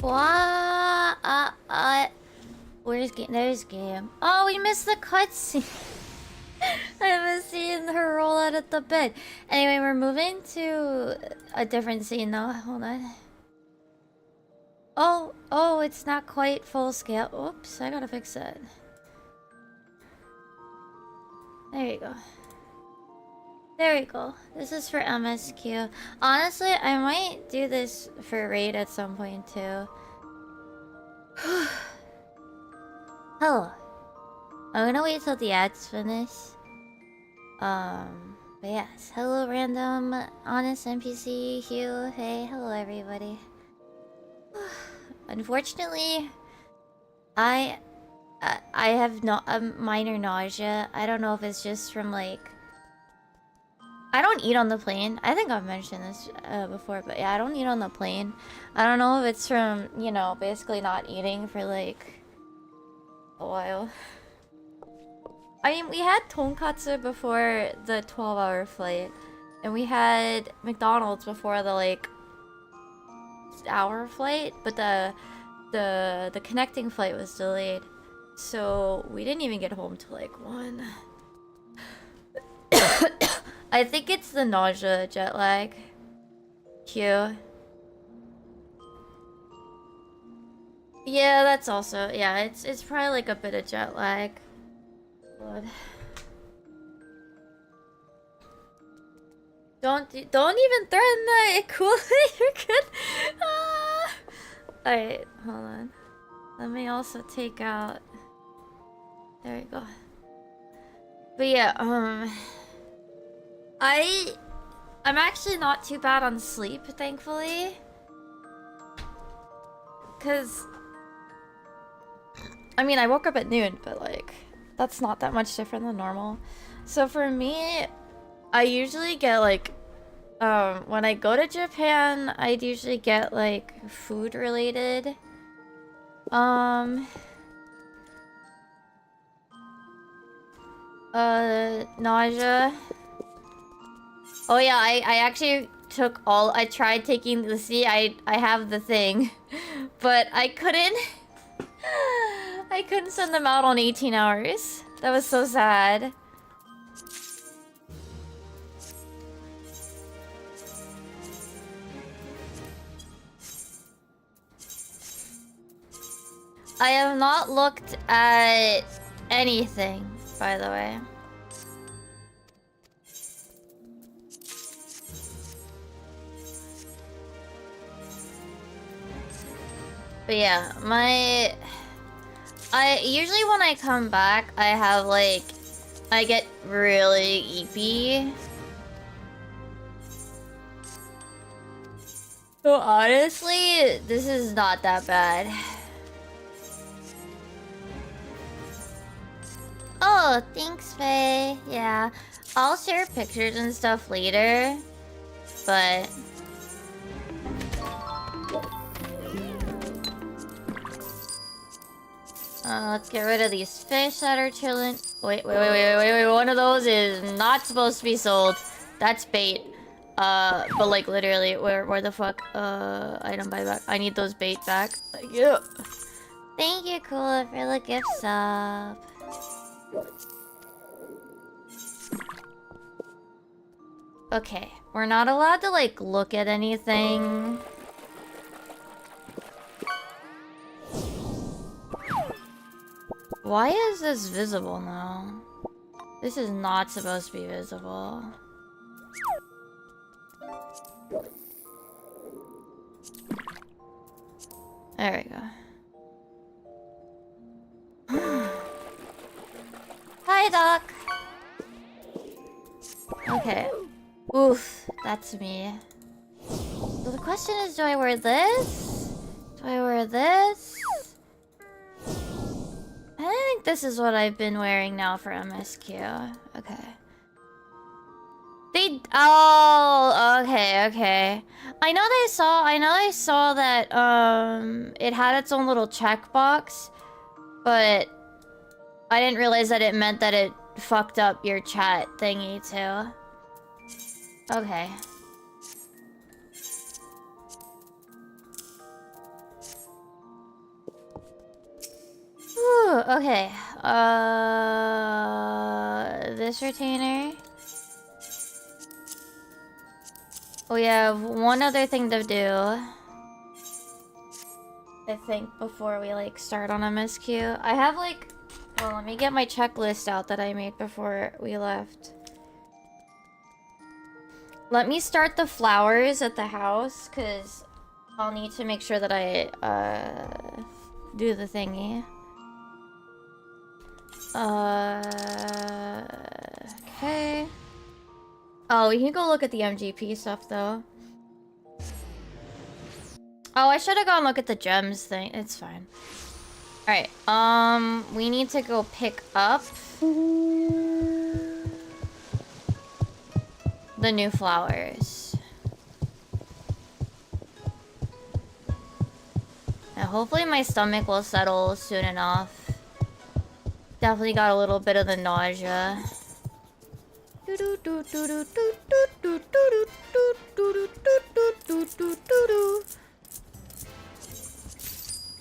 What? Where's game? There's game. Oh, we missed the cutscene. I haven't seen her roll out of the bed. Anyway, we're moving to a different scene now. Hold on. Oh, it's not quite full scale. Oops, I gotta fix that. There you go. There we go. This is for MSQ. Honestly, I might do this for raid at some point too. Hello. I'm gonna wait till the ads finish. But yes. Hello, random honest NPC Hugh. Hey, hello everybody. Unfortunately, I have a minor nausea. I don't know if it's just from like. I don't eat on the plane. I think I've mentioned this before, but yeah, I don't eat on the plane. I don't know if it's from, you know, basically not eating for like a while. I mean, we had tonkatsu before the 12-hour flight, and we had McDonald's before the like hour flight, but the connecting flight was delayed, so we didn't even get home till like 1. I think it's the nausea jet lag. Q. Yeah, that's also, yeah, it's probably like a bit of jet lag. Blood. Don't even threaten that. Cool. You're good. Alright, hold on. Let me also take out. There we go. But yeah, I'm actually not too bad on sleep, thankfully. Cause I mean, I woke up at noon, but like that's not that much different than normal. So for me, I usually get like when I go to Japan, I'd usually get like food related nausea. Oh yeah, I actually took all. I tried taking the. See, I have the thing, but I couldn't. I couldn't send them out on 18 hours. That was so sad. I have not looked at anything, by the way. But yeah, usually when I come back, I have like, I get really eepy. So honestly, this is not that bad. Oh, thanks, Faye. Yeah, I'll share pictures and stuff later, but... let's get rid of these fish that are chilling. Wait. One of those is not supposed to be sold. That's bait. But like literally, where the fuck? Item buyback. I need those bait back. Yeah. Thank you, Kula, for the gift sub. Okay, we're not allowed to like look at anything. Why is this visible now? This is not supposed to be visible. There we go. Hi, Doc. Okay. Oof, that's me. So the question is, do I wear this? Do I wear this? I think this is what I've been wearing now for MSQ. Okay. Oh, okay. I know they saw that it had its own little checkbox, but I didn't realize that it meant that it fucked up your chat thingy too. Okay. Okay. This retainer. We have one other thing to do, I think, before we like start on MSQ. I have like, well, let me get my checklist out that I made before we left. Let me start the flowers at the house, because I'll need to make sure that I do the thingy. Okay. Oh, we can go look at the MGP stuff, though. Oh, I should have gone look at the gems thing. It's fine. Alright, we need to go pick up the new flowers. Now, hopefully my stomach will settle soon enough. Definitely got a little bit of the nausea.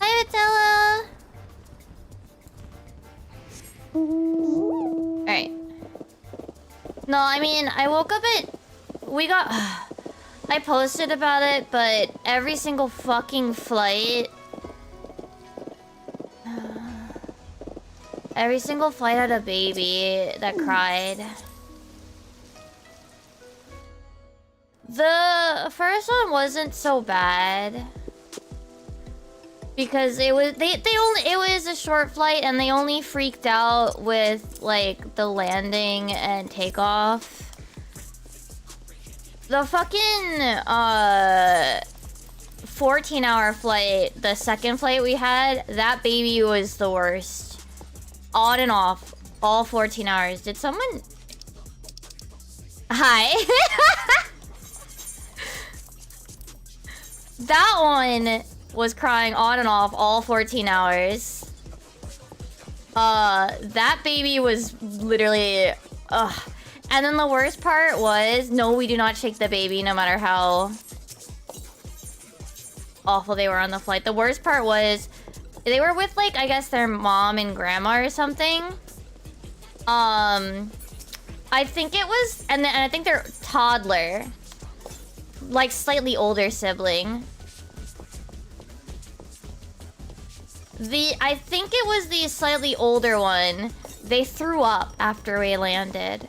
Hi, Vitella! Alright. No, I mean, I woke up at... We got... I posted about it, but every single fucking flight... Every single flight had a baby that cried. The first one wasn't so bad. Because it was it was a short flight and they only freaked out with like the landing and takeoff. The fucking 14-hour flight, the second flight we had, that baby was the worst. On and off, all 14 hours. Did someone... Hi. That one was crying on and off all 14 hours. That baby was literally... Ugh. And then the worst part was, no, we do not shake the baby no matter how awful they were on the flight. The worst part was, they were with, like, I guess their mom and grandma or something. I think it was... And I think their toddler. Like, slightly older sibling. I think it was the slightly older one. They threw up after we landed.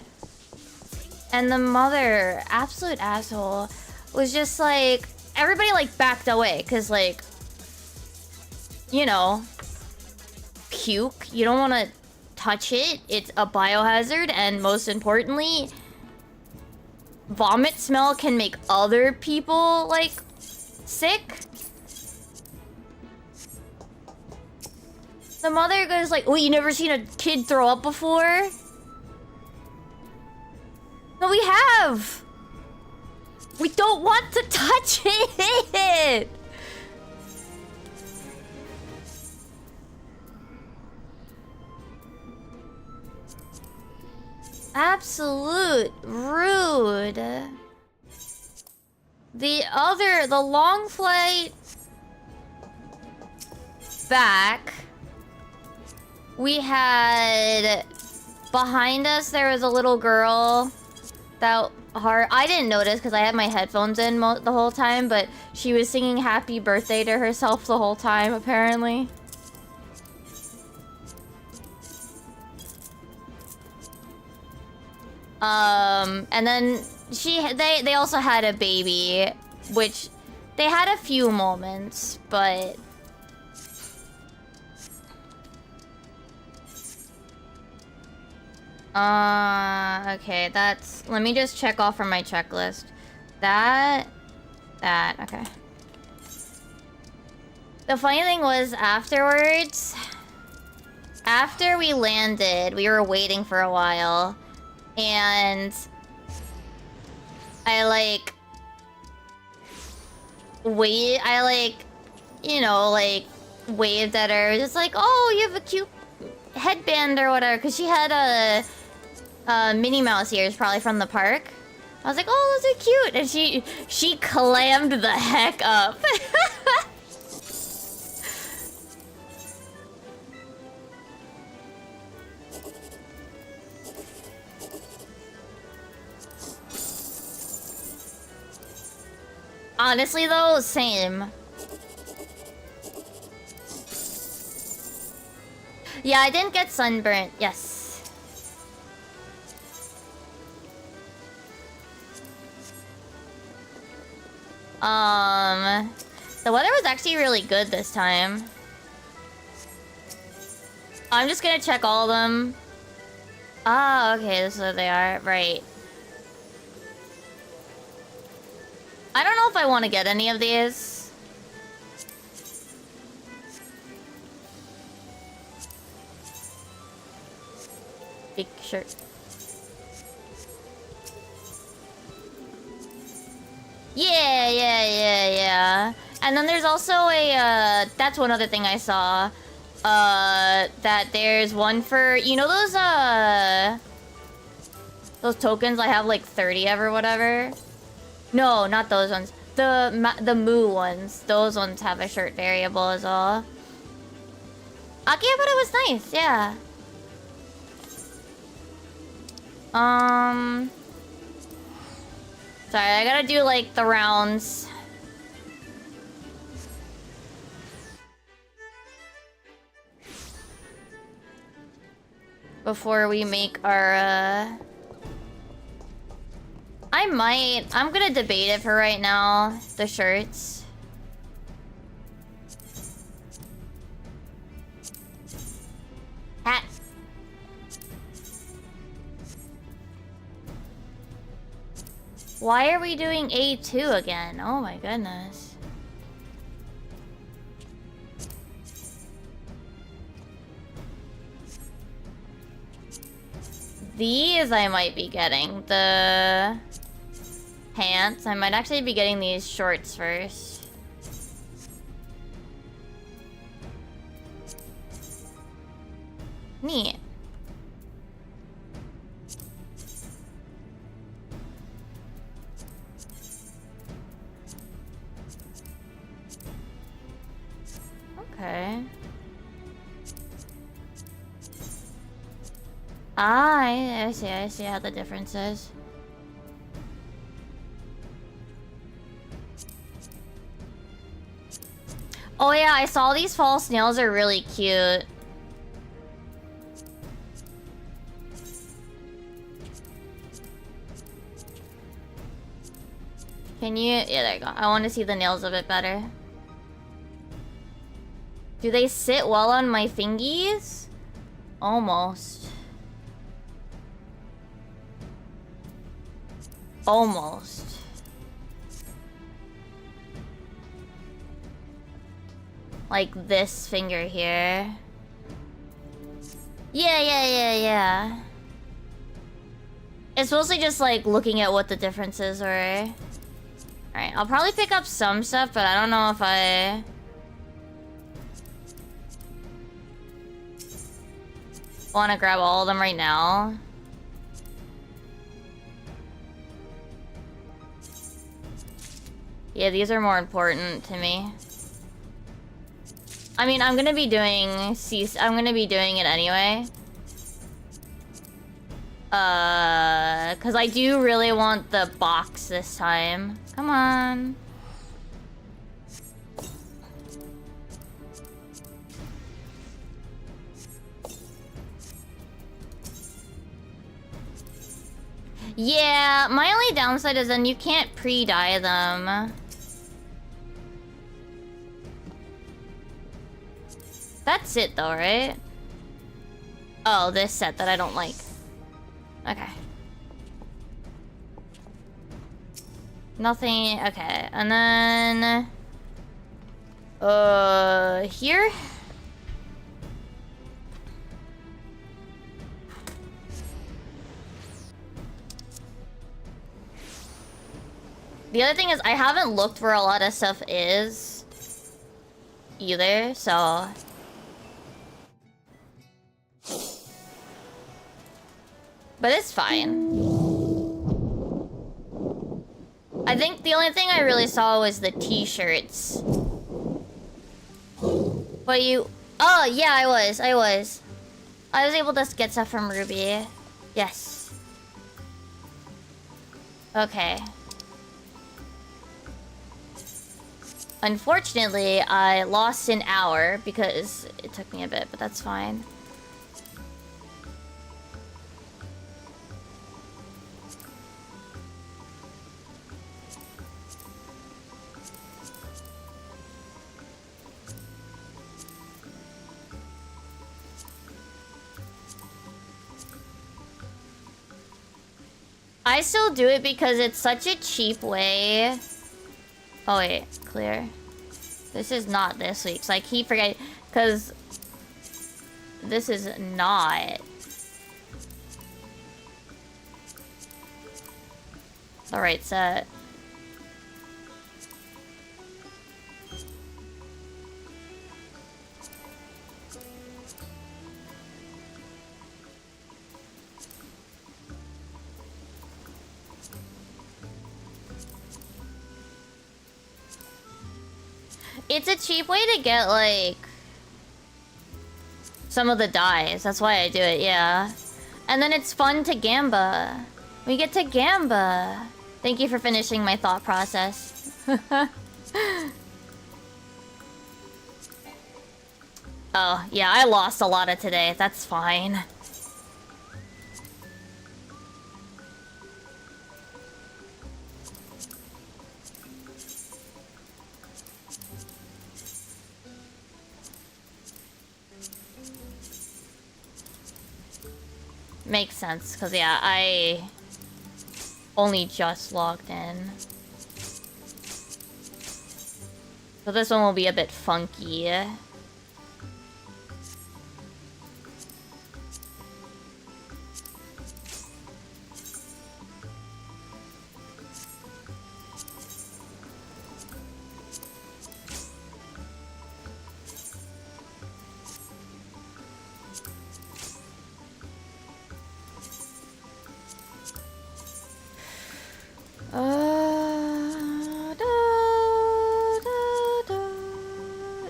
And the mother, absolute asshole, was just like... Everybody, like, backed away. Because, like... You know, puke. You don't want to touch it. It's a biohazard, and most importantly, vomit smell can make other people, like, sick. The mother goes like, "Oh, you never seen a kid throw up before?" No, we have! We don't want to touch it! Absolute rude. The long flight back, we had behind us there was a little girl that I didn't notice because I had my headphones in the whole time, but she was singing happy birthday to herself the whole time apparently. And then they also had a baby, which they had a few moments, but okay, that's, let me just check off from my checklist. That, okay. The funny thing was afterwards, after we landed, we were waiting for a while. And I like you know, like waved at her, just like, "Oh, you have a cute headband or whatever," because she had a Minnie Mouse ears probably from the park. I was like, "Oh, those are cute," and she clammed the heck up. Honestly though, same. Yeah, I didn't get sunburnt. Yes. The weather was actually really good this time. I'm just gonna check all of them. Ah, okay, this is what they are. Right. I don't know if I want to get any of these. Big shirt. Yeah. And then there's also a, that's one other thing I saw. That there's one for, you know those tokens I have like 30 of or whatever? No, not those ones. The Moo ones. Those ones have a shirt variable as well. Akihabara was nice, yeah. Sorry, I gotta do like the rounds. Before we make our, I'm gonna debate it for right now, the shirts. Hat. Why are we doing A2 again? Oh my goodness. These I might be getting. The pants. I might actually be getting these shorts first. Neat. Okay. Ah, I see how the difference is. Oh yeah, I saw these false nails are really cute. Can you... Yeah, there you go. I want to see the nails a bit better. Do they sit well on my fingies? Almost. Almost. Like this finger here. Yeah. It's mostly just like looking at what the differences were. Alright, I'll probably pick up some stuff, but I don't know if I... want to grab all of them right now. Yeah, these are more important to me. I mean, I'm gonna be doing it anyway. Cause I do really want the box this time. Come on. Yeah, my only downside is then you can't pre-dye them. That's it though, right? Oh, this set that I don't like. Okay. Nothing, okay. And then... here? The other thing is, I haven't looked where a lot of stuff is either, so... But it's fine. I think the only thing I really saw was the t-shirts. But you... Oh, yeah, I was. I was able to get stuff from Ruby. Yes. Okay. Unfortunately, I lost an hour because it took me a bit, but that's fine. I still do it because it's such a cheap way. Oh wait, clear. This is not this week, so I keep forgetting, because this is not. The right set. It's a cheap way to get, like, some of the dies. That's why I do it, yeah. And then it's fun to gamba. We get to gamba. Thank you for finishing my thought process. Oh, yeah, I lost a lot of today. That's fine. Makes sense, because yeah, I only just logged in. So this one will be a bit funky.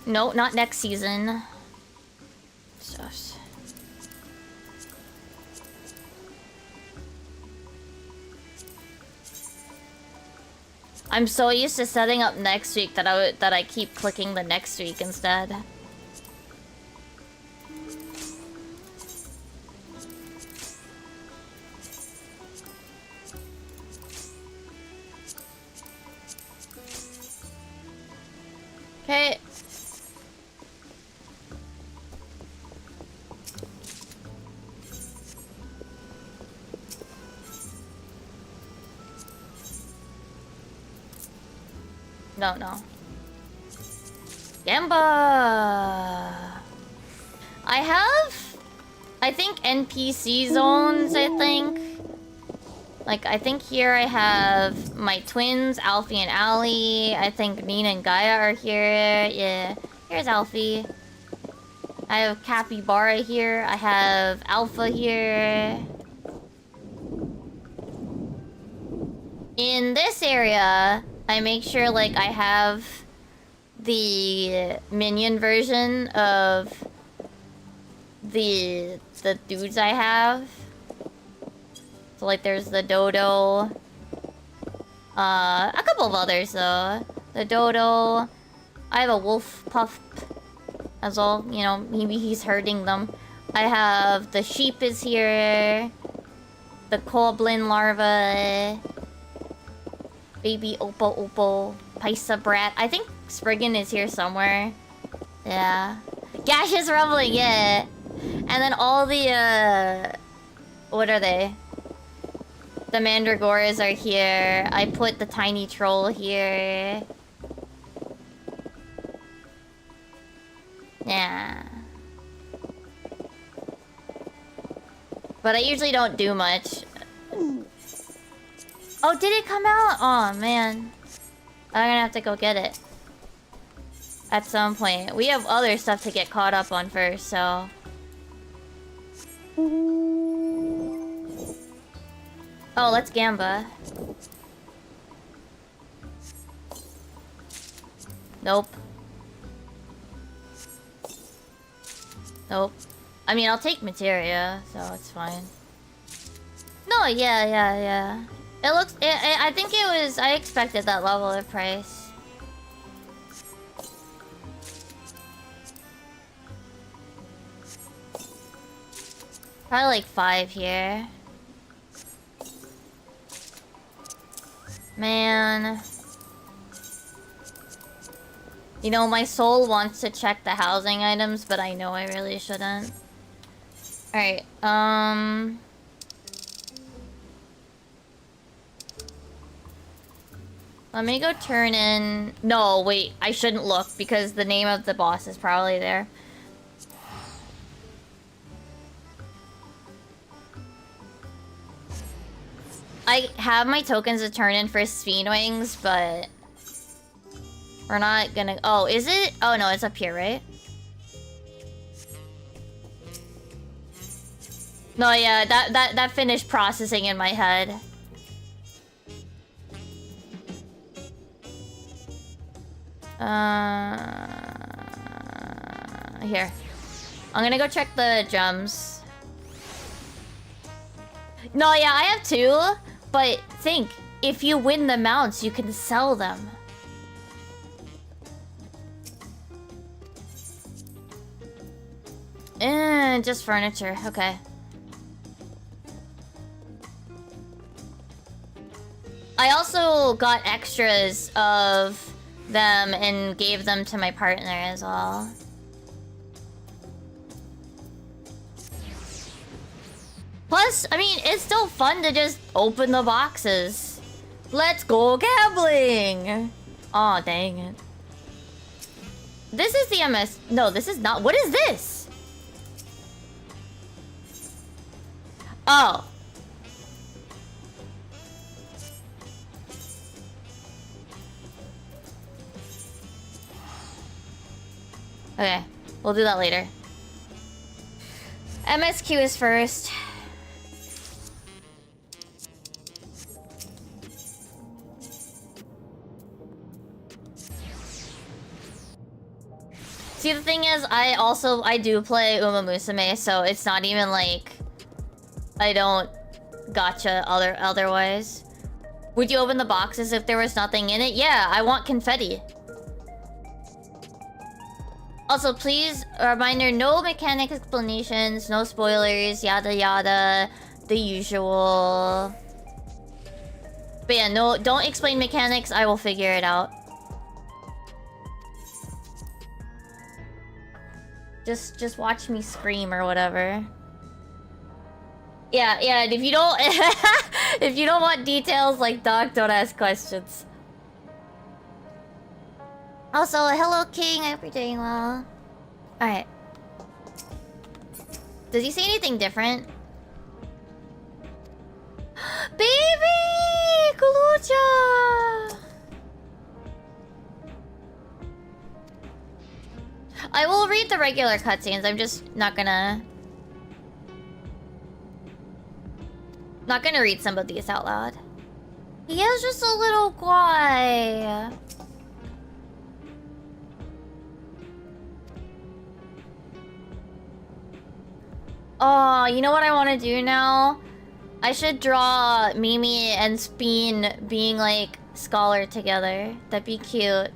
No, not next season. Shush. I'm so used to setting up next week that I keep clicking the next week instead. Okay. No. Gamba! I have, I think, NPC zones, I think. Like, I think here I have my twins, Alfie and Allie. I think Nina and Gaia are here. Yeah. Here's Alfie. I have Capybara here. I have Alpha here. In this area, I make sure, like, I have the minion version of the dudes I have. So, like, there's the Dodo. A couple of others, though. The Dodo. I have a Wolf Puff as well. You know, maybe he's herding them. I have the sheep is here. The Goblin larva. Baby Oppo. Paisa Brat. I think Spriggan is here somewhere. Yeah. Gaseous Rumbling, yeah. And then all the, what are they? The Mandragoras are here. I put the tiny troll here. Yeah. But I usually don't do much. Oh, did it come out? Oh, man. I'm gonna have to go get it. At some point. We have other stuff to get caught up on first, so... Oh, let's gamba. Nope. Nope. I mean, I'll take materia, so it's fine. No, yeah. It looks... I think it was... I expected that level of price. Probably like 5 here. Man. You know, my soul wants to check the housing items, but I know I really shouldn't. Alright, let me go turn in... No, wait, I shouldn't look because the name of the boss is probably there. I have my tokens to turn in for Sphinx Wings, but... We're not gonna... Oh, is it? Oh, no, it's up here, right? No, yeah, that finished processing in my head. Here. I'm gonna go check the gems. No, yeah, I have 2. But think, if you win the mounts, you can sell them. Just furniture. Okay. I also got extras of them and gave them to my partner as well. Plus, I mean, it's still fun to just open the boxes. Let's go gambling! Aw, dang it. This is the MS... No, this is not... What is this? Oh. Okay, we'll do that later. MSQ is first. See, the thing is, I do play Uma Musume, so it's not even like I don't gotcha otherwise. Would you open the boxes if there was nothing in it? Yeah, I want confetti. Also, please, a reminder, no mechanic explanations, no spoilers, yada yada, the usual. But yeah, no, don't explain mechanics, I will figure it out. Just watch me scream or whatever. Yeah, and if you don't if you don't want details like dog, don't ask questions. Also, hello King, I hope you're doing well. Alright. Does he say anything different? Baby! Kulucha! I will read the regular cutscenes, I'm just not gonna read some of these out loud. He is just a little guy. Oh, you know what I want to do now? I should draw Mimi and Speen being like scholar together. That'd be cute.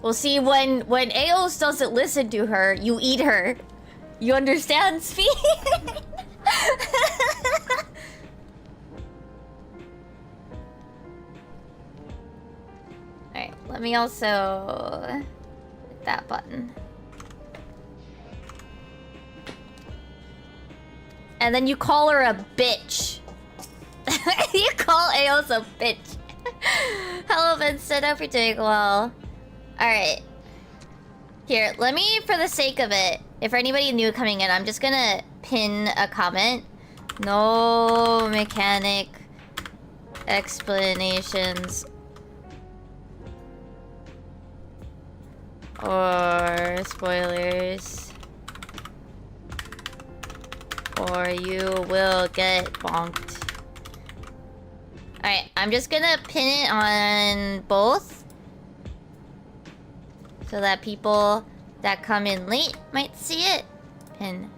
Well, see, when Eos doesn't listen to her, you eat her. You understand, Speen? Alright, let me also hit that button. And then you call her a bitch. You call Eos a bitch. Hello, Vincent. Hope you're doing well. Alright. Here, let me, for the sake of it, if for anybody new coming in, I'm just gonna pin a comment. No mechanic explanations or spoilers, or you will get bonked. Alright, I'm just gonna pin it on both so that people that come in late might see it. Pin.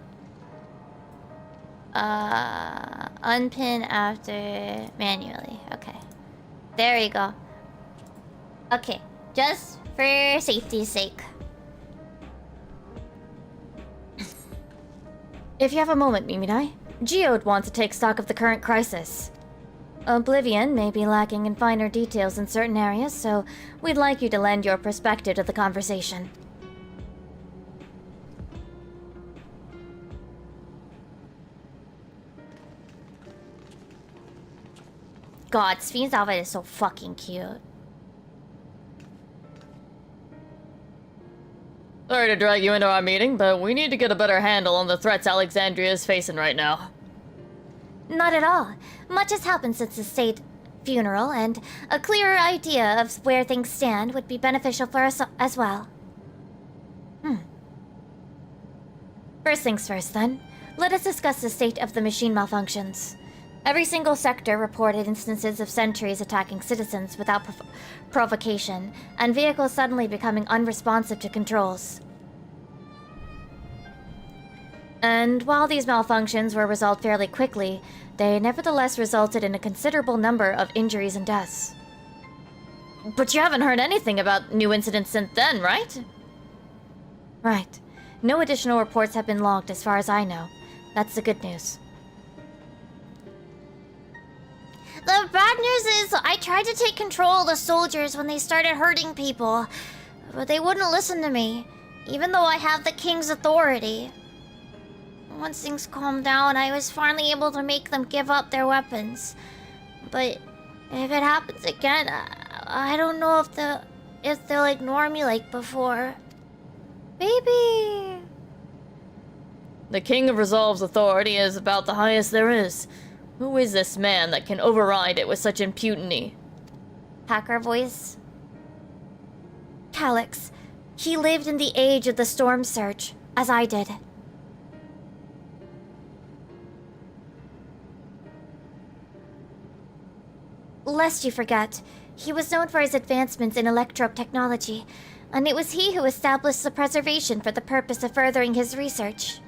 Unpin after manually. Okay. There we go. Okay. Just for safety's sake. If you have a moment, Miminai, Geode wants to take stock of the current crisis. Oblivion may be lacking in finer details in certain areas, so we'd like you to lend your perspective to the conversation. God, Sven's outfit is so fucking cute. Sorry to drag you into our meeting, but we need to get a better handle on the threats Alexandria is facing right now. Not at all. Much has happened since the state funeral, and a clearer idea of where things stand would be beneficial for us as well. First things first, then. Let us discuss the state of the machine malfunctions. Every single sector reported instances of sentries attacking citizens without provocation, and vehicles suddenly becoming unresponsive to controls. And while these malfunctions were resolved fairly quickly, they nevertheless resulted in a considerable number of injuries and deaths. But you haven't heard anything about new incidents since then, right? Right. No additional reports have been logged as far as I know. That's the good news. The bad news is I tried to take control of the soldiers when they started hurting people, but they wouldn't listen to me, even though I have the king's authority. Once things calmed down, I was finally able to make them give up their weapons. But if it happens again, I don't know if they'll ignore me like before. Baby! The King of Resolve's authority is about the highest there is. Who is this man that can override it with such impunity? Hacker voice. Calyx. He lived in the age of the Storm Surge, as I did. Lest you forget, he was known for his advancements in electrope technology, and it was he who established the preservation for the purpose of furthering his research.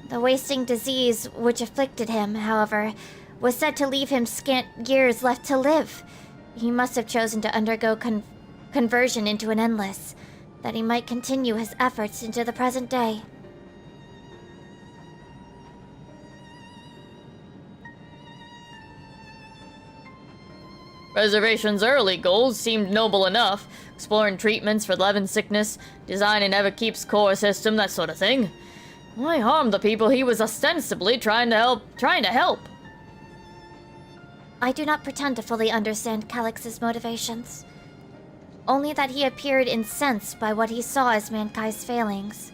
The wasting disease which afflicted him, however, was said to leave him scant years left to live. He must have chosen to undergo conversion into an endless, that he might continue his efforts into the present day. Preservation's early goals seemed noble enough, exploring treatments for levin sickness, designing Everkeep's core system, that sort of thing. Why harm the people he was ostensibly trying to help? I do not pretend to fully understand Calyx's motivations. Only that he appeared incensed by what he saw as mankind's failings.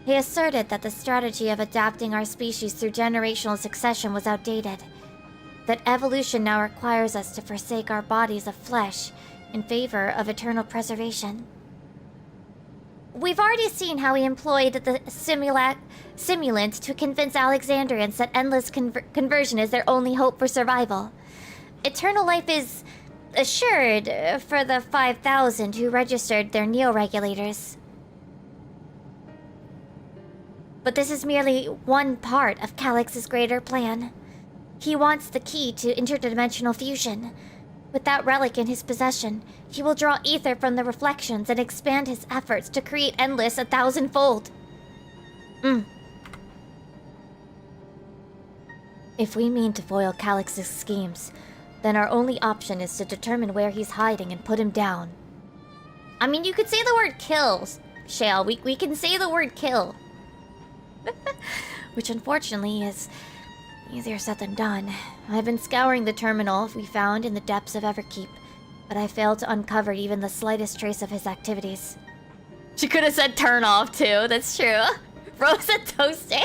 He asserted that the strategy of adapting our species through generational succession was outdated. That evolution now requires us to forsake our bodies of flesh in favor of eternal preservation. We've already seen how he employed the simulant to convince Alexandrians that endless conversion is their only hope for survival. Eternal life is assured for the 5,000 who registered their neo-regulators. But this is merely one part of Calyx's greater plan. He wants the key to interdimensional fusion. With that relic in his possession, he will draw ether from the reflections and expand his efforts to create Endless 1,000-fold. If we mean to foil Calyx's schemes, then our only option is to determine where he's hiding and put him down. I mean, you could say the word kill, Shale. We can say the word kill. Which unfortunately is easier said than done. I've been scouring the terminal we found in the depths of Everkeep, but I failed to uncover even the slightest trace of his activities. She could have said turn off too, that's true. Rosa toasty.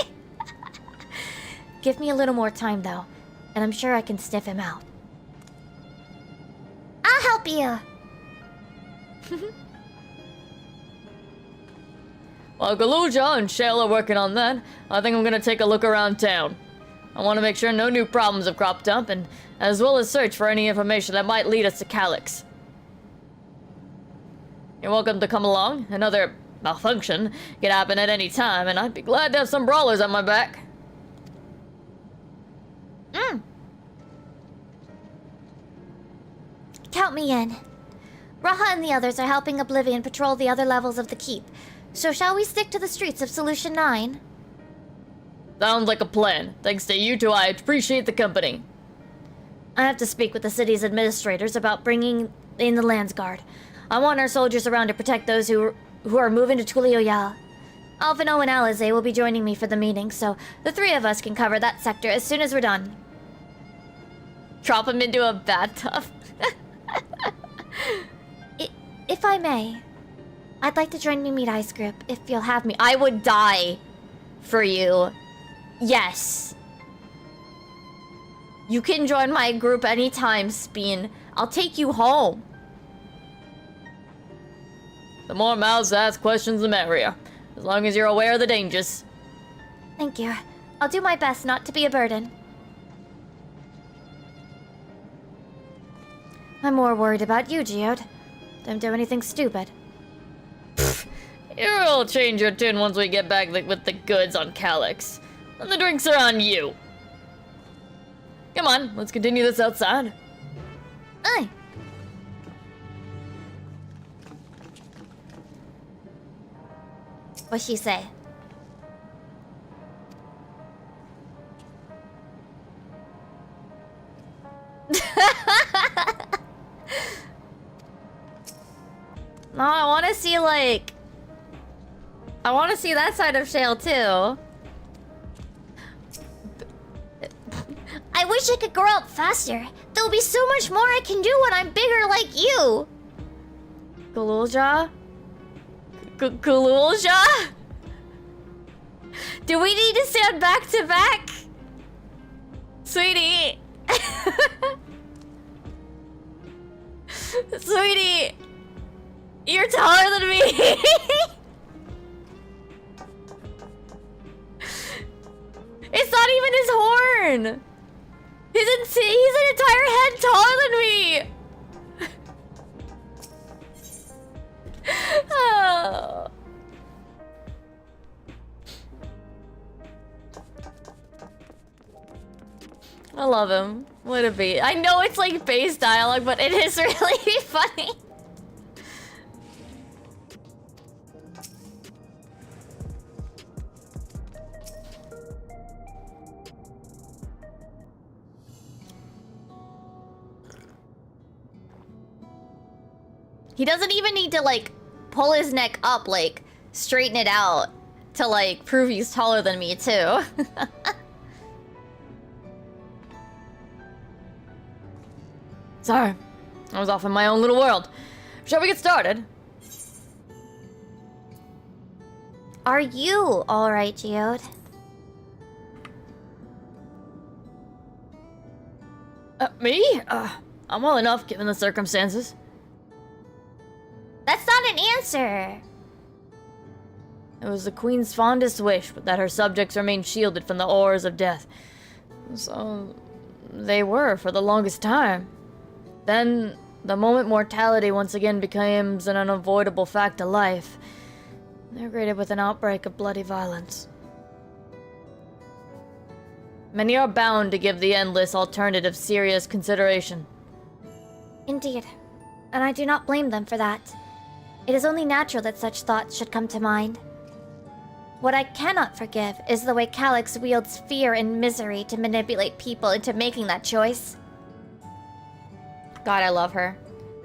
Give me a little more time though, and I'm sure I can sniff him out. I'll help you. While Galuja and Shale are working on that, I think I'm gonna take a look around town. I want to make sure no new problems have cropped up, and as well as search for any information that might lead us to Calyx. You're welcome to come along. Another malfunction could happen at any time, and I'd be glad to have some brawlers on my back. Count me in. Raha and the others are helping Oblivion patrol the other levels of the keep, so shall we stick to the streets of Solution 9? Sounds like a plan. Thanks to you two, I appreciate the company. I have to speak with the city's administrators about bringing in the Lands Guard. I want our soldiers around to protect those who are moving to Tulioya. Alphino and Alize will be joining me for the meeting, so the three of us can cover that sector as soon as we're done. Drop him into a bathtub. If I may, I'd like to join Mimi's group if you'll have me. I would die for you. Yes. You can join my group anytime, Spin. I'll take you home. The more mouths to ask questions, the merrier. As long as you're aware of the dangers. Thank you. I'll do my best not to be a burden. I'm more worried about you, Geode. Don't do anything stupid. You'll change your tune once we get back with the goods on Calyx. And the drinks are on you. Come on, let's continue this outside. Aye. What'd she say? No, I want to see, like... I want to see that side of Shale, too. I wish I could grow up faster. There'll be so much more I can do when I'm bigger like you. Kululja? Kululja? Do we need to stand back to back? Sweetie. Sweetie. You're taller than me. It's not even his horn. He's an entire head taller than me. Oh. I love him. What a beat. I know it's like base dialogue, but it is really funny. He doesn't even need to, like, pull his neck up, like, straighten it out to, like, prove he's taller than me, too. Sorry. I was off in my own little world. Shall we get started? Are you alright, Geode? Me? I'm well enough given the circumstances. That's not an answer. It was the Queen's fondest wish that her subjects remain shielded from the horrors of death. So, they were for the longest time. Then, the moment mortality once again becomes an unavoidable fact of life, they're greeted with an outbreak of bloody violence. Many are bound to give the endless alternative serious consideration. Indeed, and I do not blame them for that. It is only natural that such thoughts should come to mind. What I cannot forgive is the way Calyx wields fear and misery to manipulate people into making that choice. God, I love her.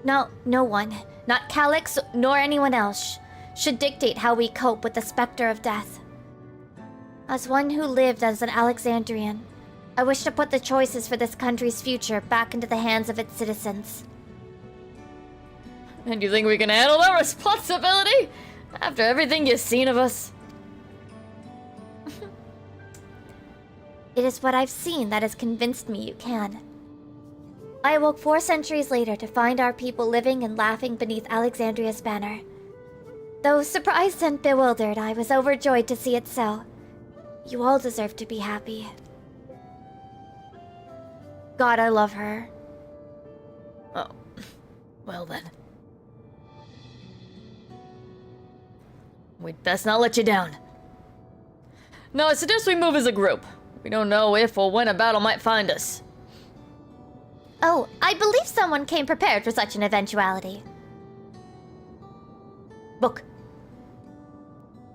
No one, not Calyx nor anyone else, should dictate how we cope with the specter of death. As one who lived as an Alexandrian, I wish to put the choices for this country's future back into the hands of its citizens. And you think we can handle that responsibility? After everything you've seen of us? It is what I've seen that has convinced me you can. I awoke 4 centuries later to find our people living and laughing beneath Alexandria's banner. Though surprised and bewildered, I was overjoyed to see it so. You all deserve to be happy. God, I love her. Oh, well then. We'd best not let you down. No, I suggest we move as a group. We don't know if or when a battle might find us. Oh, I believe someone came prepared for such an eventuality. Book.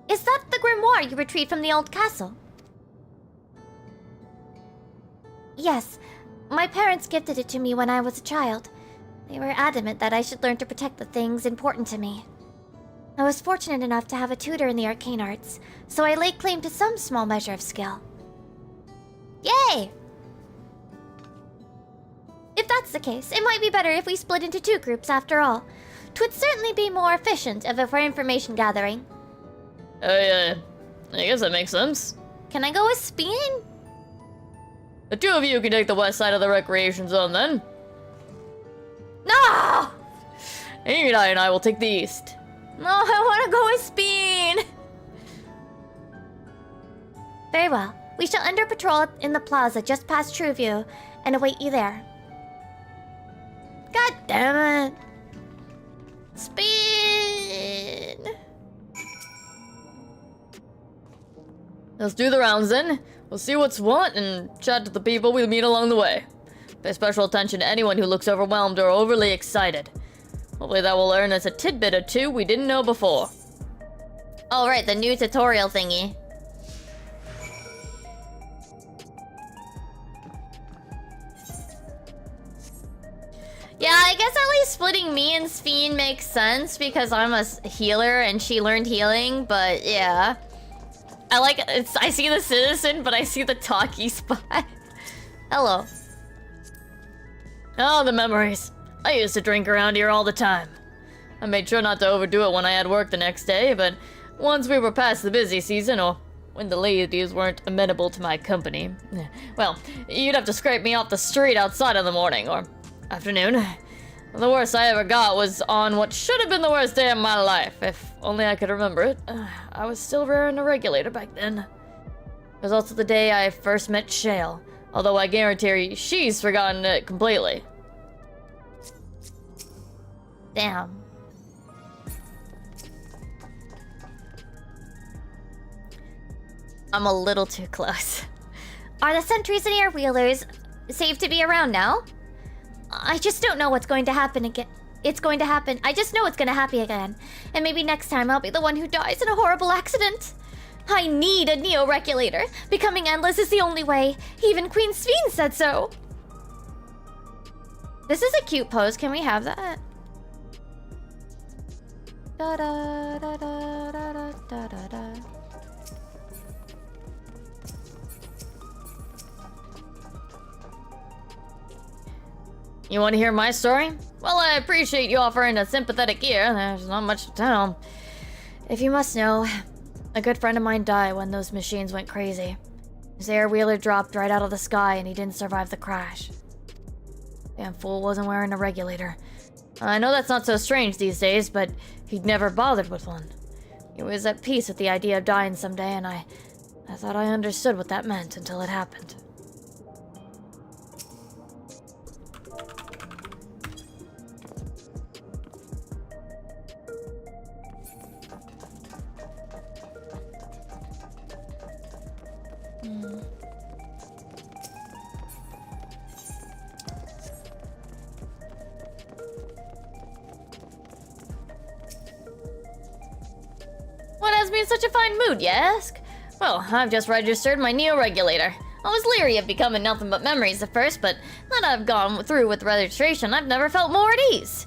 Is that the grimoire you retrieved from the old castle? Yes. My parents gifted it to me when I was a child. They were adamant that I should learn to protect the things important to me. I was fortunate enough to have a tutor in the arcane arts, so I laid claim to some small measure of skill. Yay! If that's the case, it might be better if we split into 2 groups after all. 'Twould certainly be more efficient if it were information gathering. I guess that makes sense. Can I go with Speen? The 2 of you can take the west side of the recreation zone then. No! Amy and I will take the east. No, I want to go with Speen! Very well. We shall enter patrol in the plaza just past Trueview and await you there. God damn it. Speen! Let's do the rounds then. We'll see what's what and chat to the people we meet along the way. Pay special attention to anyone who looks overwhelmed or overly excited. Hopefully that will learn us a tidbit or 2 we didn't know before. Oh right, the new tutorial thingy. Yeah, I guess at least splitting me and Sphene makes sense because I'm a healer and she learned healing, but yeah. I see the citizen, but I see the talkie spot. Hello. Oh, the memories. I used to drink around here all the time. I made sure not to overdo it when I had work the next day, but once we were past the busy season, or when the ladies weren't amenable to my company, well, you'd have to scrape me off the street outside in the morning, or afternoon. The worst I ever got was on what should have been the worst day of my life. If only I could remember it. I was still wearing a regulator back then. It was also the day I first met Shale, although I guarantee she's forgotten it completely. Damn. I'm a little too close. Are the sentries and air-wheelers safe to be around now? I just don't know what's going to happen again. It's going to happen. I just know it's going to happen again. And maybe next time I'll be the one who dies in a horrible accident. I need a neo-regulator. Becoming endless is the only way. Even Queen Sphene said so. This is a cute pose. Can we have that? Da da da da da da da da. You want to hear my story? Well, I appreciate you offering a sympathetic ear. There's not much to tell. If you must know, a good friend of mine died when those machines went crazy. His air-wheeler dropped right out of the sky and he didn't survive the crash. Damn fool wasn't wearing a regulator. I know that's not so strange these days, but he'd never bothered with one. He was at peace with the idea of dying someday, and I thought I understood what that meant until it happened. What has me in such a fine mood, you ask? Well, I've just registered my neo-regulator. I was leery of becoming nothing but memories at first, but now that I've gone through with the registration, I've never felt more at ease.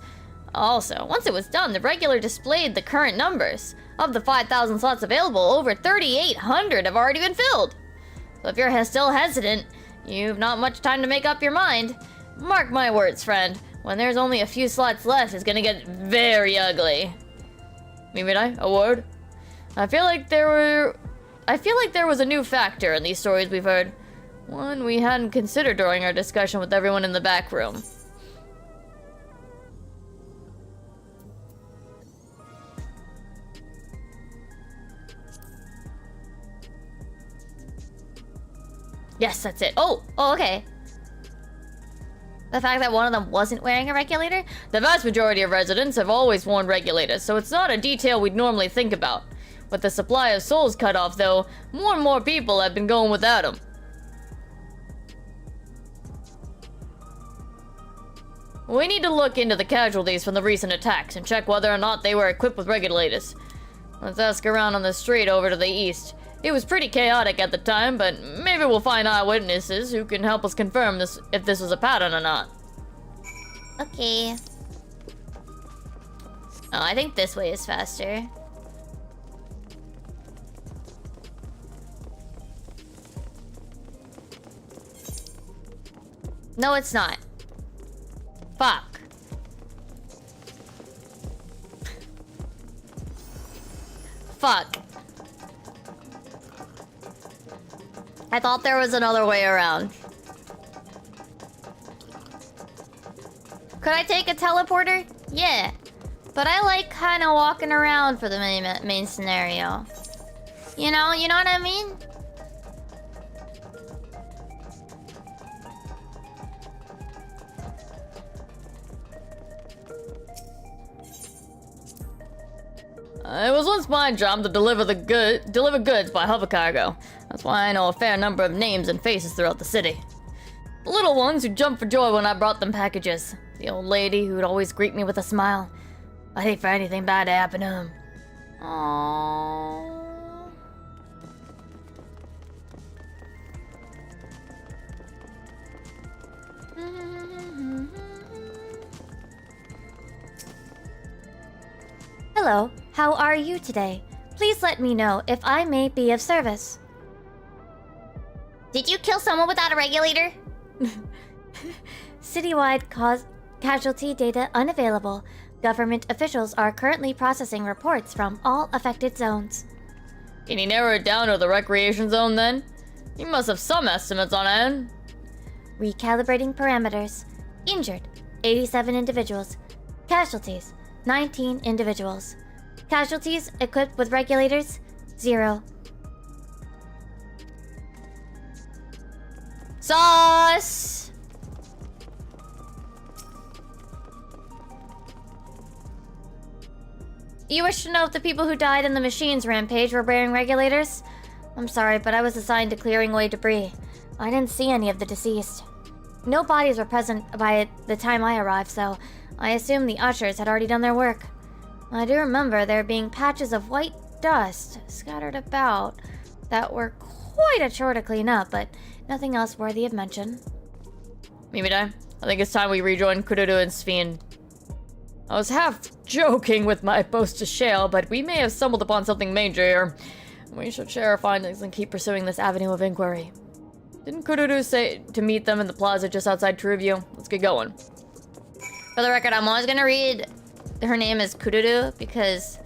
Also, once it was done, the regulator displayed the current numbers. Of the 5,000 slots available, over 3,800 have already been filled. So if you're still hesitant, you've not much time to make up your mind. Mark my words, friend. When there's only a few slots left, it's gonna get very ugly. Mimidai, a word? I feel like there was a new factor in these stories we've heard. One we hadn't considered during our discussion with everyone in the back room. Yes, that's it. Oh, okay. The fact that one of them wasn't wearing a regulator? The vast majority of residents have always worn regulators, so it's not a detail we'd normally think about. With the supply of souls cut off, though, more and more people have been going without them. We need to look into the casualties from the recent attacks and check whether or not they were equipped with regulators. Let's ask around on the street over to the east. It was pretty chaotic at the time, but maybe we'll find eyewitnesses who can help us confirm this if this was a pattern or not. Okay. Oh, I think this way is faster. No, it's not. Fuck. Fuck. I thought there was another way around. Could I take a teleporter? Yeah. But I like kind of walking around for the main scenario. You know what I mean? It was once my job to deliver goods by hover cargo. That's why I know a fair number of names and faces throughout the city. The little ones who jumped for joy when I brought them packages. The old lady who'd always greet me with a smile. I'd hate for anything bad to happen to him. Aww. Hello, how are you today? Please let me know if I may be of service. Did you kill someone without a regulator? Citywide casualty data unavailable. Government officials are currently processing reports from all affected zones. Can you narrow it down to the recreation zone then? You must have some estimates on hand. Recalibrating parameters. Injured, 87 individuals. Casualties, 19 individuals. Casualties equipped with regulators, 0. Sauce! You wish to know if the people who died in the machines rampage were wearing regulators? I'm sorry, but I was assigned to clearing away debris. I didn't see any of the deceased. No bodies were present by the time I arrived, so I assumed the ushers had already done their work. I do remember there being patches of white dust scattered about that were quite a chore to clean up, but nothing else worthy of mention. Mimidai, I think it's time we rejoin Kururu and Sphene. I was half joking with my boast to Shale, but we may have stumbled upon something major here. We should share our findings and keep pursuing this avenue of inquiry. Didn't Kururu say to meet them in the plaza just outside Truview? Let's get going. For the record, I'm always gonna read her name as Kururu because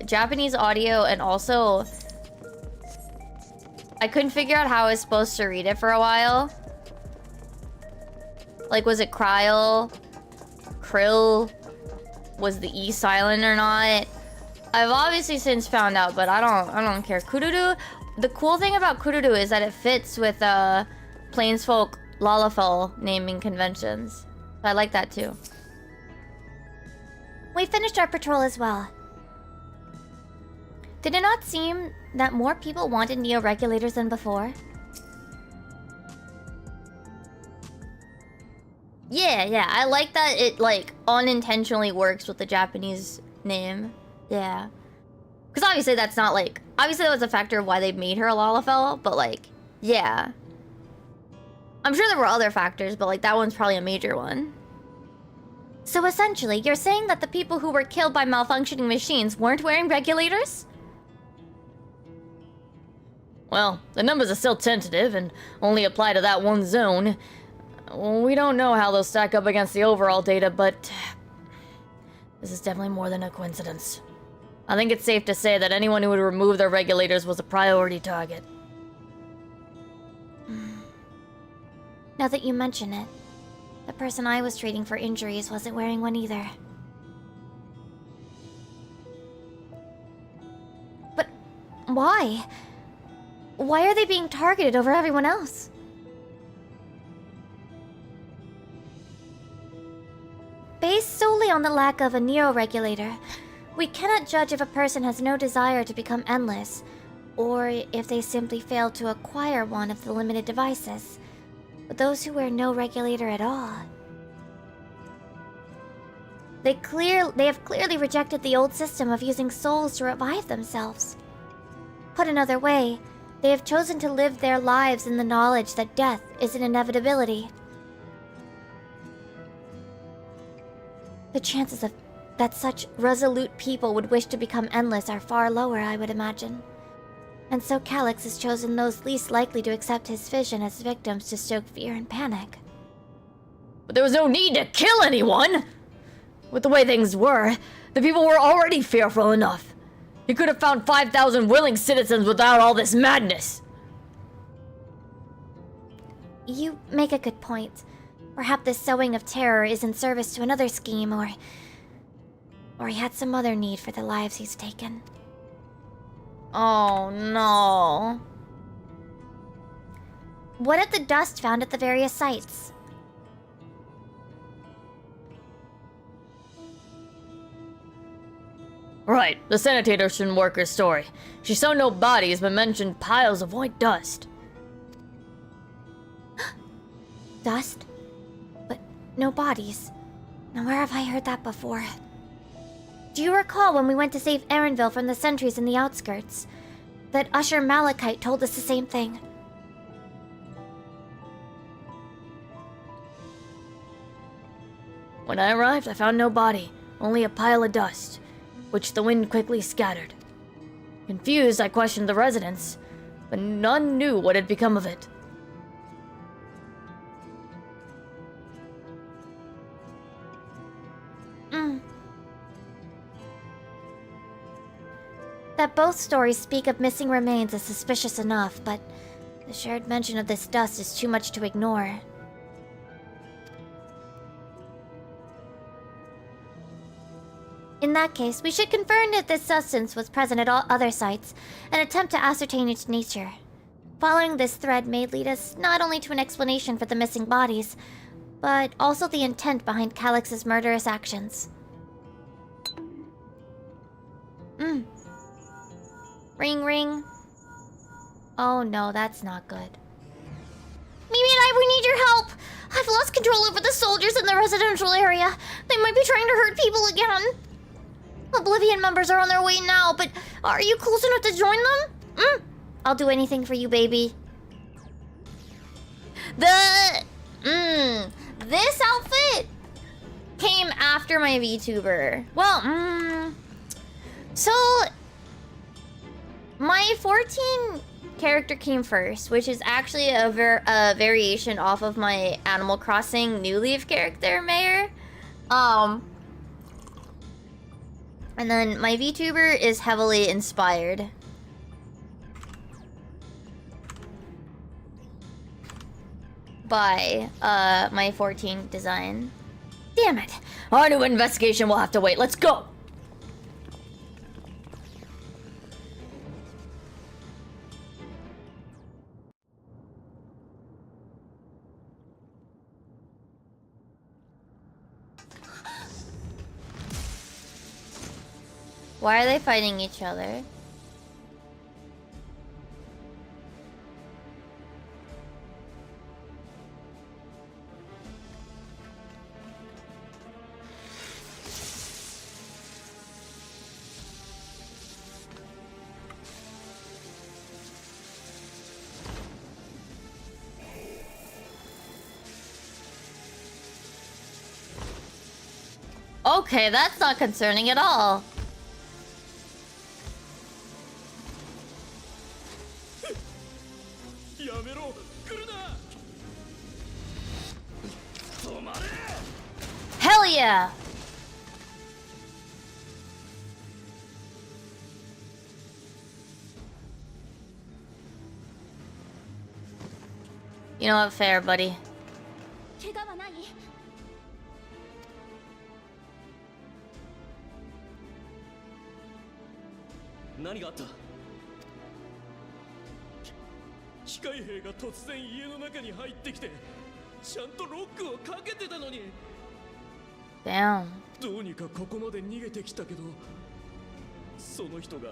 Japanese audio, and also I couldn't figure out how I was supposed to read it for a while. Like, was it Kryl? Krill? Was the E silent or not? I've obviously since found out, but I don't care. Kururu, the cool thing about Kururu is that it fits with Plainsfolk Lalafell naming conventions. So I like that too. We finished our patrol as well. Did it not seem that more people wanted neo-regulators than before? Yeah, I like that it, like, unintentionally works with the Japanese name. Yeah. Because obviously that's not, like... Obviously that was a factor of why they made her a Lalafell, but, like, yeah. I'm sure there were other factors, but, like, that one's probably a major one. So essentially, you're saying that the people who were killed by malfunctioning machines weren't wearing regulators? Well, the numbers are still tentative and only apply to that one zone. We don't know how they'll stack up against the overall data, but this is definitely more than a coincidence. I think it's safe to say that anyone who would remove their regulators was a priority target. Now that you mention it, the person I was treating for injuries wasn't wearing one either. But why? Why are they being targeted over everyone else? Based solely on the lack of a neo-regulator, we cannot judge if a person has no desire to become endless, or if they simply fail to acquire one of the limited devices. But those who wear no regulator at all... They have clearly rejected the old system of using souls to revive themselves. Put another way, they have chosen to live their lives in the knowledge that death is an inevitability. The chances of that such resolute people would wish to become endless are far lower, I would imagine. And so Calyx has chosen those least likely to accept his vision as victims to stoke fear and panic. But there was no need to kill anyone! With the way things were, the people were already fearful enough. He could have found 5,000 willing citizens without all this madness. You make a good point. Perhaps this sowing of terror is in service to another scheme, or he had some other need for the lives he's taken. Oh no. What of the dust found at the various sites? Right, the sanitation worker's story. She saw no bodies but mentioned piles of white dust. Dust? But no bodies. Now where have I heard that before? Do you recall when we went to save Erenville from the sentries in the outskirts? That Usher Malachite told us the same thing. When I arrived, I found no body, only a pile of dust, which the wind quickly scattered. Confused, I questioned the residents, but none knew what had become of it. That both stories speak of missing remains is suspicious enough, but the shared mention of this dust is too much to ignore. In that case, we should confirm that this substance was present at all other sites and attempt to ascertain its nature. Following this thread may lead us not only to an explanation for the missing bodies, but also the intent behind Calyx's murderous actions. Ring ring. Oh no, that's not good. Mimi and I, we need your help! I've lost control over the soldiers in the residential area. They might be trying to hurt people again. Oblivion members are on their way now, but are you close enough to join them? I'll do anything for you, baby. This outfit came after my VTuber. Well, so my 14 character came first, which is actually a variation off of my Animal Crossing New Leaf character, Mayor. And then my VTuber is heavily inspired by my 14 design. Damn it! Our new investigation will have to wait. Let's go! Why are they fighting each other? Okay, that's not concerning at all. Hell yeah! You know what, fair, buddy. Damn. どうにかここまで逃げてきたけど、その人が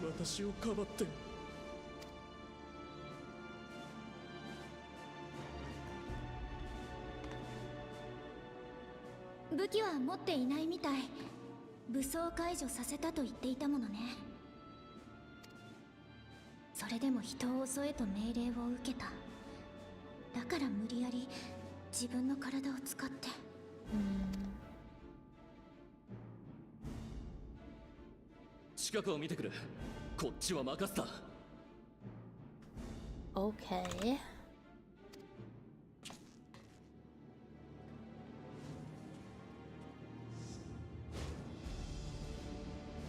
私をかばって。武器は持っていないみたい。武装解除させたと言っていたものね。それでも人を襲えと命令を受けた。だから無理やり自分の体を使って。近くを見てくる。こっちは任せた。Okay.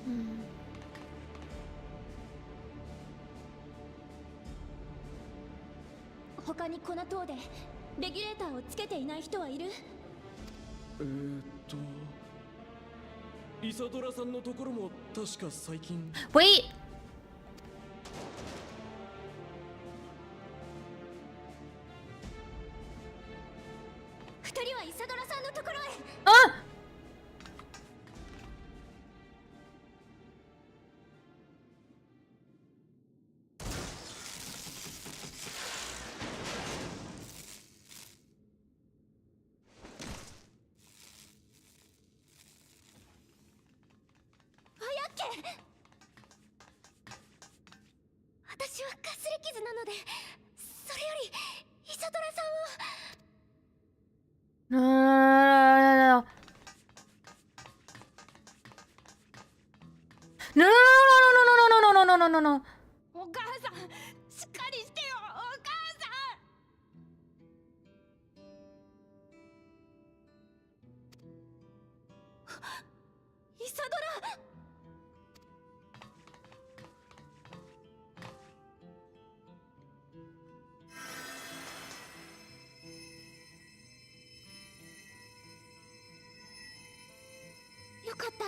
Hmm. 他にこの塔でレギュレーターをつけていない人はいる？イサドラさんのところも確か最近。 Wait! 二人はイサドラさんのところへ。Ah! No, no, no, no, no, no, no, no, no, no, no, no, no, no, no, no, no, no. お母さん、しっかりしてよ、お母さん。イサドラ。よかった。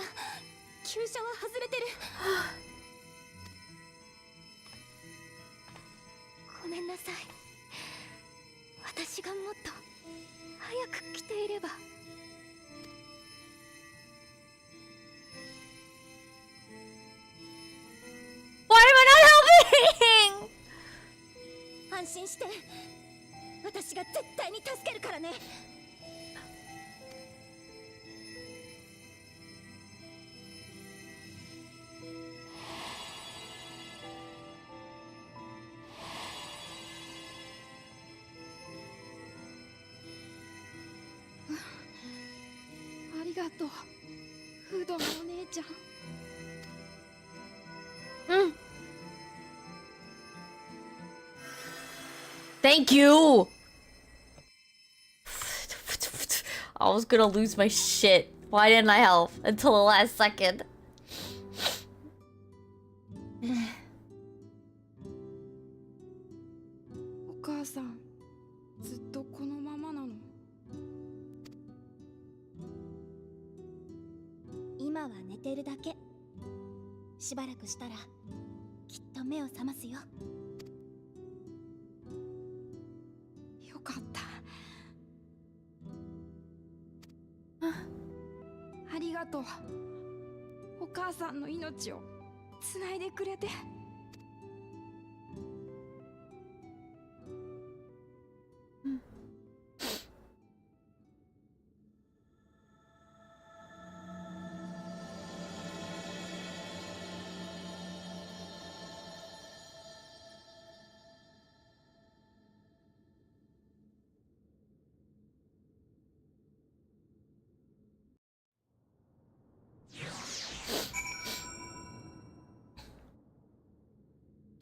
急車は外れてる。ごめんなさい。私がもっと早く来ていれば。Why am I not helping? 安心して。私が絶対に助けるからね。ありがとう、フードのお姉ちゃん。Thank you! I was gonna lose my shit. Why didn't I help until the last second? お母さん、ずっとこのままなの？今は寝てるだけ。しばらくしたらきっと目を覚ますよ。よかった。ありがとう。お母さんの命をつないでくれて。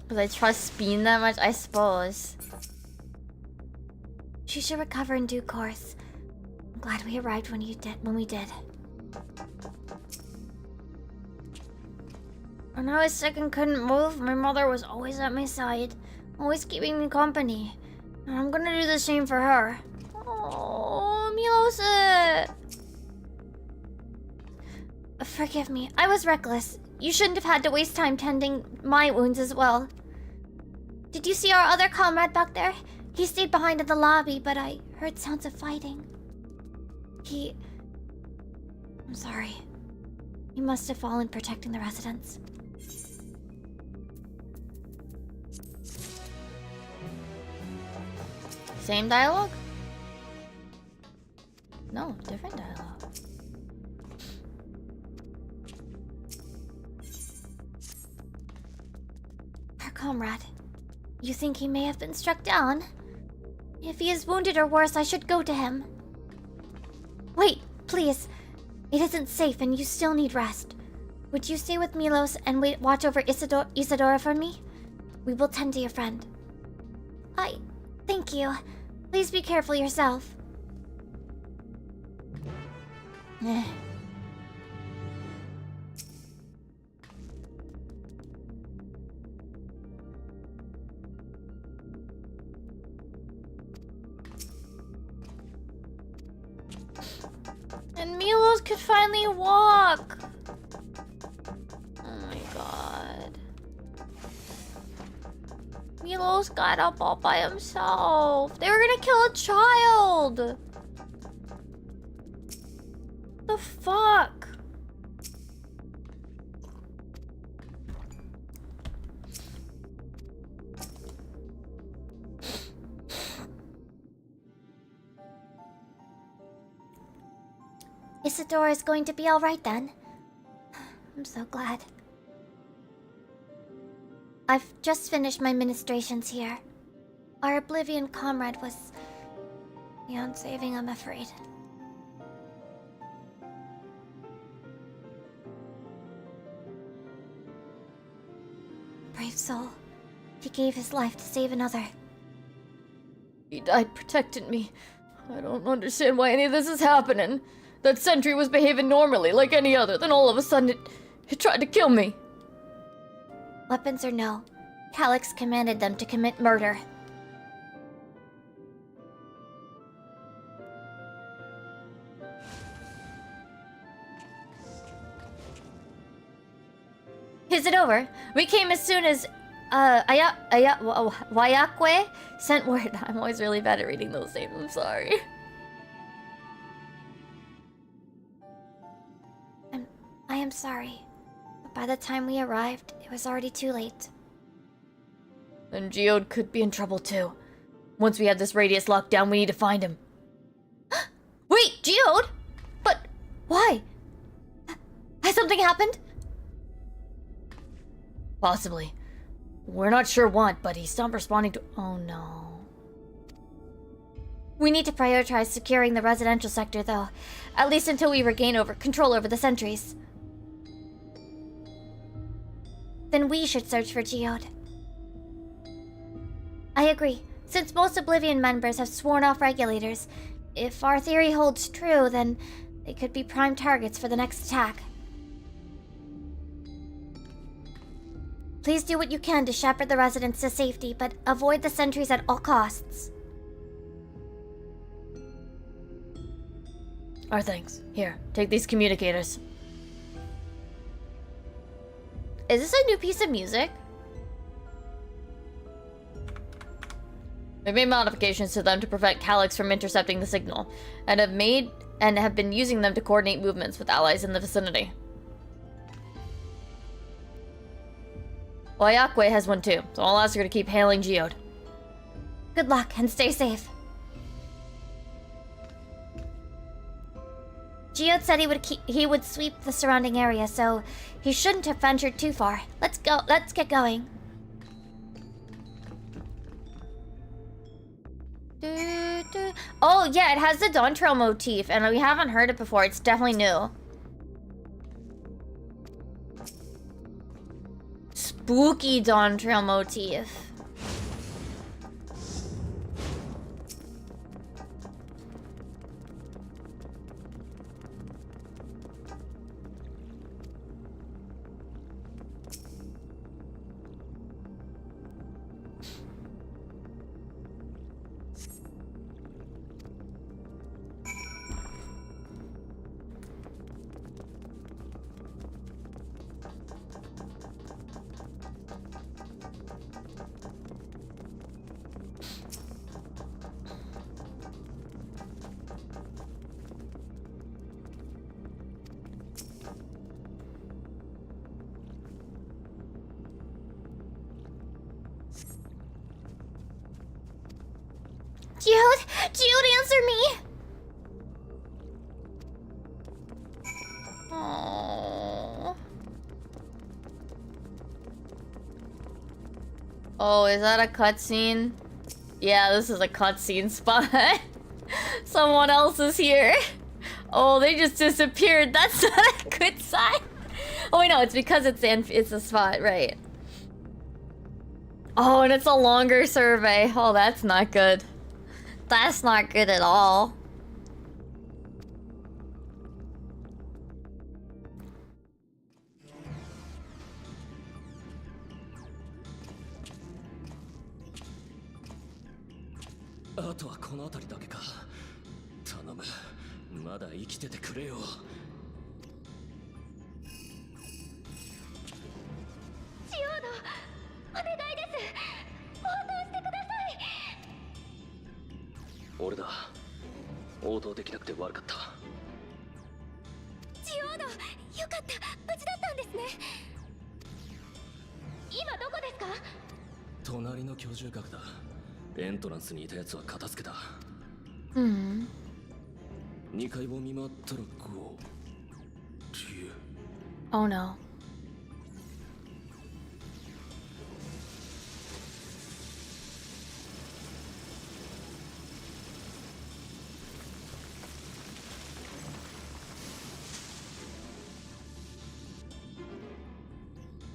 Because I trust Bean that much, I suppose. She should recover in due course. I'm glad we arrived when we did. When I was sick and couldn't move, my mother was always at my side, always keeping me company. And I'm gonna do the same for her. Oh, Milose! Forgive me, I was reckless. You shouldn't have had to waste time tending my wounds as well. Did you see our other comrade back there? He stayed behind in the lobby, but I heard sounds of fighting. I'm sorry. He must have fallen protecting the residents. Same dialogue? No, different dialogue. comrade. You think he may have been struck down? If he is wounded or worse, I should go to him. Wait, please. It isn't safe and you still need rest. Would you stay with Milos and watch over Isadora for me? We will tend to your friend. Thank you. Please be careful yourself. And Milos could finally walk. Oh my god. Milos got up all by himself. They were gonna kill a child. The fuck? Isadora is going to be alright then. I'm so glad. I've just finished my ministrations here. Our Oblivion comrade was beyond saving, I'm afraid. Brave soul. He gave his life to save another. He died protecting me. I don't understand why any of this is happening. That sentry was behaving normally, like any other, then all of a sudden it tried to kill me. Weapons or no, Calyx commanded them to commit murder. Is it over? We came as soon as Wayakwe sent word. I'm always really bad at reading those names, I'm sorry. I am sorry. But by the time we arrived, it was already too late. Then Geode could be in trouble too. Once we have this radius locked down, we need to find him. Wait, Geode? But why? Has something happened? Possibly. We're not sure what, but he stopped responding to— Oh no. We need to prioritize securing the residential sector though. At least until we regain control over the sentries. Then we should search for Geode. I agree. Since most Oblivion members have sworn off regulators, if our theory holds true, then they could be prime targets for the next attack. Please do what you can to shepherd the residents to safety, but avoid the sentries at all costs. Our thanks. Here, take these communicators. Is this a new piece of music? We've made modifications to them to prevent Calyx from intercepting the signal, and have been using them to coordinate movements with allies in the vicinity. Wayakwe has one too, so I'll ask her to keep hailing Geode. Good luck and stay safe. Geode said he would sweep the surrounding area, so he shouldn't have ventured too far. Let's go. Let's get going. Oh yeah, it has the dawn trail motif, and we haven't heard it before. It's definitely new. Spooky dawn trail motif. Geode, answer me! Oh. Oh, is that a cutscene? Yeah, this is a cutscene spot. Someone else is here. Oh, they just disappeared. That's not a good sign. Oh, wait, no, it's because it's a spot, right? Oh, and it's a longer survey. Oh, that's not good. That's not good at all. Aとはこの辺りだけか。頼む。まだ生きててくれよ。ジオード、お願いです。応答してください。俺だ。応答できなくて悪かった。ジオード、よかった。無事だったんですね。今どこですか？隣の居住閣だ。エントランスにいたやつは片付けた。Hmm. 2階を見回ったらこう。Oh no.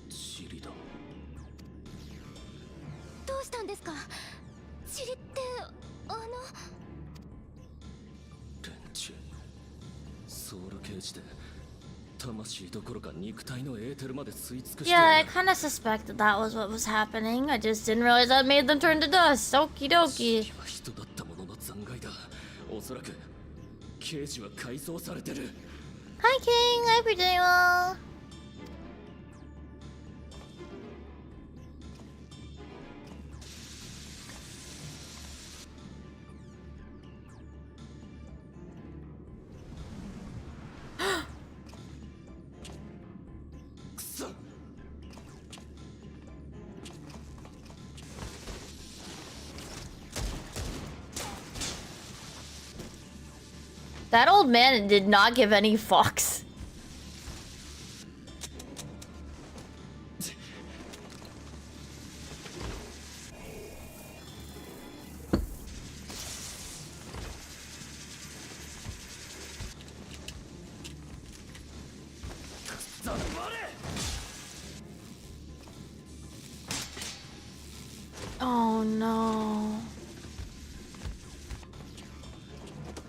Chiriだ。どうしたんですか？チリって連中。ソウルケージで魂どころか肉体のエーテルまで吸い尽くして Yeah, I kind of suspected that was what was happening. I just didn't realize that made them turn to dust. Okie dokie. は人だったものの残骸だ。おそらくケージは改造されてる。 Hi, King. Hi, Pajama. That old man did not give any fucks. Oh no.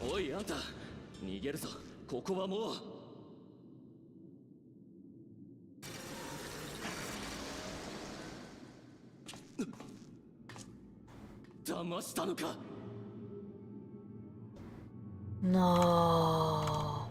おいあんた、逃げるぞ。ここはもう。騙したのか。 No.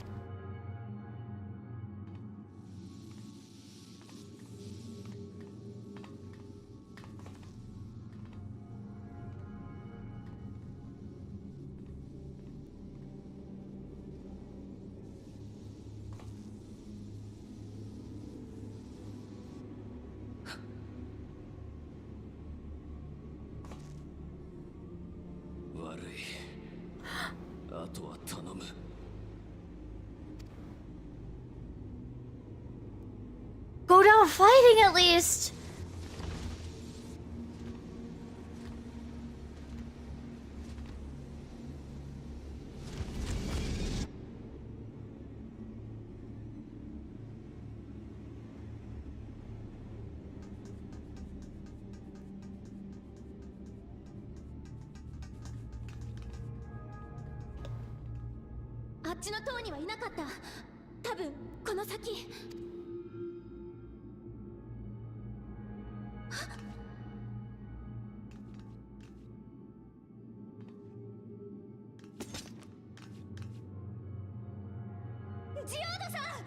Go down fighting at least.あっちの塔にはいなかった。多分この先。ジオードさん。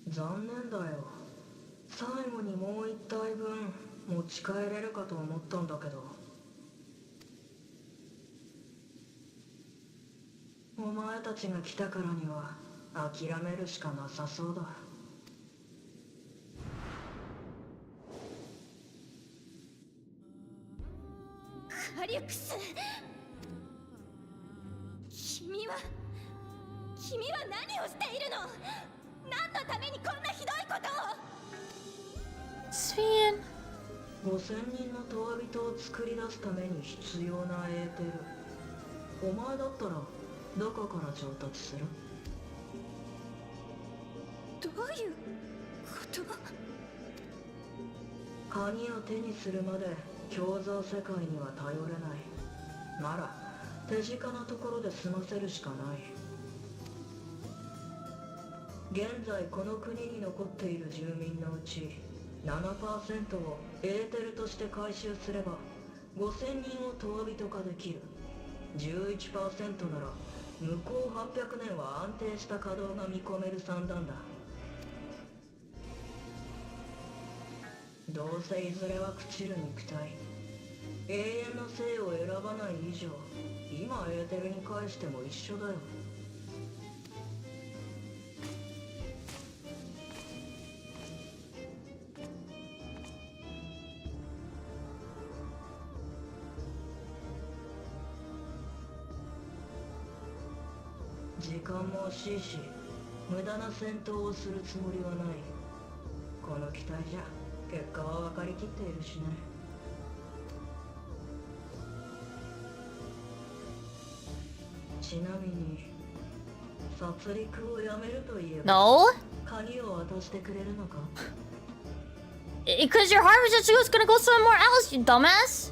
残念だよ。最後にもう一体分持ち帰れるかと思ったんだけど。お前たちが来たからには諦めるしかなさそうだ。カリュクス、君は何をしているの？何のためにこんなひどいことを。スフィン。5000人のトワビトを作り出すために必要なエーテル、お前だったらどこから調達する？どういうこと？鍵を手にするまで共造世界には頼れない。なら手近なところで済ませるしかない。現在この国に残っている住民のうち 7% をエーテルとして回収すれば5000人をトワビト化できる。 11% なら向こう800年は安定した稼働が見込める算段だ。どうせいずれは朽ちる肉体、永遠の生を選ばない以上今エーテルに返しても一緒だよ。時間も惜しいし無駄な戦闘をするつもりはない。この機体じゃ結果は分かりきっているしね。ちなみに殺戮をやめると言えば No? 鍵を渡してくれるのか？ Because your harvest is just gonna go somewhere else, you dumbass!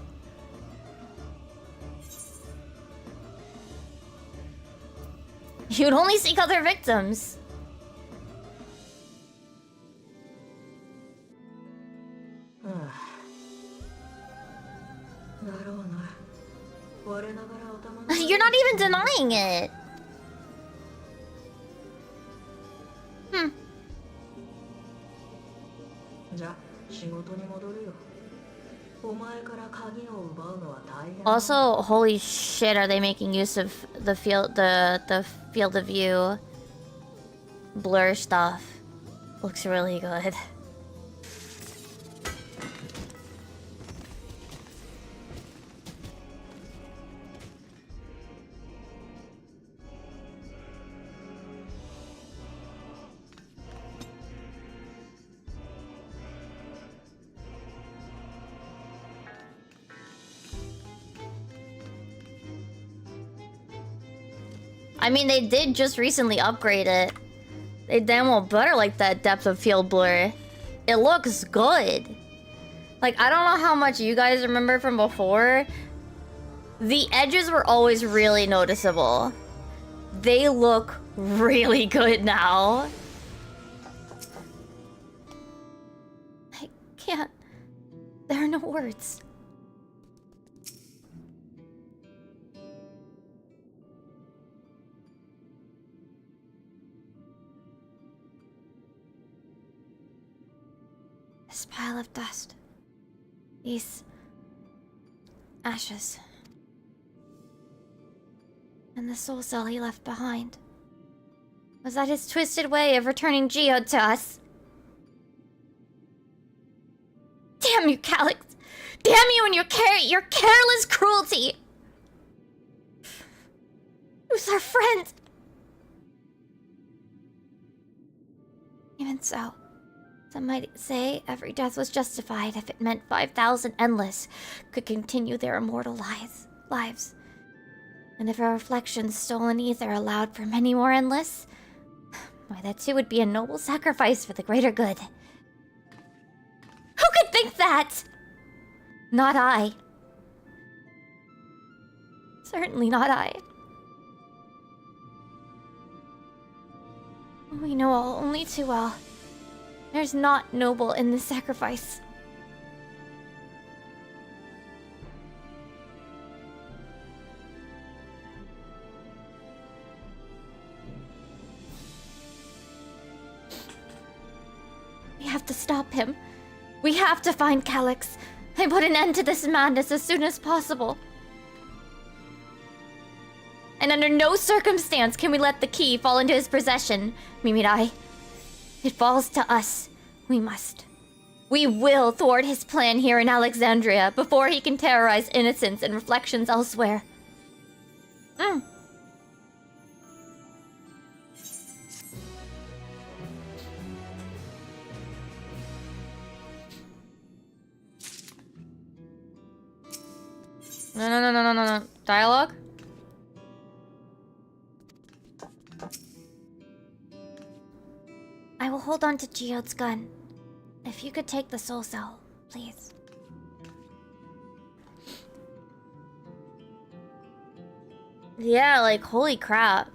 You'd only seek other victims. You're not even denying it. Also, holy shit, are they making use of the field of view blur stuff? Looks really good. I mean, they did just recently upgrade it. They damn well better like that depth of field blur. It looks good. Like, I don't know how much you guys remember from before. The edges were always really noticeable. They look really good now. I can't. There are no words. This pile of dust. These ashes. And the soul cell he left behind. Was that his twisted way of returning Geode to us? Damn you, Calyx! Damn you and your careless cruelty! Who's our friend? Even so, some might say every death was justified if it meant 5,000 endless could continue their immortal lives. And if a reflection's stolen ether allowed for many more endless, why, that too would be a noble sacrifice for the greater good. Who could think that? Not I. Certainly not I. We know all only too well. There's not noble in this sacrifice. to stop him. We have to find Calyx and put an end to this madness as soon as possible. And under no circumstance can we let the key fall into his possession, Mimirai. It falls to us. We must. We will thwart his plan here in Alexandria before he can terrorize innocents and reflections elsewhere. No. Dialogue? I will hold on to Geode's gun. If you could take the soul cell, please. Yeah, like, holy crap.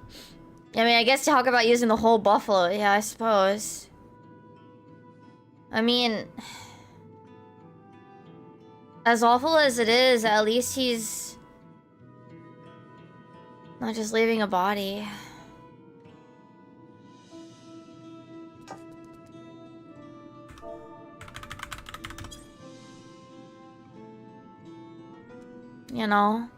I mean, I guess talk about using the whole buffalo. Yeah, I suppose. I mean... As awful as it is, at least he's... not just leaving a body. You know?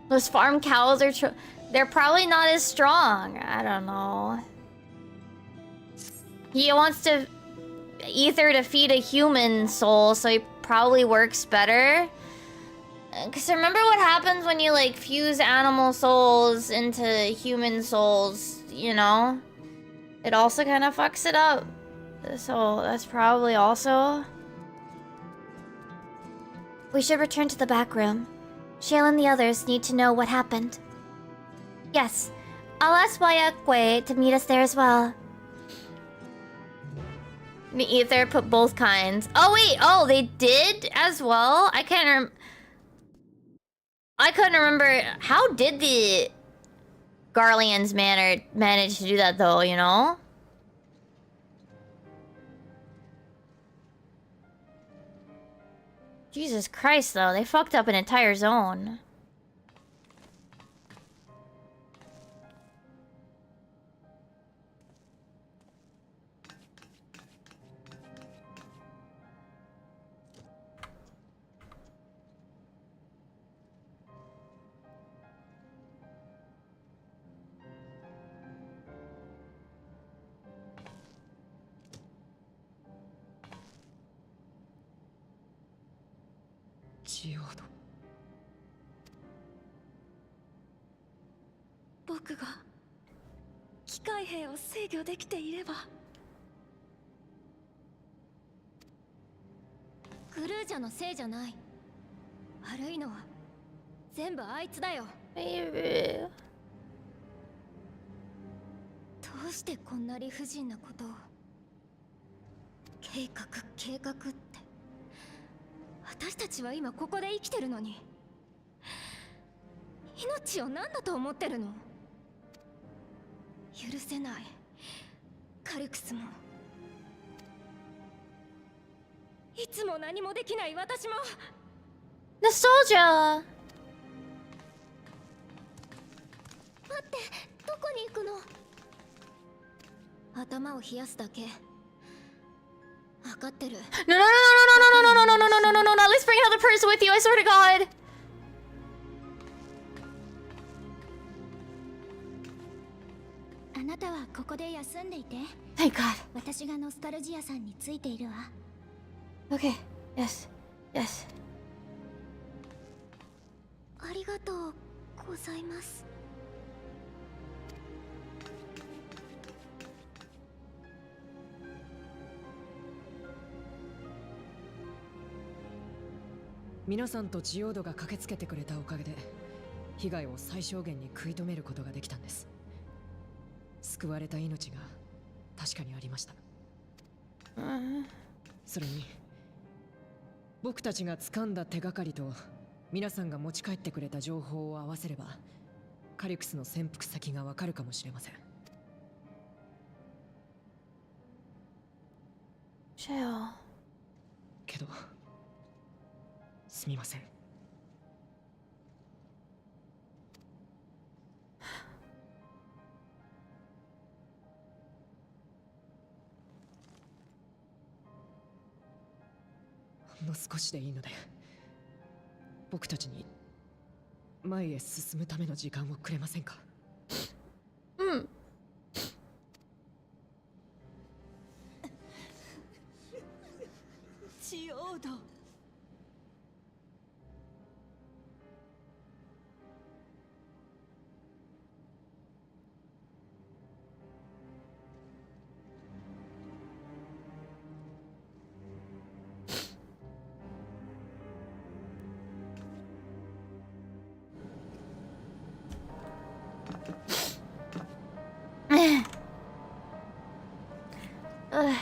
Those farm cows are they're probably not as strong. I don't know. He wants to ether to feed a human soul, so he probably works better. Cause remember what happens when you like fuse animal souls into human souls, you know? It also kind of fucks it up. So that's probably also... We should return to the back room. Shale and the others need to know what happened. Yes, I'll ask Wayakwe to meet us there as well. Me either put both kinds. Oh wait, oh they did as well? I couldn't remember. How did the Garleans manage to do that though, you know? Jesus Christ though, they fucked up an entire zone.グルージャのせいじゃない。悪いのは全部あいつだよ。どうしてこんな理不尽なことを。計画って私たちは今ここで生きてるのに、命を何だと思ってるの。許せない。カリクスもいつも何もできない私も。 Nostalgia! 待って、どこに行くの。頭を冷やすだけ。分かってる。 No, at least bring another person with you, I swear to God! あなたはここで休んでいて。 Thank God. 私がノスタルジアさんについているわ。 Okay, yes. ありがとうございます。皆さんとジオードが駆けつけてくれたおかげで被害を最小限に食い止めることができたんです。救われた命が確かにありました。それに僕たちが掴んだ手がかりと皆さんが持ち帰ってくれた情報を合わせればカリクスの潜伏先がわかるかもしれません。けどすみません。の少しでいいので、僕たちに前へ進むための時間をくれませんか？うん。ジオード。Ugh.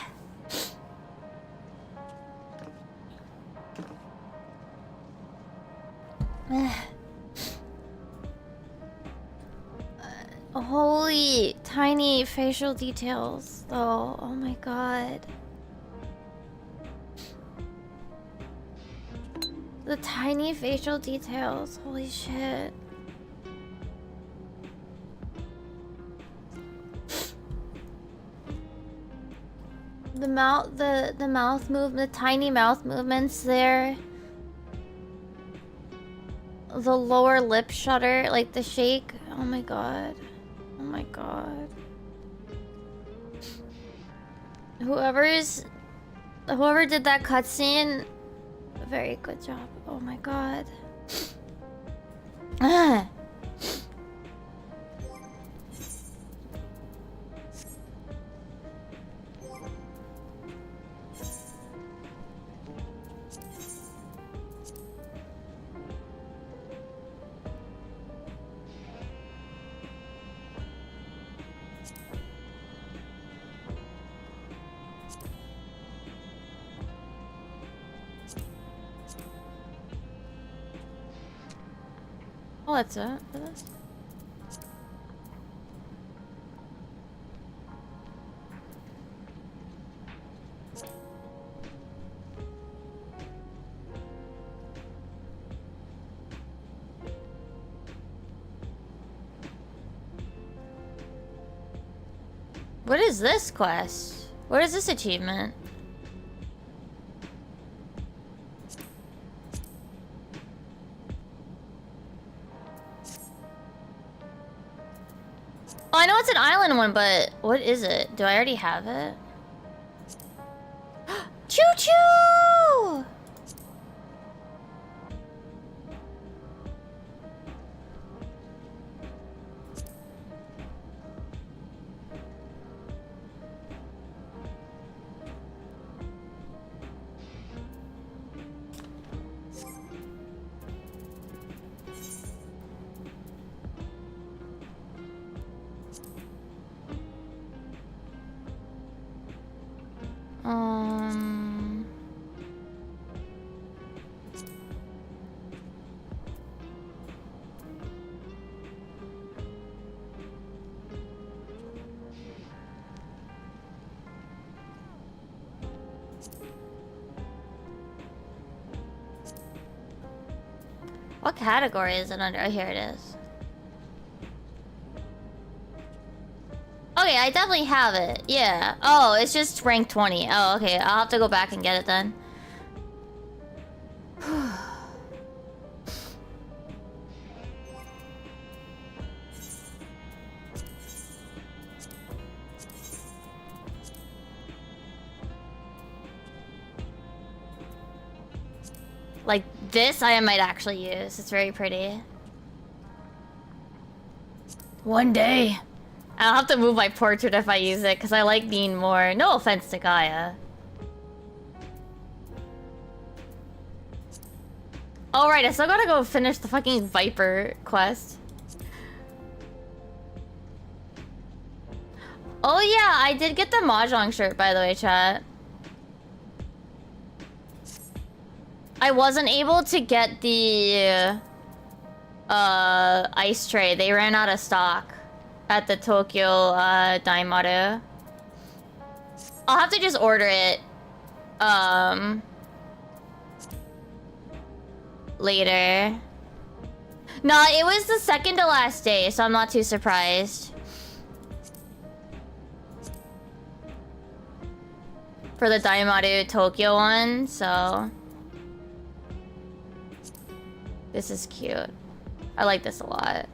Holy tiny facial details, though. Oh my god. The tiny facial details. Holy shit. The mouth move, the tiny mouth movements there. The lower lip shudder, like the shake. Oh my god. Oh my god. Whoever did that cutscene, very good job. Oh my god. Oh, that's it for this? What is this quest? What is this achievement? Oh, I know it's an island one, but what is it? Do I already have it? Choo-choo! What category is it under? Oh, here it is. Okay, I definitely have it. Yeah. Oh, it's just rank 20. Oh, okay. I'll have to go back and get it then. Like this I might actually use. It's very pretty. One day. I'll have to move my portrait if I use it, because I like being more... No offense to Gaia. Oh, right. I still gotta go finish the fucking Viper quest. Oh, yeah. I did get the Mahjong shirt, by the way, chat. I wasn't able to get the... ice tray. They ran out of stock at the Tokyo Daimaru. I'll have to just order it later. No, it was the second to last day, so I'm not too surprised. For the Daimaru Tokyo one, so This is cute. I like this a lot.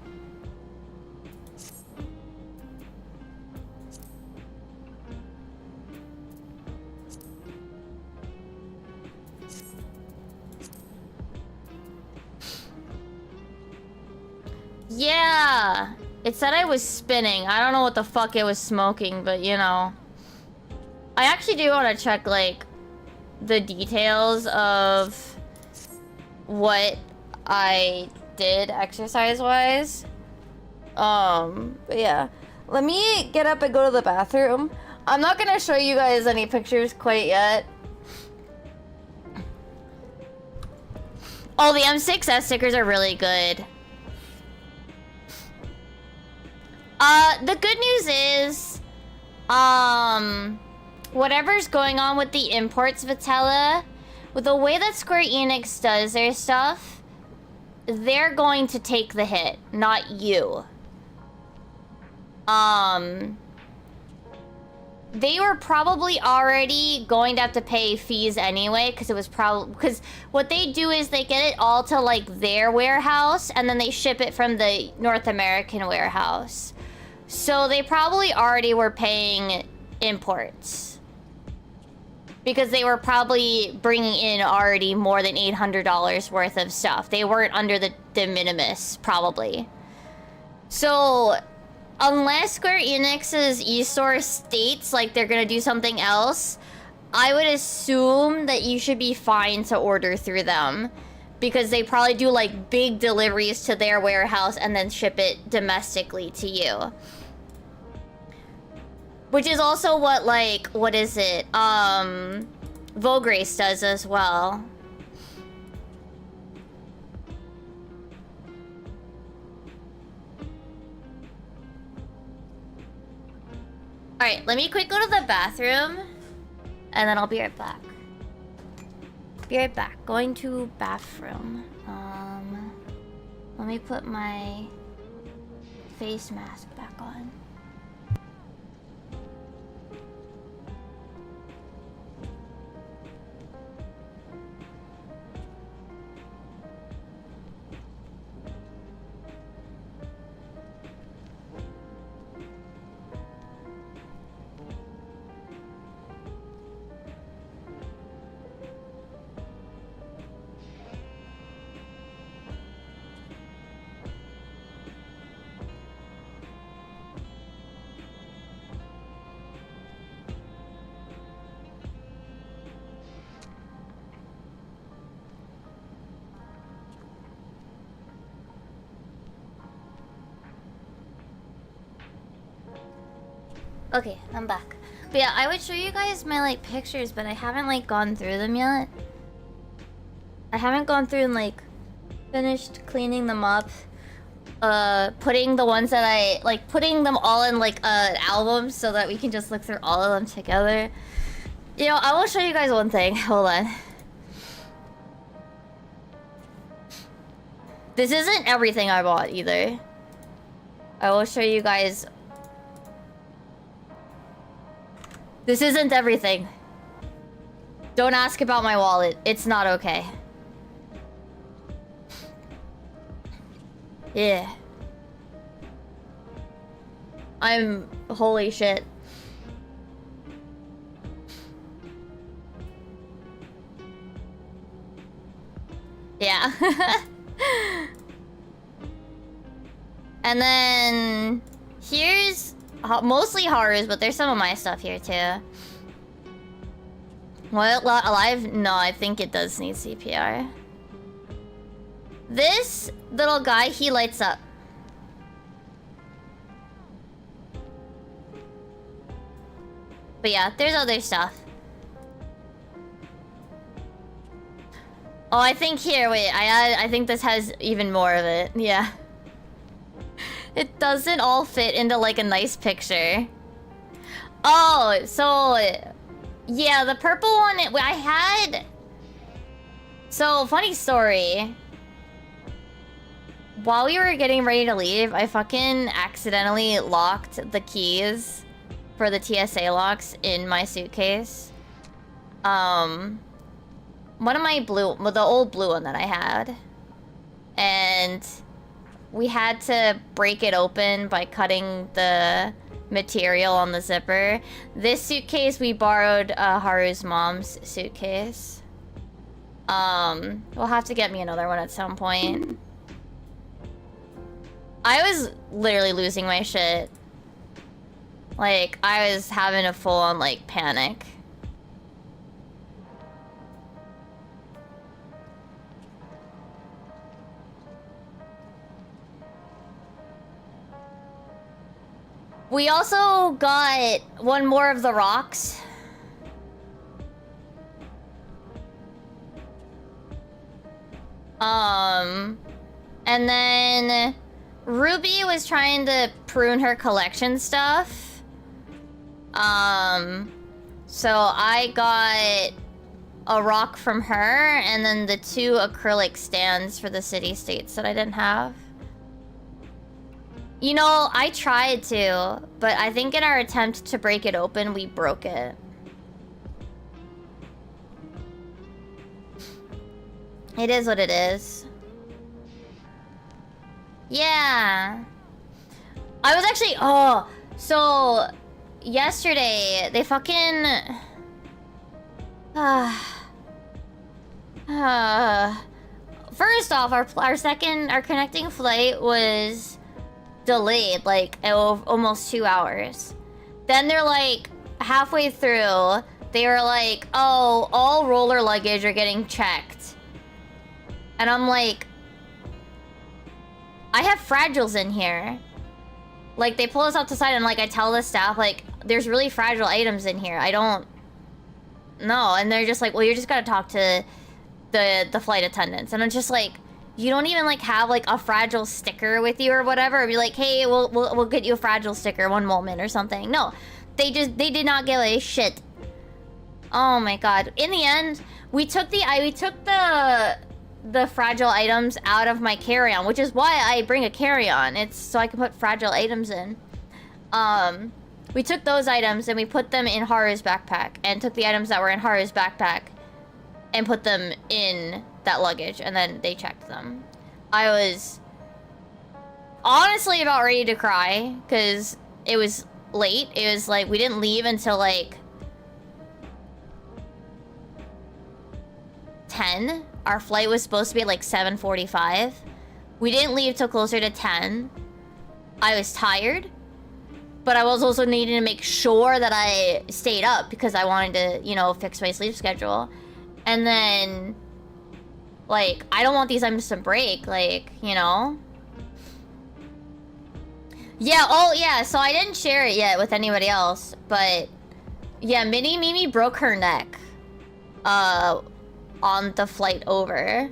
Yeah! It said I was spinning. I don't know what the fuck it was smoking, but you know. I actually do want to check, like, the details of what I did exercise-wise. But yeah. Let me get up and go to the bathroom. I'm not gonna show you guys any pictures quite yet. Oh, the M6S stickers are really good. The good news is, whatever's going on with the imports, Vitella, with the way that Square Enix does their stuff, they're going to take the hit, not you. They were probably already going to have to pay fees anyway, because it was probably... Because what they do is they get it all to, like, their warehouse, and then they ship it from the North American warehouse. So they probably already were paying imports. Because they were probably bringing in already more than $800 worth of stuff. They weren't under the de minimis, probably. So, unless Square Enix's eStore states like they're gonna do something else, I would assume that you should be fine to order through them. Because they probably do like big deliveries to their warehouse and then ship it domestically to you. Which is also what, like, what is it? Vograce does as well. Alright, let me quick go to the bathroom. And then I'll be right back. Be right back. Going to bathroom. Let me put my face mask back on. Okay, I'm back. But yeah, I would show you guys my, like, pictures, but I haven't, like, gone through them yet. I haven't gone through and, like, finished cleaning them up. Putting the ones that I, like, putting them all in, like, an album so that we can just look through all of them together. You know, I will show you guys one thing. Hold on. This isn't everything I bought, either. I will show you guys... This isn't everything. Don't ask about my wallet. It's not okay. Yeah. I'm... Holy shit. Yeah. And then... Here's... Mostly horrors, but there's some of my stuff here too. What? Alive? No, I think it does need CPR. This little guy, he lights up. But yeah, there's other stuff. Oh, I think here, wait, I think this has even more of it. Yeah. It doesn't all fit into, like, a nice picture. Oh, so... Yeah, the purple one, I had... So, funny story. While we were getting ready to leave, I fucking accidentally locked the keys for the TSA locks in my suitcase. One of my blue... The old blue one that I had. and we had to break it open by cutting the material on the zipper. This suitcase we borrowed Haru's mom's suitcase. We'll have to get me another one at some point. I was literally losing my shit. Like, I was having a full-on, like, panic. We also got one more of the rocks. And then Ruby was trying to prune her collection stuff. So I got a rock from her and then the 2 acrylic stands for the city-states that I didn't have. You know, I tried to, but I think in our attempt to break it open, we broke it. It is what it is. Yeah. I was actually... Oh, so... Yesterday, they fucking... First off, our connecting flight was delayed, like, almost 2 hours. Then they're like, halfway through, they were like, oh, all roller luggage are getting checked. And I'm like, I have fragiles in here. Like, they pull us out to the side and, like, I tell the staff, like, there's really fragile items in here. I don't know. And they're just like, well, you just gotta talk to the flight attendants. And I'm just like, you don't even, like, have, like, a fragile sticker with you or whatever? Or be like, hey, we'll get you a fragile sticker one moment or something. No. They did not give a shit. Oh my god. In the end, we took the fragile items out of my carry-on, which is why I bring a carry-on. It's so I can put fragile items in. We took those items and we put them in Haru's backpack, and took the items that were in Haru's backpack and put them in that luggage, and then they checked them. I was honestly about ready to cry because it was late. It was like we didn't leave until like 10. Our flight was supposed to be at like 7:45. We didn't leave till closer to 10. I was tired, but I was also needing to make sure that I stayed up because I wanted to, you know, fix my sleep schedule. And then, like, I don't want these items to break, like, you know? Yeah, oh yeah, so I didn't share it yet with anybody else, but yeah, Mini Mimi broke her neck on the flight over.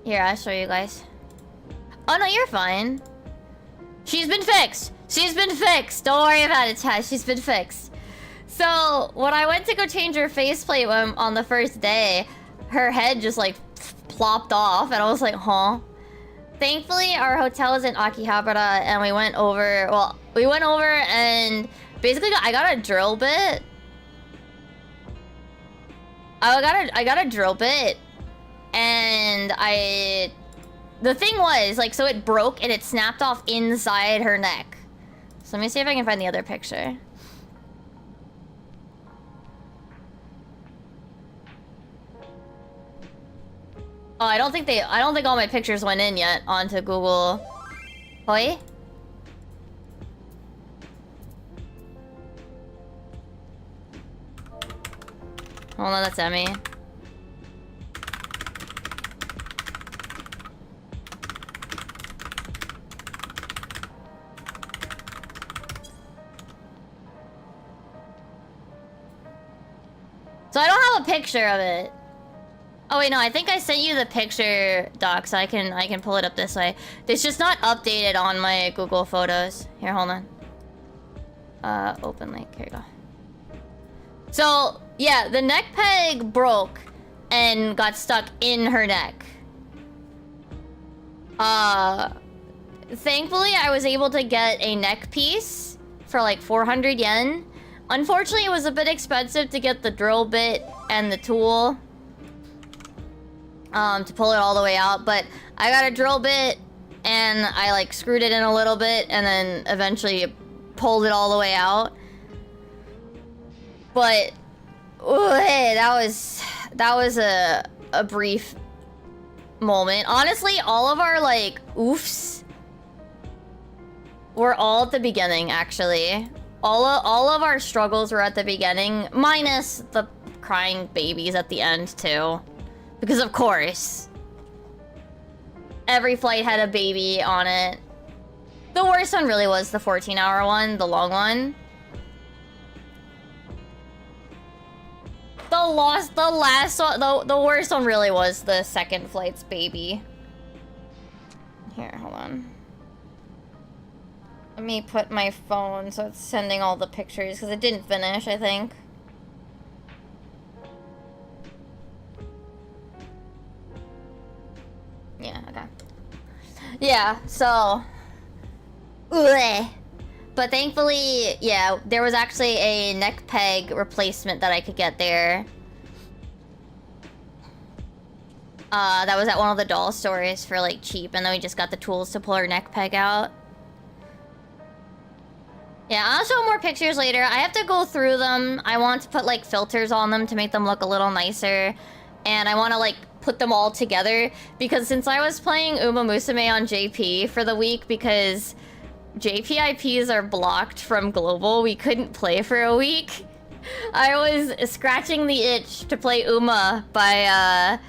Here, I'll show you guys. Oh no, you're fine. She's been fixed. She's been fixed. Don't worry about it, Tess. She's been fixed. So, when I went to go change her faceplate on the first day, her head just like plopped off, and I was like, huh? Thankfully, our hotel is in Akihabara, and we went over, well, we went over and basically I got a drill bit. I got a drill bit, and the thing was, like, so it broke and it snapped off inside her neck. So let me see if I can find the other picture. Oh, I don't think all my pictures went in yet onto Google. Hoi? Hold on, that's Emmy. So I don't have a picture of it. Oh wait, no, I think I sent you the picture, Doc, so I can pull it up this way. It's just not updated on my Google Photos. Here, hold on. Open link. Here you go. So, yeah, the neck peg broke and got stuck in her neck. Thankfully, I was able to get a neck piece for like 400 yen. Unfortunately, it was a bit expensive to get the drill bit and the tool to pull it all the way out, but I got a drill bit and I like screwed it in a little bit and then eventually pulled it all the way out. But that was a brief moment. Honestly, all of our like oofs were all at the beginning, actually. All of our struggles were at the beginning, minus the crying babies at the end too. Because of course. Every flight had a baby on it. The worst one really was the 14-hour one, the long one. The worst one really was the second flight's baby. Here, hold on. Let me put my phone so it's sending all the pictures, because it didn't finish, I think. Yeah, okay. Yeah, so... Ugh. But thankfully, yeah, there was actually a neck peg replacement that I could get there. That was at one of the doll stores for like cheap, and then we just got the tools to pull our neck peg out. Yeah, I'll show more pictures later. I have to go through them. I want to put like filters on them to make them look a little nicer. And I want to like put them all together, because since I was playing Uma Musume on JP for the week, because JP IPs are blocked from global, we couldn't play for a week. I was scratching the itch to play Uma by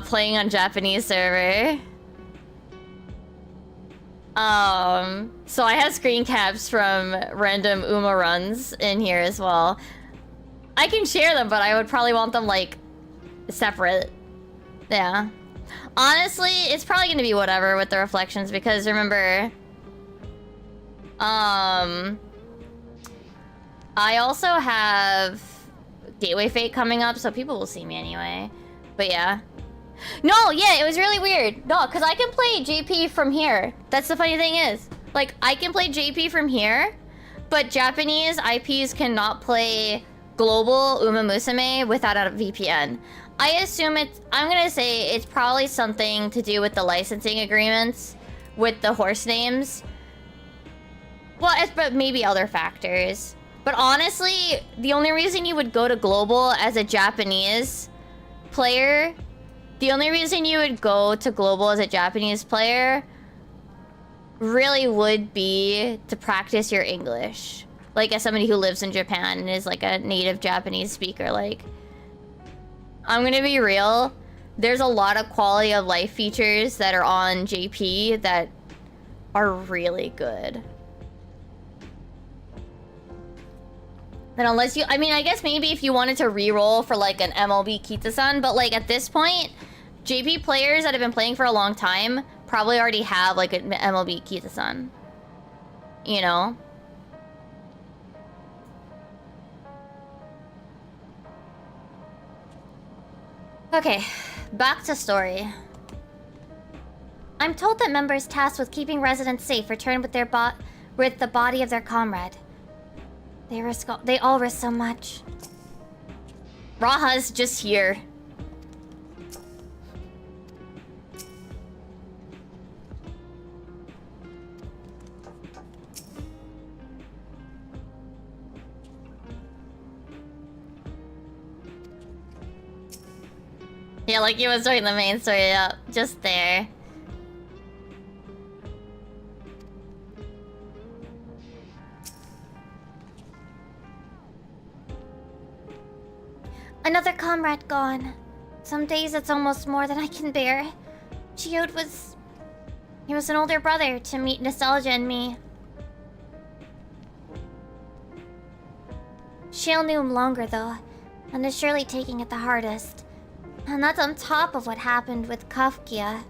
playing on Japanese server. So I have screen caps from random Uma runs in here as well. I can share them, but I would probably want them like separate. Yeah. Honestly, it's probably gonna be whatever with the reflections, because remember, I also have Gateway Fate coming up, so people will see me anyway. But yeah. No, yeah, it was really weird. No, because I can play JP from here. That's the funny thing is. Like, I can play JP from here, but Japanese IPs cannot play global Uma Musume without a VPN. I assume I'm gonna say it's probably something to do with the licensing agreements with the horse names. Well, but maybe other factors. But honestly, the only reason you would go to global as a Japanese player, the only reason you would go to global as a Japanese player really would be to practice your English. Like, as somebody who lives in Japan and is like a native Japanese speaker, like, I'm gonna be real, there's a lot of quality of life features that are on JP that are really good. And unless you, I mean, I guess maybe if you wanted to re-roll for like an MLB Kita-san, but like at this point, JP players that have been playing for a long time probably already have like an MLB Kita-san. You know? Okay, back to story. I'm told that members tasked with keeping residents safe return with with the body of their comrade. They all risk so much. Raha's just here. Yeah, like he was doing the main story, yeah, just there. Another comrade gone. Some days it's almost more than I can bear. Geode was... He was an older brother to meet Nostalgia and me. Shale knew him longer though, and is surely taking it the hardest. And that's on top of what happened with Kafkia.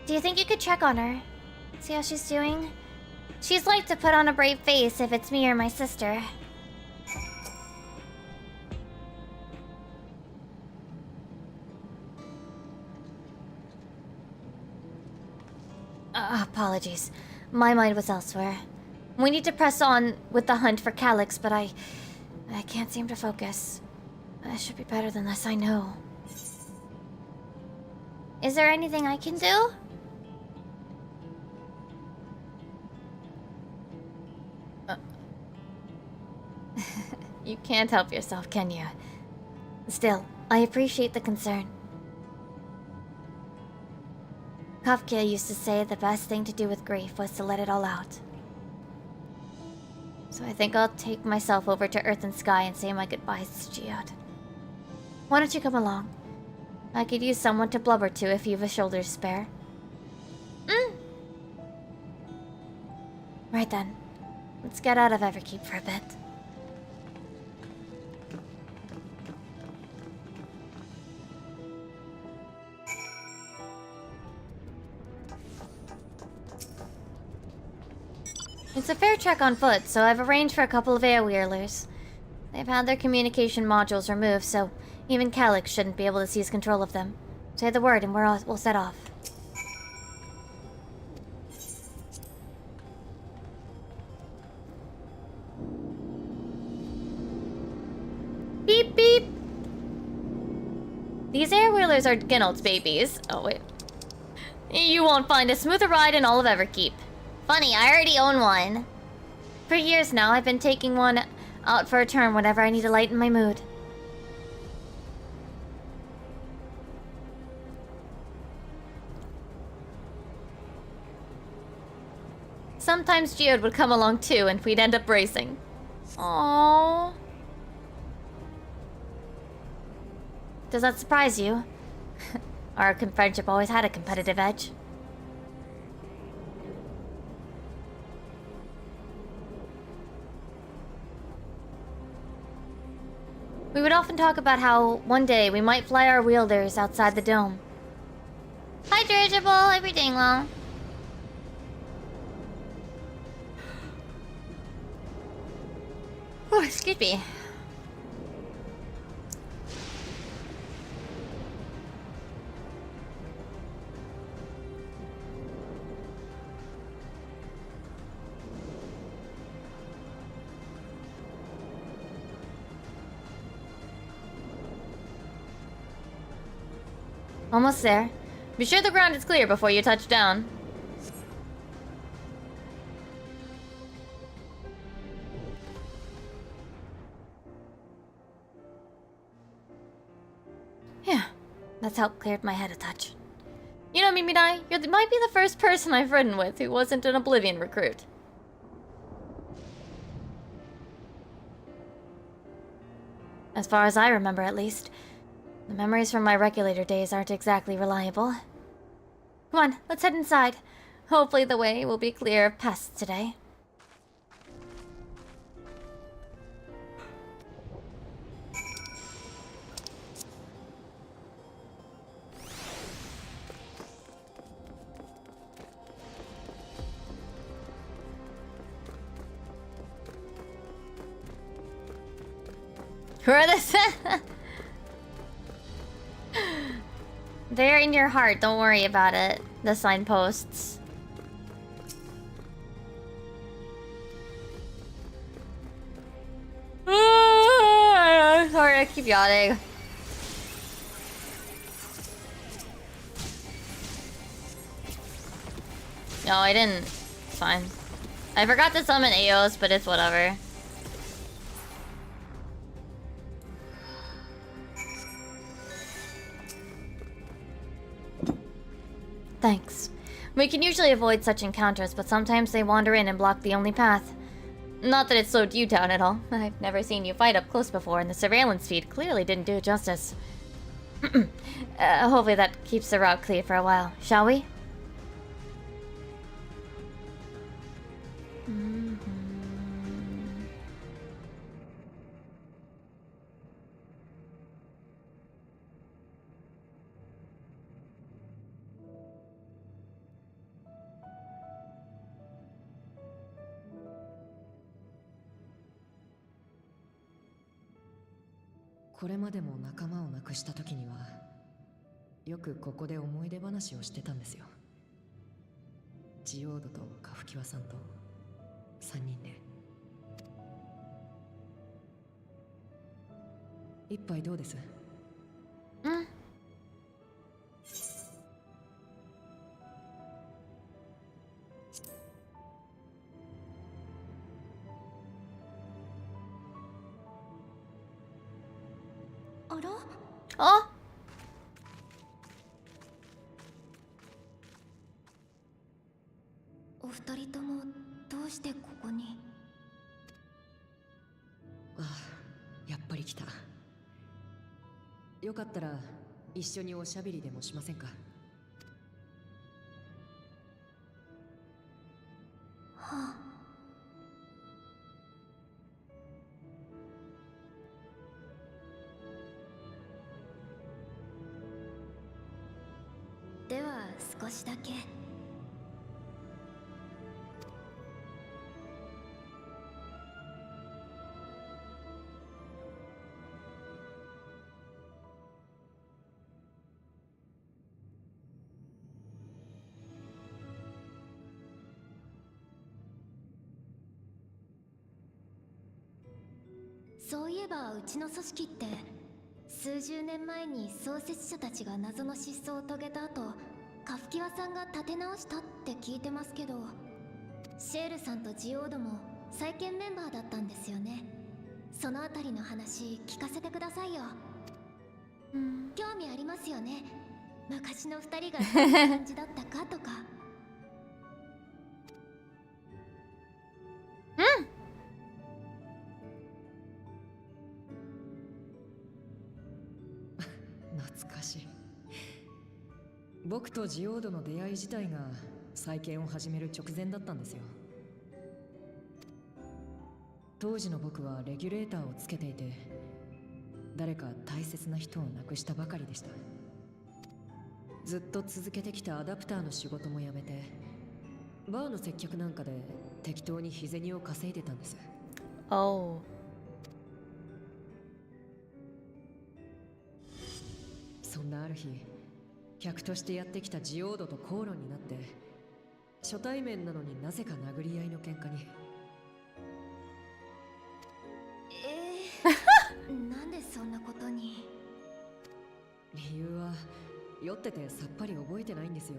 Do you think you could check on her? See how she's doing? She's like to put on a brave face if it's me or my sister. Apologies. My mind was elsewhere. We need to press on with the hunt for Calyx, but I can't seem to focus. I should be better than this, I know. Is there anything I can do? You can't help yourself, can you? Still, I appreciate the concern. Kafka used to say the best thing to do with grief was to let it all out. So I think I'll take myself over to Earth and Sky and say my goodbyes to Geode. Why don't you come along? I could use someone to blubber to if you've a shoulder to spare. Right then. Let's get out of Everkeep for a bit. It's a fair trek on foot, so I've arranged for a couple of air-wheelers. They've had their communication modules removed, so even Calyx shouldn't be able to seize control of them. Say the word and we'll set off. Beep beep! These air-wheelers are Ginald's babies. Oh wait. You won't find a smoother ride in all of Everkeep. Funny, I already own one. For years now, I've been taking one out for a turn whenever I need to lighten my mood. Sometimes Geode would come along too, and we'd end up racing. Aww. Does that surprise you? Our friendship always had a competitive edge. We would often talk about how one day we might fly our wielders outside the dome. Hi, Dirigible. Everything long. Oh, excuse me. Almost there. Be sure the ground is clear before you touch down. Yeah, that's helped cleared my head a touch. You know, Mimidai, you might be the first person I've ridden with who wasn't an Oblivion recruit. As far as I remember, at least. The memories from my regulator days aren't exactly reliable. Come on, let's head inside. Hopefully the way will be clear of pests today. Who are this? They're in your heart, don't worry about it. The signposts. Sorry, I keep yawning. No, I didn't. It's fine. I forgot to summon Eos, but it's whatever. Thanks. We can usually avoid such encounters, but sometimes they wander in and block the only path. Not that it slowed you down at all. I've never seen you fight up close before, and the surveillance feed clearly didn't do it justice. Hopefully that keeps the route clear for a while, shall we?「これまでも仲間を亡くした時にはよくここで思い出話をしてたんですよ。ジオードとカフキワさんと3人で。一杯どうです？うん。あら、あ、お二人ともどうしてここに？ああ、やっぱり来た。よかったら一緒におしゃべりでもしませんか？はあ、では少しだけ。そういえばうちの組織って数十年前に創設者たちが謎の失踪を遂げた後、カフキワさんが立て直したって聞いてますけど、シェールさんとジオードも再建メンバーだったんですよね。そのあたりの話聞かせてくださいよ。うん。興味ありますよね。昔の二人がどんな感じだったかとか。懐かしい。僕とジオードの出会い自体が再建を始める直前だったんですよ。当時の僕はレギュレーターをつけていて、誰か大切な人を亡くしたばかりでした。ずっと続けてきたアダプターの仕事も辞めて、バーの接客なんかで適当に日銭を稼いでたんです。Oh. そんなある日、客としてやってきたジオードと口論になって、初対面なのになぜか殴り合いの喧嘩に。なんでそんなことに？理由は酔っててさっぱり覚えてないんですよ。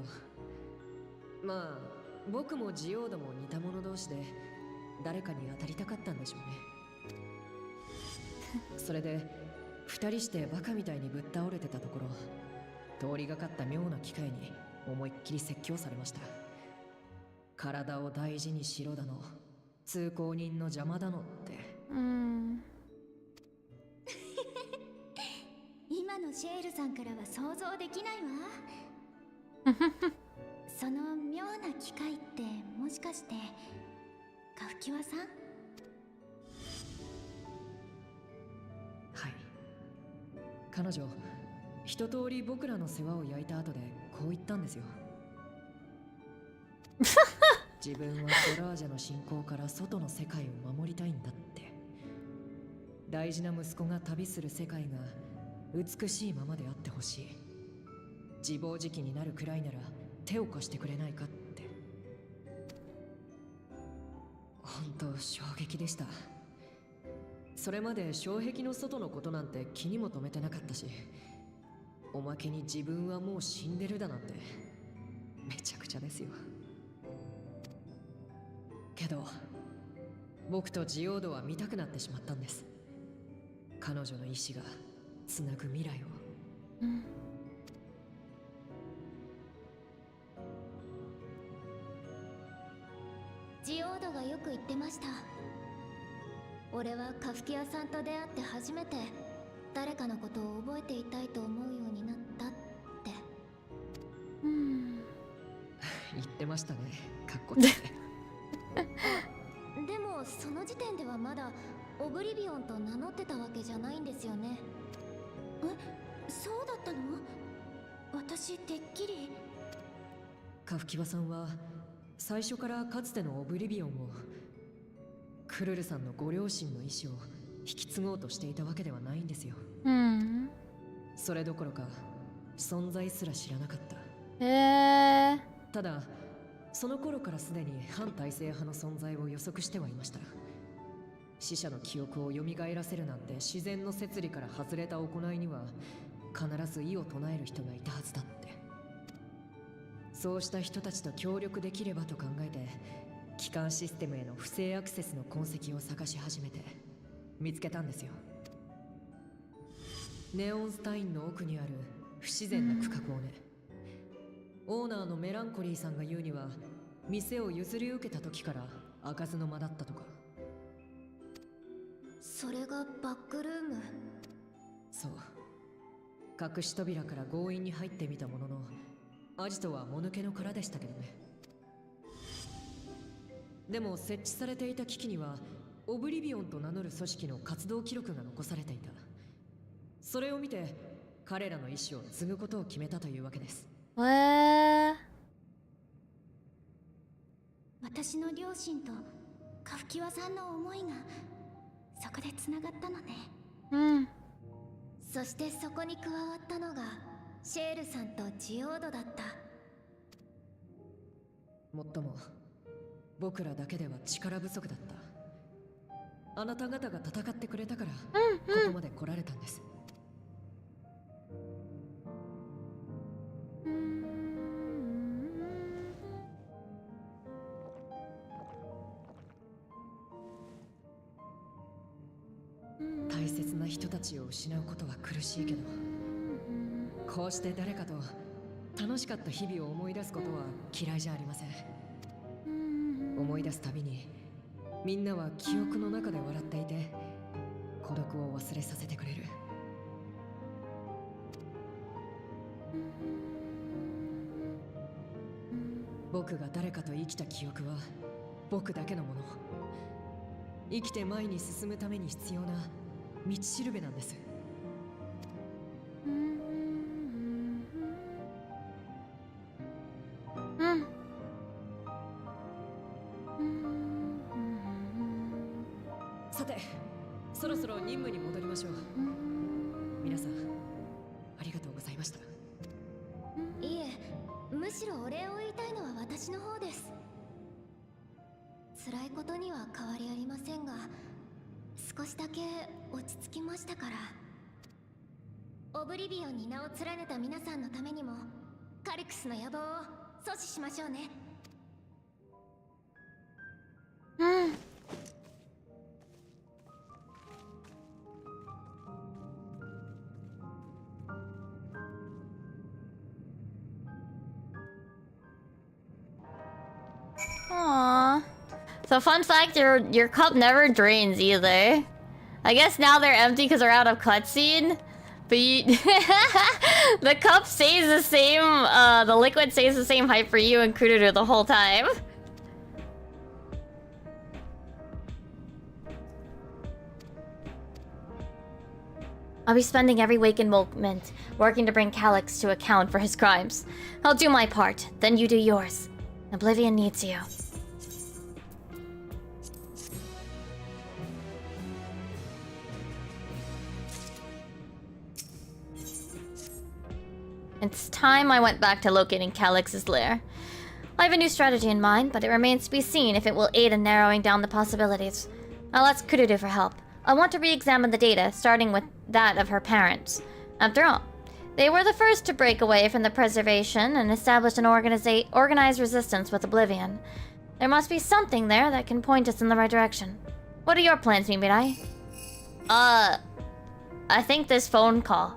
まあ僕もジオードも似た者同士で誰かに当たりたかったんでしょうね。それで二人してバカみたいにぶっ倒れてたところ、通りがかった妙な機会に思いっきり説教されました。体を大事にしろだの、通行人の邪魔だのって。うん。今のシェールさんからは想像できないわ。その妙な機会ってもしかしてカフキワさん？はい。彼女、一通り僕らの世話を焼いた後でこう言ったんですよ。自分はドラージャの侵攻から外の世界を守りたいんだって。大事な息子が旅する世界が美しいままであってほしい。自暴自棄になるくらいなら手を貸してくれないかって。本当衝撃でした。それまで障壁の外のことなんて気にも留めてなかったし、おまけに自分はもう死んでるだなんてめちゃくちゃですよ。けど僕とジオードは見たくなってしまったんです。彼女の意志がつなぐ未来を。うん。ジオードがよく言ってました。俺はカフキヤさんと出会って初めて誰かのことを覚えていたいと思うようになったって。うん。言ってましたね、かっこつけて。でもその時点ではまだオブリビオンと名乗ってたわけじゃないんですよね。そうだったの？私てっきり。カフキワさんは最初からかつてのオブリビオンを、クルルさんのご両親の意志を引き継ごうとしていたわけではないんですよ。うん。それどころか存在すら知らなかった。ただその頃からすでに反体制派の存在を予測してはいました。死者の記憶を蘇らせるなんて自然の摂理から外れた行いには必ず異を唱える人がいたはずだって。そうした人たちと協力できればと考えて、基幹システムへの不正アクセスの痕跡を探し始めて見つけたんですよ。ネオンスタインの奥にある不自然な区画をね。オーナーのメランコリーさんが言うには、店を譲り受けた時から開かずの間だったとか。それがバックルーム。そう、隠し扉から強引に入ってみたものの、アジトはもぬけの殻でしたけどね。でも設置されていた機器にはオブリビオンと名乗る組織の活動記録が残されていた。それを見て彼らの意思を継ぐことを決めたというわけです。私の両親とカフキワさんの思いがそこでつながったのね。うん。そしてそこに加わったのがシェールさんとジオードだった。もっとも僕らだけでは力不足だった。あなた方が戦ってくれたからここまで来られたんです。大切な人たちを失うことは苦しいけど、こうして誰かと楽しかった日々を思い出すことは嫌いじゃありません。思い出すたびにみんなは記憶の中で笑っていて孤独を忘れさせてくれる。僕が誰かと生きた記憶は僕だけのもの。生きて前に進むために必要な道しるべなんです。さて、そろそろ任務に戻りましょう。皆さんありがとうございました。いえ、むしろお礼を言いたいのは私の方です。辛いことには変わりありませんが、少しだけ落ち着きましたから。オブリビオンに名を連ねた皆さんのためにもカリクスの野望を阻止しましょうね。Aww. So fun fact, your cup never drains either. I guess now they're empty because they're out of cutscene. But the cup stays the same, the liquid stays the same height for you and Kurudu the whole time. I'll be spending every waking moment working to bring Calyx to account for his crimes. I'll do my part, then you do yours. Oblivion needs you. It's time I went back to locating Calyx's lair. I have a new strategy in mind, but it remains to be seen if it will aid in narrowing down the possibilities. I'll ask Kurudu for help. I want to re-examine the data, starting with that of her parents. After all, they were the first to break away from the preservation and establish an organized resistance with Oblivion. There must be something there that can point us in the right direction. What are your plans, Mimirai? I think this phone call.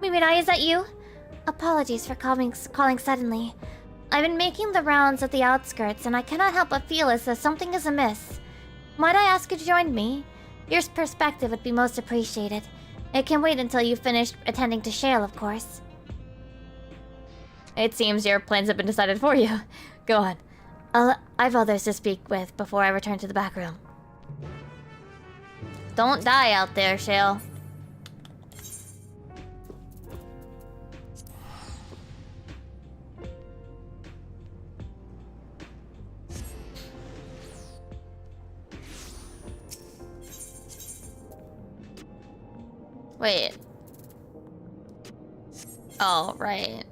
Mimirai, is that you? Apologies for calling suddenly. I've been making the rounds at the outskirts, and I cannot help but feel as though something is amiss. Might I ask you to join me? Your perspective would be most appreciated. It can wait until you've finished attending to Shale, of course. It seems your plans have been decided for you. Go on. I've others to speak with before I return to the back room. Don't die out there, Shale. Wait. Oh, right.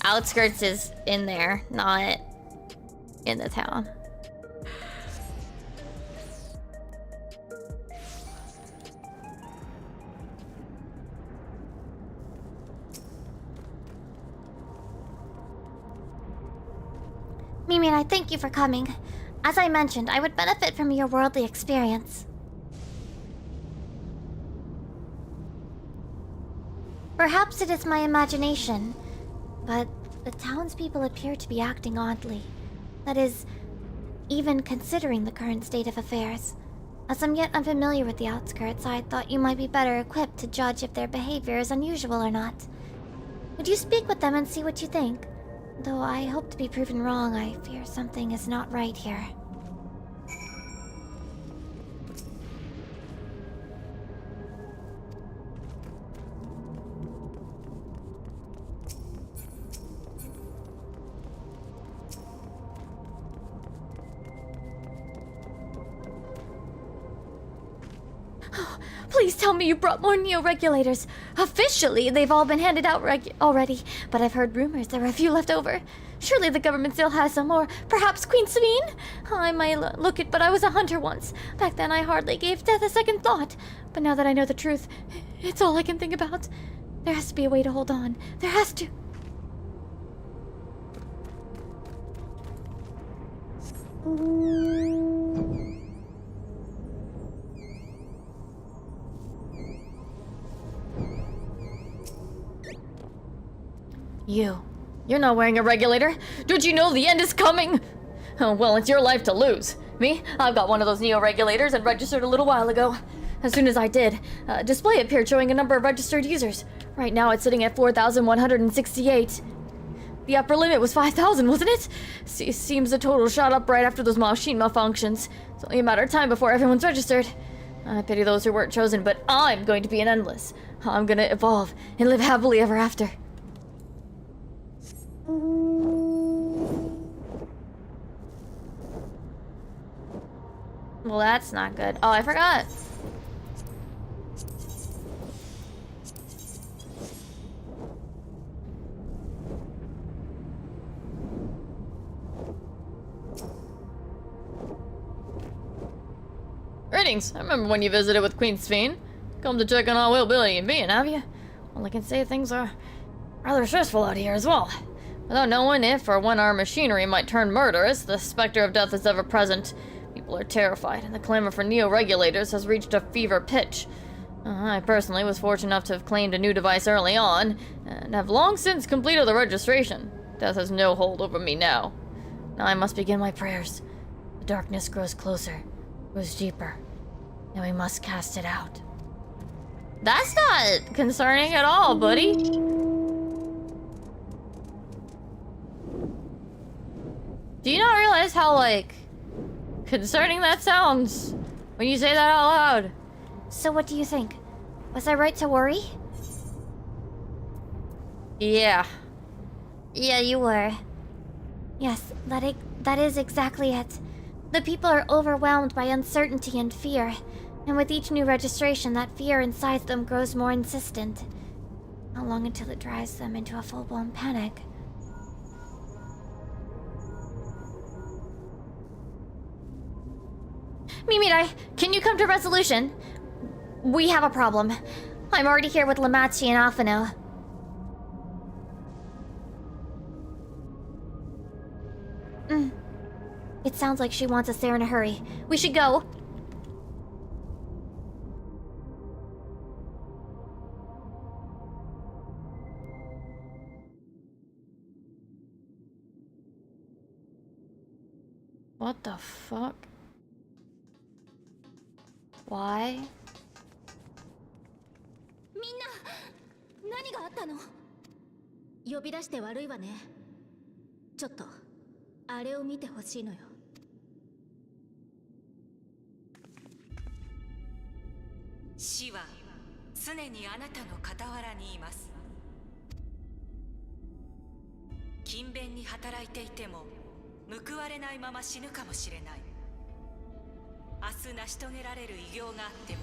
outskirts is in there, not in the town. Mimi and I thank you for coming. As I mentioned, I would benefit from your worldly experience. Perhaps it is my imagination, but the townspeople appear to be acting oddly. That is, even considering the current state of affairs. As I'm yet unfamiliar with the outskirts, I thought you might be better equipped to judge if their behavior is unusual or not. Would you speak with them and see what you think? Though I hope to be proven wrong, I fear something is not right here. Please tell me you brought more Neo-regulators. Officially, they've all been handed out already, but I've heard rumors there are a few left over. Surely the government still has some more. Perhaps Queen Sabine? I might look it, but I was a hunter once. Back then I hardly gave death a second thought. But now that I know the truth, it's all I can think about. There has to be a way to hold on. There has to. You're not wearing a regulator. Don't you know the end is coming? Oh, well, it's your life to lose. Me? I've got one of those Neo-regulators and registered a little while ago. As soon as I did, a display appeared showing a number of registered users. Right now it's sitting at 4,168. The upper limit was 5,000, wasn't it? Seems the total shot up right after those machine malfunctions. It's only a matter of time before everyone's registered. I pity those who weren't chosen, but I'm going to be an endless. I'm gonna evolve and live happily ever after. Well, that's not good. Oh, I forgot. Greetings. I remember when you visited with Queen Sabine. Come to check on our well-being and being, have you? Well, I can say things are rather stressful out here as well. Without knowing if or when our machinery might turn murderous, the specter of death is ever present. People are terrified, and the clamor for Neo-regulators has reached a fever pitch. I personally was fortunate enough to have claimed a new device early on, and have long since completed the registration. Death has no hold over me now. Now I must begin my prayers. The darkness grows closer, grows deeper, and we must cast it out. That's not concerning at all, buddy. Do you not realize how, like, concerning that sounds when you say that out loud? So what do you think? Was I right to worry? Yeah. Yeah, you were. Yes, that is exactly it. The people are overwhelmed by uncertainty and fear, and with each new registration, that fear inside them grows more insistent. How long until it drives them into a full-blown panic? Mimirai, can you come to resolution? We have a problem. I'm already here with Lamachi and Afano. It sounds like she wants us there in a hurry. We should go. What the fuck? Why? みんな、何があったの？呼び出して悪いわね。ちょっとあれを見てほしいのよ。死は常にあなたの傍らにいます。勤勉に働いていても報われないまま死ぬかもしれない。明日成し遂げられる偉業があっても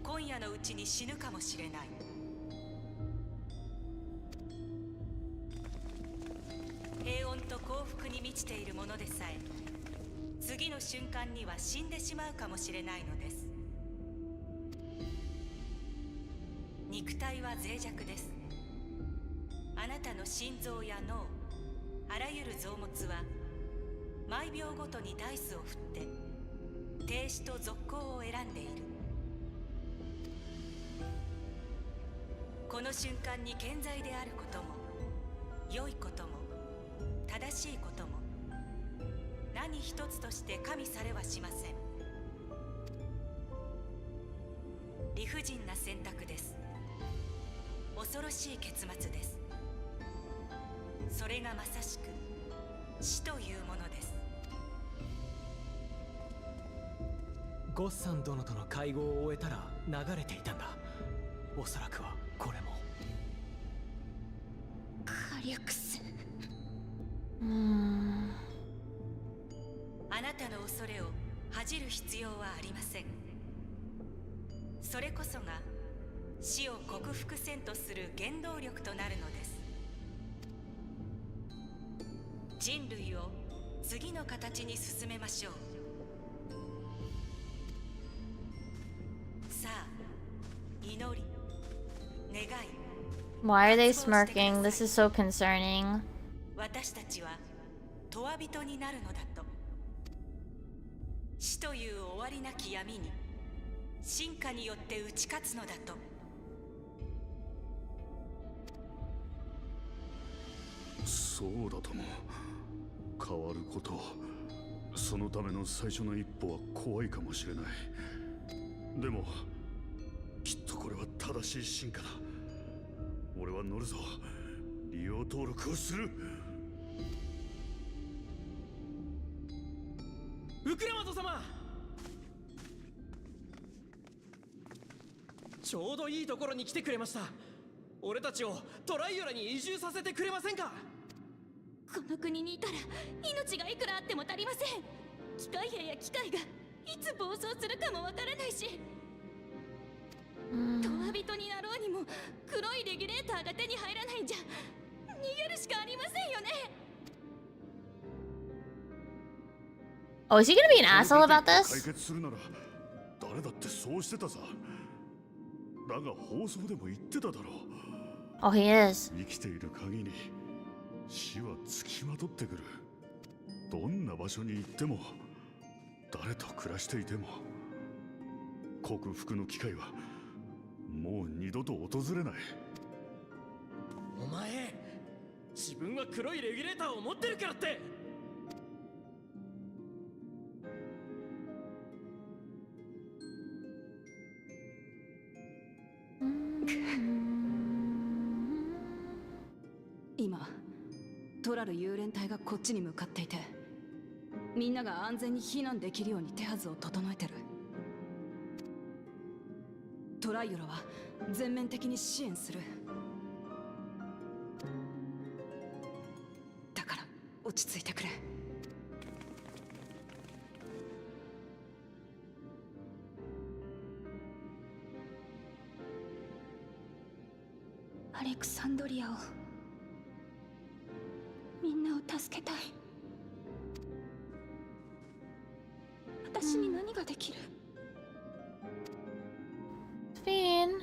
今夜のうちに死ぬかもしれない。怖に満ちているものでさえ次の瞬間には死んでしまうかもしれないのです。肉体は脆弱です。あなたの心臓や脳、あらゆる臓物は毎秒ごとにダイスを振って停止と続行を選んでいる。この瞬間に健在であることも良いことも正しいことも何一つとして加味されはしません。理不尽な選択です。恐ろしい結末です。それがまさしく死というものです。ゴッサン殿との会合を終えたら流れていたんだ。おそらくはこれも。火力ス。あなたの恐れを恥じる必要はありません。それこそが死を克服せんとする原動力となるのです。人類を次の形に進めましょう。さあ、祈り、願い。 Why are they smirking? This is so concerning. 私たちは永遠人になるのだと。死という終わりなき闇に進化によって打ち勝つのだと。そうだとも。変わること、そのための最初の一歩は怖いかもしれない。でもきっとこれは正しい進化だ。俺は乗るぞ。利用登録をする。ウクラマト様、ちょうどいいところに来てくれました。俺たちをトライオラに移住させてくれませんか？この国にいたら命がいくらあっても足りません。機械兵や機械がいつ暴走するかもわからないし、永遠人になろうにも黒いレギュレーターが手に入らないんじゃ逃げるしかありませんよね。Oh, is he gonna be an asshole about 解 this? 決するなら誰だってそうしてたさ。だが放送でも言ってただろう。 Oh, he is. 生きている限り死はつきまとってくる。どんな場所に行っても誰と暮らしていても克服の機会はもう二度と訪れない。お前、自分は黒いレギュレーターを持ってるからって。今トラル幽連隊がこっちに向かっていて、みんなが安全に避難できるように手はずを整えてる。トライオラは全面的に支援する。だから落ち着いてくれ。アレクサンドリアを、みんなを助けたい。私に何ができる？ Fiend.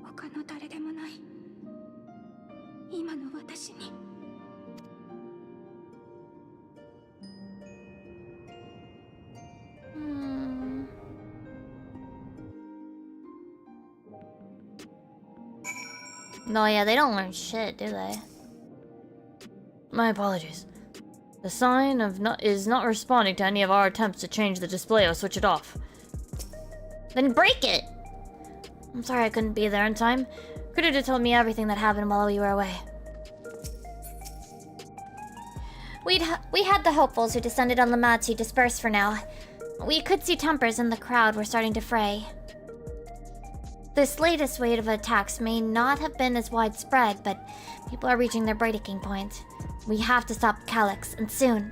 他の誰でもない今の私に。No, yeah, they don't learn shit, do they? My apologies. The sign is not responding to any of our attempts to change the display or switch it off. Then break it! I'm sorry I couldn't be there in time. Critter did tell me everything that happened while we were away. We had the hopefuls who descended on the mats dispersed for now. We could see tempers in the crowd were starting to fray. This latest wave of attacks may not have been as widespread, but people are reaching their breaking point. We have to stop Calyx, and soon.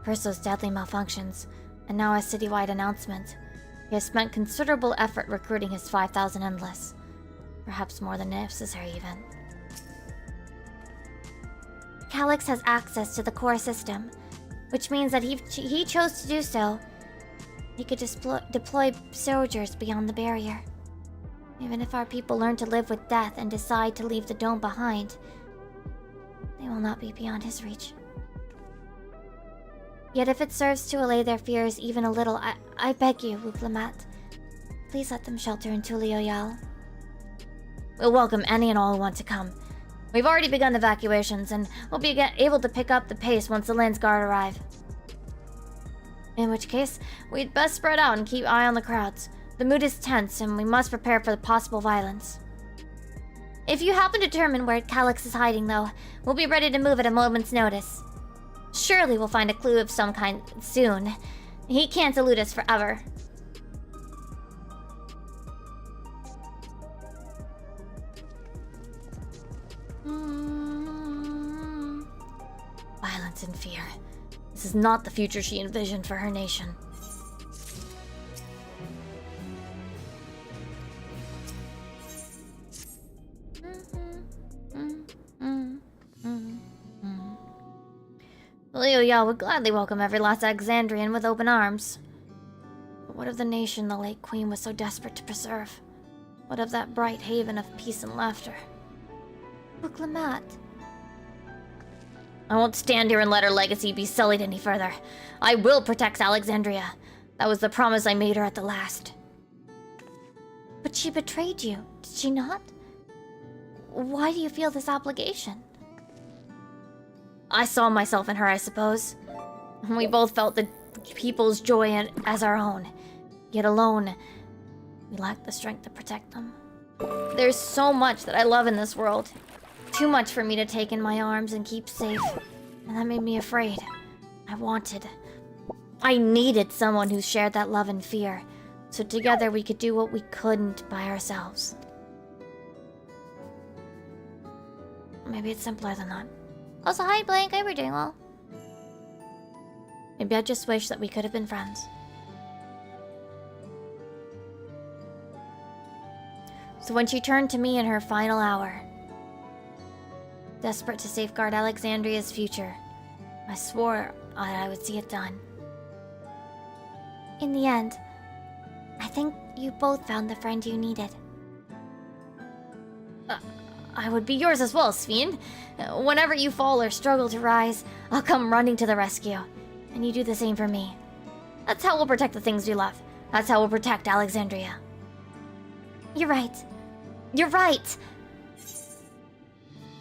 First those deadly malfunctions, and now a citywide announcement. He has spent considerable effort recruiting his 5,000 Endless. Perhaps more than necessary, even. Calyx has access to the core system, which means that he chose to do so. He could deploy soldiers beyond the barrier. Even if our people learn to live with death and decide to leave the dome behind, they will not be beyond his reach. Yet if it serves to allay their fears even a little, I beg you, Wuklamat, please let them shelter in Tulioyal. We'll welcome any and all who want to come. We've already begun evacuations, and we'll be able to pick up the pace once the Lands Guard arrive. In which case, we'd best spread out and keep eye on the crowds. The mood is tense, and we must prepare for the possible violence. If you happen to determine where Calyx is hiding, though, we'll be ready to move at a moment's notice. Surely we'll find a clue of some kind soon. He can't elude us forever. Violence and fear. This is not the future she envisioned for her nation. Tulioyal would gladly welcome every last Alexandrian with open arms. But what of the nation the late queen was so desperate to preserve? What of that bright haven of peace and laughter? Wuklamat. I won't stand here and let her legacy be sullied any further. I will protect Alexandria. That was the promise I made her at the last. But she betrayed you, did she not? Why do you feel this obligation? I saw myself in her, I suppose. We both felt the people's joy as our own. Yet alone, we lacked the strength to protect them. There's so much that I love in this world. Too much for me to take in my arms and keep safe. And that made me afraid. I needed someone who shared that love and fear. So together we could do what we couldn't by ourselves. Maybe it's simpler than that. Also, hi Blank, I hope you're doing well. Maybe I just wish that we could have been friends. So when she turned to me in her final hour, desperate to safeguard Alexandria's future, I swore I would see it done. In the end, I think you both found the friend you needed. I would be yours as well, Sphene. Whenever you fall or struggle to rise, I'll come running to the rescue. And you do the same for me. That's how we'll protect the things we love. That's how we'll protect Alexandria. You're right. You're right!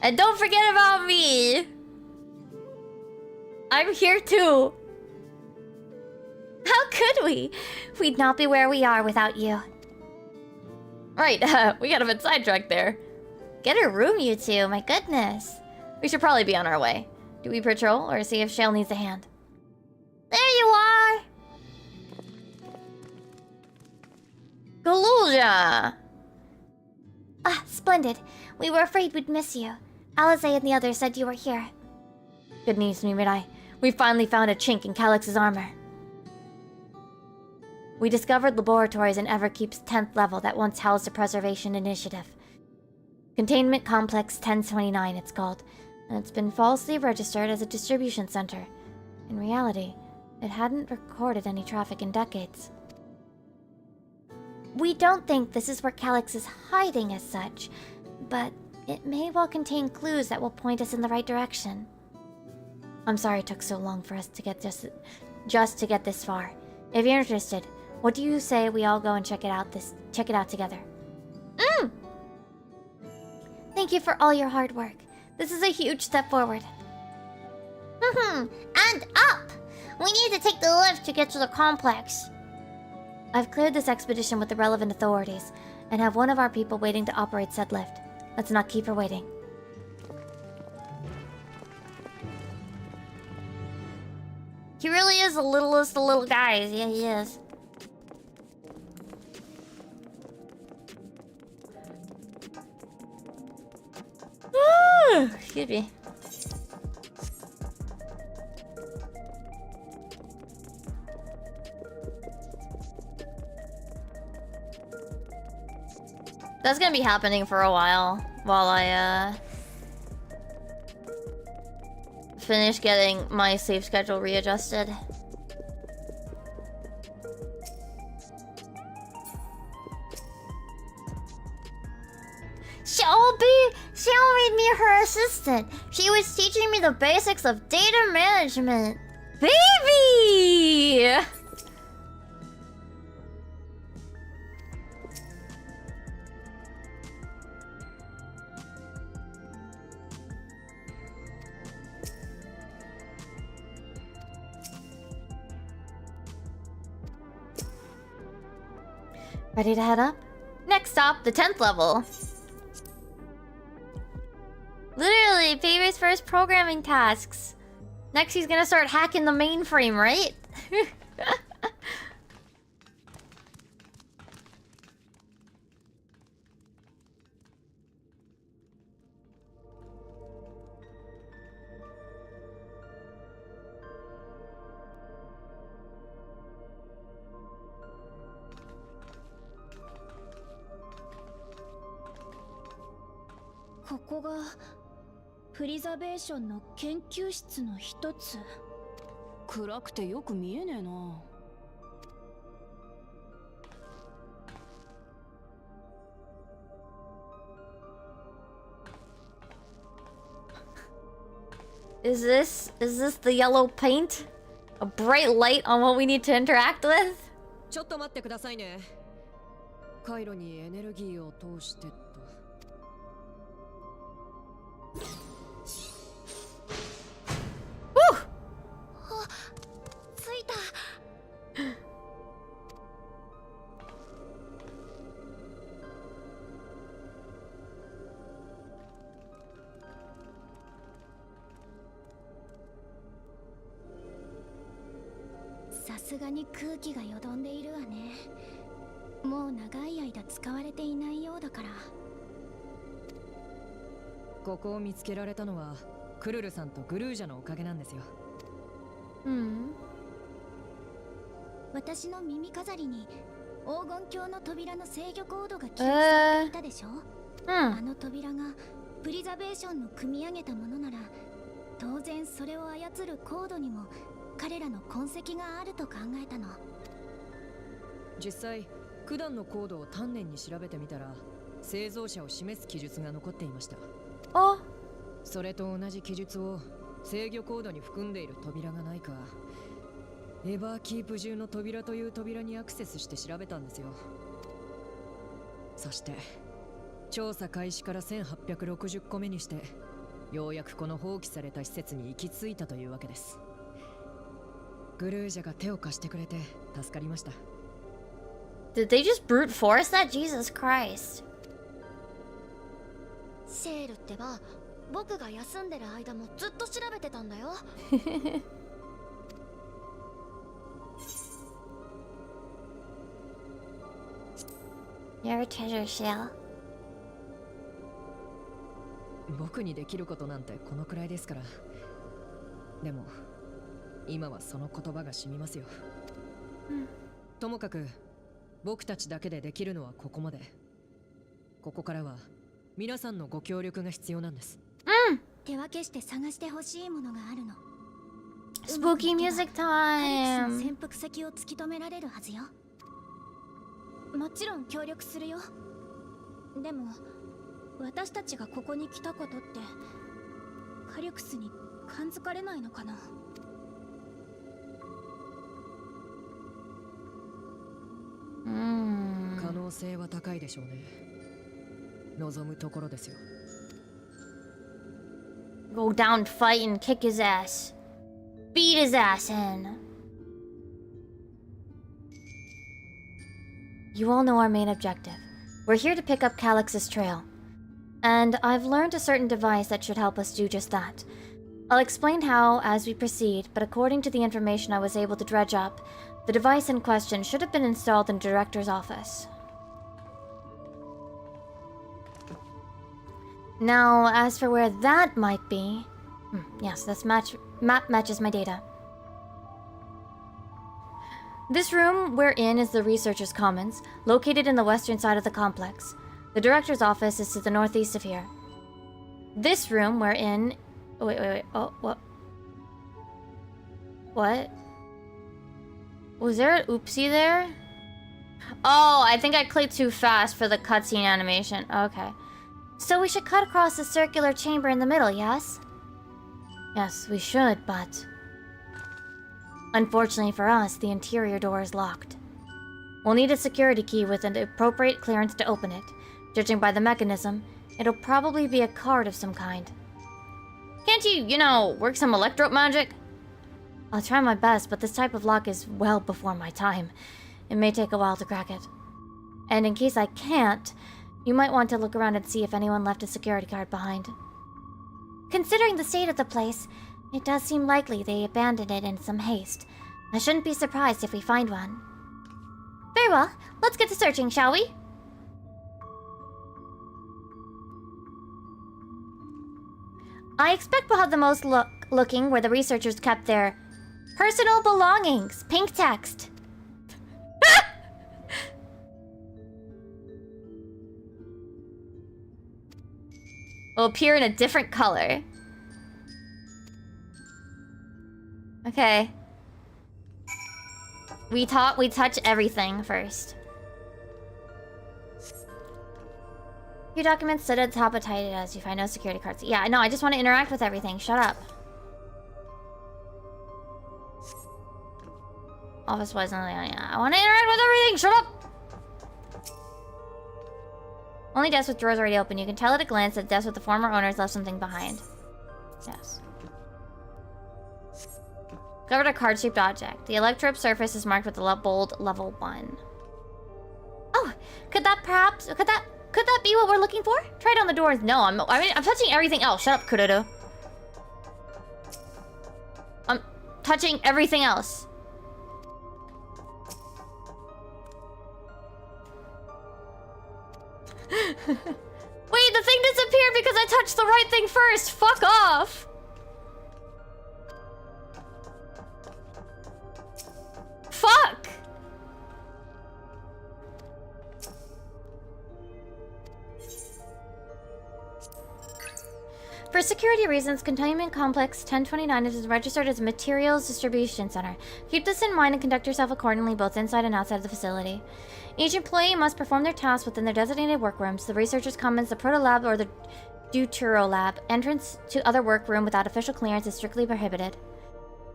And don't forget about me! I'm here too! How could we? We'd not be where we are without you. Right, we got a bit sidetracked there. Get a room, you two, my goodness. We should probably be on our way. Do we patrol or see if Shale needs a hand? There you are! Galuja! Ah, splendid. We were afraid we'd miss you. Alize and the others said you were here. Good news, Mirai. We finally found a chink in Calyx's armor. We discovered laboratories in Everkeep's 10th level that once housed a preservation initiative. Containment Complex 1029, it's called, and it's been falsely registered as a distribution center. In reality, it hadn't recorded any traffic in decades. We don't think this is where Calyx is hiding as such, but it may well contain clues that will point us in the right direction. I'm sorry it took so long for us to get just to get this far. If you're interested, what do you say we all go and check it out together? Thank you for all your hard work. This is a huge step forward. And up! We need to take the lift to get to the complex. I've cleared this expedition with the relevant authorities, and have one of our people waiting to operate said lift. Let's not keep her waiting. He really is the littlest of little guys. Yeah, he is. Excuse me. That's gonna be happening for a while I finish getting my sleep schedule readjusted. She'll made me her assistant. She was teaching me the basics of data management. Baby! Ready to head up? Next stop, the 10th level. Literally, Baby's first programming tasks. Next, he's gonna start hacking the mainframe, right? This プリザベーションの研究室の一つ。暗くてよく見えねえな。Is this the yellow paint? A bright light on what we need to interact with? ちょっと待ってくださいね。回路にエネルギーを通してと。さすがに空気がよどんでいるわね。もう長い間使われていないようだから。ここを見つけられたのはクルルさんとグルージャのおかげなんですよ。私の耳飾りに黄金鏡の扉の制御コードが記録されていたでしょ。あの扉がプリザベーションの組み上げたものなら、当然それを操るコードにも彼らの痕跡があると考えたの。実際九段のコードを丹念に調べてみたら、製造者を示す記述が残っていました。それと同じ記述を制御コードに含んでいる扉がないか、エバーキープ中の扉という扉にアクセスして調べたんですよ。そして調査開始から1860個目にして、ようやくこの放棄された施設に行き着いたというわけです。グルージャが手を貸してくれて助かりました。Did they just brute force that? Jesus Christ. シェールってば、僕が休んでる間もずっと調べてたんだよ。Your treasure shell. 僕にできることなんてこのくらいですから。でも今はその言葉が染みますよ。ともかく僕たちだけでできるのはここまで。ここからは皆さんのご協力が必要なんです。手分けして探してほしいものがあるの。Spooky music time. 潜伏先を突き止められるはずよ。もちろん協力するよ。でも私たちがここに来たことってカリュクスに感づかれないのかな。可能性は高いでしょうね。望むところですよ。Go down, fight, and kick his ass. Beat his ass in. You all know our main objective. We're here to pick up Calyx's trail. And I've learned a certain device that should help us do just that. I'll explain how as we proceed, but according to the information I was able to dredge up, the device in question should have been installed in the director's office. Now, as for where that might be... yes, this map matches my data. This room we're in is the Researcher's Commons, located in the western side of the complex. The director's office is to the northeast of here. This room we're in... Wait. Oh, what? What? Was there an oopsie there? Oh, I think I clicked too fast for the cutscene animation. Okay. So we should cut across the circular chamber in the middle, yes? Yes, we should, but... Unfortunately for us, the interior door is locked. We'll need a security key with an appropriate clearance to open it. Judging by the mechanism, it'll probably be a card of some kind. Can't you know, work some electro magic? I'll try my best, but this type of lock is well before my time. It may take a while to crack it. And in case I can't, you might want to look around and see if anyone left a security card behind. Considering the state of the place, it does seem likely they abandoned it in some haste. I shouldn't be surprised if we find one. Very well, let's get to searching, shall we? I expect we'll have the most looking where the researchers kept their personal belongings. Pink text. Will appear in a different color. Okay. We touch everything first. Your documents sit at the top of tight as you find no security cards. Yeah, no, I just want to interact with everything. Shut up. Office wasn't. Yeah, I want to interact with everything. Shut up. Only desk with drawers already open. You can tell at a glance that desk with the former owners left something behind. Yes. Covered a card-shaped object. The electrode surface is marked with the bold level 1. Oh, could that be what we're looking for? Try it on the doors. No, I'm touching everything else. Shut up, Kurodo. I'm touching everything else. Wait, the thing disappeared because I touched the right thing first. Fuck off. Fuck. For security reasons, Containment Complex 1029 is registered as a materials distribution center. Keep this in mind and conduct yourself accordingly both inside and outside of the facility. Each employee must perform their tasks within their designated workrooms, the researchers' commons, the proto-lab, or the deutero lab. Entrance to other workroom without official clearance is strictly prohibited.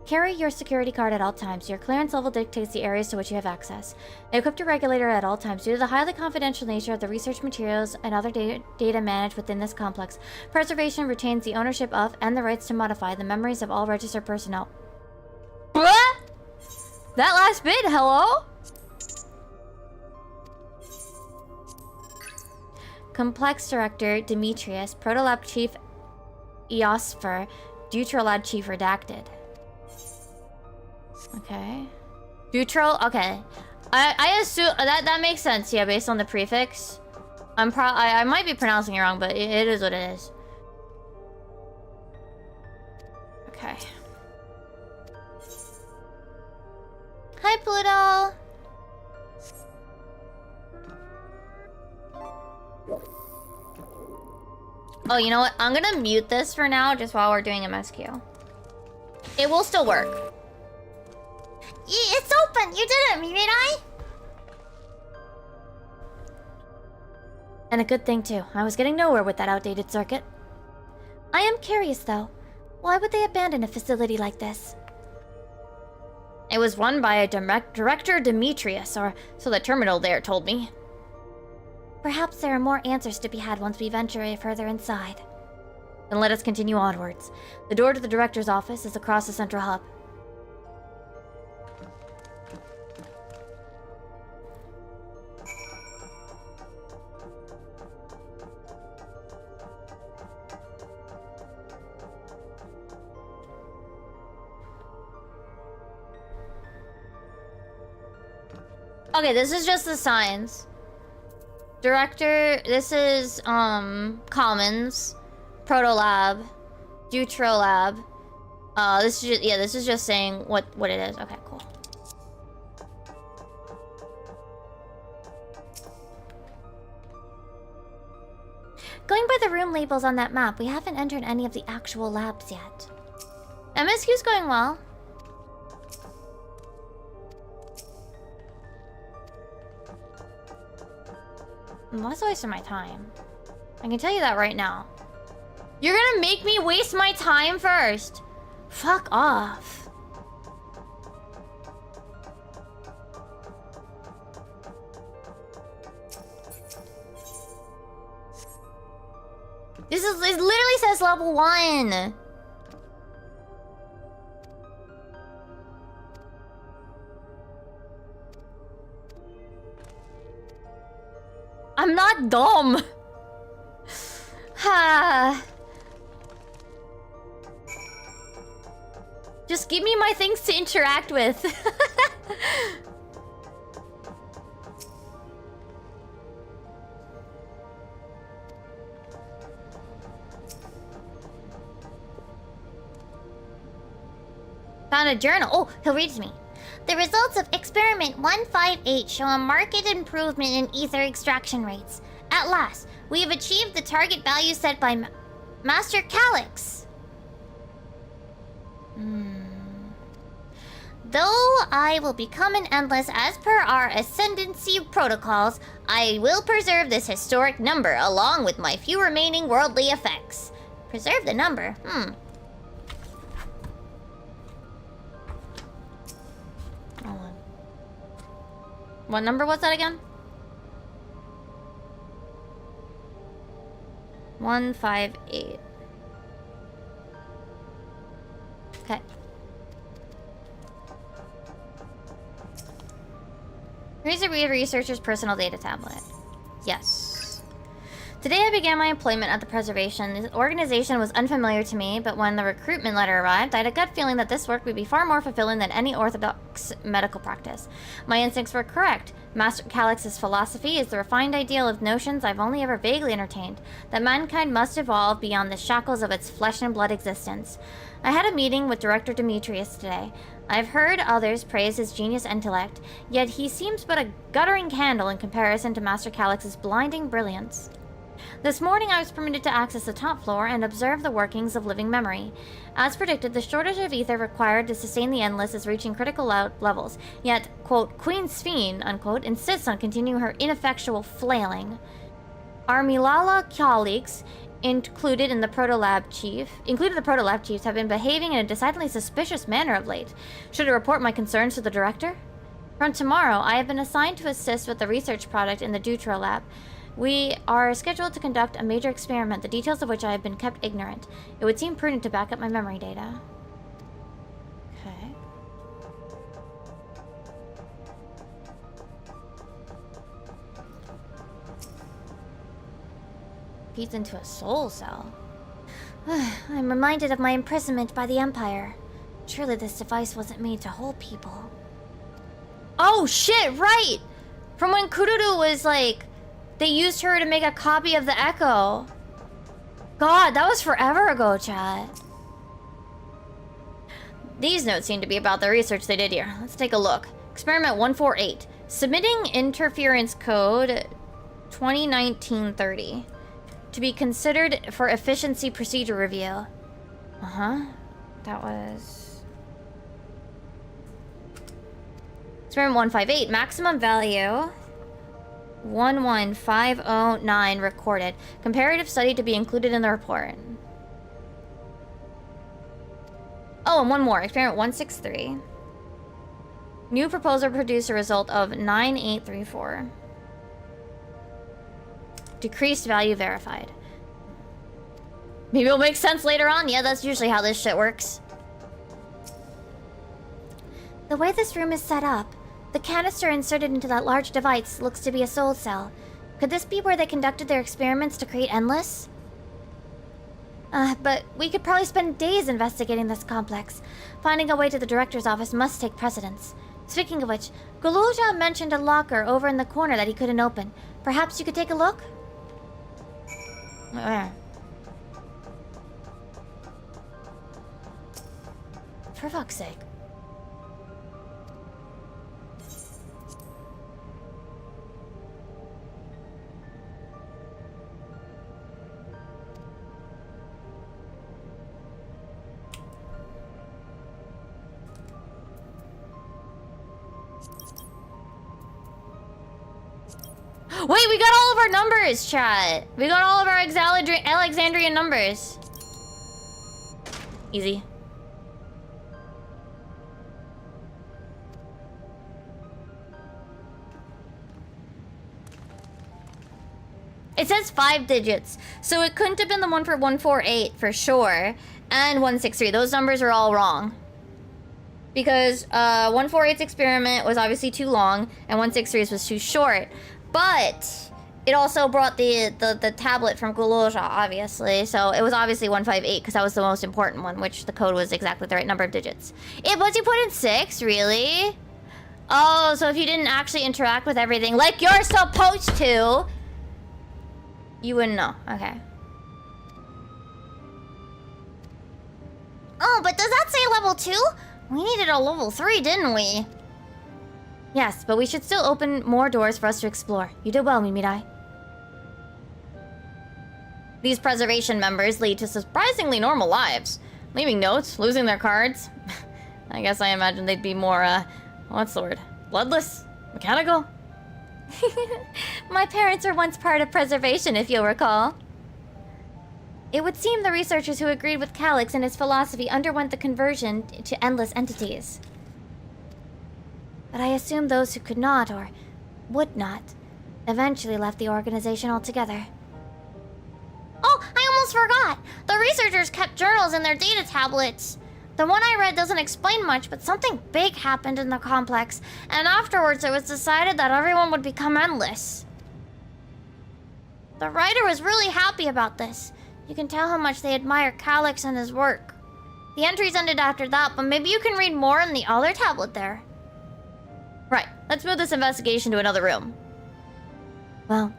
Carry your security card at all times. Your clearance level dictates the areas to which you have access. Equip your regulator at all times. Due to the highly confidential nature of the research materials and other data managed within this complex, preservation retains the ownership of and the rights to modify the memories of all registered personnel. What? That last bit, hello? Complex Director Demetrius, Protolab Chief Eosfer, Deuterolab Chief Redacted. Okay. Deutero, okay. I assume that makes sense, yeah, based on the prefix. I might be pronouncing it wrong, but it is what it is. Okay. Hi, Pluto! Oh, you know what? I'm gonna mute this for now, just while we're doing MSQ. It will still work. It's open! You did it, Mirai! And a good thing, too. I was getting nowhere with that outdated circuit. I am curious, though. Why would they abandon a facility like this? It was run by a Director Demetrius, or so the terminal there told me. Perhaps there are more answers to be had once we venture further inside. Then let us continue onwards. The door to the Director's office is across the central hub. Okay, this is just the signs. Director, this is, Commons, Protolab, Deuterolab. This is just, yeah, this is just saying what it is. Okay, cool. Going by the room labels on that map, we haven't entered any of the actual labs yet. MSQ's going well. I'm less wasting my time. I can tell you that right now. You're gonna make me waste my time first. Fuck off. It literally says level 1. I'm not dumb. Just give me my things to interact with. Found a journal. Oh, he'll read to me. The results of experiment 158 show a marked improvement in ether extraction rates. At last, we have achieved the target value set by Master Calyx. Though I will become an endless as per our ascendancy protocols, I will preserve this historic number along with my few remaining worldly effects. Preserve the number? What number was that again? 158. Okay. Here's a researcher's personal data tablet. Yes. Today I began my employment at the preservation. The organization was unfamiliar to me, but when the recruitment letter arrived, I had a gut feeling that this work would be far more fulfilling than any orthodox medical practice. My instincts were correct. Master Calyx's philosophy is the refined ideal of notions I've only ever vaguely entertained, that mankind must evolve beyond the shackles of its flesh and blood existence. I had a meeting with Director Demetrius today. I've heard others praise his genius intellect, yet he seems but a guttering candle in comparison to Master Calyx's blinding brilliance. This morning I was permitted to access the top floor and observe the workings of living memory. As predicted, the shortage of ether required to sustain the Endless is reaching critical levels, yet, quote, Queen Sphene, unquote, insists on continuing her ineffectual flailing. Our Milala colleagues, included the Proto-Lab chiefs, have been behaving in a decidedly suspicious manner of late. Should I report my concerns to the director? From tomorrow, I have been assigned to assist with the research project in the Dutro Lab. We are scheduled to conduct a major experiment, the details of which I have been kept ignorant. It would seem prudent to back up my memory data. Okay. Feeds into a soul cell. I'm reminded of my imprisonment by the Empire. Surely this device wasn't made to hold people. Oh shit, right! From when Kururu was like... They used her to make a copy of the Echo. God, that was forever ago, chat. These notes seem to be about the research they did here. Let's take a look. Experiment 148. Submitting interference code 2019-30. To be considered for efficiency procedure review. That was... Experiment 158. Maximum value... 11509 recorded. Comparative study to be included in the report. Oh, and one more. Experiment 163. New proposal produced a result of 9834. Decreased value verified. Maybe it'll make sense later on. Yeah, that's usually how this shit works. The way this room is set up, the canister inserted into that large device looks to be a soul cell. Could this be where they conducted their experiments to create Endless? But we could probably spend days investigating this complex. Finding a way to the director's office must take precedence. Speaking of which, Guluja mentioned a locker over in the corner that he couldn't open. Perhaps you could take a look? Where? For fuck's sake. Wait, we got all of our numbers, chat. We got all of our Alexandrian numbers. Easy. It says 5 digits, so it couldn't have been the one for 148 for sure, and 163. Those numbers are all wrong. Because 148's experiment was obviously too long, and 163's was too short. But it also brought the tablet from Guloja, obviously, so it was obviously 158, because that was the most important one, which the code was exactly the right number of digits. But you put in 6, really? Oh, so if you didn't actually interact with everything like you're supposed to, you wouldn't know. Okay. Oh, but does that say level 2? We needed a level 3, didn't we? Yes, but we should still open more doors for us to explore. You did well, Mimirai. These preservation members lead to surprisingly normal lives. Leaving notes, losing their cards. I guess I imagine they'd be more, what's the word? Bloodless? Mechanical? My parents were once part of preservation, if you'll recall. It would seem the researchers who agreed with Calyx and his philosophy underwent the conversion to endless entities. But I assume those who could not, or would not, eventually left the organization altogether. Oh, I almost forgot! The researchers kept journals in their data tablets. The one I read doesn't explain much, but something big happened in the complex, and afterwards it was decided that everyone would become endless. The writer was really happy about this. You can tell how much they admire Calyx and his work. The entries ended after that, but maybe you can read more in the other tablet there. Right, let's move this investigation to another room. Well,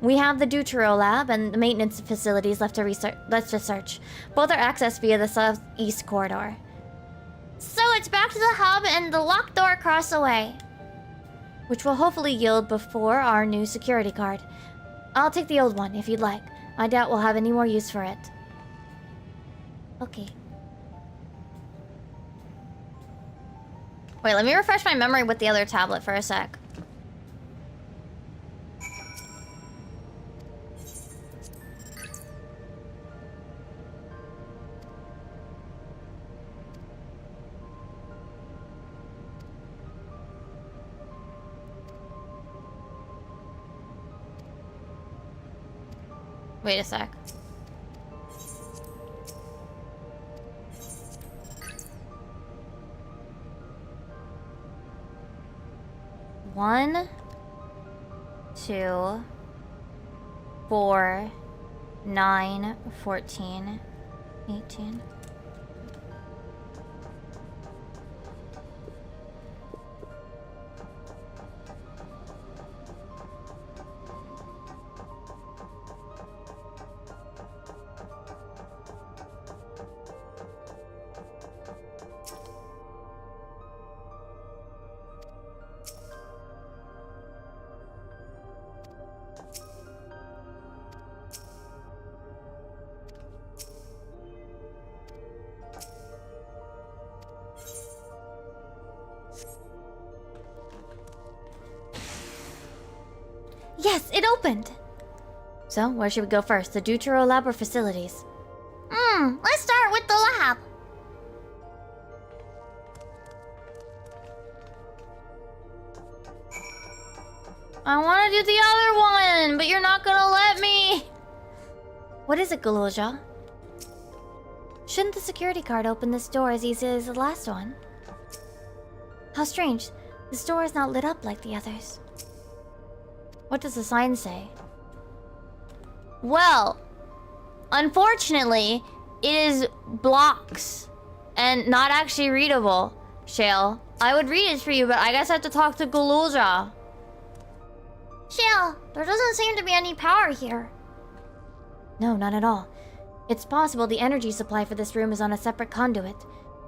we have the Deutero lab and the maintenance facilities left to search. Both are accessed via the southeast corridor. So it's back to the hub and the locked door across the way, which will hopefully yield before our new security card. I'll take the old one if you'd like. I doubt we'll have any more use for it. Okay. Wait, let me refresh my memory with the other tablet for a sec. Wait a sec. One, 2, 4, 9, 14, 18. Yes, it opened! So, where should we go first? The Deutero lab or facilities? Let's start with the lab. I want to do the other one, but you're not gonna let me. What is it, Guloja? Shouldn't the security card open this door as easily as the last one? How strange. This door is not lit up like the others. What does the sign say? Well, unfortunately, it is blocks and not actually readable, Shale. I would read it for you, but I guess I have to talk to Guloja. Shale, there doesn't seem to be any power here. No, not at all. It's possible the energy supply for this room is on a separate conduit,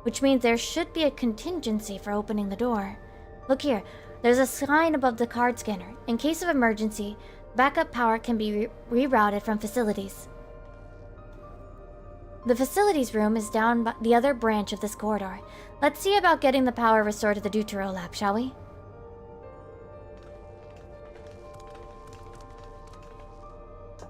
which means there should be a contingency for opening the door. Look here. There's a sign above the card scanner. In case of emergency, backup power can be rerouted from facilities. The facilities room is down by the other branch of this corridor. Let's see about getting the power restored to the Deutero lab, shall we?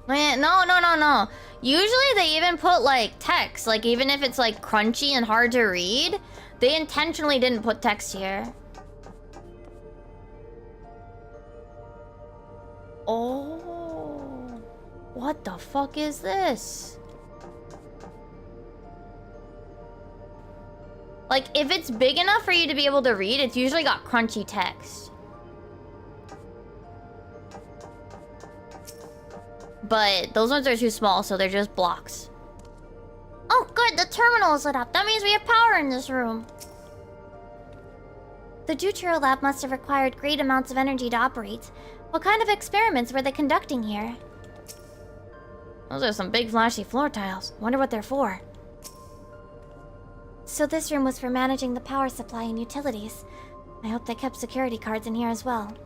No. Usually they even put like text, like even if it's like crunchy and hard to read, they intentionally didn't put text here. Oh, what the fuck is this? Like if it's big enough for you to be able to read, it's usually got crunchy text. But those ones are too small, so they're just blocks. Oh, good. The terminal is lit up. That means we have power in this room. The Deutero lab must have required great amounts of energy to operate. What kind of experiments were they conducting here? Those are some big flashy floor tiles. Wonder what they're for. So this room was for managing the power supply and utilities. I hope they kept security cards in here as well.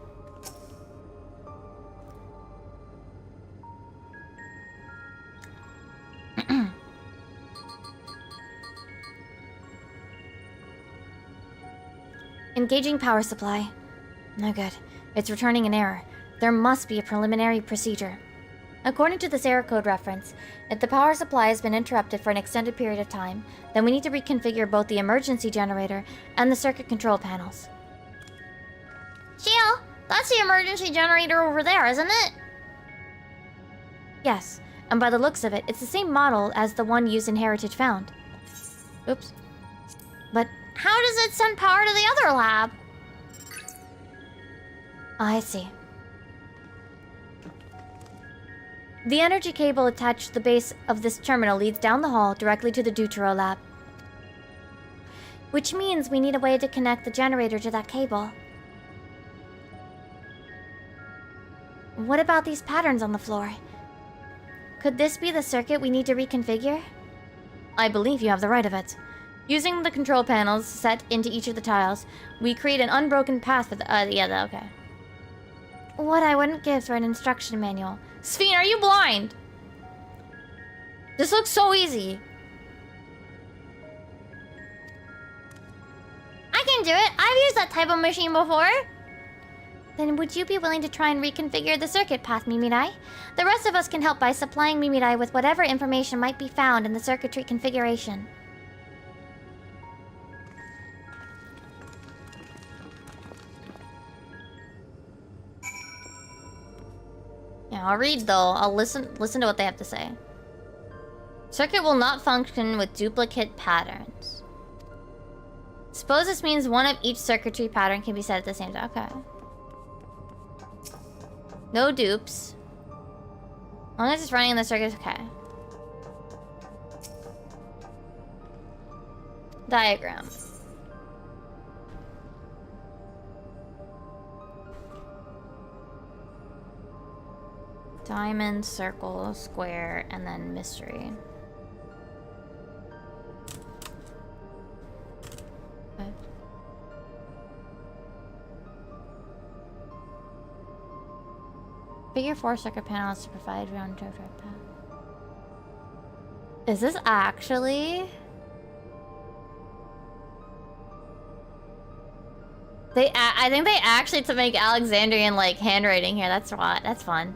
Engaging power supply. No good. It's returning an error. There must be a preliminary procedure. According to this error code reference, if the power supply has been interrupted for an extended period of time, then we need to reconfigure both the emergency generator and the circuit control panels. Shio, that's the emergency generator over there, isn't it? Yes, and by the looks of it, it's the same model as the one used in Heritage Found. Oops. But how does it send power to the other lab? I see. The energy cable attached to the base of this terminal leads down the hall directly to the Deutero lab. Which means we need a way to connect the generator to that cable. What about these patterns on the floor? Could this be the circuit we need to reconfigure? I believe you have the right of it. Using the control panels set into each of the tiles, we create an unbroken path for the... okay. What I wouldn't give for an instruction manual. Sphene, are you blind? This looks so easy. I can do it. I've used that type of machine before. Then would you be willing to try and reconfigure the circuit path, Mimirai? The rest of us can help by supplying Mimirai with whatever information might be found in the circuitry configuration. Yeah, I'll read though. I'll listen to what they have to say. Circuit will not function with duplicate patterns. Suppose this means one of each circuitry pattern can be set at the same time. Okay. No dupes. As long as it's running in the circuit, okay. Diagram. Diamond, circle, square, and then mystery. Okay. Figure 4 circuit panels to provide round trip path. Is this actually? I think they actually to make Alexandrian like handwriting here. That's right. That's fun.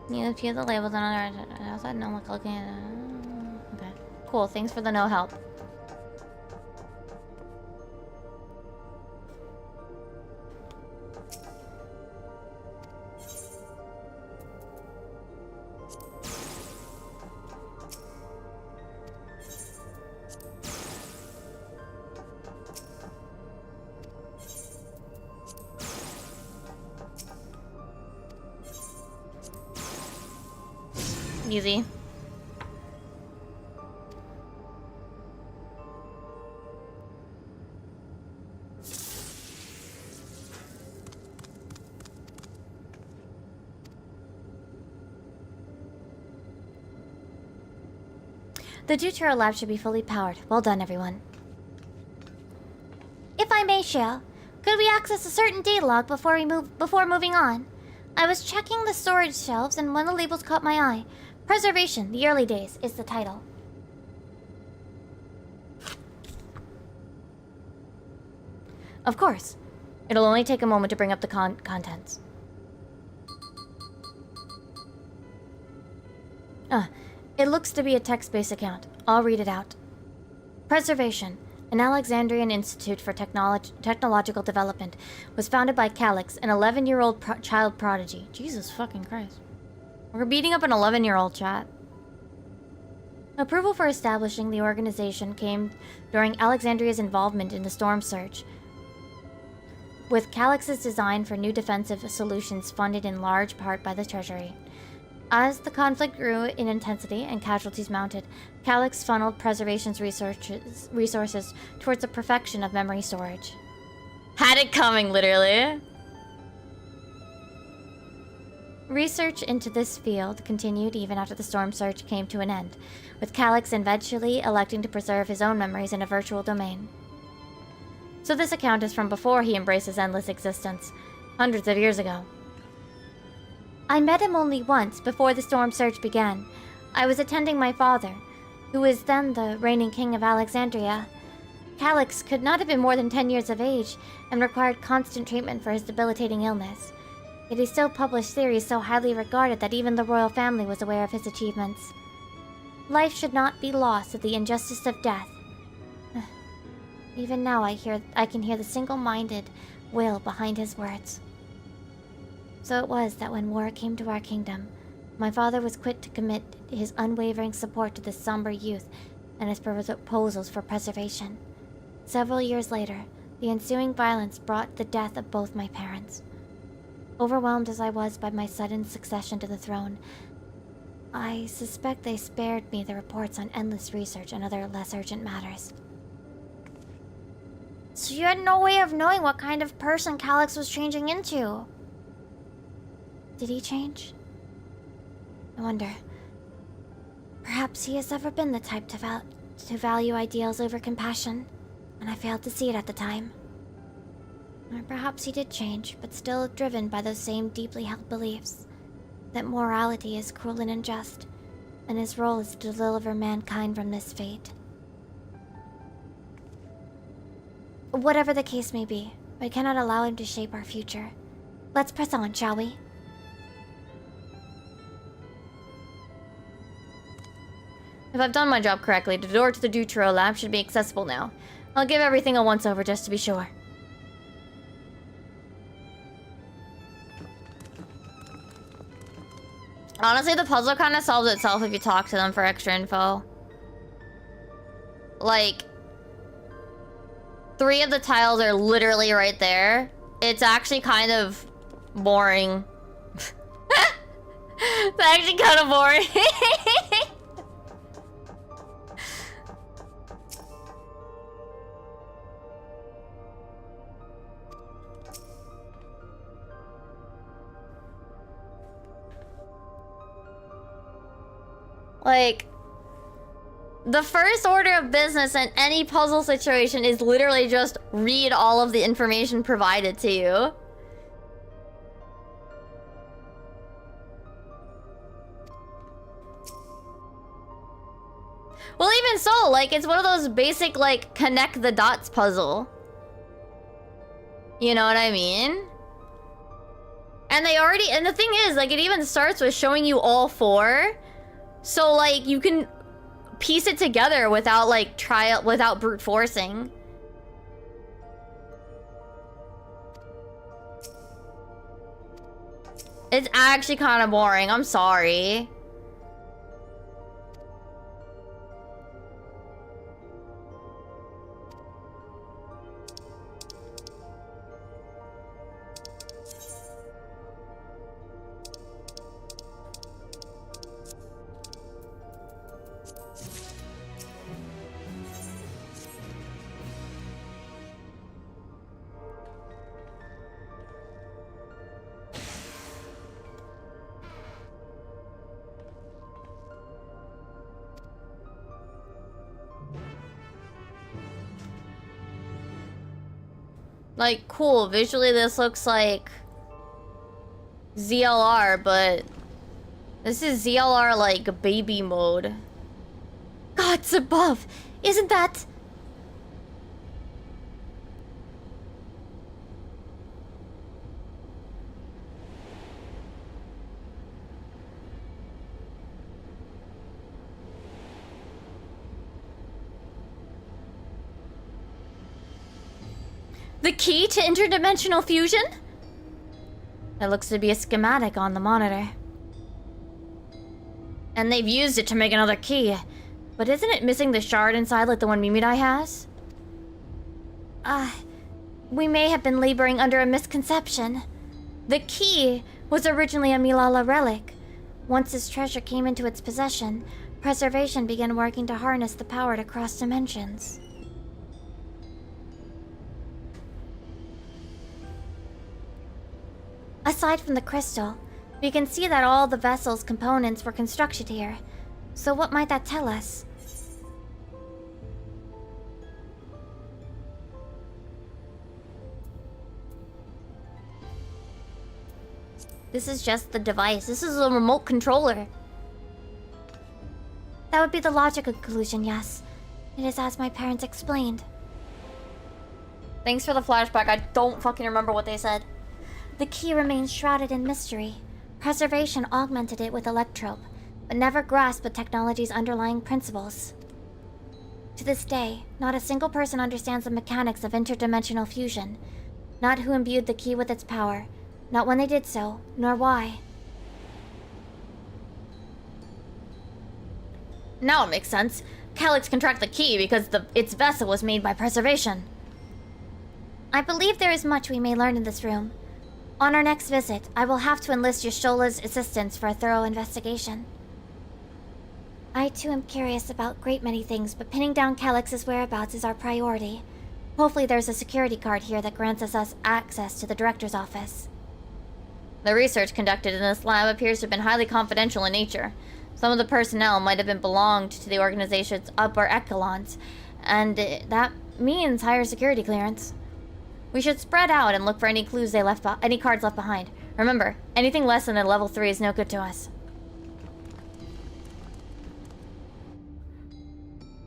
You few the labels on other outside. No look looking at. Okay, cool. Thanks for the no help. Easy. The Deutero lab should be fully powered. Well done, everyone. If I may, Shale, could we access a certain data log before moving on? I was checking the storage shelves and one of the labels caught my eye. Preservation, the early days, is the title. Of course. It'll only take a moment to bring up the contents. It looks to be a text-based account. I'll read it out. Preservation, an Alexandrian Institute for Technological Development, was founded by Calix, an 11-year-old child prodigy. Jesus fucking Christ. We're beating up an 11-year-old, chat. Approval for establishing the organization came during Alexandria's involvement in the storm surge, with Calix's design for new defensive solutions funded in large part by the Treasury. As the conflict grew in intensity and casualties mounted, Calix funneled Preservation's resources towards the perfection of memory storage. Had it coming, literally. Research into this field continued even after the storm surge came to an end, with Calix eventually electing to preserve his own memories in a virtual domain. So this account is from before he embraced his endless existence, hundreds of years ago. I met him only once before the storm surge began. I was attending my father, who was then the reigning king of Alexandria. Calix could not have been more than 10 years of age and required constant treatment for his debilitating illness. Yet he still published theories so highly regarded that even the royal family was aware of his achievements. Life should not be lost to the injustice of death. Even now I can hear the single-minded will behind his words. So it was that when war came to our kingdom, my father was quick to commit his unwavering support to this somber youth and his proposals for preservation. Several years later, the ensuing violence brought the death of both my parents. Overwhelmed as I was by my sudden succession to the throne, I suspect they spared me the reports on endless research and other less urgent matters. So you had no way of knowing what kind of person Calix was changing into? Did he change? I wonder. Perhaps he has ever been the type to value ideals over compassion, and I failed to see it at the time. Or perhaps he did change, but still driven by those same deeply held beliefs, that morality is cruel and unjust, and his role is to deliver mankind from this fate. Whatever the case may be, we cannot allow him to shape our future. Let's press on, shall we? If I've done my job correctly, the door to the Dutro lab should be accessible now. I'll give everything a once-over just to be sure. Honestly, the puzzle kind of solves itself if you talk to them for extra info. Like, 3 of the tiles are literally right there. It's actually kind of boring. It's actually kind of boring. Like, the first order of business in any puzzle situation is literally just read all of the information provided to you. Well, even so, like, it's one of those basic, like, connect the dots puzzle. You know what I mean? And the thing is, like, it even starts with showing you all 4. So, like, you can piece it together without, like, without brute forcing. It's actually kind of boring. I'm sorry. Like, cool. Visually, this looks like... ZLR, but this is ZLR like baby mode. Gods above! Isn't that... the key to interdimensional fusion? There looks to be a schematic on the monitor. And they've used it to make another key. But isn't it missing the shard inside like the one Mimidai has? We may have been laboring under a misconception. The key was originally a Milala relic. Once this treasure came into its possession, preservation began working to harness the power to cross dimensions. Aside from the crystal, we can see that all the vessel's components were constructed here. So what might that tell us? This is just the device. This is a remote controller. That would be the logical conclusion, yes. It is as my parents explained. Thanks for the flashback. I don't fucking remember what they said. The key remains shrouded in mystery. Preservation augmented it with electrope, but never grasped the technology's underlying principles. To this day, not a single person understands the mechanics of interdimensional fusion. Not who imbued the key with its power, not when they did so, nor why. Now it makes sense. Calyx can track the key because its vessel was made by preservation. I believe there is much we may learn in this room. On our next visit, I will have to enlist Yasholah's assistance for a thorough investigation. I too am curious about a great many things, but pinning down Calyx's whereabouts is our priority. Hopefully there's a security card here that grants us access to the director's office. The research conducted in this lab appears to have been highly confidential in nature. Some of the personnel might have been belonged to the organization's upper echelons, and that means higher security clearance. We should spread out and look for any clues any cards left behind. Remember, anything less than a level 3 is no good to us.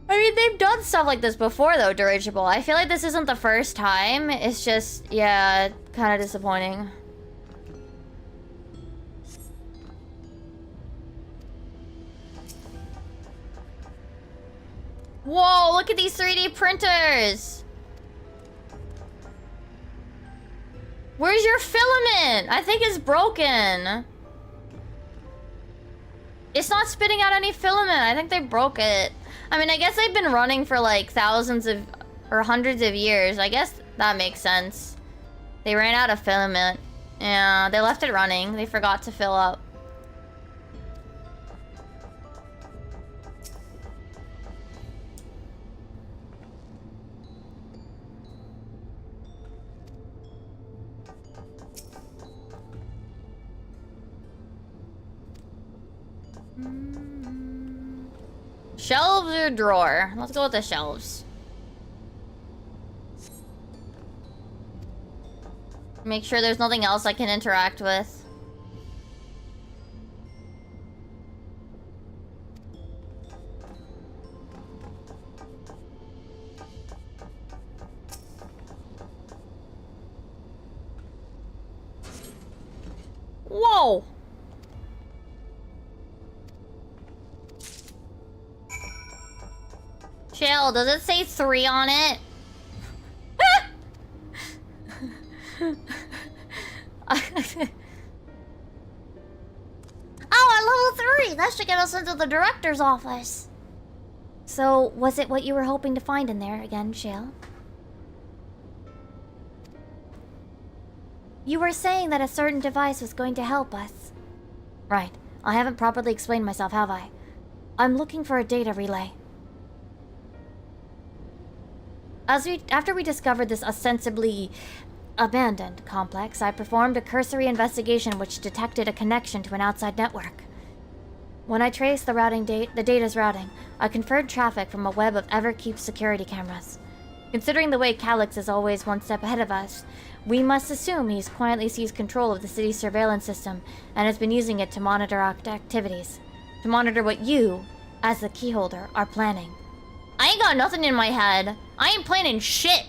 I mean, they've done stuff like this before, though, Dirigible. I feel like this isn't the first time. It's just, yeah, kind of disappointing. Whoa, look at these 3D printers! Where's your filament? I think it's broken. It's not spitting out any filament. I think they broke it. I mean, I guess they've been running for like thousands of or hundreds of years. I guess that makes sense. They ran out of filament. Yeah, they left it running. They forgot to fill up. Shelves or drawer? Let's go with the shelves. Make sure there's nothing else I can interact with. Whoa! Chill, does it say 3 on it? Oh, at level 3! That should get us into the director's office. So, was it what you were hoping to find in there again, Shale? You were saying that a certain device was going to help us. Right. I haven't properly explained myself, have I? I'm looking for a data relay. After we discovered this ostensibly abandoned complex, I performed a cursory investigation which detected a connection to an outside network. When I traced the data's routing, I conferred traffic from a web of Everkeep security cameras. Considering the way Calyx is always one step ahead of us, we must assume he's quietly seized control of the city's surveillance system and has been using it to monitor our activities. To monitor what you, as the keyholder, are planning. I ain't got nothing in my head. I ain't planning shit.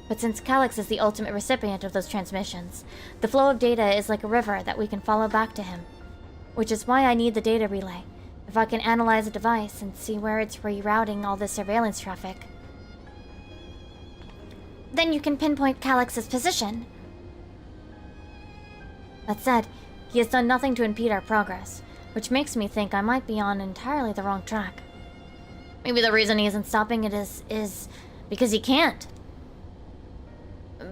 But since Calyx is the ultimate recipient of those transmissions, the flow of data is like a river that we can follow back to him. Which is why I need the data relay. If I can analyze a device and see where it's rerouting all this surveillance traffic, then you can pinpoint Calyx's position. That said, he has done nothing to impede our progress, which makes me think I might be on entirely the wrong track. Maybe the reason he isn't stopping it is because he can't.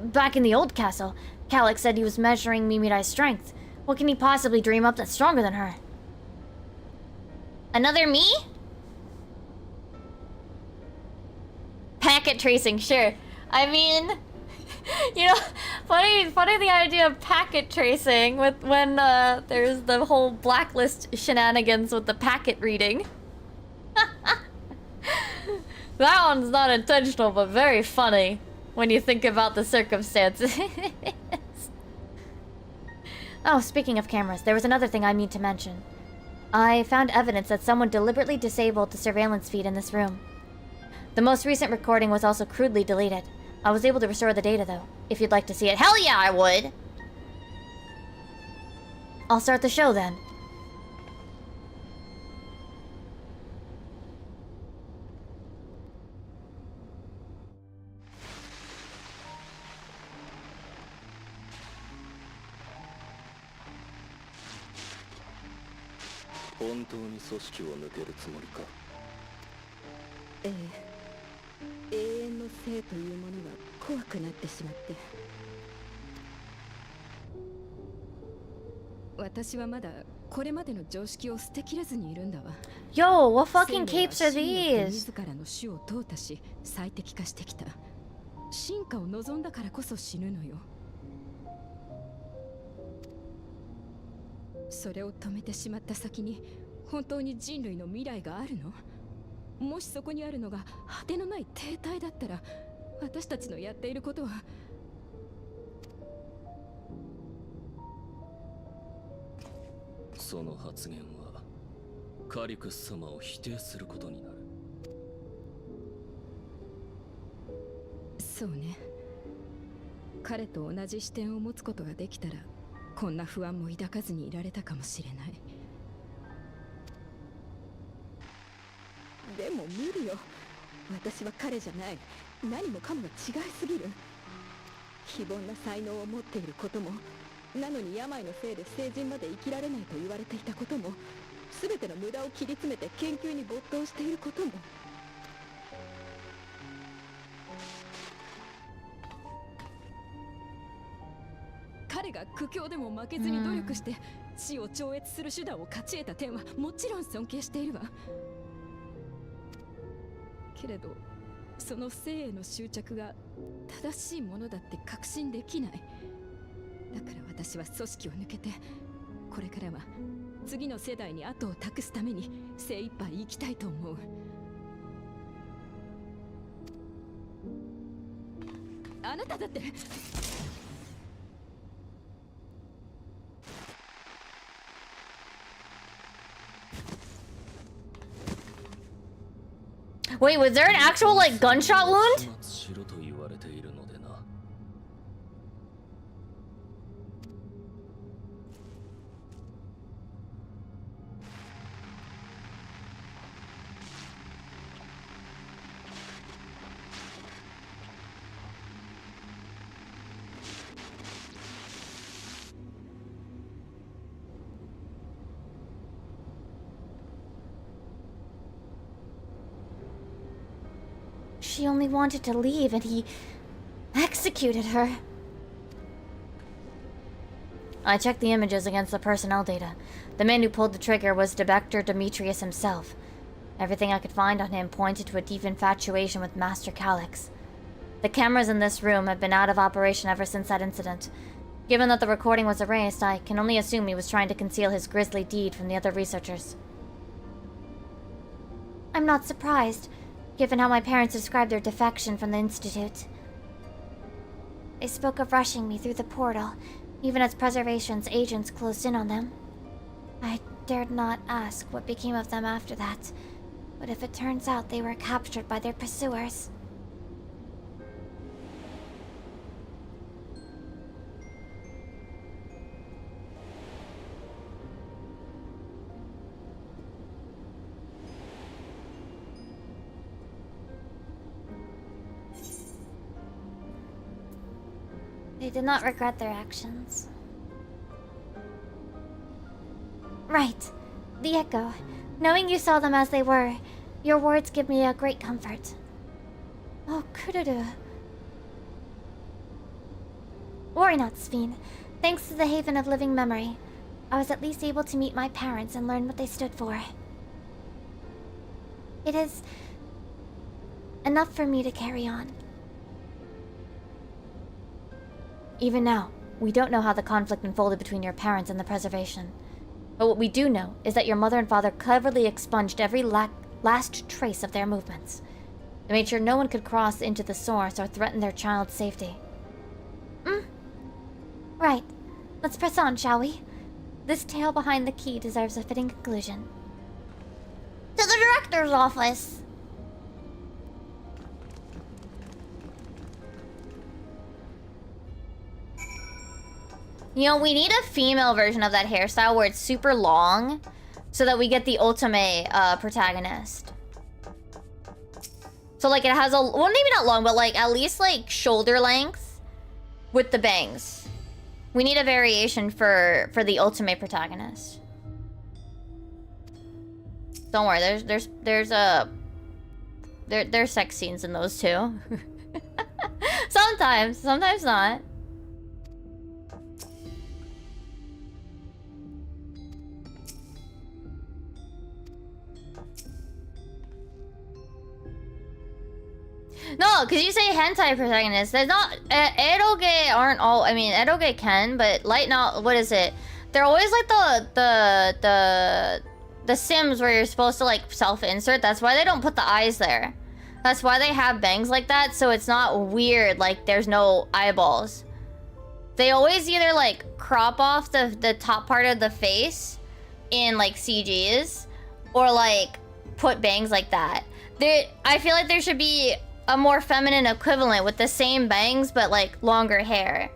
Back in the old castle, Calyx said he was measuring Mimidai's strength. What can he possibly dream up that's stronger than her? Another me? Packet tracing, sure. I mean, you know, funny the idea of packet tracing with when there's the whole blacklist shenanigans with the packet reading. That one's not intentional, but very funny when you think about the circumstances. Oh, speaking of cameras, there was another thing I need to mention. I found evidence that someone deliberately disabled the surveillance feed in this room. The most recent recording was also crudely deleted. I was able to restore the data, though, if you'd like to see it. Hell yeah, I would! I'll start the show, then. Yo, what fucking capes are these? 進化を望んだからこそ死ぬのよ。それを止めてしまった先に本当に人類の未来があるの？もしそこにあるのが果てのない停滞だったら、私たちのやっていることは。その発言はカリクス様を否定することになる。そうね。彼と同じ視点を持つことができたら、こんな不安も抱かずにいられたかもしれない。でも無理よ。私は彼じゃない。何もかもが違いすぎる。非凡な才能を持っていることも、なのに病のせいで成人まで生きられないと言われていたことも、全ての無駄を切り詰めて研究に没頭していることも。彼が苦境でも負けずに努力して死を超越する手段を勝ち得た点はもちろん尊敬しているわ。けれどその生への執着が正しいものだって確信できない。だから私は組織を抜けて、これからは次の世代に後を託すために精一杯生きたいと思う。あなただって。Wait, was there an actual, like, gunshot wound? She only wanted to leave and he executed her. I checked the images against the personnel data. The man who pulled the trigger was Director Demetrius himself. Everything I could find on him pointed to a deep infatuation with Master Calyx. The cameras in this room have been out of operation ever since that incident. Given that the recording was erased, I can only assume he was trying to conceal his grisly deed from the other researchers. I'm not surprised. given how my parents described their defection from the Institute. They spoke of rushing me through the portal, even as Preservation's agents closed in on them. I dared not ask what became of them after that, but if it turns out they were captured by their pursuers... They did not regret their actions. Right. The Echo. Knowing you saw them as they were, your words give me a great comfort. Oh, Kururu. Worry not, Sphene. Thanks to the Haven of Living Memory, I was at least able to meet my parents and learn what they stood for. It is enough for me to carry on. Even now, we don't know how the conflict unfolded between your parents and the Preservation. But what we do know is that your mother and father cleverly expunged every last trace of their movements. They made sure no one could cross into the source or threaten their child's safety. Right. Let's press on, shall we? This tale behind the key deserves a fitting conclusion. To the director's office! You know, we need a female version of that hairstyle where it's super long so that we get the ultimate protagonist. So like it has a, well, maybe not long, but like at least like shoulder length with the bangs. We need a variation for the ultimate protagonist. Don't worry, there's sex scenes in those too. Sometimes not. No, because you say hentai protagonist. There's not... eroge aren't all... I mean, eroge can, but light not... What is it? They're always like the sims where you're supposed to like self-insert. That's why they don't put the eyes there. That's why they have bangs like that, so it's not weird, like there's no eyeballs. They always either like crop off the top part of the face in like CGs, or like put bangs like that. I feel like there should be a more feminine equivalent with the same bangs but like longer hair.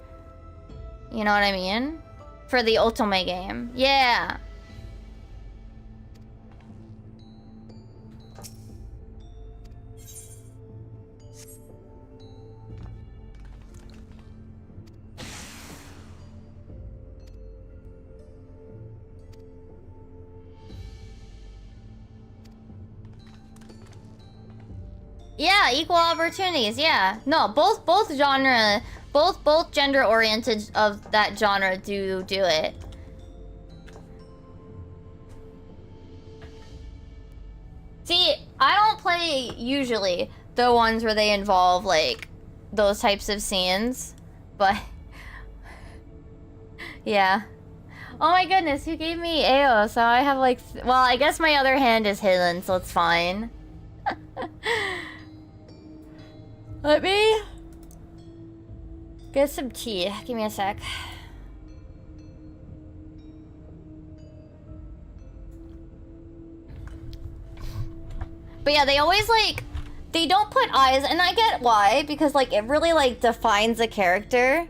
You know what I mean? For the Ultimate game. Yeah. Yeah, equal opportunities, yeah. No, both genre, both gender oriented of that genre do it. See, I don't play usually the ones where they involve like those types of scenes, but yeah. Oh my goodness, who gave me AO? So I have like, well, I guess my other hand is hidden, so it's fine. Let me get some tea. Give me a sec. But yeah, they always like, they don't put eyes, and I get why, because like it really like defines a character.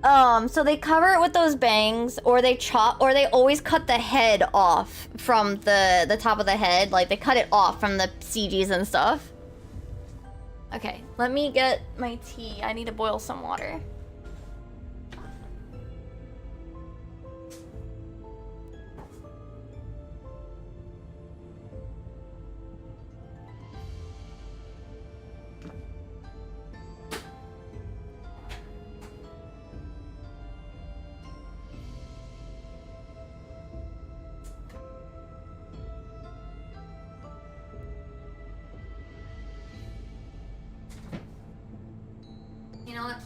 So they cover it with those bangs, or they chop, or they always cut the head off from the top of the head. Like they cut it off from the CGs and stuff. Okay, let me get my tea. I need to boil some water. You know what?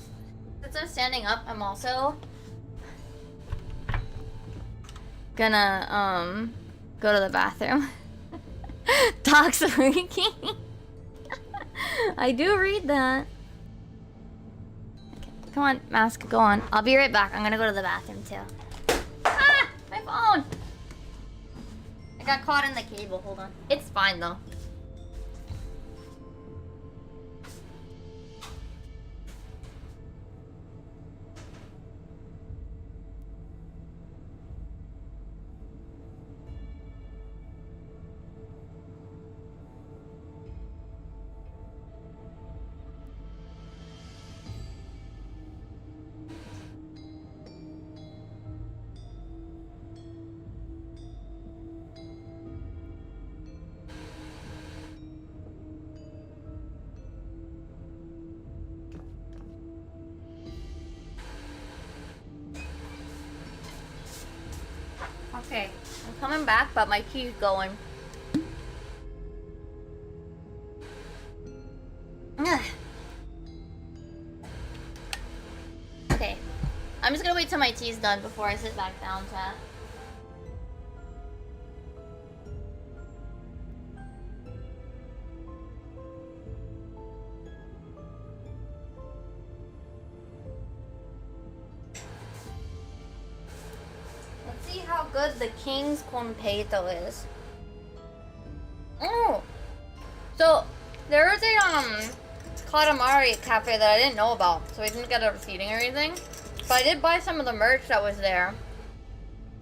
Since I'm standing up, I'm also gonna go to the bathroom. Toxic. I do read that. Okay, come on, Mask, go on. I'll be right back. I'm gonna go to the bathroom too. Ah! My phone! I got caught in the cable. Hold on. It's fine though. Okay, I'm coming back, but my key's going. Ugh. Okay, I'm just gonna wait till my tea's done before I sit back down, chat. How good the King's Conpeito is. Oh! So, there was a, Katamari cafe that I didn't know about, so I didn't get a seating or anything. But I did buy some of the merch that was there.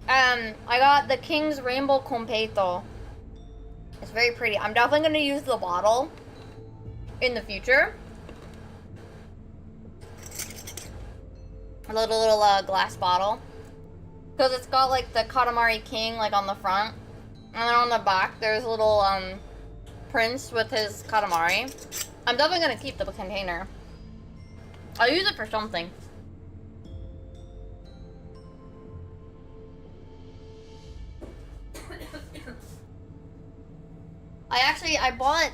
I got the King's Rainbow Conpeito. It's very pretty. I'm definitely gonna use the bottle in the future. A little glass bottle. Because it's got like the Katamari King like on the front. And then on the back there's a little prince with his Katamari. I'm definitely gonna keep the container. I'll use it for something. I bought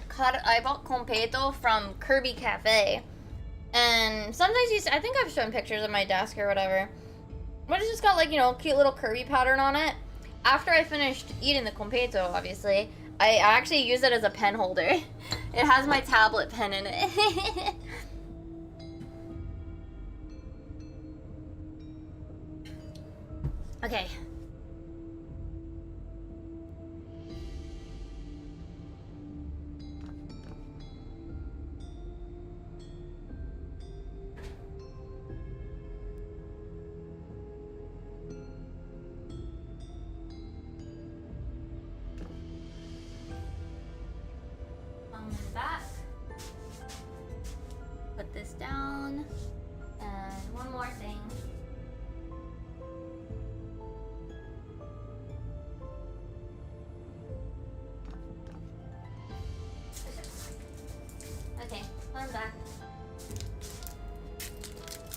Conpeito from Kirby Cafe. And sometimes I think I've shown pictures of my desk or whatever. But it's just got like, you know, cute little Kirby pattern on it. After I finished eating the Conpeito, obviously, I actually use it as a pen holder. It has my tablet pen in it. Okay. Back. Put this down. And one more thing. Okay, I'm back.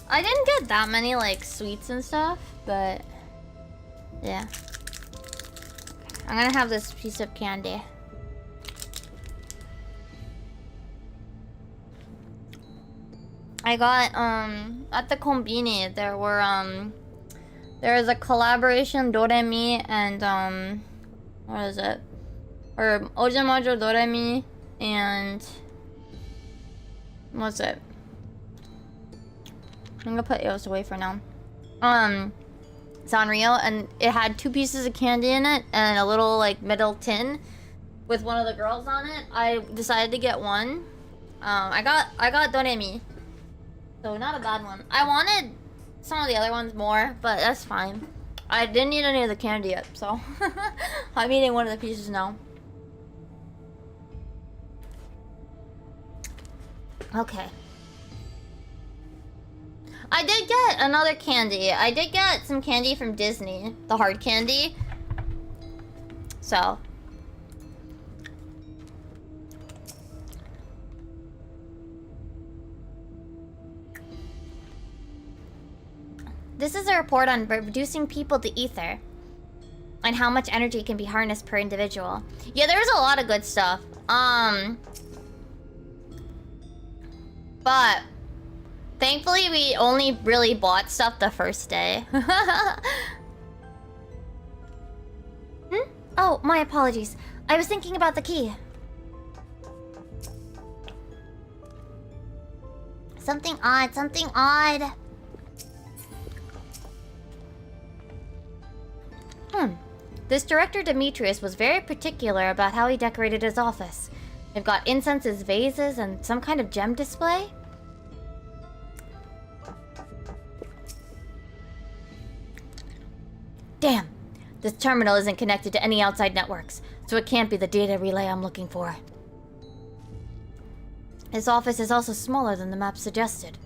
I didn't get that many like sweets and stuff, but yeah. I'm gonna have this piece of candy. I got at the Konbini there was a collaboration Doremi and what is it? Or Ojamajo Doremi and what's it? I'm gonna put Eos away for now. Sanrio, and it had 2 pieces of candy in it and a little like middle tin with one of the girls on it. I decided to get one. I got Doremi. So not a bad one. I wanted some of the other ones more, but that's fine. I didn't eat any of the candy yet, so I'm eating one of the pieces now. Okay. I did get another candy. I did get some candy from Disney, the hard candy. So this is a report on reducing people to ether and how much energy can be harnessed per individual. Yeah, there's a lot of good stuff. But thankfully we only really bought stuff the first day. Oh, my apologies. I was thinking about the key. Something odd, something odd. This director Demetrius was very particular about how he decorated his office. They've got incenses, vases, and some kind of gem display. Damn! This terminal isn't connected to any outside networks, so it can't be the data relay I'm looking for. His office is also smaller than the map suggested.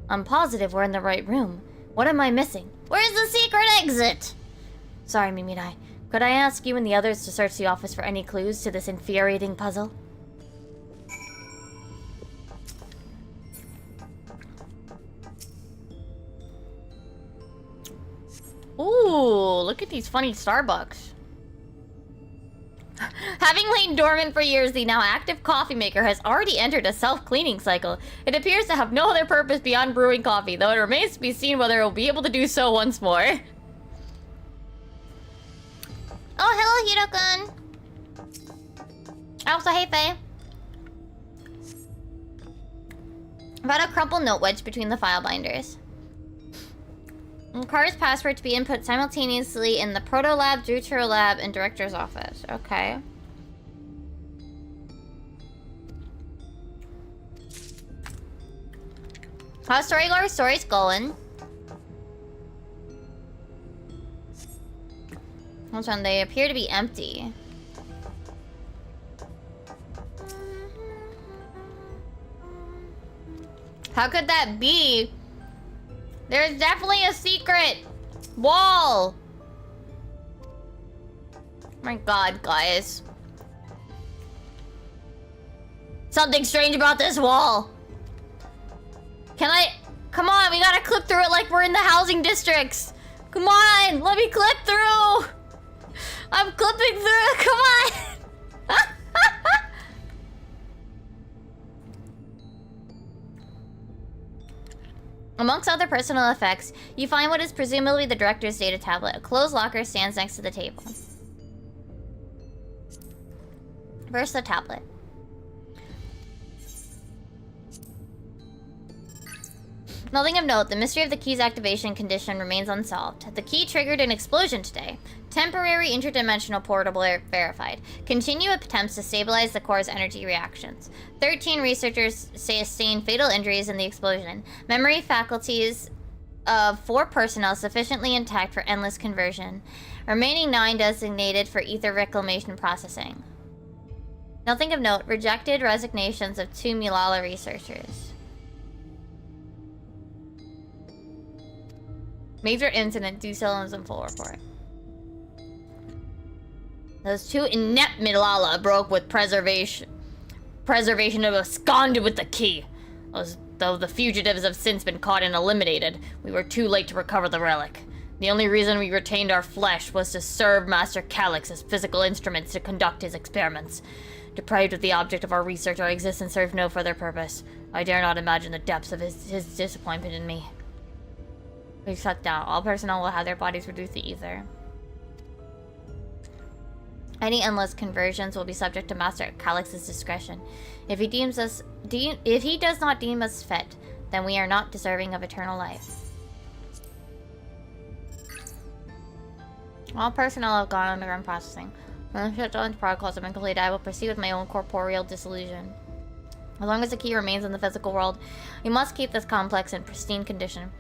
I'm positive we're in the right room. What am I missing? Where's the secret exit? Sorry, Miminai. Could I ask you and the others to search the office for any clues to this infuriating puzzle? Ooh, look at these funny Starbucks. Having lain dormant for years, the now active coffee maker has already entered a self-cleaning cycle. It appears to have no other purpose beyond brewing coffee, though it remains to be seen whether it will be able to do so once more. Oh, hello, Hiro-kun. Also, hey, Faye. About a crumpled note wedged between the file binders. Carter's password to be input simultaneously in the Proto Lab, Jutro Lab, and Director's Office. Okay. How's story's going? Hold on, they appear to be empty. How could that be? There's definitely a secret wall. My god, guys. Something strange about this wall. Can I... Come on, we gotta clip through it like we're in the housing districts. Come on, let me clip through. I'm clipping through, come on. Amongst other personal effects, you find what is presumably the director's data tablet. A closed locker stands next to the table. First, the tablet. Nothing of note, the mystery of the key's activation condition remains unsolved. The key triggered an explosion today. Temporary interdimensional portal verified. Continue attempts to stabilize the core's energy reactions. 13 researchers sustained fatal injuries in the explosion. Memory faculties of 4 personnel sufficiently intact for endless conversion. Remaining 9 designated for ether reclamation processing. Nothing of note, rejected resignations of 2 Milala researchers. Major incident, details in full report. Those 2 inept Milala broke with preservation of absconded with the key. Though the fugitives have since been caught and eliminated, we were too late to recover the relic. The only reason we retained our flesh was to serve Master Calyx as physical instruments to conduct his experiments. Deprived of the object of our research, our existence served no further purpose. I dare not imagine the depths of his disappointment in me. We've shut down. All personnel will have their bodies reduced to ether. Any endless conversions will be subject to Master Calyx's discretion. If he does not deem us fit, then we are not deserving of eternal life. All personnel have gone underground processing. When the shutdown protocols have been completed, I will proceed with my own corporeal dissolution. As long as the key remains in the physical world, we must keep this complex in pristine condition.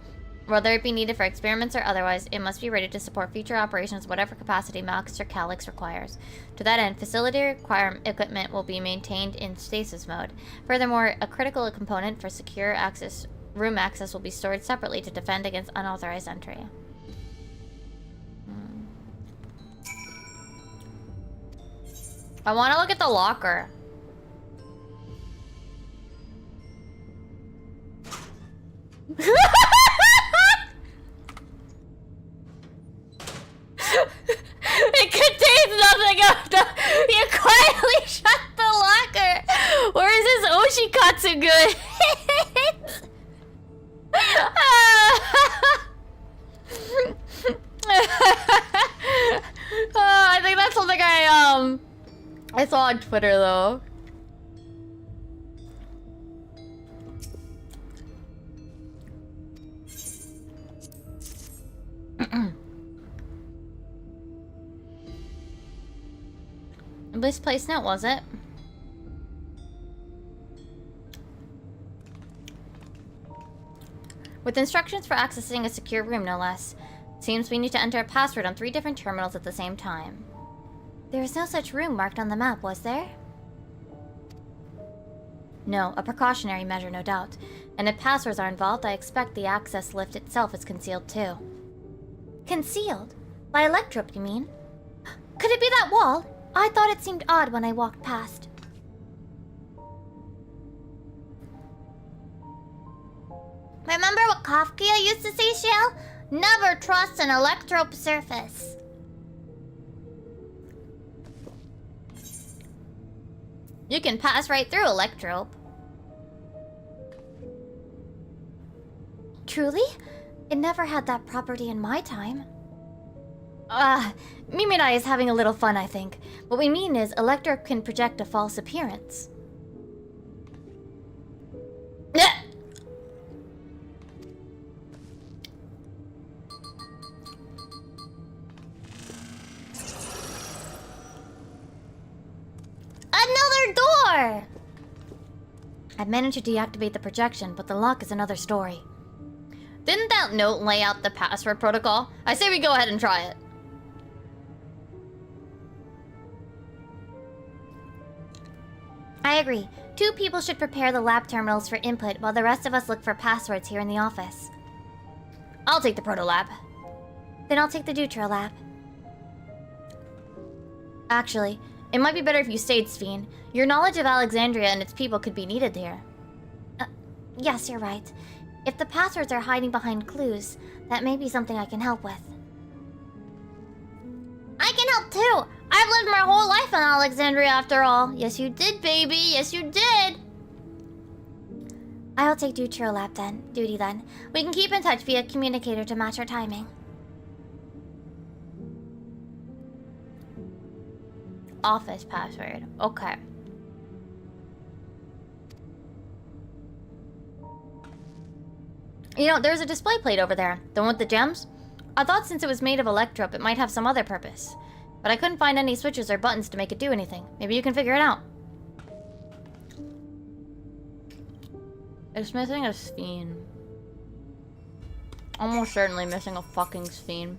Whether it be needed for experiments or otherwise, it must be ready to support future operations whatever capacity Master Calyx requires. To that end, facility equipment will be maintained in stasis mode. Furthermore, a critical component for secure room access will be stored separately to defend against unauthorized entry. I want to look at the locker. It contains nothing of the... You quietly shut the locker! Where is this Oshikatsu good? I think that's something I frog Twitter though. Misplaced note, was it? With instructions for accessing a secure room, no less. Seems we need to enter a password on 3 different terminals at the same time. There was no such room marked on the map, was there? No, a precautionary measure, no doubt. And if passwords are involved, I expect the access lift itself is concealed too. Concealed? By electrope, you mean? Could it be that wall? I thought it seemed odd when I walked past. Remember what Kafka used to say, Shell? Never trust an electrope surface. You can pass right through electrope. Truly? It never had that property in my time. Mimi and I is having a little fun, I think. What we mean is, electrope can project a false appearance. Another door! I managed to deactivate the projection, but the lock is another story. Didn't that note lay out the password protocol? I say we go ahead and try it. I agree. 2 people should prepare the lab terminals for input while the rest of us look for passwords here in the office. I'll take the proto lab. Then I'll take the Deutero lab. Actually, it might be better if you stayed, Sphene. Your knowledge of Alexandria and its people could be needed here. Yes, you're right. If the passwords are hiding behind clues, that may be something I can help with. I can help too! I've lived my whole life in Alexandria after all. Yes, you did, baby. Yes, you did. I'll take Deutero lab duty then. We can keep in touch via communicator to match our timing. Office password. Okay. You know, there's a display plate over there. The one with the gems? I thought since it was made of electrope, it might have some other purpose. But I couldn't find any switches or buttons to make it do anything. Maybe you can figure it out. It's missing a Sphene. Almost certainly missing a fucking Sphene.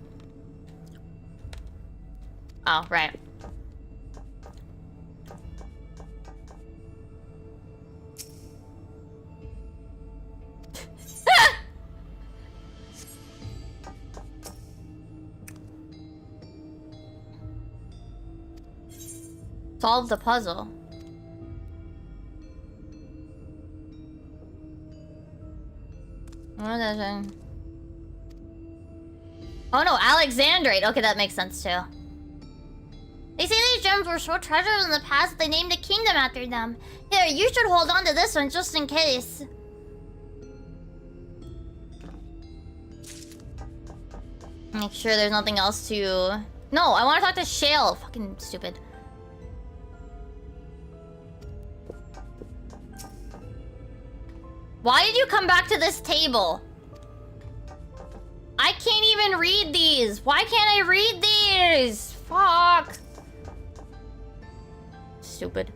Oh, right. Solve the puzzle. What is that thing? Oh no, Alexandrite. Okay, that makes sense too. They say these gems were so treasured in the past that they named a kingdom after them. Here, you should hold on to this one just in case. Make sure there's nothing else to... No, I want to talk to Shale. Fucking stupid. Why did you come back to this table? I can't even read these. Why can't I read these? Fuck. Stupid.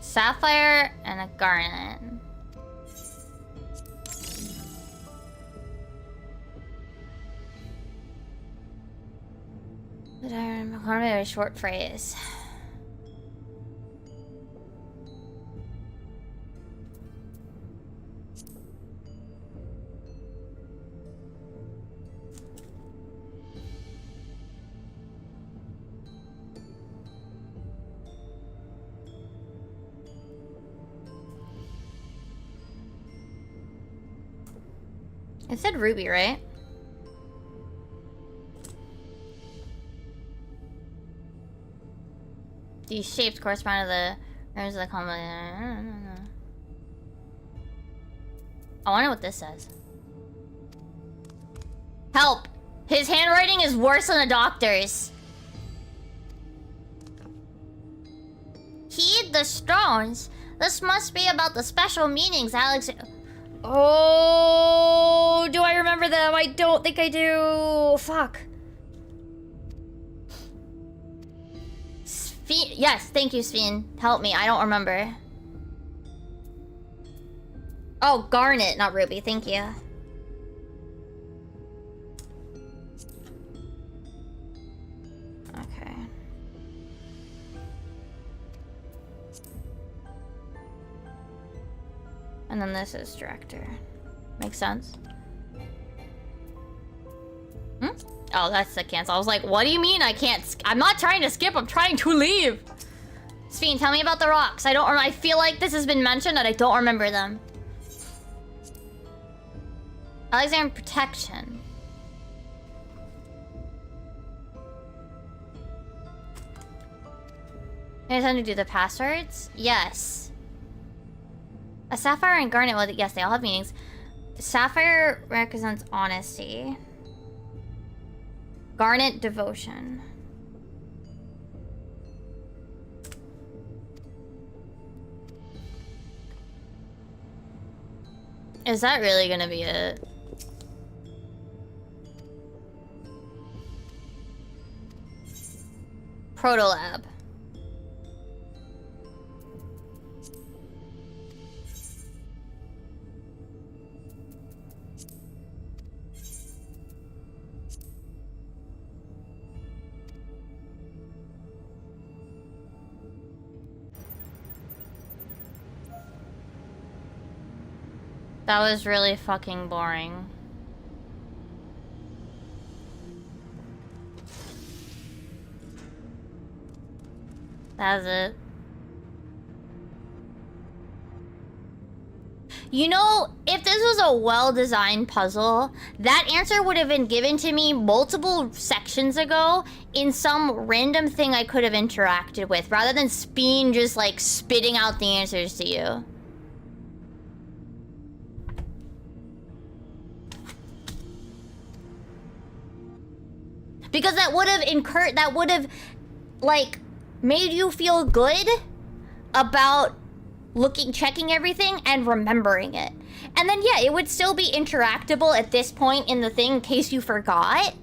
Sapphire and a garnet. But I'm a short phrase. It said ruby, right? These shapes correspond to the rooms of the common. I wonder what this says. Help! His handwriting is worse than a doctor's. read the stones. This must be about the special meanings Alex... Oh, do I remember them? I don't think I do. Fuck. Yes, thank you, Sven. Help me, I don't remember. Oh, garnet, not ruby, thank you. Okay. And then this is director. Makes sense. Hmm? Oh, that's the cancel. I was like, what do you mean I can't? I'm not trying to skip. I'm trying to leave. Sven, tell me about the rocks. I don't. I feel like this has been mentioned and I don't remember them. Alexander protection. It's time to do the passwords. Yes. A sapphire and garnet. Well, yes, they all have meanings. Sapphire represents honesty. Garnet, devotion. Is that really gonna be it? Protolab. That was really fucking boring. That's it. You know, if this was a well-designed puzzle, that answer would have been given to me multiple sections ago in some random thing I could have interacted with, rather than Speen just like spitting out the answers to you. Because that would have like made you feel good about checking everything and remembering it. And then yeah, it would still be interactable at this point in the thing in case you forgot.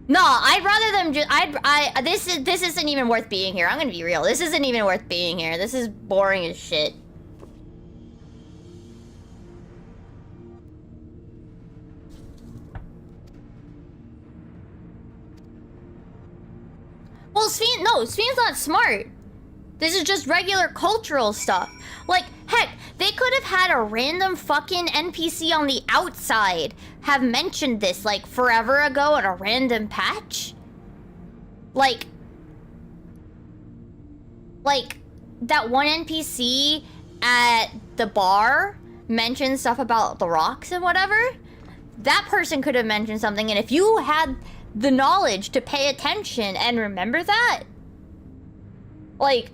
No, I'd rather them just this isn't even worth being here. I'm gonna be real. This isn't even worth being here. This is boring as shit. Well, Sven's not smart. This is just regular cultural stuff. Like, heck, they could have had a random fucking NPC on the outside have mentioned this, like, forever ago in a random patch. Like, that one NPC at the bar mentioned stuff about the rocks and whatever. That person could have mentioned something, and if you had the knowledge to pay attention and remember that, like,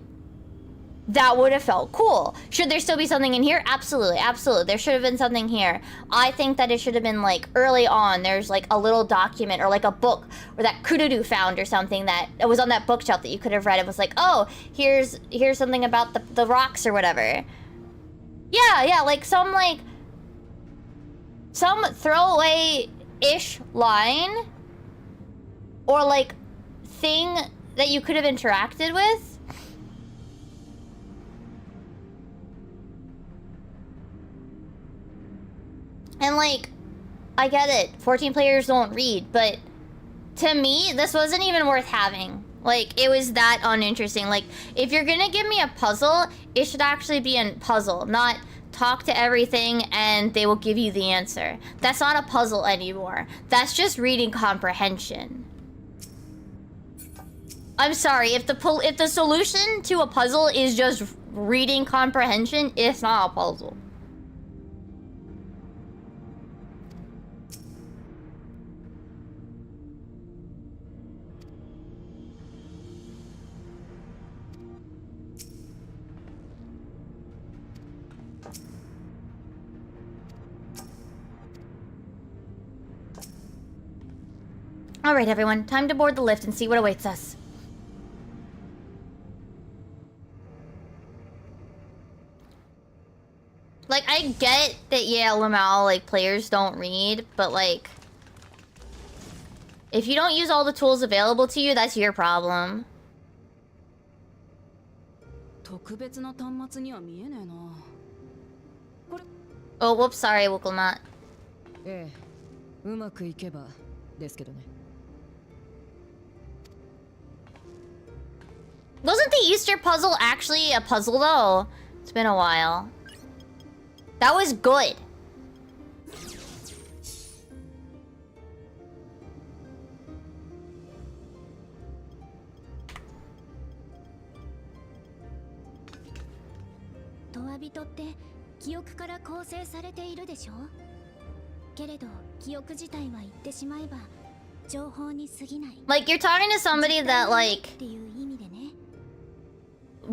that would have felt cool. Should there still be something in here? Absolutely, absolutely. There should have been something here. I think that it should have been like early on. There's like a little document or like a book or that Kurudu found or something that it was on that bookshelf that you could have read. It was like, oh, here's something about the rocks or whatever. Yeah, like some throwaway-ish line or like thing that you could have interacted with. And like, I get it, 14 players don't read, but to me, this wasn't even worth having. Like, it was that uninteresting. Like, if you're gonna give me a puzzle, it should actually be a puzzle, not talk to everything and they will give you the answer. That's not a puzzle anymore. That's just reading comprehension. I'm sorry, if the solution to a puzzle is just reading comprehension, it's not a puzzle. Alright everyone, time to board the lift and see what awaits us. get that, yeah, Lamau, like, players don't read, but, like... If you don't use all the tools available to you, that's your problem. 特別な端末には見えねえな。これ Oh, whoops, sorry, Wukulmat. ええ、うまくいけばですけどね。Wasn't the Easter puzzle actually a puzzle, though? It's been a while. That was good. Like, you're talking to somebody that, like...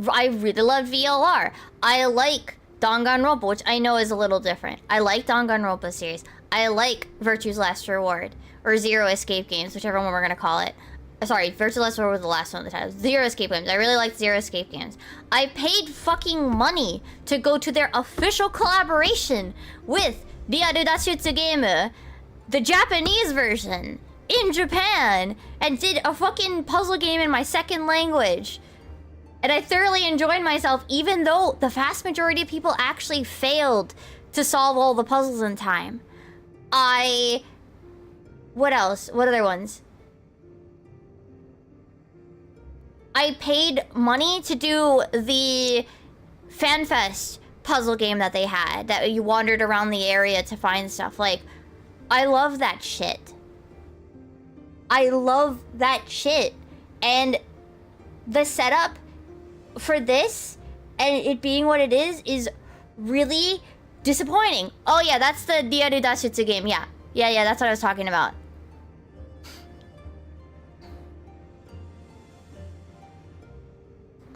I really love VLR. I like Danganronpa, which I know is a little different. I like Danganronpa series. I like Virtue's Last Reward. Or Zero Escape Games, whichever one we're gonna call it. Sorry, Virtue's Last Reward was the last one of the title. Zero Escape Games. I really like Zero Escape Games. I paid fucking money to go to their official collaboration with Ryaru Dashutsu Game, the Japanese version, in Japan, and did a fucking puzzle game in my second language. And I thoroughly enjoyed myself, even though the vast majority of people actually failed to solve all the puzzles in time. What else? What other ones? I paid money to do the FanFest puzzle game that they had, that you wandered around the area to find stuff. Like, I love that shit. I love that shit. And the setup for this, and it being what it is really disappointing. Oh yeah, that's the Ryaru Dashutsu game. Yeah, that's what I was talking about.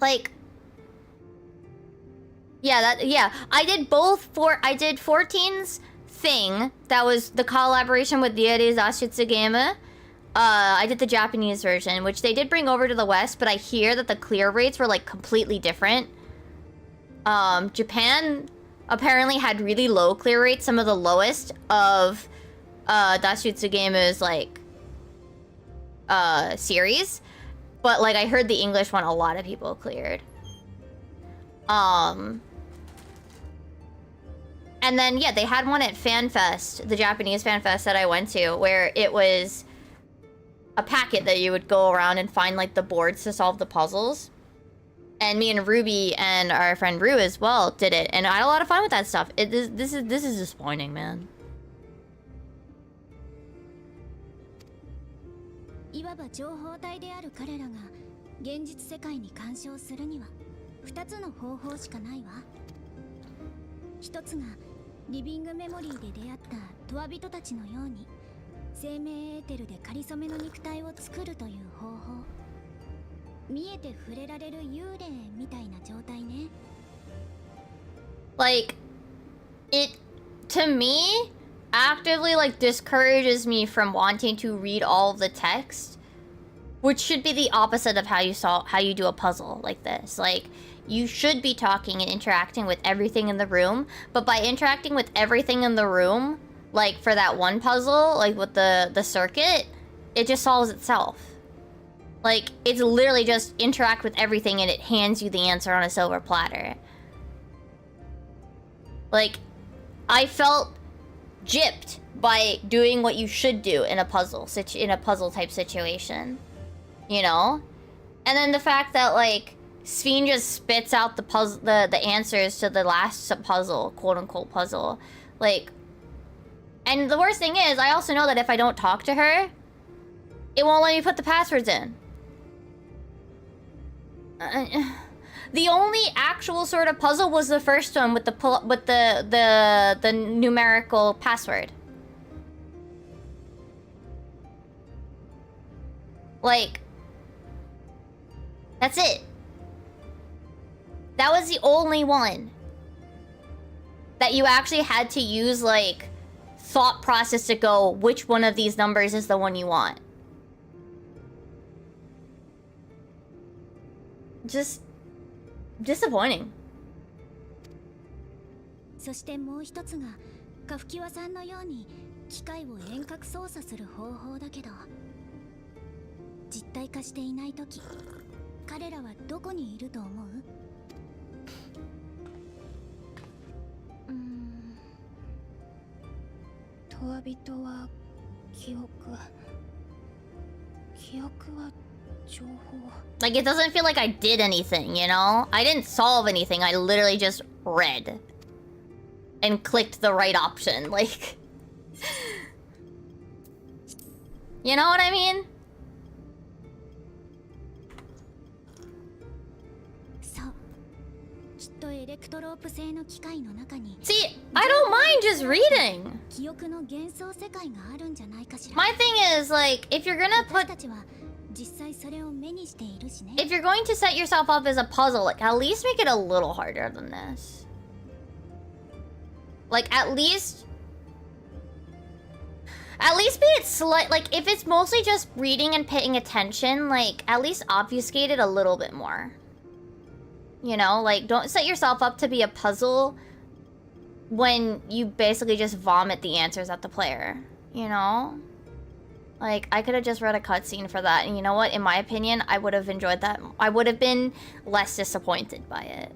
Like, yeah, I did 14's thing. That was the collaboration with Ryaru Dashutsu Game. I did the Japanese version, which they did bring over to the West, but I hear that the clear rates were, like, completely different. Japan apparently had really low clear rates, some of the lowest of Dashutsu Game's, like, series. But, like, I heard the English one, a lot of people cleared. And then, yeah, they had one at FanFest, the Japanese FanFest that I went to, where it was a packet that you would go around and find, like, the boards to solve the puzzles. And me and Ruby and our friend Rue as well did it, and I had a lot of fun with that stuff. This is disappointing, man. いわば情報体である彼らが現実世界に干渉するには2つの方法しかないわ。一つがリビングメモリーで出会ったトワ人たちのように生命エーテルで仮初めの肉体を作るという方法。見えて触れられる幽霊みたいな状態ね。Like, it, to me, actively, like, discourages me from wanting to read all of the text, which should be the opposite of how you do a puzzle like this. Like, you should be talking and interacting with everything in the room, but by interacting with everything in the room, like for that one puzzle, like with the circuit, it just solves itself. Like, it's literally just interact with everything and it hands you the answer on a silver platter. Like, I felt gypped by doing what you should do in a puzzle type situation, you know. And then the fact that, like, Sphene just spits out the answers to the last puzzle, quote unquote puzzle, like. And the worst thing is, I also know that if I don't talk to her, it won't let me put the passwords in. The only actual sort of puzzle was the first one with the numerical password. Like, that's it. That was the only one that you actually had to use, like, thought process to go, which one of these numbers is the one you want. Just disappointing. そしてもう一つがカフキワさんのように機械を遠隔操作する方法だけど、実体化していない時彼らはどこにいると思う？トワビトは記憶は情報。 Like, it doesn't feel like I did anything, you know? I didn't solve anything, I literally just read. And clicked the right option, like... You know what I mean? そう、きっとエレクトロープ製の機械の中に See, I don't mind just reading. 記憶の幻想世界があるんじゃないかしら。 My thing is, like, if you're gonna 私 put... たちは実際それを目にしているしね。 If you're going to set yourself up as a puzzle, like, at least make it a little harder than this. Like, at least be it slight... Like, if it's mostly just reading and paying attention, like, at least obfuscate it a little bit more. You know? Like, don't set yourself up to be a puzzle when you basically just vomit the answers at the player. You know? Like, I could have just read a cutscene for that, and you know what? In my opinion, I would have enjoyed that. I would have been less disappointed by it.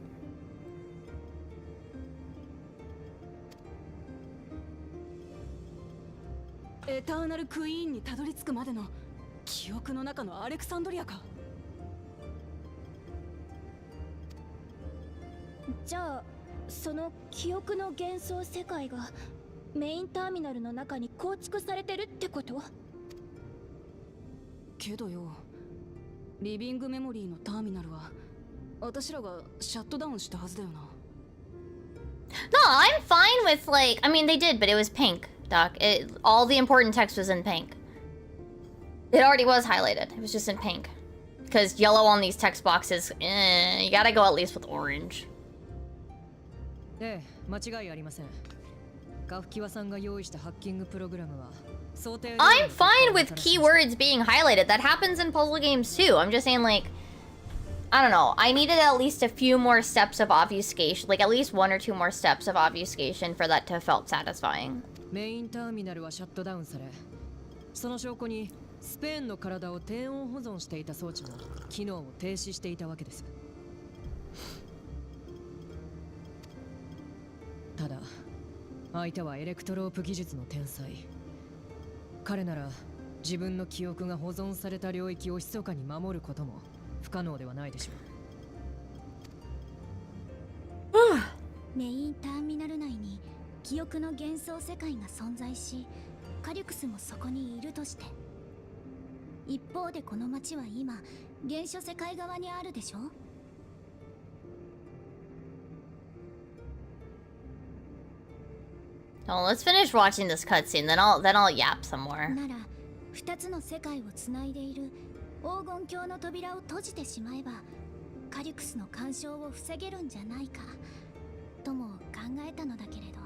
エターナルクイーンにたどり着くまでの記憶の中のアレクサンドリアか。じゃあその記憶の幻想世界がメインターミナルの中に構築されてるってこと？けどよ、リビングメモリーのターミナルは私らがシャットダウンしたはずだよな。 No, I'm fine with, like... I mean, they did, but it was pink, Doc. All the important text was in pink. It already was highlighted. It was just in pink. Because yellow on these text boxes, you gotta go at least with orange. ええ、間違いありません。カフキワさんが用意したハッキングプログラムは想定。I'm fine with keywords being highlighted. That happens in puzzle games too. I'm just saying, like, I don't know. I needed at least a few more steps of obfuscation, like at least 1 or 2 more steps of obfuscation for that to have felt satisfying. メインターミナルはシャットダウンされ、その証拠にスペーンの体を低温保存していた装置も機能を停止していたわけです。ただ相手はエレクトロープ技術の天才。彼なら自分の記憶が保存された領域を密かに守ることも不可能ではないでしょう。メインターミナル内に記憶の幻想世界が存在し、カリュクスもそこにいるとして、一方でこの街は今原初世界側にあるでしょ。Oh, let's finish watching this cutscene, then I'll yap some more. なら2つの世界をつないでいる黄金鏡の扉を閉じてしまえばカリュクスの干渉を防げるんじゃないかとも考えたのだけれど。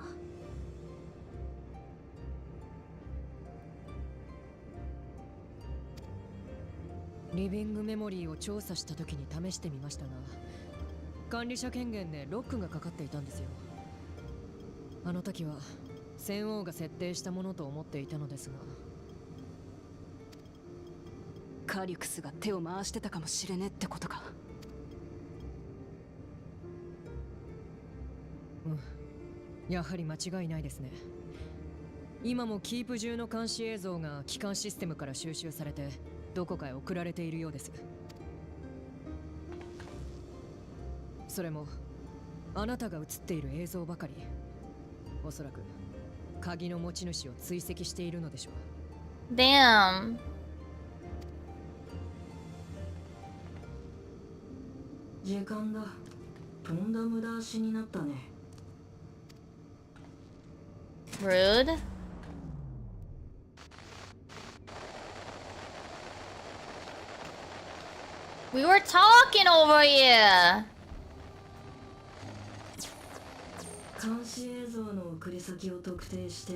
リビングメモリーを調査した時に試してみましたが、管理者権限でロックがかかっていたんですよ。あの時は戦王が設定したものと思っていたのですが、カリュクスが手を回してたかもしれねえってことか。やはり間違いないですね。今もキープ中の監視映像が機関システムから収集されてどこかへ送られているようです。それもあなたが映っている映像ばかり。おそらく鍵の持ち主を追跡しているのでしょう。Damn. 時間だ。とんだ無駄足になったね。Rude. We were talking over here. 監視映像の送り先を特定して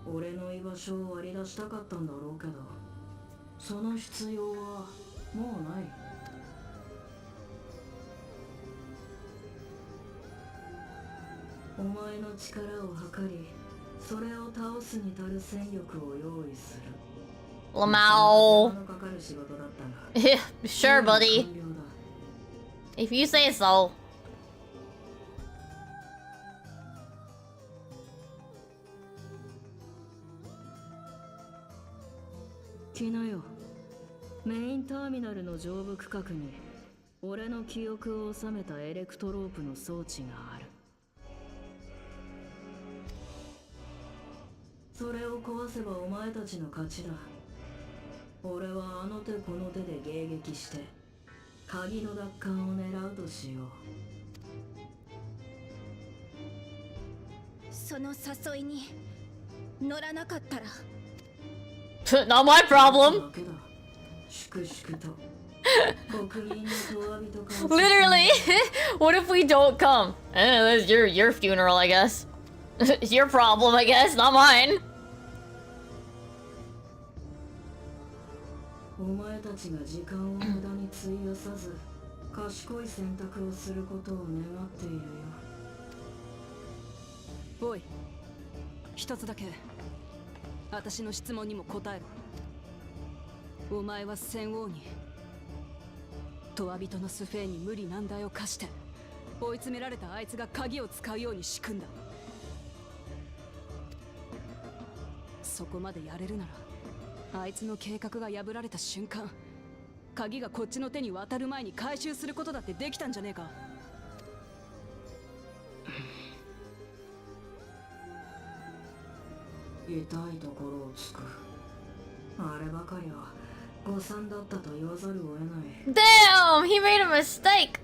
俺の居場所を割り出したかったんだろうけど、その必要はもうない。お前の力を測り、それを倒すに足る戦力を用意する。Lamau. かかる仕事だったが Yeah, sure, buddy. 完了だ。 If you say so. 来なよ。メインターミナルの上部区画に俺の記憶を収めたエレクトロープの装置がある。それを壊せばお前たちの勝ちだ。俺はあの手この手で迎撃して鍵の奪還を狙うとしよう。その誘いに乗らなかったら Not my problem. だけだ。粛々と国民の問わびとかを Literally. What if we don't come? That's your funeral, I guess. It's your problem, I guess, not mine. お前たちが時間を無駄に費やさず賢い選択をすることを願っているよ。おい、一つだけ私の質問にも答えろ。お前は戦王にトワ人のスフェーンに無理難題を課して追い詰められたあいつが鍵を使うように仕組んだ。そこまでやれるならあいつの計画が破られた瞬間、鍵がこっちの手に渡る前に回収することだってできたんじゃねえか。痛いところをつく。あればかりは誤算だったと言わざるを得ない。 Damn, he made a mistake.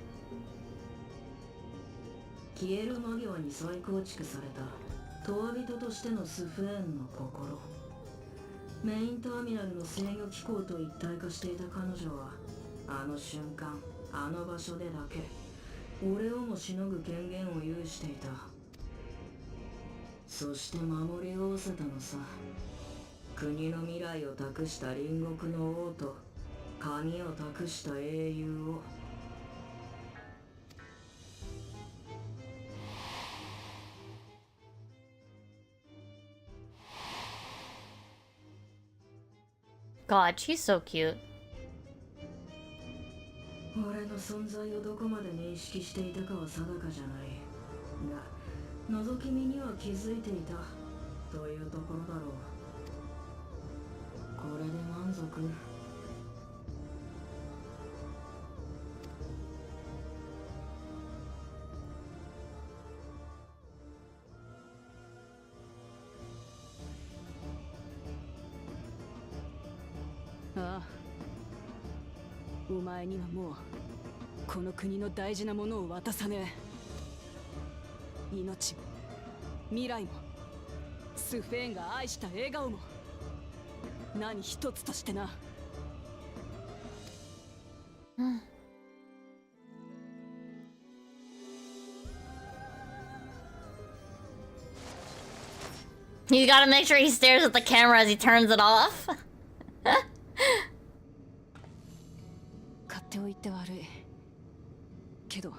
消える間際に再構築されたトワ人としてのスフェーンの心。メインターミナルの制御機構と一体化していた彼女はあの瞬間あの場所でだけ俺をもしのぐ権限を有していた。そして守りおせたのさ。国の未来を託した隣国の王と鍵を託した英雄を。God, she's so cute. 俺の存在をどこまで認識していたかは定かじゃないが、覗き見には気づいていたというところだろう。これで満足。ああ、お前にはもうこの国の大事なものを渡さねえ。命も未来もスフェーンが愛した笑顔も何一つとしてな。He's gotta make sure he stares at the camera as he turns it off. 買っておいて悪いけど、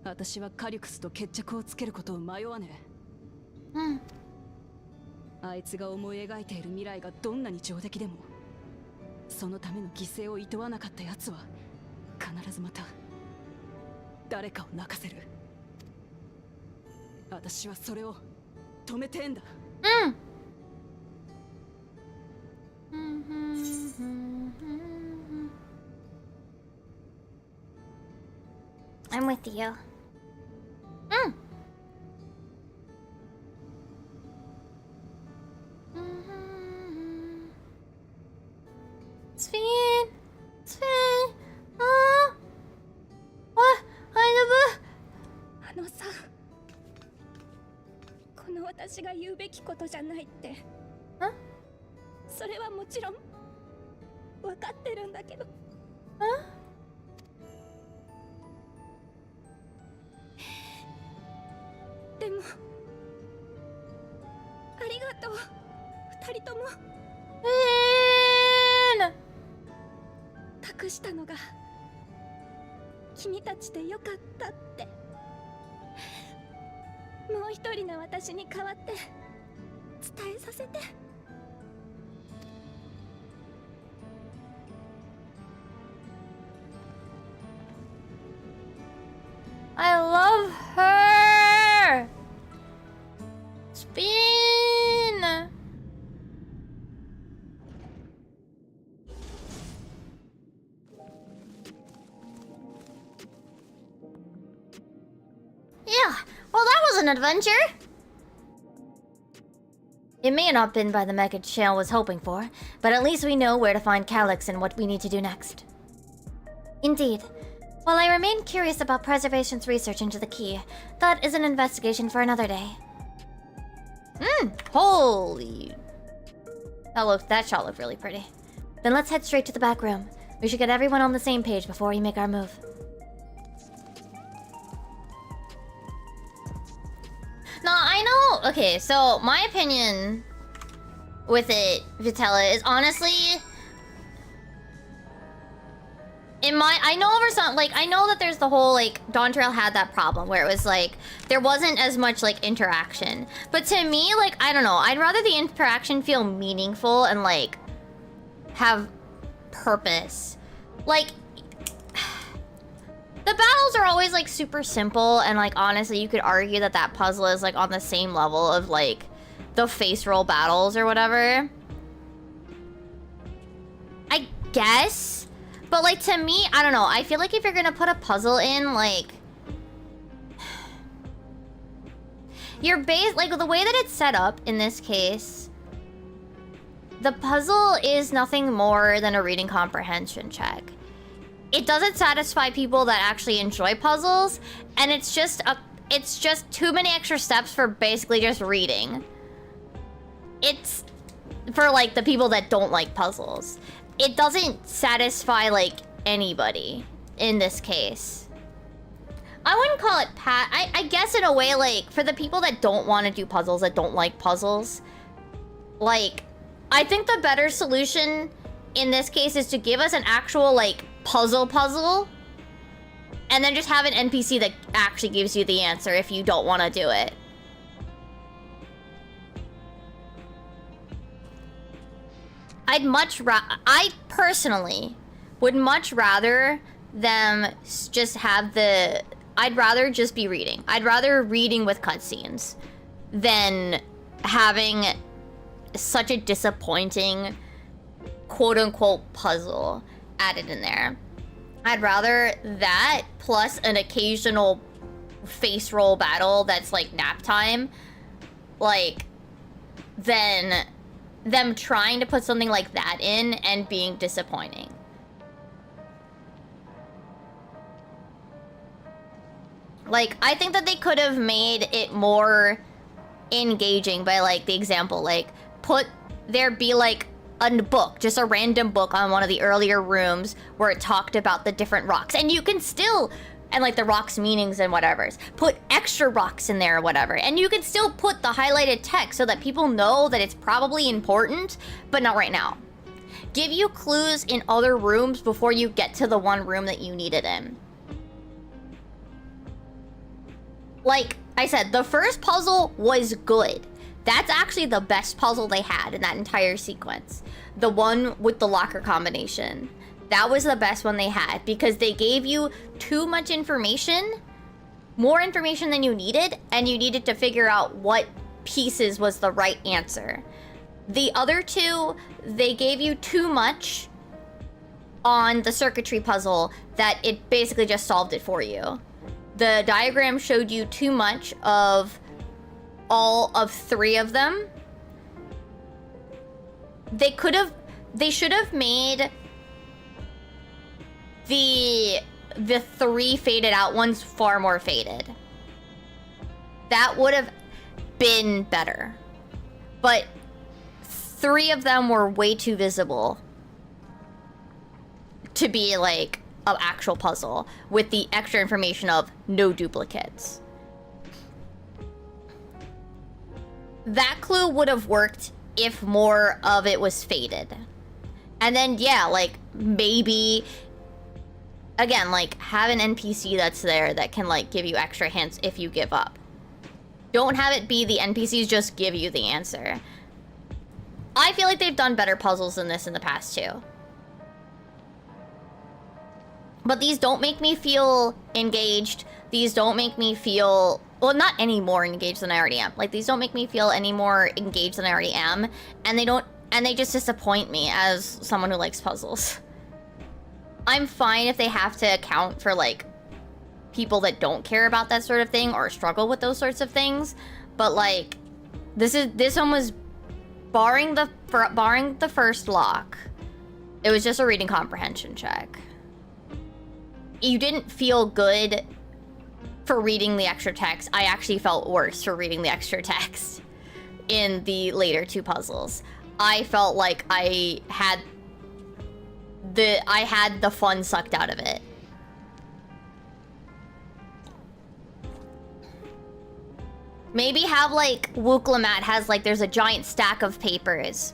私はカリュクスと決着をつけることを迷わねえ。あいつが思い描いている未来がどんなに上出来でも、そのための犠牲を厭わなかった奴は必ずまた誰かを泣かせる。私はそれを止めてえんだ。I'm with you. It's fine. It's fine. Oh. What? I あのさ、この私が言うべきことじゃないって。それはもちろん分かってるんだけど。でもありがとう、二人とも。託したのが君たちでよかったって。もう一人の私に代わって伝えさせて。I love her! Spin! Yeah, well that was an adventure! It may not have been by the method Shale was hoping for, but at least we know where to find Calyx and what we need to do next. Indeed. While I remain curious about Preservation's research into the key, that is an investigation for another day. Holy... That shot looked really pretty. Then let's head straight to the back room. We should get everyone on the same page before we make our move. No, I know... Okay, so my opinion with it, Vitella, is honestly... I know that there's the whole, like, Dawn Trail had that problem where it was, like, there wasn't as much, like, interaction. But to me, like, I don't know, I'd rather the interaction feel meaningful and, like, have purpose. Like, the battles are always, like, super simple, and, like, honestly, you could argue that that puzzle is, like, on the same level of, like, the face roll battles or whatever. I guess... But, like, to me, I don't know. I feel like if you're gonna put a puzzle in, like... Your base... Like, the way that it's set up in this case... The puzzle is nothing more than a reading comprehension check. It doesn't satisfy people that actually enjoy puzzles, and it's just too many extra steps for basically just reading. It's... for, like, the people that don't like puzzles. It doesn't satisfy, like, anybody in this case. I wouldn't call it I guess in a way, like, for the people that don't want to do puzzles, that don't like puzzles, like, I think the better solution in this case is to give us an actual, like, puzzle, and then just have an NPC that actually gives you the answer if you don't want to do it. I personally would much rather them just have the... I'd rather just be reading. I'd rather reading with cutscenes than having such a disappointing quote-unquote puzzle added in there. I'd rather that plus an occasional face roll battle that's like nap time, like, than them trying to put something like that in and being disappointing. Like, I think that they could have made it more engaging by, like, the example, like, there be, like, a book, just a random book on one of the earlier rooms where it talked about the different rocks. And you can still, and, like, the rocks' meanings and whatever's, put extra rocks in there or whatever. And you can still put the highlighted text so that people know that it's probably important, but not right now. Give you clues in other rooms before you get to the one room that you need it in. Like I said, the first puzzle was good. That's actually the best puzzle they had in that entire sequence. The one with the locker combination. That was the best one they had because they gave you too much information, more information than you needed, and you needed to figure out what pieces was the right answer. The other two, they gave you too much on the circuitry puzzle that it basically just solved it for you. The diagram showed you too much of all of three of them. They should have made the three faded out ones far more faded. That would have been better. But three of them were way too visible to be like an actual puzzle with the extra information of no duplicates. That clue would have worked if more of it was faded. And then, yeah, like, maybe... Again, like, have an NPC that's there that can, like, give you extra hints if you give up. Don't have it be the NPCs just give you the answer. I feel like they've done better puzzles than this in the past too. But these don't make me feel engaged. These don't make me feel... Well, not any more engaged than I already am. Like, these don't make me feel any more engaged than I already am. And they don't... And they just disappoint me as someone who likes puzzles. I'm fine if they have to account for, like, people that don't care about that sort of thing or struggle with those sorts of things. But, like, this one was... Barring the first lock, it was just a reading comprehension check. You didn't feel good for reading the extra text. I actually felt worse for reading the extra text in the later two puzzles. I felt like I had the fun sucked out of it. Maybe have, like, Wuklamat has, like, there's a giant stack of papers.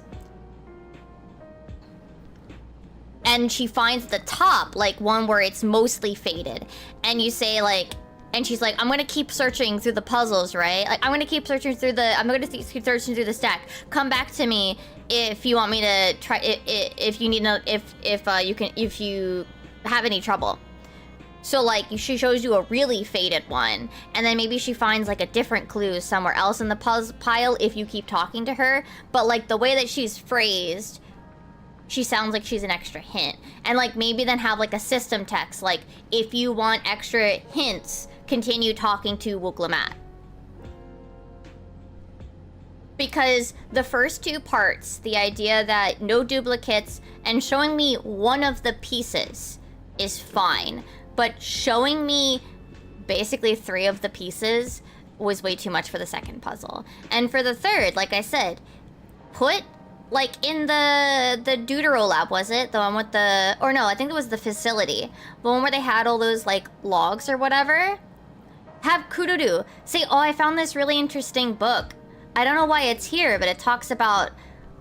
And she finds the top, like, one where it's mostly faded. And you say, like... And she's like, I'm gonna keep searching through the puzzles, right? Like, I'm gonna keep searching through the stack. Come back to me if you want me to try... If you need... If you have any trouble. So, like, she shows you a really faded one, and then maybe she finds, like, a different clue somewhere else in the puzzle pile if you keep talking to her. But, like, the way that she's phrased, she sounds like she's an extra hint. And, like, maybe then have, like, a system text, like, if you want extra hints, continue talking to Wuklamat. Because the first two parts, the idea that no duplicates, and showing me one of the pieces is fine. But showing me basically 3 of the pieces was way too much for the second puzzle. And for the third, like I said, put, like, in the Deutero lab, was it? The one with the... Or no, I think it was the facility. The one where they had all those, like, logs or whatever. Have Kururu say, oh, I found this really interesting book. I don't know why it's here, but it talks about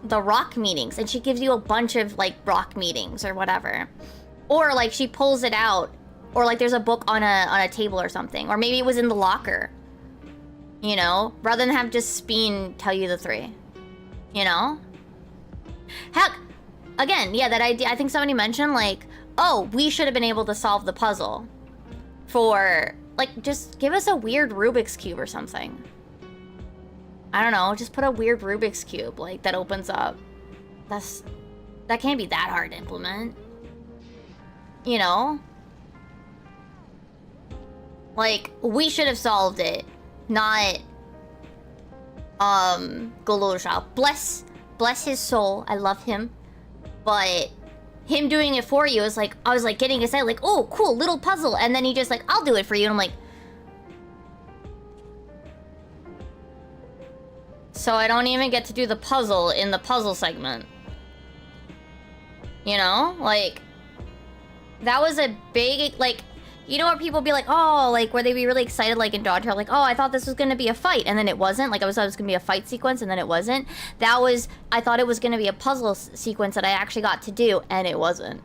the rock meetings. And she gives you a bunch of, like, rock meetings or whatever. Or, like, she pulls it out. Or, like, there's a book on a table or something. Or maybe it was in the locker. You know? Rather than have just Speen tell you the 3. You know? Heck, again, yeah, that idea, I think somebody mentioned, like, oh, we should have been able to solve the puzzle. For, like, just give us a weird Rubik's Cube or something. I don't know, just put a weird Rubik's Cube, like, that opens up. That can't be that hard to implement. You know? Like, we should have solved it, not, Goloja. Bless his soul, I love him. But him doing it for you is like, I was like getting excited, like, oh, cool, little puzzle. And then he just like, I'll do it for you. And I'm like, so I don't even get to do the puzzle in the puzzle segment. You know? Like, that was a big, like, you know where people be like, oh, like, where they be really excited, like, in Dodge, like, oh, I thought this was gonna be a fight, and then it wasn't. Like, I thought it was gonna be a fight sequence, and then it wasn't. That was, I thought it was gonna be a puzzle sequence that I actually got to do, and it wasn't.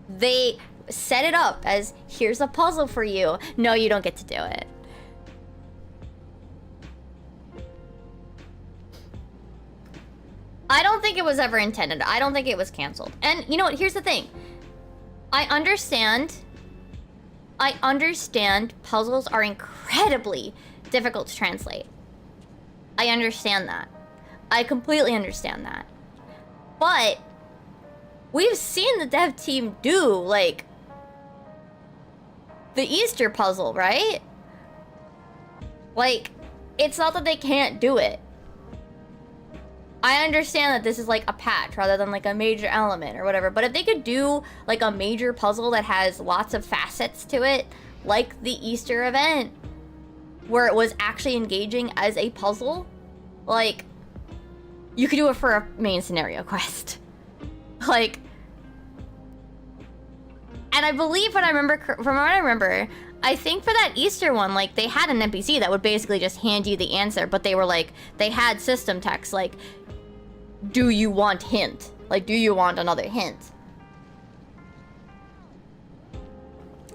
They set it up as, here's a puzzle for you. No, you don't get to do it. I don't think it was ever intended. I don't think it was canceled. And you know what? Here's the thing. I understand puzzles are incredibly difficult to translate. I understand that. I completely understand that. But we've seen the dev team do, like, the Easter puzzle, right? Like, it's not that they can't do it. I understand that this is like a patch rather than like a major element or whatever, but if they could do like a major puzzle that has lots of facets to it, like the Easter event, where it was actually engaging as a puzzle, like, you could do it for a main scenario quest. Like, and I believe from what I remember, I think for that Easter one, like, they had an NPC that would basically just hand you the answer, but they were like, they had system text, like, do you want hint? Like, do you want another hint?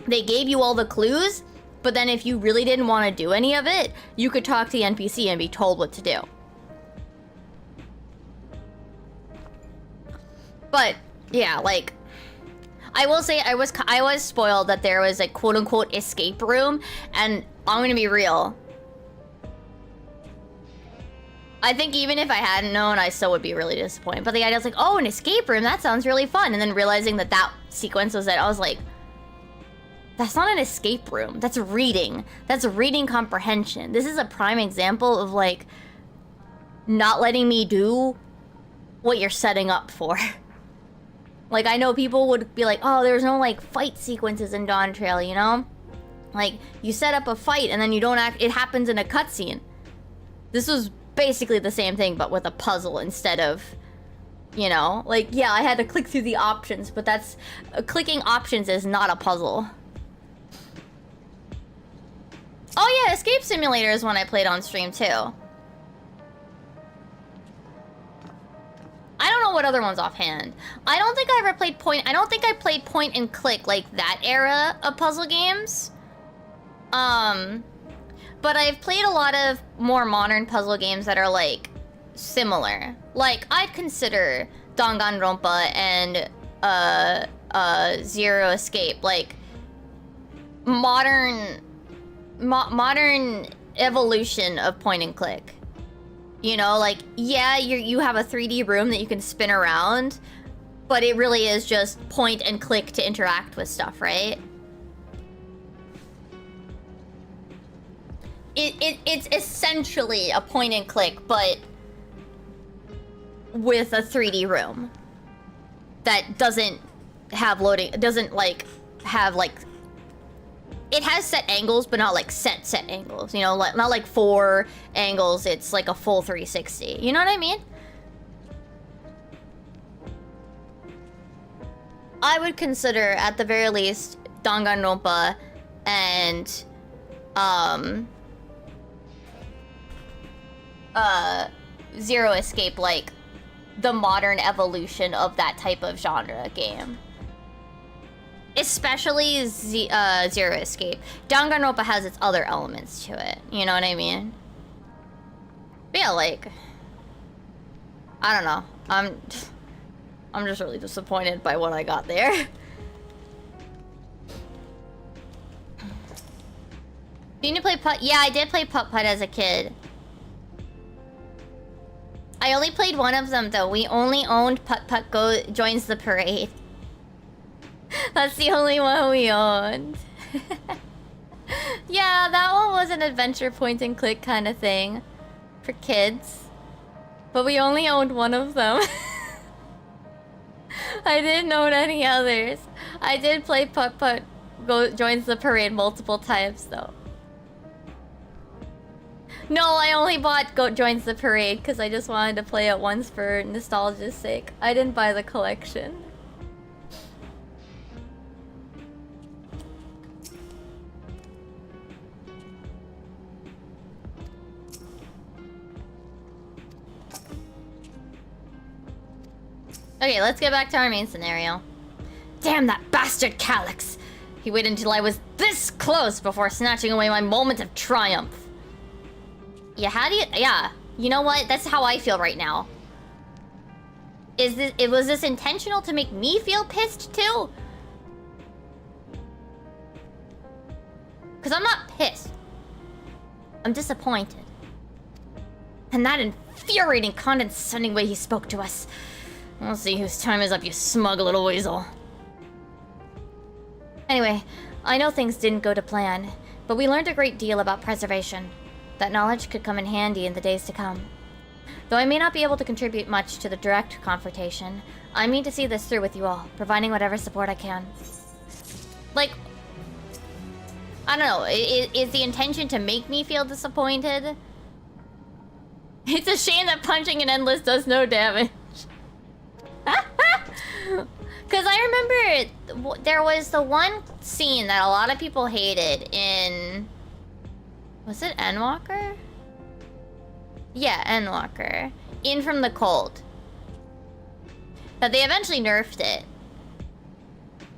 They gave you all the clues, But then if you really didn't want to do any of it, you could talk to the NPC and be told what to do. But yeah, like, I will say I was spoiled that there was a quote-unquote escape room, and I'm gonna be real. I think even if I hadn't known, I still would be really disappointed. But the idea was like, oh, an escape room, that sounds really fun. And then realizing that that sequence was it, I was like, that's not an escape room. That's reading. That's reading comprehension. This is a prime example of, like, not letting me do what you're setting up for. Like, I know people would be like, oh, there's no, like, fight sequences in Dawn Trail, you know? Like, you set up a fight and then you don't act, it happens in a cutscene. This was basically the same thing, but with a puzzle instead of, you know? Like, yeah, I had to click through the options, but that's... clicking options is not a puzzle. Oh yeah, Escape Simulator is one I played on stream too. I don't know what other ones offhand. I don't think I ever played I don't think I played point and click, like that era of puzzle games. But I've played a lot of more modern puzzle games that are, like, similar. Like, I'd consider Danganronpa and, Zero Escape, like, modern evolution of point and click. You know, like, yeah, you have a 3D room that you can spin around, but it really is just point and click to interact with stuff, right? It's essentially a point and click, but with a 3D room that doesn't have loading, doesn't like have like, it has set angles, but not like set angles, you know, like not like 4 angles, it's like a full 360. You know what I mean? I would consider at the very least Danganronpa and Zero Escape like the modern evolution of that type of genre game. Especially Zero Escape. Danganronpa has its other elements to it. You know what I mean? But yeah, like, I don't know. I'm just really disappointed by what I got there. Do you play Putt? Yeah, I did play Putt-Putt as a kid. I only played one of them though. We only owned Putt-Putt Joins the Parade. That's the only one we owned. Yeah, that one was an adventure point and click kind of thing for kids. But we only owned one of them. I didn't own any others. I did play Putt-Putt Joins the Parade multiple times though. No, I only bought Joins the Parade because I just wanted to play it once for nostalgia's sake. I didn't buy the collection. Okay, let's get back to our main scenario. Damn that bastard Calyx! He waited until I was this close before snatching away my moment of triumph. Yeah, how do you... Yeah, you know what? That's how I feel right now. Was this intentional to make me feel pissed too? Because I'm not pissed. I'm disappointed. And that infuriating, condescending way he spoke to us. We'll see whose time is up, you smug little weasel. Anyway, I know things didn't go to plan, but we learned a great deal about preservation. That knowledge could come in handy in the days to come. Though I may not be able to contribute much to the direct confrontation, I mean to see this through with you all, providing whatever support I can. Like, I don't know, is the intention to make me feel disappointed? It's a shame that punching an endless does no damage. Because I remember there was the one scene that a lot of people hated in... Was it Endwalker? Yeah, Endwalker. In From the Cold. That they eventually nerfed it.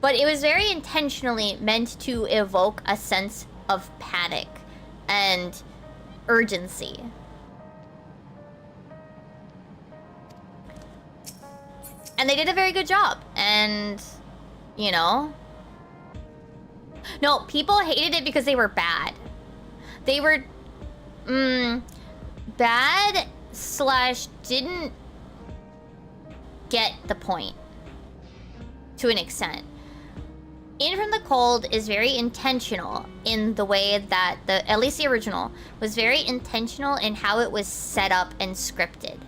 But it was very intentionally meant to evoke a sense of panic and urgency. And they did a very good job. And, you know... No, people hated it because they were bad. They were... bad / didn't get the point. To an extent. In From the Cold is very intentional in the way that at least the original, was very intentional in how it was set up and scripted.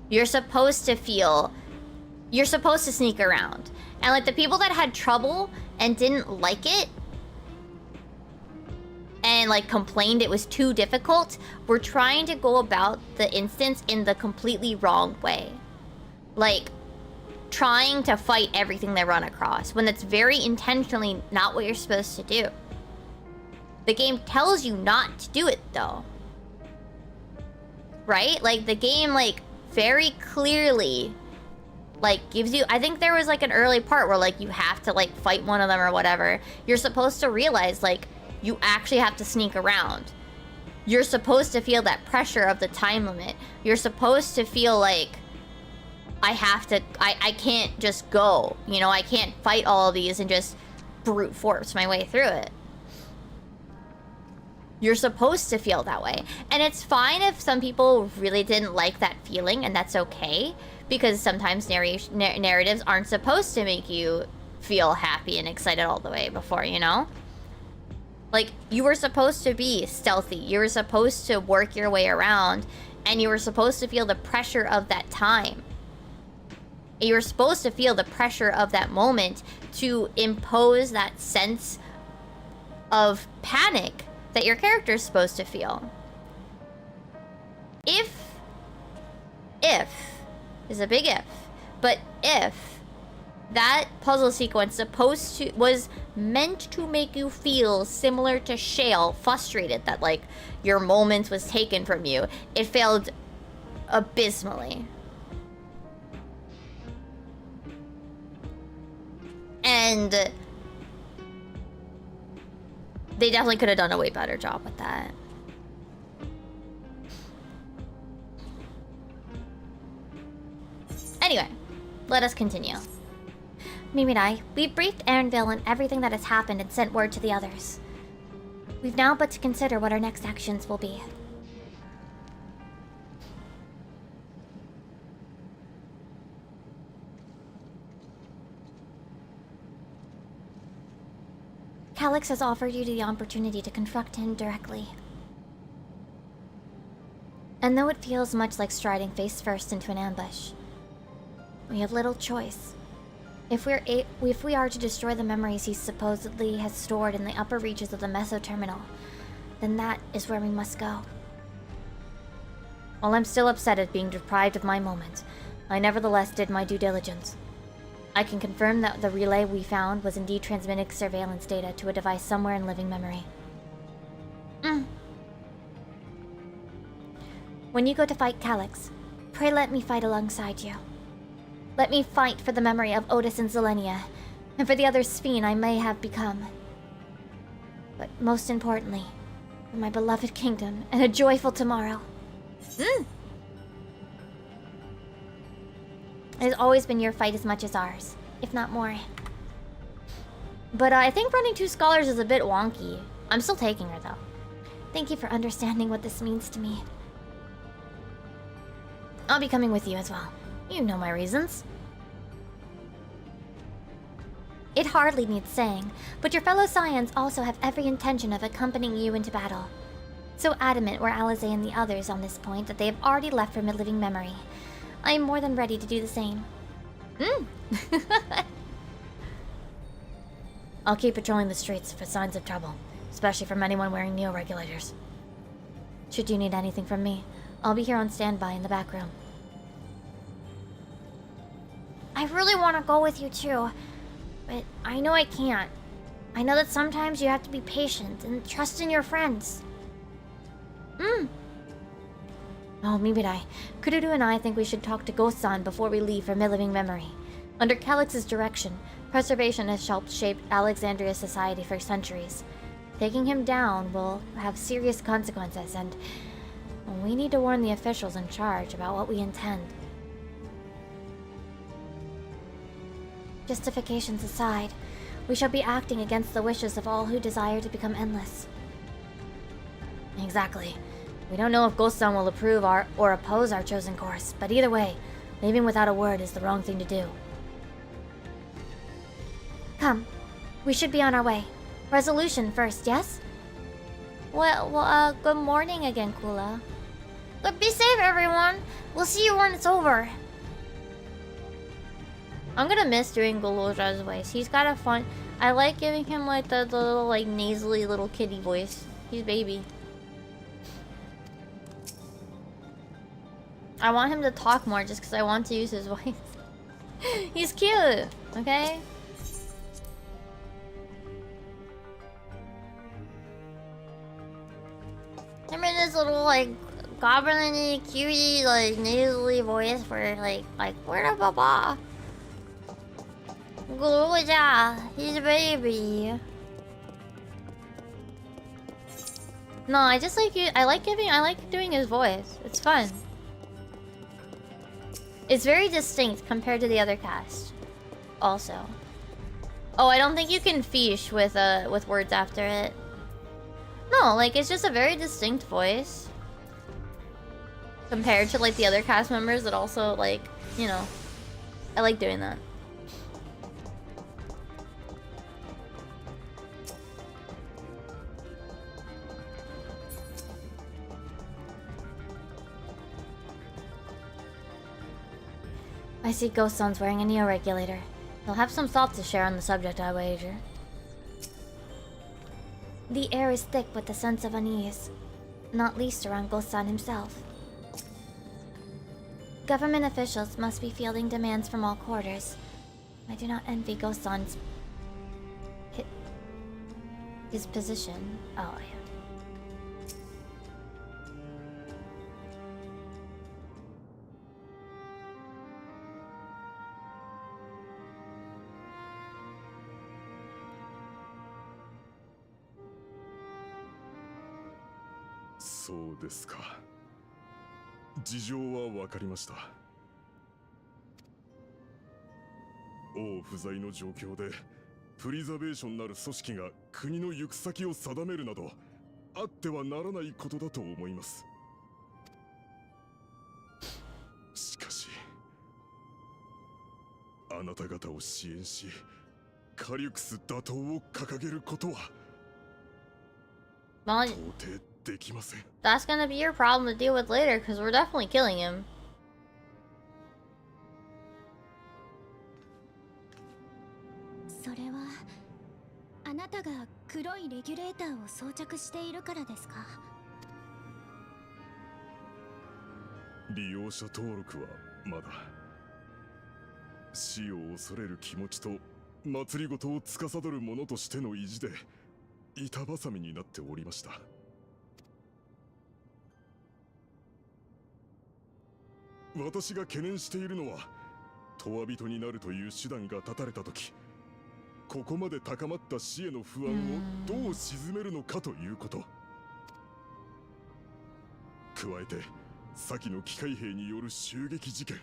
You're supposed to sneak around. And like the people that had trouble and didn't like it and like complained it was too difficult were trying to go about the instance in the completely wrong way. Like trying to fight everything they run across when that's very intentionally not what you're supposed to do. The game tells you not to do it though. Right? Like the game like very clearly like gives you, I think there was like an early part where like you have to like fight one of them or whatever. You're supposed to realize like you actually have to sneak around. You're supposed to feel that pressure of the time limit. You're supposed to feel like I can't just go, you know, I can't fight all of these and just brute force my way through it. You're supposed to feel that way. And it's fine if some people really didn't like that feeling, and that's okay. Because sometimes narratives aren't supposed to make you feel happy and excited all the way before, you know? Like, you were supposed to be stealthy. You were supposed to work your way around, and you were supposed to feel the pressure of that time. You were supposed to feel the pressure of that moment to impose that sense of panic that your character is supposed to feel. If is a big if, but if that puzzle sequence was meant to make you feel similar to Shale, frustrated that like your moment was taken from you, it failed abysmally. And they definitely could have done a way better job with that. Anyway, let us continue. Mimi and I, we've briefed Aaronville on everything that has happened and sent word to the others. We've now but to consider what our next actions will be. Calix has offered you the opportunity to confront him directly. And though it feels much like striding face first into an ambush, we have little choice. If we are to destroy the memories he supposedly has stored in the upper reaches of the Meso Terminal, then that is where we must go. While I'm still upset at being deprived of my moment, I nevertheless did my due diligence. I can confirm that the relay we found was indeed transmitting surveillance data to a device somewhere in living memory. When you go to fight Calix, pray let me fight alongside you. Let me fight for the memory of Otis and Zelenia, and for the other Sphene I may have become. But most importantly, for my beloved kingdom and a joyful tomorrow. It has always been your fight as much as ours, if not more. But I think running 2 scholars is a bit wonky. I'm still taking her, though. Thank you for understanding what this means to me. I'll be coming with you as well. You know my reasons. It hardly needs saying, but your fellow Scions also have every intention of accompanying you into battle. So adamant were Alize and the others on this point that they have already left for mid-living memory. I am more than ready to do the same. I'll keep patrolling the streets for signs of trouble, especially from anyone wearing neo-regulators. Should you need anything from me, I'll be here on standby in the back room. I really want to go with you too, but I know I can't. I know that sometimes you have to be patient and trust in your friends. Oh, Mibidai. Kururu and I think we should talk to Ghost-san before we leave for mid-living memory. Under Calix's direction, preservation has helped shape Alexandria's society for centuries. Taking him down will have serious consequences, and we need to warn the officials in charge about what we intend. Justifications aside, we shall be acting against the wishes of all who desire to become endless. Exactly. We don't know if Ghost-san will approve or oppose our chosen course, but either way, leaving without a word is the wrong thing to do. Come. We should be on our way. Resolution first, yes? Well, good morning again, Kula. But be safe, everyone! We'll see you when it's over. I'm gonna miss doing Goloja's voice. He's got a fun... I like giving him, like, the little, like, nasally little kitty voice. He's baby. I want him to talk more just because I want to use his voice. He's cute, okay? Him in his little, like, goblin-y, cutie, like, nasally voice for, like, where the papa? Guluja, he's a baby. No, I just like you. I like doing his voice. It's fun. It's very distinct compared to the other cast. Also. Oh, I don't think you can fish with words after it. No, like, it's just a very distinct voice. Compared to, like, the other cast members that also, like, you know. I like doing that. I see Ghost-san's wearing a neo-regulator. He'll have some thoughts to share on the subject, I wager. The air is thick with the sense of unease, not least around Ghost-san himself. Government officials must be fielding demands from all quarters. I do not envy Ghost-san's... his position. Oh, yeah.そうですか。事情は分かりました。王不在の状況でプリザベーションなる組織が国の行く先を定めるなどあってはならないことだと思います。しかしあなた方を支援しカリュクス打倒を掲げることは到底できません。That's gonna be your problem to deal with later, because we're definitely killing him. それはあなたが黒いレギュレーターを装着しているからですか？利用者登録はまだ。死を恐れる気持ちと祭りごとを司る者としての意地で板挟みになっておりました。私が懸念しているのは永遠人になるという手段が断たれた時ここまで高まった死への不安をどう鎮めるのかということ。加えて先の機械兵による襲撃事件、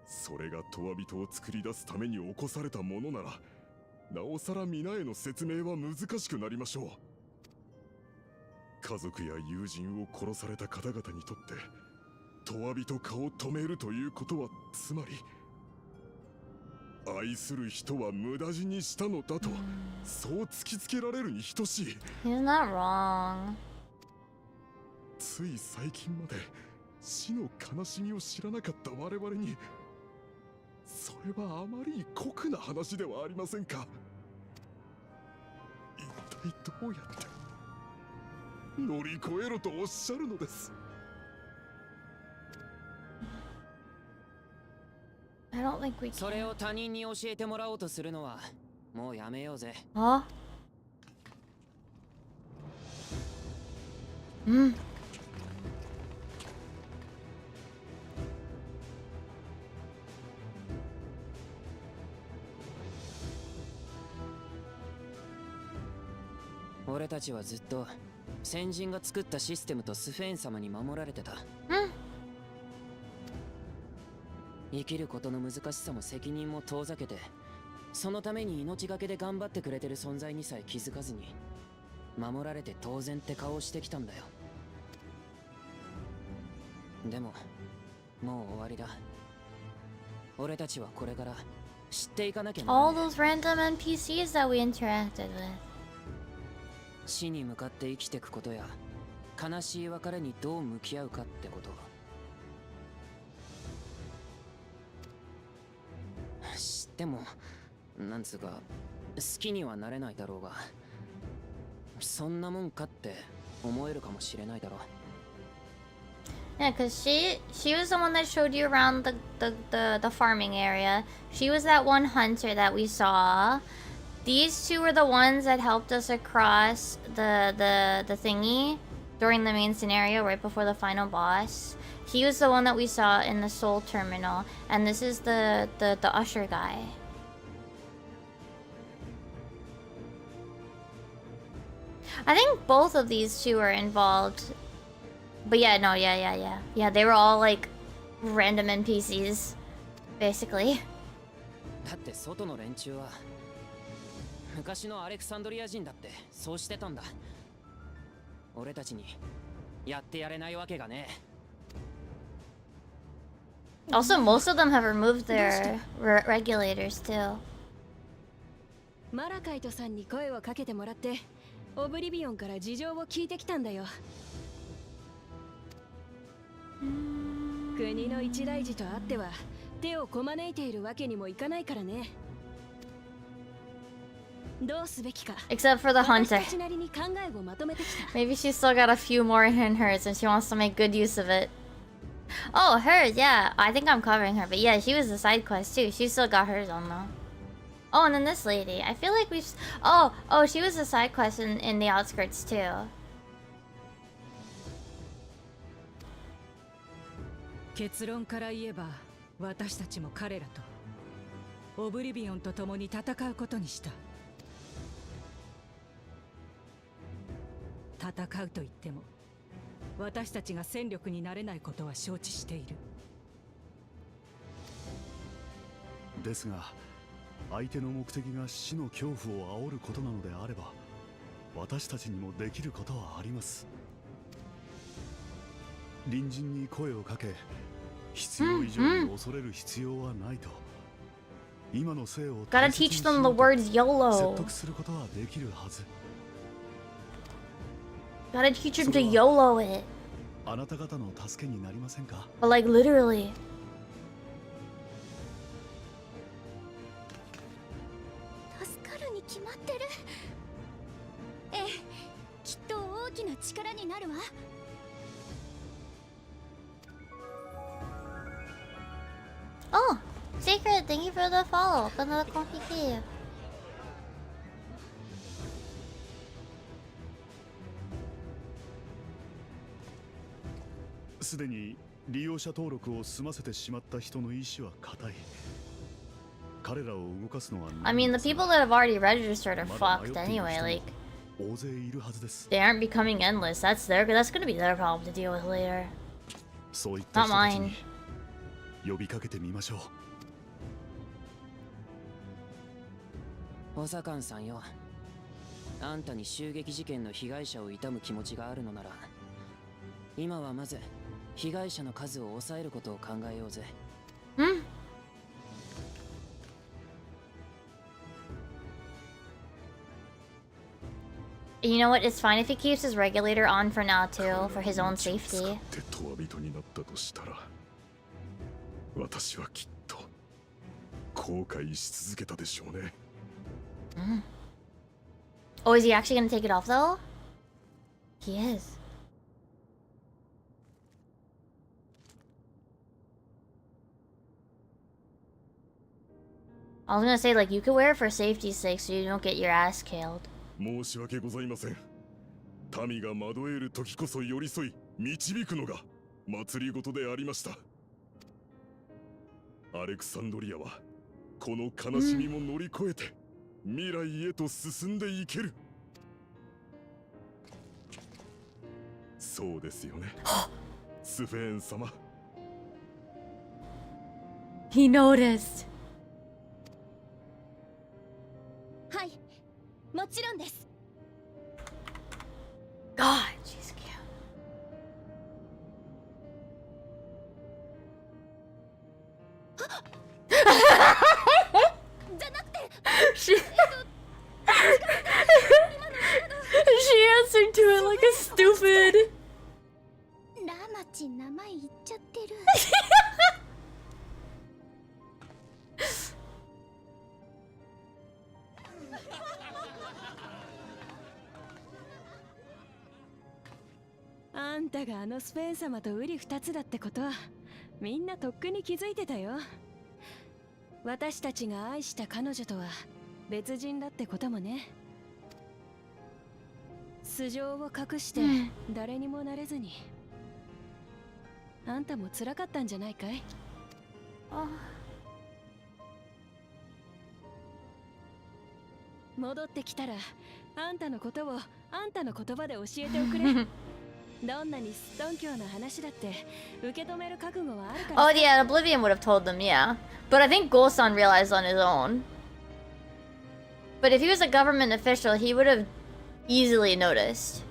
それが永遠人を作り出すために起こされたものならなおさら皆への説明は難しくなりましょう。家族や友人を殺された方々にとって永遠人化を止めるということはつまり愛する人は無駄死にしたのだとそう突きつけられるに等しい。 He's not wrong. つい最近まで死の悲しみを知らなかった我々にそれはあまりに酷な話ではありませんか。一体どうやって乗り越えろとおっしゃるのです。I don't think we can. それを他人に教えてもらおうとするのはもうやめようぜ。あ？うん。俺たちはずっと先人が作ったシステムとスフェーン様に守られてた。生きることの難しさも責任も遠ざけて、そのために命がけで頑張ってくれてる存在にさえ気づかずに、守られて当然って顔をしてきたんだよ。でももう終わりだ。俺たちはこれから知っていかなきゃなら All ない。 those random NPCs that we interacted with. 死に向かって生きていくことや悲しい別れにどう向き合うかってこと。知ってもなんつうか好きにはなれないだろうが、そんなもんかって思えるかもしれないだろう。Yeah, cause she was the one that showed you around the farming area. She was that one hunter that we saw. These two were the ones that helped us across the thingy during the main scenario right before the final boss. He was the one that we saw in the soul terminal, and this is the usher guy. I think both of these two are involved. But yeah, no, yeah. Yeah, they were all like random NPCs, basically. だって外の連中は昔のアレクサンドリア人だってそうしてたんだ。俺たちにやってやれないわけがね。Also, most of them have removed their regulators too. マラカイトさんに声をかけてもらってオブリビオンから事情を聞いてきたんだよ。国の一大事とあっては手をこまねいているわけにもいかないからね。どうすべきか。 Except for the hunter. 私たちなりに考えをまとめてきた。 Maybe she's still got a few more in hers and she wants to make good use of it. Oh, hers, yeah. I think I'm covering her, but yeah, she was a side quest too. She still got hers on though. Oh, and then this lady. I feel like we've... Oh, she was a side quest in the outskirts too. 結論から言えば私たちも彼らとオブリビオンと共に戦うことにした。戦うと言っても私たちが戦力になれないことは承知している。ですが相手の目的が死の恐怖を煽ることなのであれば、私たちにもできることはあります。隣人に声をかけ、必要以上に恐れる必要はないと、今の生を Gotta teach them the words YOLO. 説得することはできるはず。 Gotta teach them to YOLO it. あなた方の助けになりませんか? But like literally. 助かるに決まってる。ええ、きっと大きな力になるわ。Oh, Secret, thank you for the follow. Another coffee cave. すでに利用者登録を済ませてしまった人の意志は固い。彼らを動かすのは I mean, the people that have already registered are fucked anyway. Like, 大勢いるはずです。 they aren't becoming endless. That's gonna be their problem to deal with later. そういった人 Not たち mine. に呼びかけてみましょう。補佐官さんよ、あんたに襲撃事件の被害者を悼む気持ちがあるのなら、今はまず被害者の数を抑えることを考えようぜ。You know what? It's fine if he keeps his regulator on for now too, for his own safety. でトワ人になったとしたら、私はきっと後悔し続けたでしょうね。Oh, is he actually gonna take it off though? He is. I was gonna say, like, you could wear it for safety's sake so you don't get your ass killed. 申し訳ございません。民が惑える時こそ寄り添い導くのが祭りごとでありました。アレクサンドリアはこの悲しみも乗り越えて未来へと進んでいける。そうですよね。スフェーン様。He noticed. はい、もちろんです。God, she's cute. She answered to it like a stupid. ラマチ名前言っちゃってる。あんたがあのスペーン様とウリ二つだってことはみんなとっくに気づいてたよ。私たちが愛した彼女とは別人だってこともね。素性を隠して誰にもなれずに、あんたも辛かったんじゃないかい？戻ってきたらあんたのことをあんたの言葉で教えておくれ。どんなにすっとんきょうな話だって受け止める覚悟はあるから。 Oh yeah, Oblivion would have told them, yeah. But I think Gosan realized on his own. But if he was a government official, he would have easily noticed.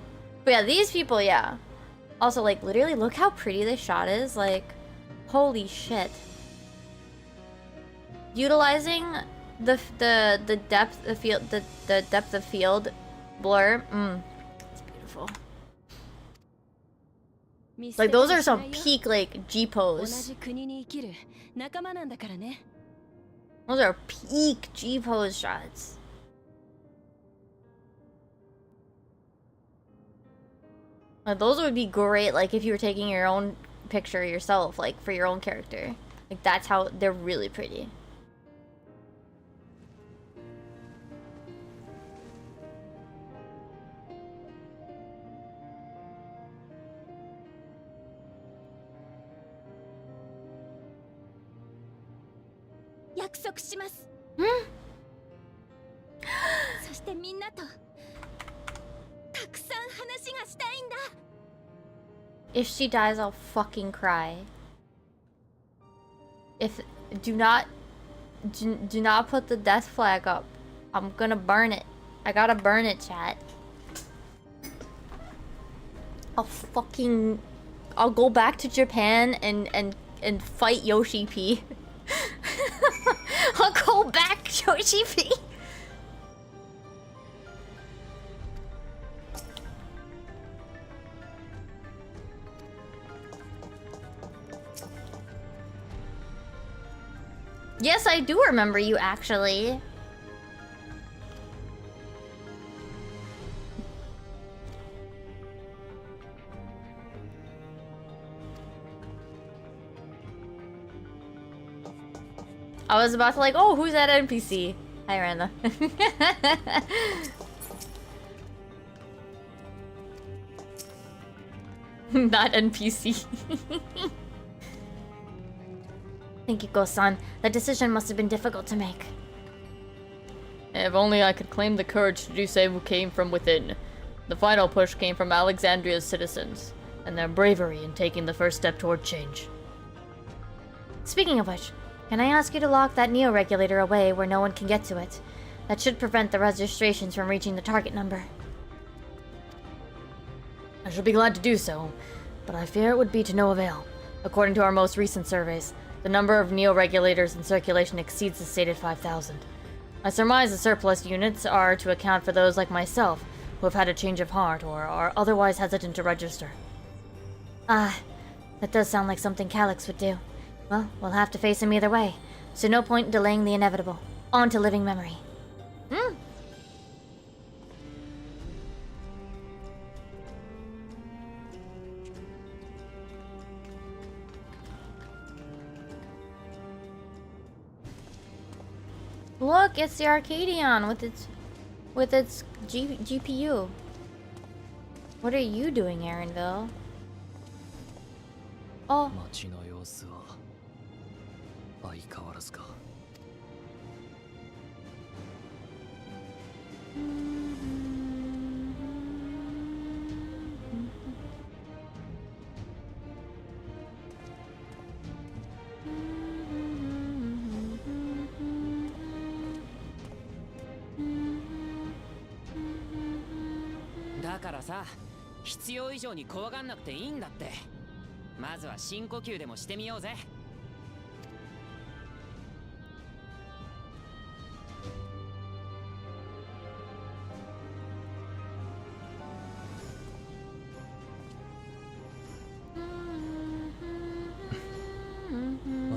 But yeah, these people, yeah. Also, like, literally, look how pretty this shot is. Like, holy shit. Utilizing the depth of field, the depth of field blur. It's beautiful. Like, those are some peak, like, G-pose. Those are peak G-pose shots. Those would be great, like, if you were taking your own picture yourself, like, for your own character. Like, that's how they're really pretty. If she dies, I'll fucking cry. If do not put the death flag up. I'm gonna burn it. I gotta burn it, chat. I'll go back to Japan and fight Yoshi P. I'll go back, Yoshi P. Yes, I do remember you, actually. I was about to like, oh, who's that NPC? Hi, Randa. That NPC. Thank you, Go-san. That decision must have been difficult to make. If only I could claim the courage to do so came from within. The final push came from Alexandria's citizens, and their bravery in taking the first step toward change. Speaking of which, can I ask you to lock that Neo-regulator away where no one can get to it? That should prevent the registrations from reaching the target number. I shall be glad to do so, but I fear it would be to no avail. According to our most recent surveys, the number of Neo-regulators in circulation exceeds the stated 5,000. I surmise the surplus units are to account for those like myself, who have had a change of heart or are otherwise hesitant to register. Ah, that does sound like something Calyx would do. Well, we'll have to face him either way, so no point in delaying the inevitable. On to living memory. Look, it's the Arcadion with its GPU. What are you doing, Aaronville? Oh. だからさ、必要以上に怖がんなくていいんだって。まずは深呼吸でもしてみようぜ。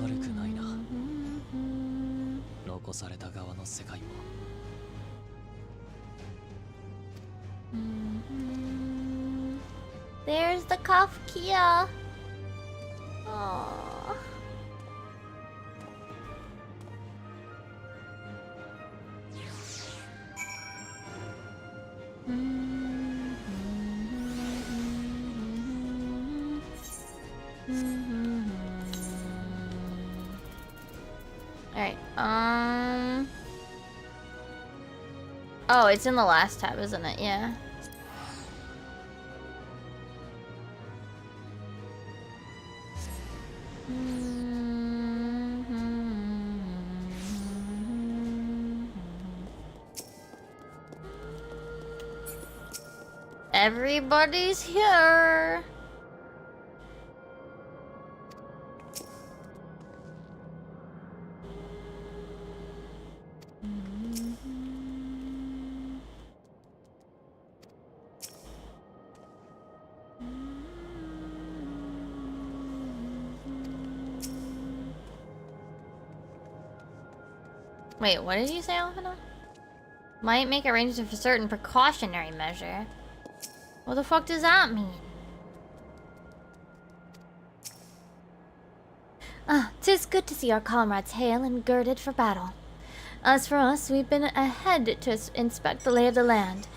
悪くないな。残された側の世界も。There's the Kafkia. Aww. Alright, oh, it's in the last tab, isn't it? Yeah. Everybody's here. Wait, what did you say, Alphina? Might make arrangements for certain precautionary measure. What the fuck does that mean? Ah, 'tis good to see our comrades hale and girded for battle. As for us, we've been ahead to inspect the lay of the land.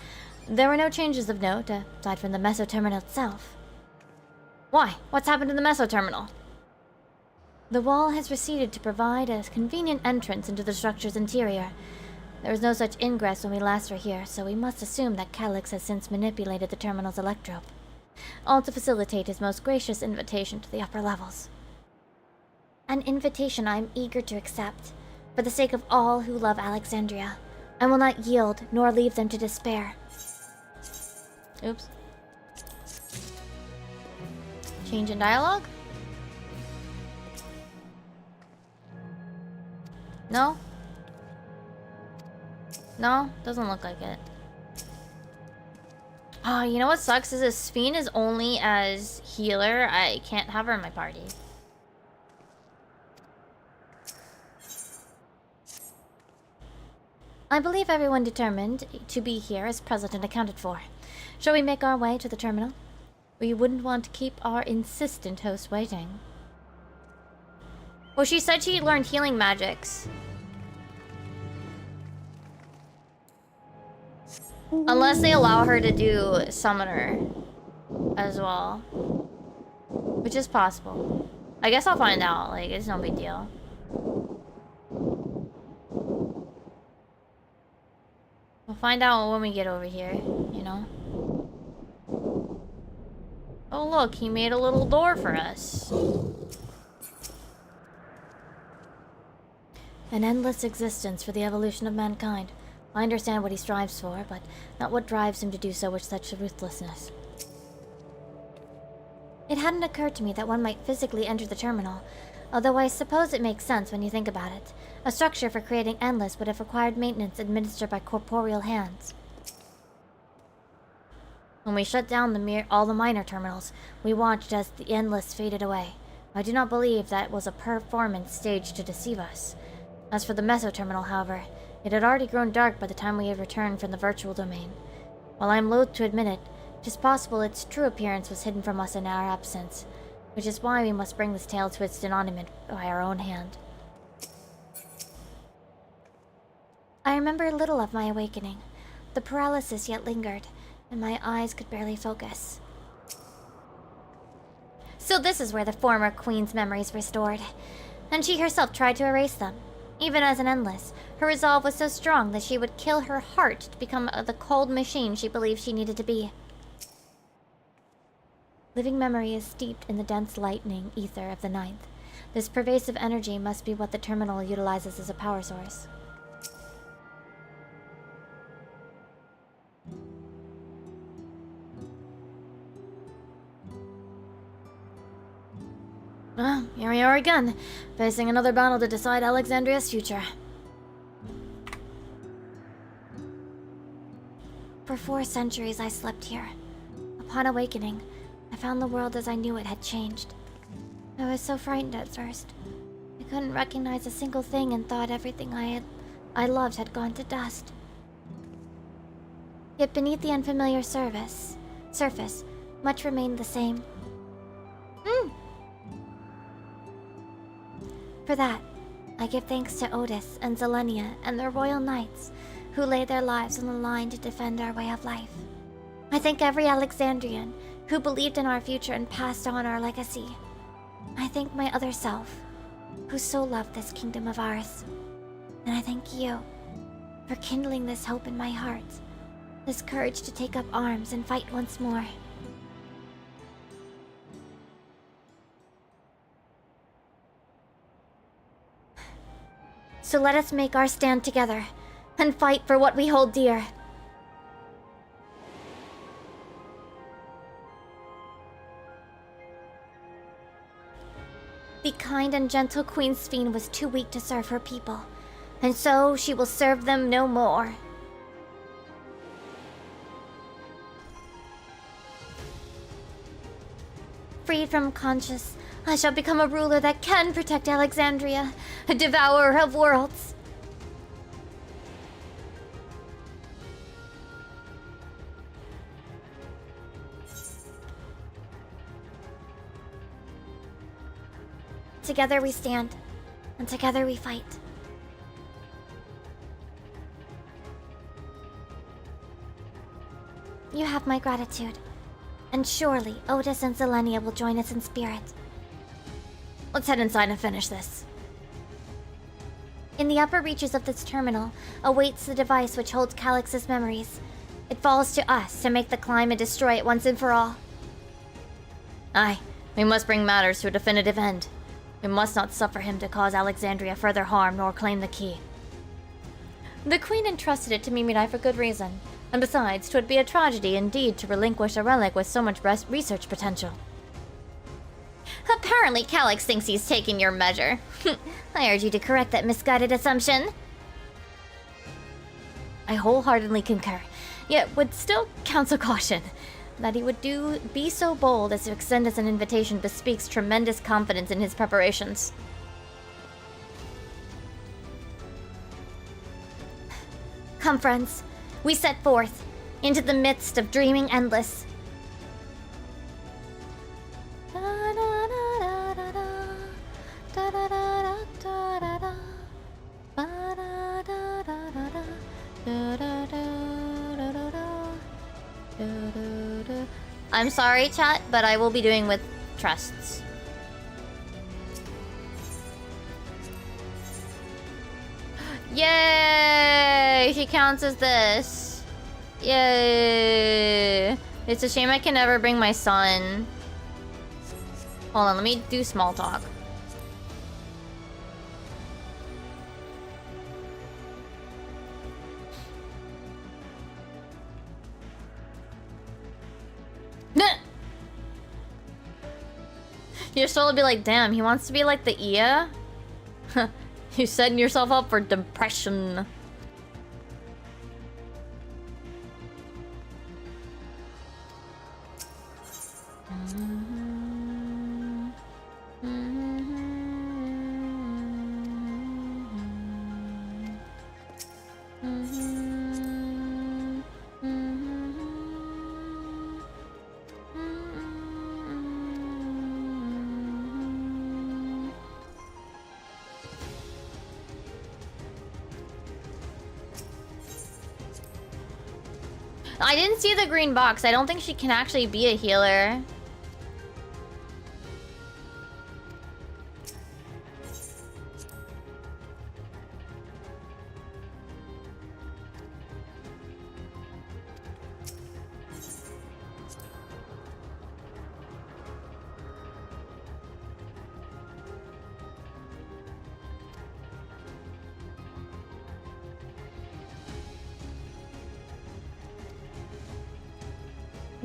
There were no changes of note, aside from the meso terminal itself. Why? What's happened to the meso terminal? The wall has receded to provide a convenient entrance into the structure's interior. There was no such ingress when we last were here, so we must assume that Calyx has since manipulated the terminal's electrope, all to facilitate his most gracious invitation to the upper levels. An invitation I am eager to accept, for the sake of all who love Alexandria. I will not yield, nor leave them to despair. Oops. Change in dialogue? No? No? Doesn't look like it. Oh, you know what sucks is if Sphene is only as healer, I can't have her in my party. I believe everyone determined to be here is present and accounted for. Shall we make our way to the terminal? We wouldn't want to keep our insistent host waiting. Well, she said she learned healing magics. Unless they allow her to do summoner as well. Which is possible. I guess I'll find out. Like, it's no big deal. We'll find out when we get over here, you know? Oh look, he made a little door for us. An endless existence for the evolution of mankind. I understand what he strives for, but not what drives him to do so with such ruthlessness. It hadn't occurred to me that one might physically enter the terminal, although I suppose it makes sense when you think about it. A structure for creating Endless would have required maintenance administered by corporeal hands. When we shut down all the minor terminals, we watched as the Endless faded away. I do not believe that was a performance staged to deceive us. As for the meso terminal, however, it had already grown dark by the time we had returned from the virtual domain. While I am loath to admit it, it is possible its true appearance was hidden from us in our absence, which is why we must bring this tale to its denouement by our own hand. I remember little of my awakening. The paralysis yet lingered, and my eyes could barely focus. So this is where the former queen's memories were stored, and she herself tried to erase them. Even as an Endless, her resolve was so strong that she would kill her heart to become the cold machine she believed she needed to be. Living memory is steeped in the dense lightning ether of the Ninth. This pervasive energy must be what the terminal utilizes as a power source. Well, here we are again, facing another battle to decide Alexandria's future. For 4 centuries I slept here. Upon awakening, I found the world as I knew it had changed. I was so frightened at first. I couldn't recognize a single thing and thought everything I loved had gone to dust. Yet beneath the unfamiliar surface, much remained the same. For that, I give thanks to Otis and Zelenia and their royal knights who laid their lives on the line to defend our way of life. I thank every Alexandrian who believed in our future and passed on our legacy. I thank my other self, who so loved this kingdom of ours. And I thank you for kindling this hope in my heart, this courage to take up arms and fight once more. So let us make our stand together and fight for what we hold dear. The kind and gentle Queen Sphene was too weak to serve her people, and so she will serve them no more. Freed from conscience, I shall become a ruler that can protect Alexandria, a devourer of worlds. Together we stand, and together we fight. You have my gratitude, and surely Otis and Zelenia will join us in spirit. Let's head inside and finish this. In the upper reaches of this terminal awaits the device which holds Calyx's memories. It falls to us to make the climb and destroy it once and for all. Aye, we must bring matters to a definitive end. We must not suffer him to cause Alexandria further harm nor claim the key. The Queen entrusted it to Mimidai for good reason, and besides, 'twould be a tragedy indeed to relinquish a relic with so much research potential. Apparently Calyx thinks he's taken your measure. I urge you to correct that misguided assumption. I wholeheartedly concur, yet would still counsel caution. That he would be so bold as to extend us an invitation bespeaks tremendous confidence in his preparations. Come, friends. We set forth into the midst of dreaming endless. I'm sorry, chat, but I will be doing with trusts. Yay! He counts as this. Yay! It's a shame I can never bring my son. Hold on, let me do small talk. Your soul will be like, damn, he wants to be like the Ia? You're setting yourself up for depression. I didn't see the green box. I don't think she can actually be a healer.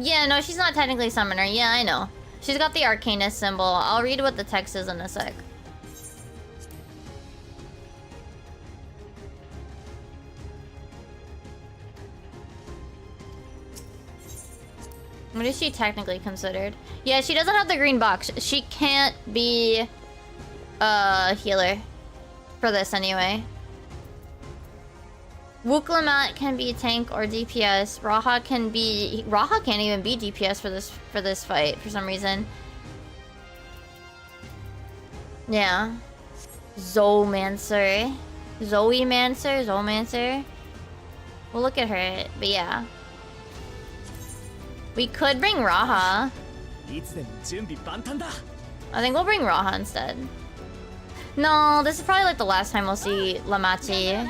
Yeah, no, she's not technically a summoner. Yeah, I know. She's got the Arcanist symbol. I'll read what the text is in a sec. What is she technically considered? Yeah, she doesn't have the green box. She can't be a healer for this anyway. Wukalamat can be tank or DPS. Raha can't even be DPS for this fight for some reason. Yeah. Zoomancer. Zoomancer. We'll look at her, but yeah. We could bring Raha. I think we'll bring Raha instead. No, this is probably like the last time we'll see Lamachi.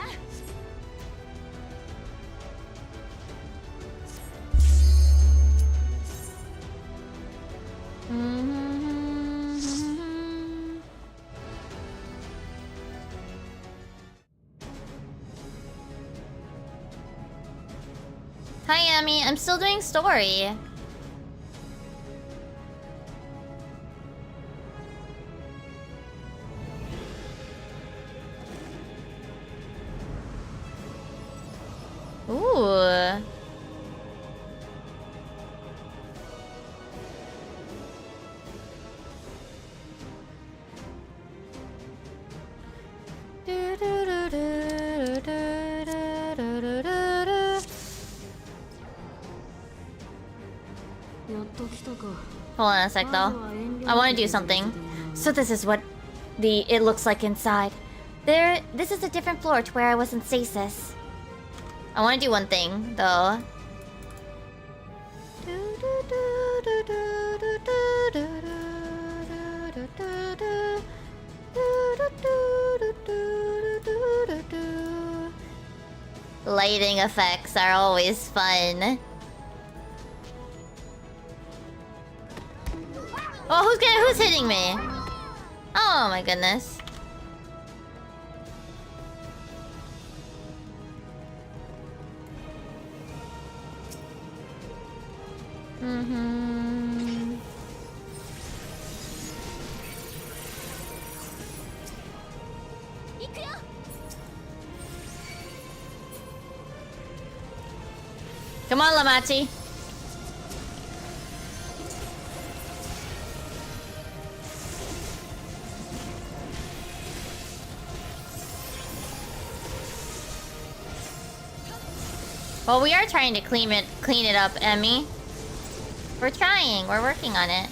Hi, Amy. I'm still doing story. Ooh. Hold on a sec though. I want to do something. So this is what it looks like inside. This is a different floor to where I was in stasis. I want to do one thing though. Lighting effects are always fun. Oh, who's hitting me? Oh my goodness. Come on, Lamachi. Well, we are trying to clean it up, Emmy. We're trying. We're working on it.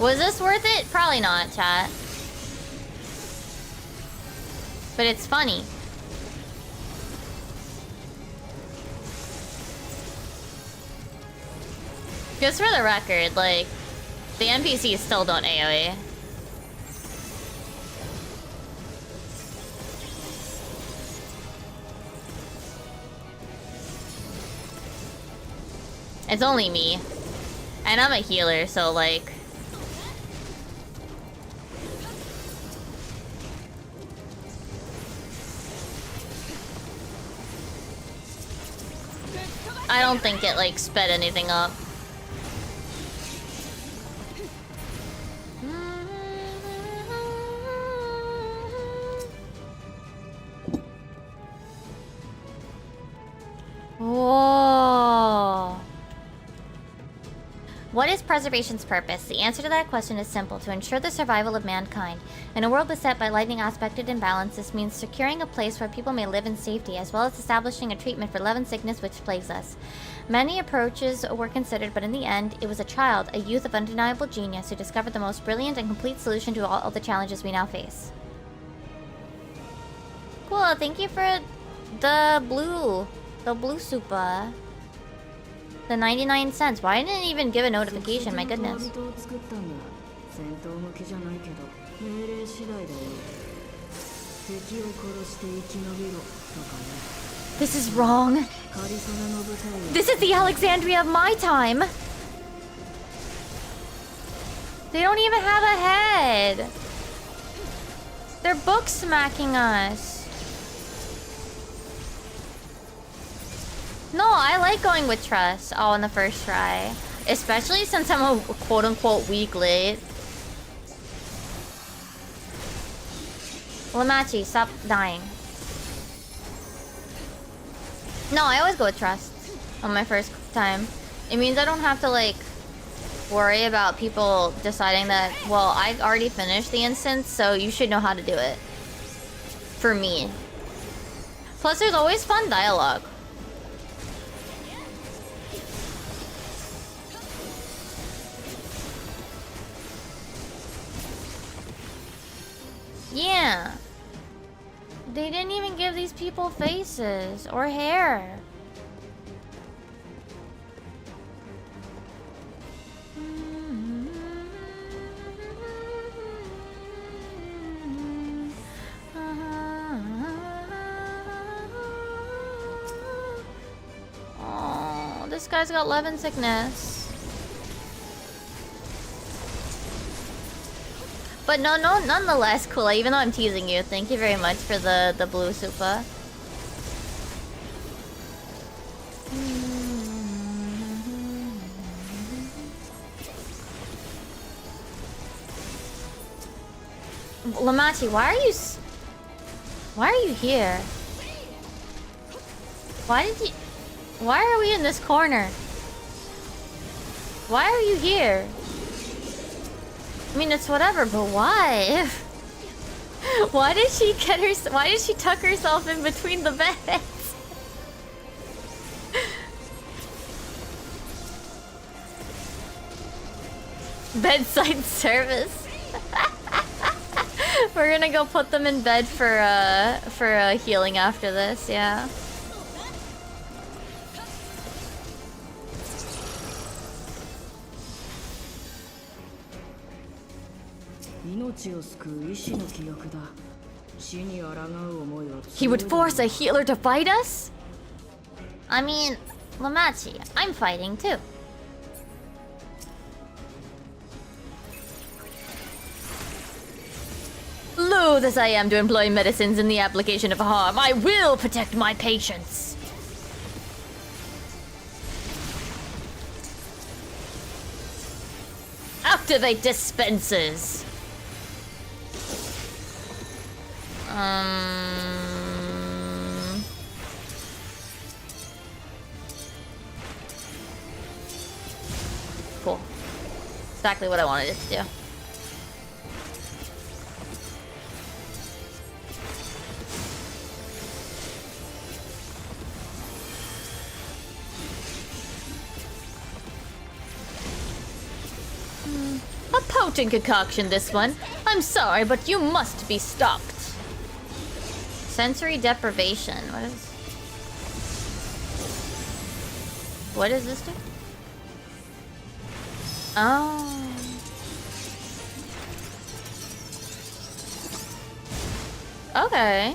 Was this worth it? Probably not, chat. But it's funny. Just for the record, like, the NPCs still don't AoE. It's only me. And I'm a healer, so like... I don't think it like sped anything up. Whoa. What is preservation's purpose? The answer to that question is simple: to ensure the survival of mankind. In a world beset by lightning aspected imbalance, this means securing a place where people may live in safety, as well as establishing a treatment for love and sickness which plagues us. Many approaches were considered, but in the end, it was a child, a youth of undeniable genius, who discovered the most brilliant and complete solution to all the challenges we now face. Cool, thank you for the blue super. The 99 cents. Why didn't it even give a notification? My goodness. This is wrong. This is the Alexandria of my time. They don't even have a head. They're book smacking us. No, I like going with trust all in the first try. Especially since I'm a quote-unquote week late. Lamachi, stop dying. No, I always go with trust on my first time. It means I don't have to, like, worry about people deciding that, well, I already finished the instance, so you should know how to do it. For me. Plus, there's always fun dialogue. Yeah. They didn't even give these people faces or hair. Oh, this guy's got Levin sickness. But no, nonetheless, cool. Even though I'm teasing you, thank you very much for the blue supa. Lamachi, why are you here? Why are we in this corner? Why are you here? I mean, it's whatever, but why? Why did she tuck herself in between the beds? Bedside service. We're gonna go put them in bed for healing after this, yeah. He would force a healer to fight us? I mean, Lamachi, I'm fighting too. Loath as I am to employ medicines in the application of harm, I will protect my patients. Activate dispensers. Cool. Exactly what I wanted it to do. A potent concoction, this one. I'm sorry, but you must be stopped. Sensory deprivation. What does this do? Oh. Okay.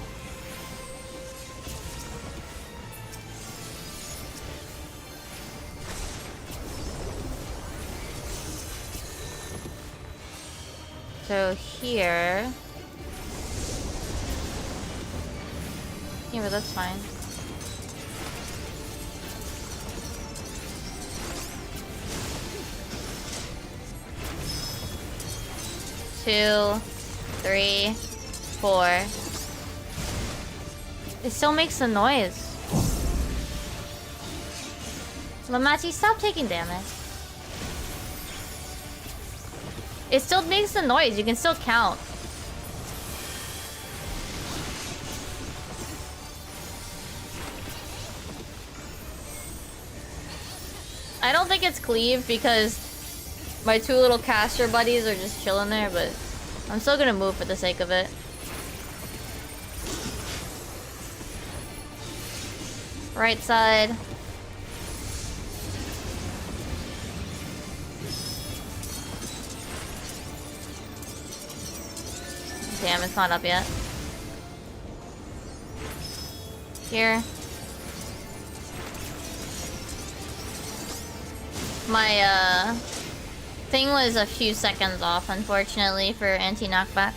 So here. Yeah, but that's fine. Two, three, four. It still makes a noise. Lamachi, stop taking damage. It still makes the noise. You can still count. I don't think it's cleave because my two little caster buddies are just chilling there, but I'm still gonna move for the sake of it. Right side. Damn, it's not up yet. Here. My, thing was a few seconds off, unfortunately, for anti-knockback.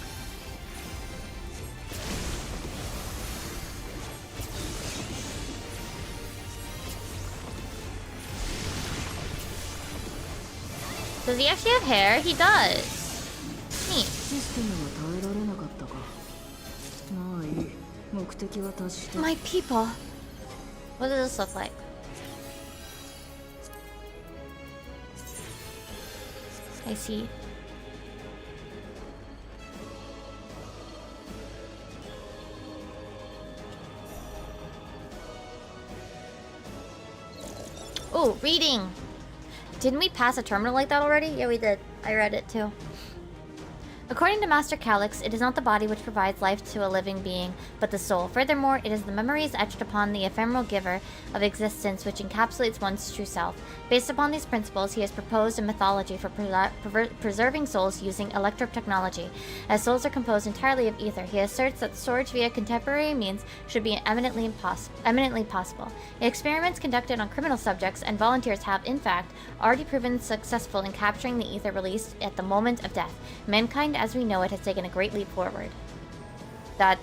Does he actually have hair? He does. Neat. My people. What does this look like? I see. Oh, reading! Didn't we pass a terminal like that already? Yeah, we did. I read it too. According to Master Calyx, it is not the body which provides life to a living being, but the soul. Furthermore, it is the memories etched upon the ephemeral giver of existence which encapsulates one's true self. Based upon these principles, he has proposed a mythology for preserving souls using electrotechnology. As souls are composed entirely of ether, he asserts that storage via contemporary means should be eminently possible. Experiments conducted on criminal subjects and volunteers have, in fact, already proven successful in capturing the ether released at the moment of death. Mankind as we know it has taken a great leap forward. That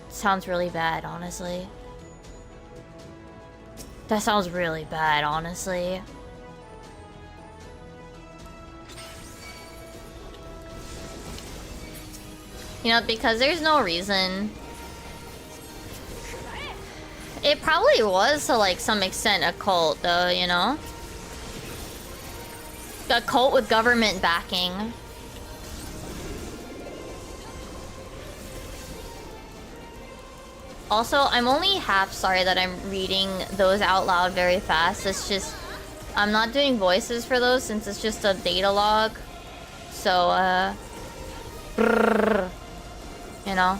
sounds really bad, honestly. That sounds really bad, honestly. You know, because there's no reason. It probably was, to like some extent, a cult, though, you know? A cult with government backing. Also, I'm only half sorry that I'm reading those out loud very fast. It's just, I'm not doing voices for those since it's just a data log. So, you know.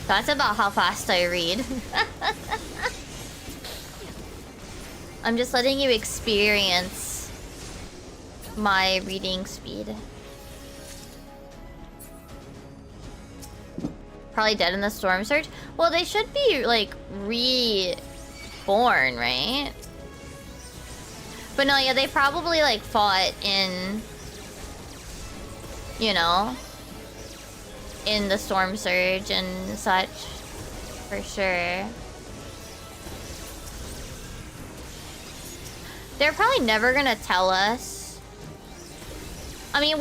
That's about how fast I read. I'm just letting you experience my reading speed. Probably dead in the storm surge. Well, they should be like reborn, right? But no, yeah, they probably like fought in, you know, in the storm surge and such, for sure. They're probably never gonna tell us. I mean,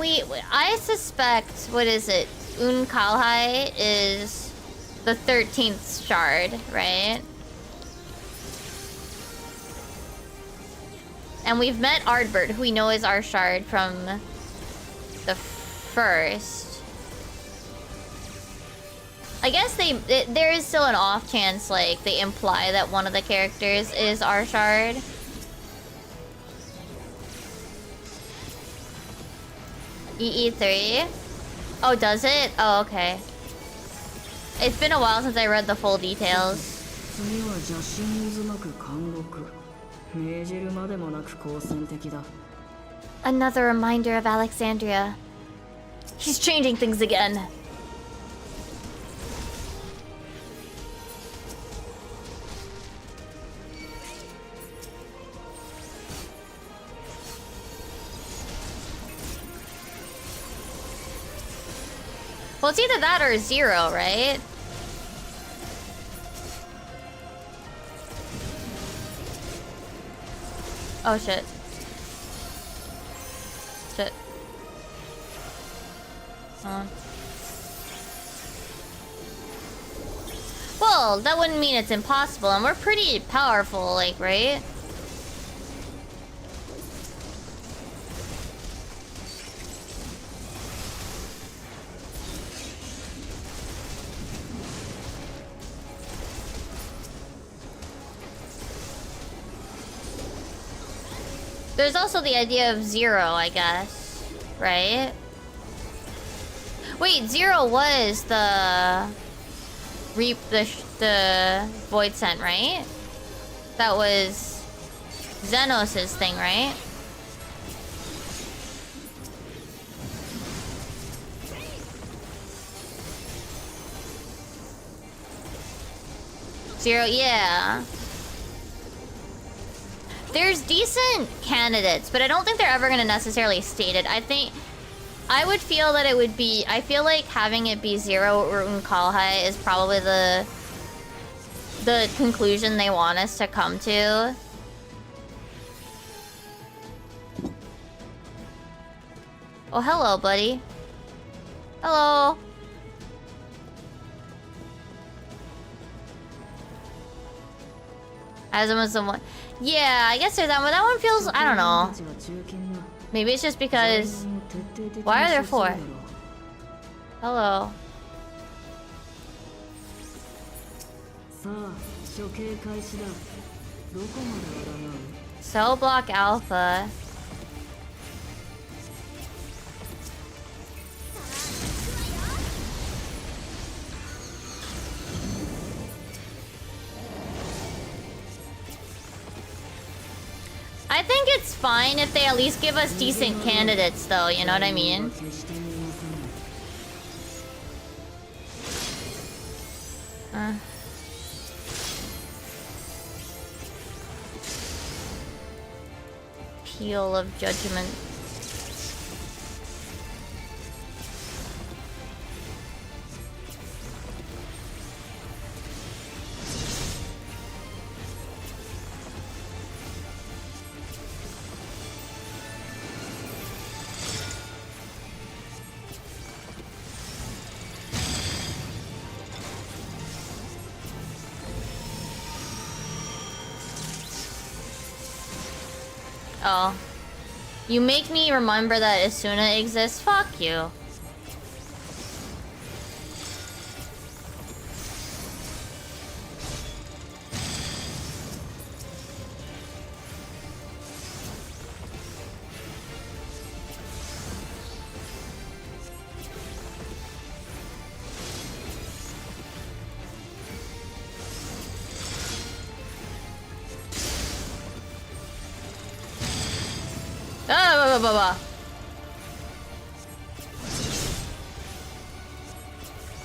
I suspect, what is it? Unkalhai is the 13th shard, right? And we've met Ardbert, who we know is our shard from the first. I guess there is still an off chance, like, they imply that one of the characters is our shard. EE3? Oh, does it? Oh, okay. It's been a while since I read the full details. Another reminder of Alexandria. He's changing things again. Well, it's either that or 0, right? Oh, shit. Shit. Well, that wouldn't mean it's impossible, and we're pretty powerful, like, right? There's also the idea of 0, I guess, right? Wait, 0 was the Void Scent, right? That was Xenos' thing, right? Zero, yeah. There's decent candidates, but I don't think they're ever going to necessarily state it. I would feel that it would be... I feel like having it be 0 or Unkalhai is probably the the conclusion they want us to come to. Oh, hello, buddy. Hello. As I'm with someone. Yeah, I guess there's that one. That one feels, I don't know. Maybe it's just because... Why are there 4? Hello. Cell block alpha. I think it's fine if they at least give us decent candidates, though, you know what I mean? Peel of judgment. Oh. You make me remember that Asuna exists? Fuck you.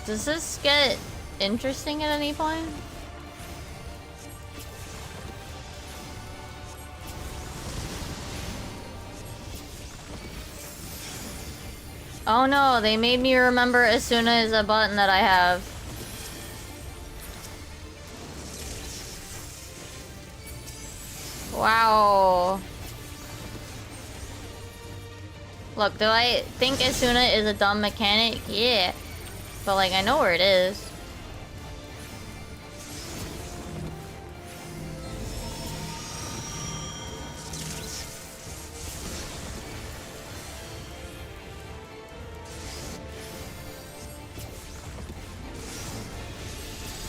Does this get interesting at any point? Oh no, they made me remember Asuna is a button that I have. Wow. Look, do I think Asuna is a dumb mechanic? Yeah. But like, I know where it is.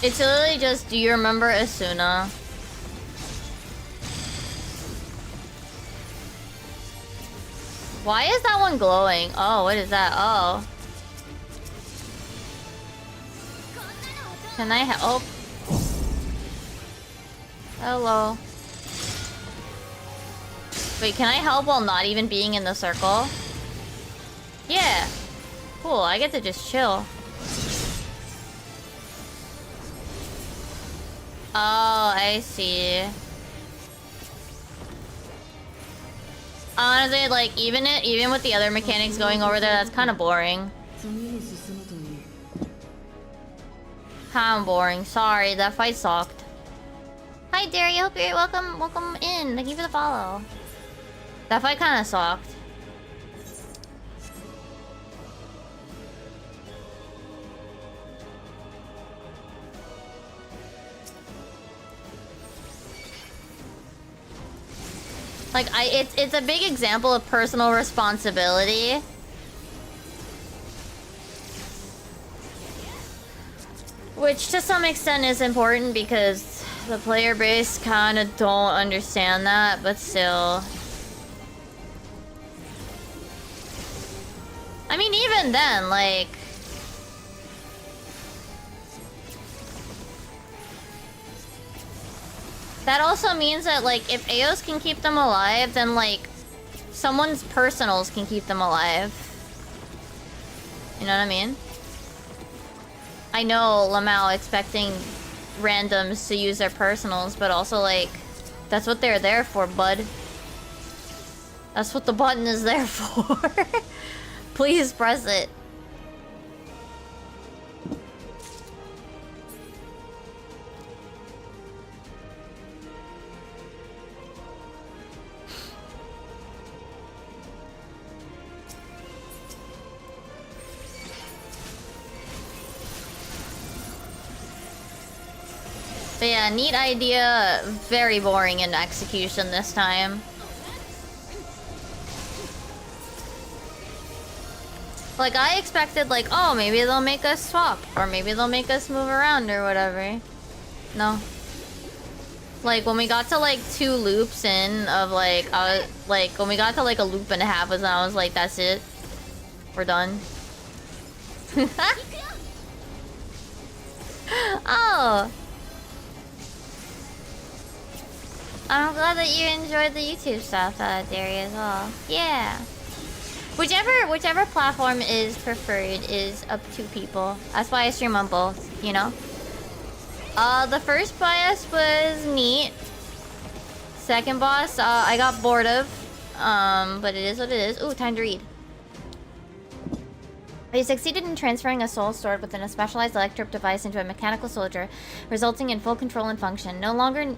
It's literally just, do you remember Asuna? Why is that one glowing? Oh, what is that? Oh. Can I help? Hello. Wait, can I help while not even being in the circle? Yeah. Cool, I get to just chill. Oh, I see. Honestly, like, even with the other mechanics going over there, that's kind of boring. Kind of boring. Sorry, that fight sucked. Hi, Derry. Hope you're welcome in. Thank you for the follow. That fight kind of sucked. Like, it's a big example of personal responsibility. Which to some extent is important because the player base kind of don't understand that, but still. I mean, even then, like... That also means that, like, if Eos can keep them alive, then, like, someone's personals can keep them alive. You know what I mean? I know Lamau expecting randoms to use their personals, but also, like, that's what they're there for, bud. That's what the button is there for. Please press it. But yeah, neat idea, very boring in execution this time. Like, I expected, like, oh, maybe they'll make us swap, or maybe they'll make us move around or whatever. No. Like, when we got to, like, 2 loops in of, like, when we got to, like, a loop and a half, I was like, that's it. We're done. Oh! I'm glad that you enjoyed the YouTube stuff, Derry, as well. Yeah. Whichever platform is preferred is up to people. That's why I stream on both, you know? The first bias was neat. Second boss, I got bored of. But it is what it is. Ooh, time to read. They succeeded in transferring a soul stored within a specialized electric device into a mechanical soldier, resulting in full control and function. No longer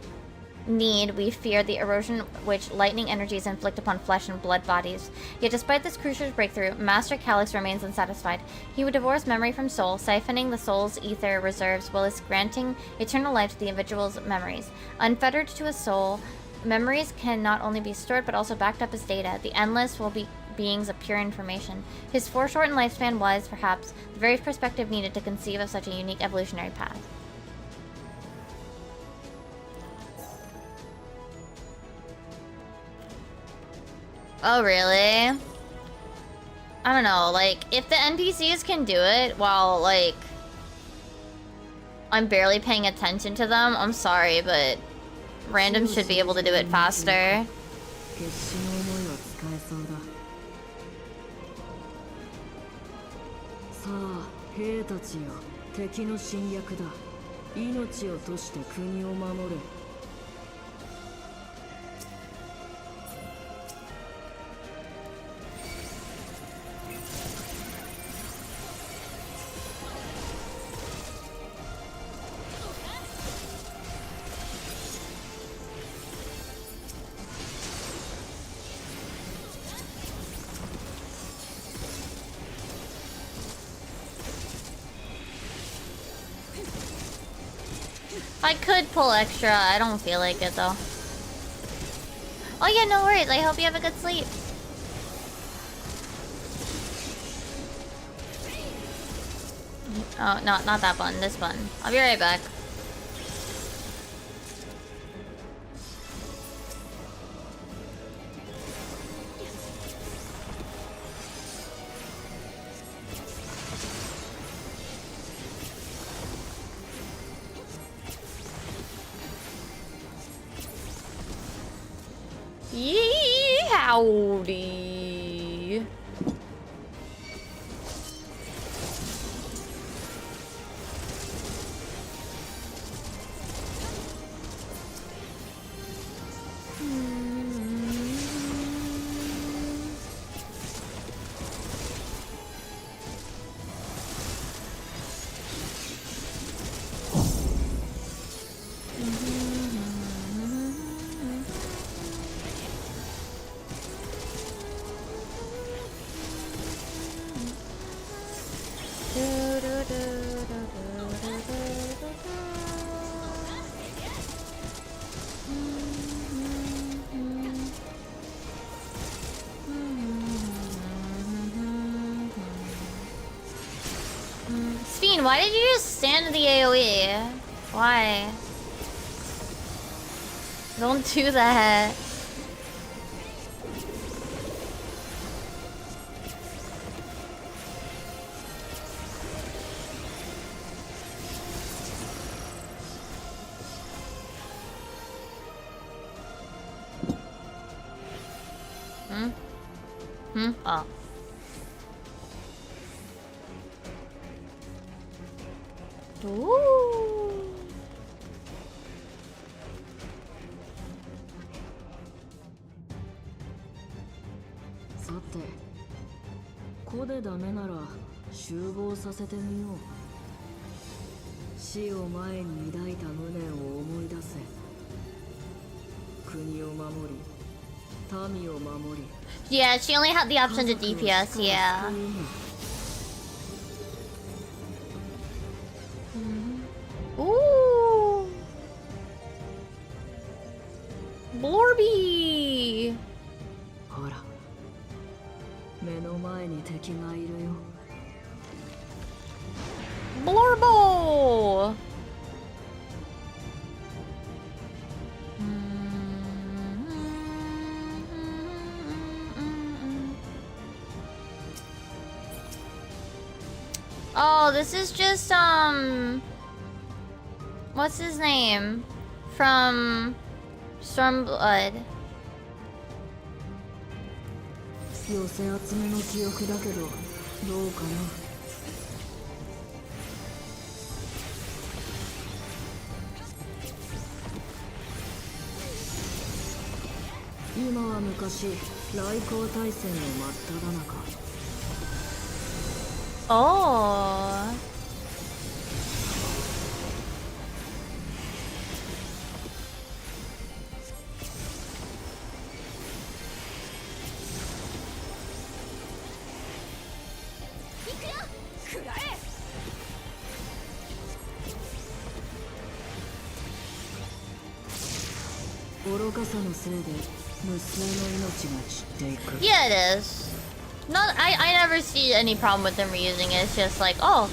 need we fear the erosion which lightning energies inflict upon flesh and blood bodies. Yet despite this crucial breakthrough, Master Calyx remains unsatisfied. He would divorce memory from soul, siphoning the soul's ether reserves while granting eternal life to the individual's memories. Unfettered to a soul, memories can not only be stored but also backed up as data. The endless will be beings of pure information. His foreshortened lifespan was, perhaps, the very perspective needed to conceive of such a unique evolutionary path. Oh, really? I don't know, like, if the NPCs can do it while, like, I'm barely paying attention to them, I'm sorry, but random should be able to do it faster. さあ、兵たちよ、敵の侵略だ。命を賭して国を守れ。I could pull extra, I don't feel like it though. Oh yeah, no worries, I hope you have a good sleep. Oh, not that button, this button. I'll be right back. Yee howdy. Steen, why did you just stand the AoE? Why? Don't do that. Oh. Ooh. さて、こでダメなら集合させてみよう。死を前に抱いた無念を思い出せ。国を守り、民を守り。 Yeah, she only had the option to DPS, yeah. Ooh. this is just what's his name from Stormblood. 寄せ集めの記憶だけどどうかな。今は昔来航大戦の真っ只中。Oh. Yeah, it is. Not, I never see any problem with them reusing it. It's just like, oh.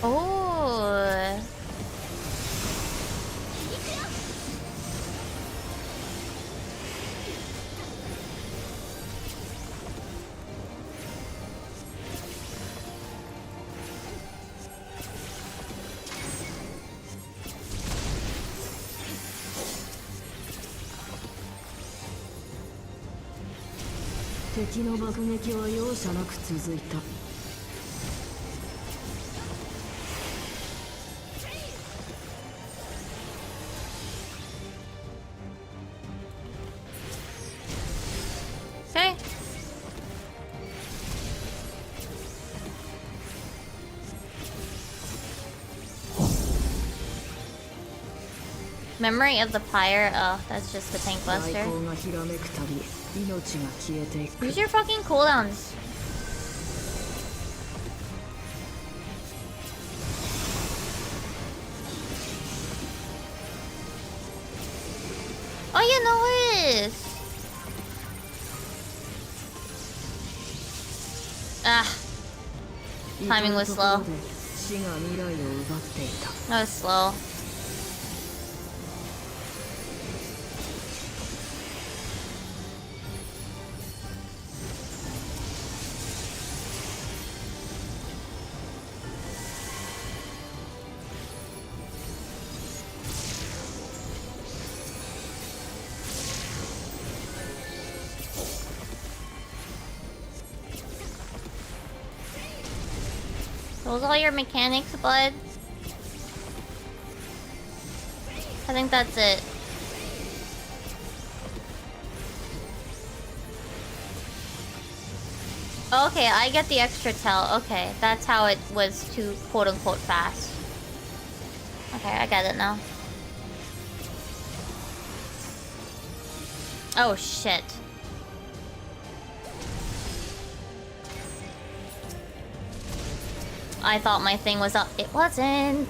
Oh. Okay. Memory of the pyre. Oh, that's just the tank buster. Use your fucking cooldowns. Oh yeah, no worries. Ah. Timing was slow. That was slow. Those all your mechanics, bud? I think that's it. Okay, I get the extra tell. Okay, that's how it was too quote-unquote fast. Okay, I get it now. Oh, shit. I thought my thing was up. It wasn't.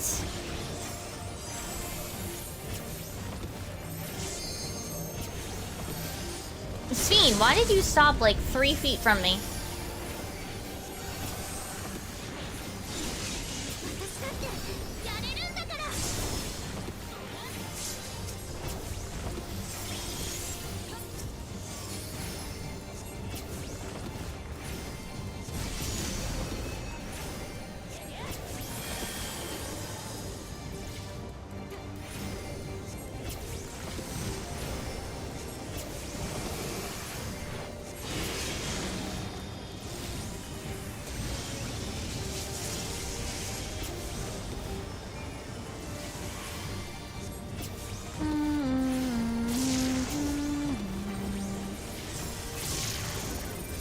Sphene, why did you stop like 3 feet from me?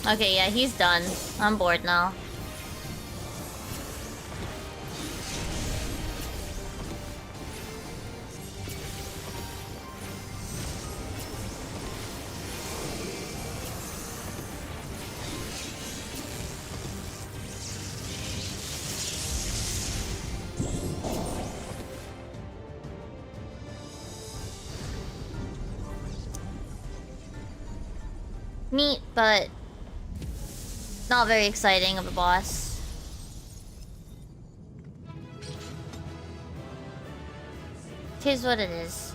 Okay, yeah, he's done. I'm bored now. Neat, but not very exciting of a boss. Tis what it is.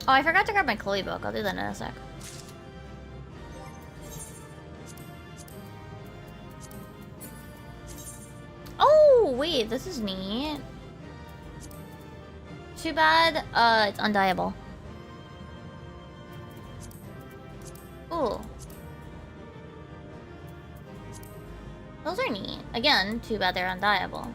Oh, I forgot to grab my Chloe book. I'll do that in a sec. Oh, wait, this is neat. Too bad, it's undieable. Ooh. Those are neat. Again, too bad they're undieable.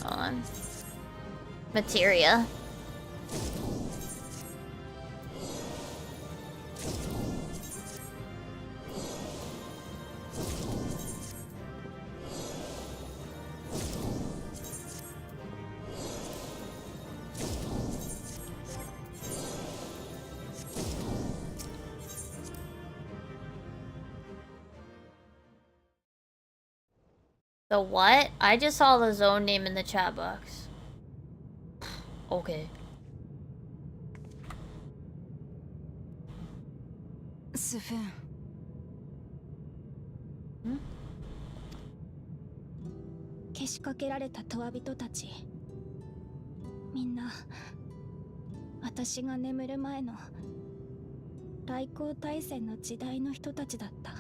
Hold on. Materia. The what? I just saw the zone name in the chat box. Okay. スフェン。けしかけられたトワ人たち、みんな私が眠る前の来航大戦の時代の人たちだった。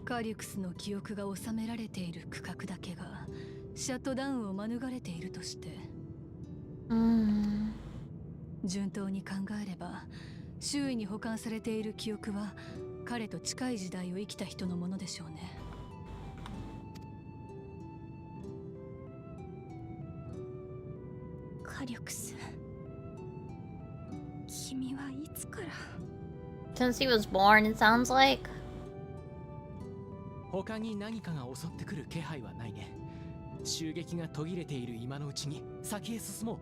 カリュクスの記憶が収められている区画だけがシャットダウンを免れているとして、順当に考えれば周囲に保管されている記憶は彼と近い時代を生きた人のものでしょうね。カリュクス、君はいつから？ Since he was born, it sounds like. 他に何かが襲ってくる気配はないね。襲撃が途切れている今のうちに先へ進もう。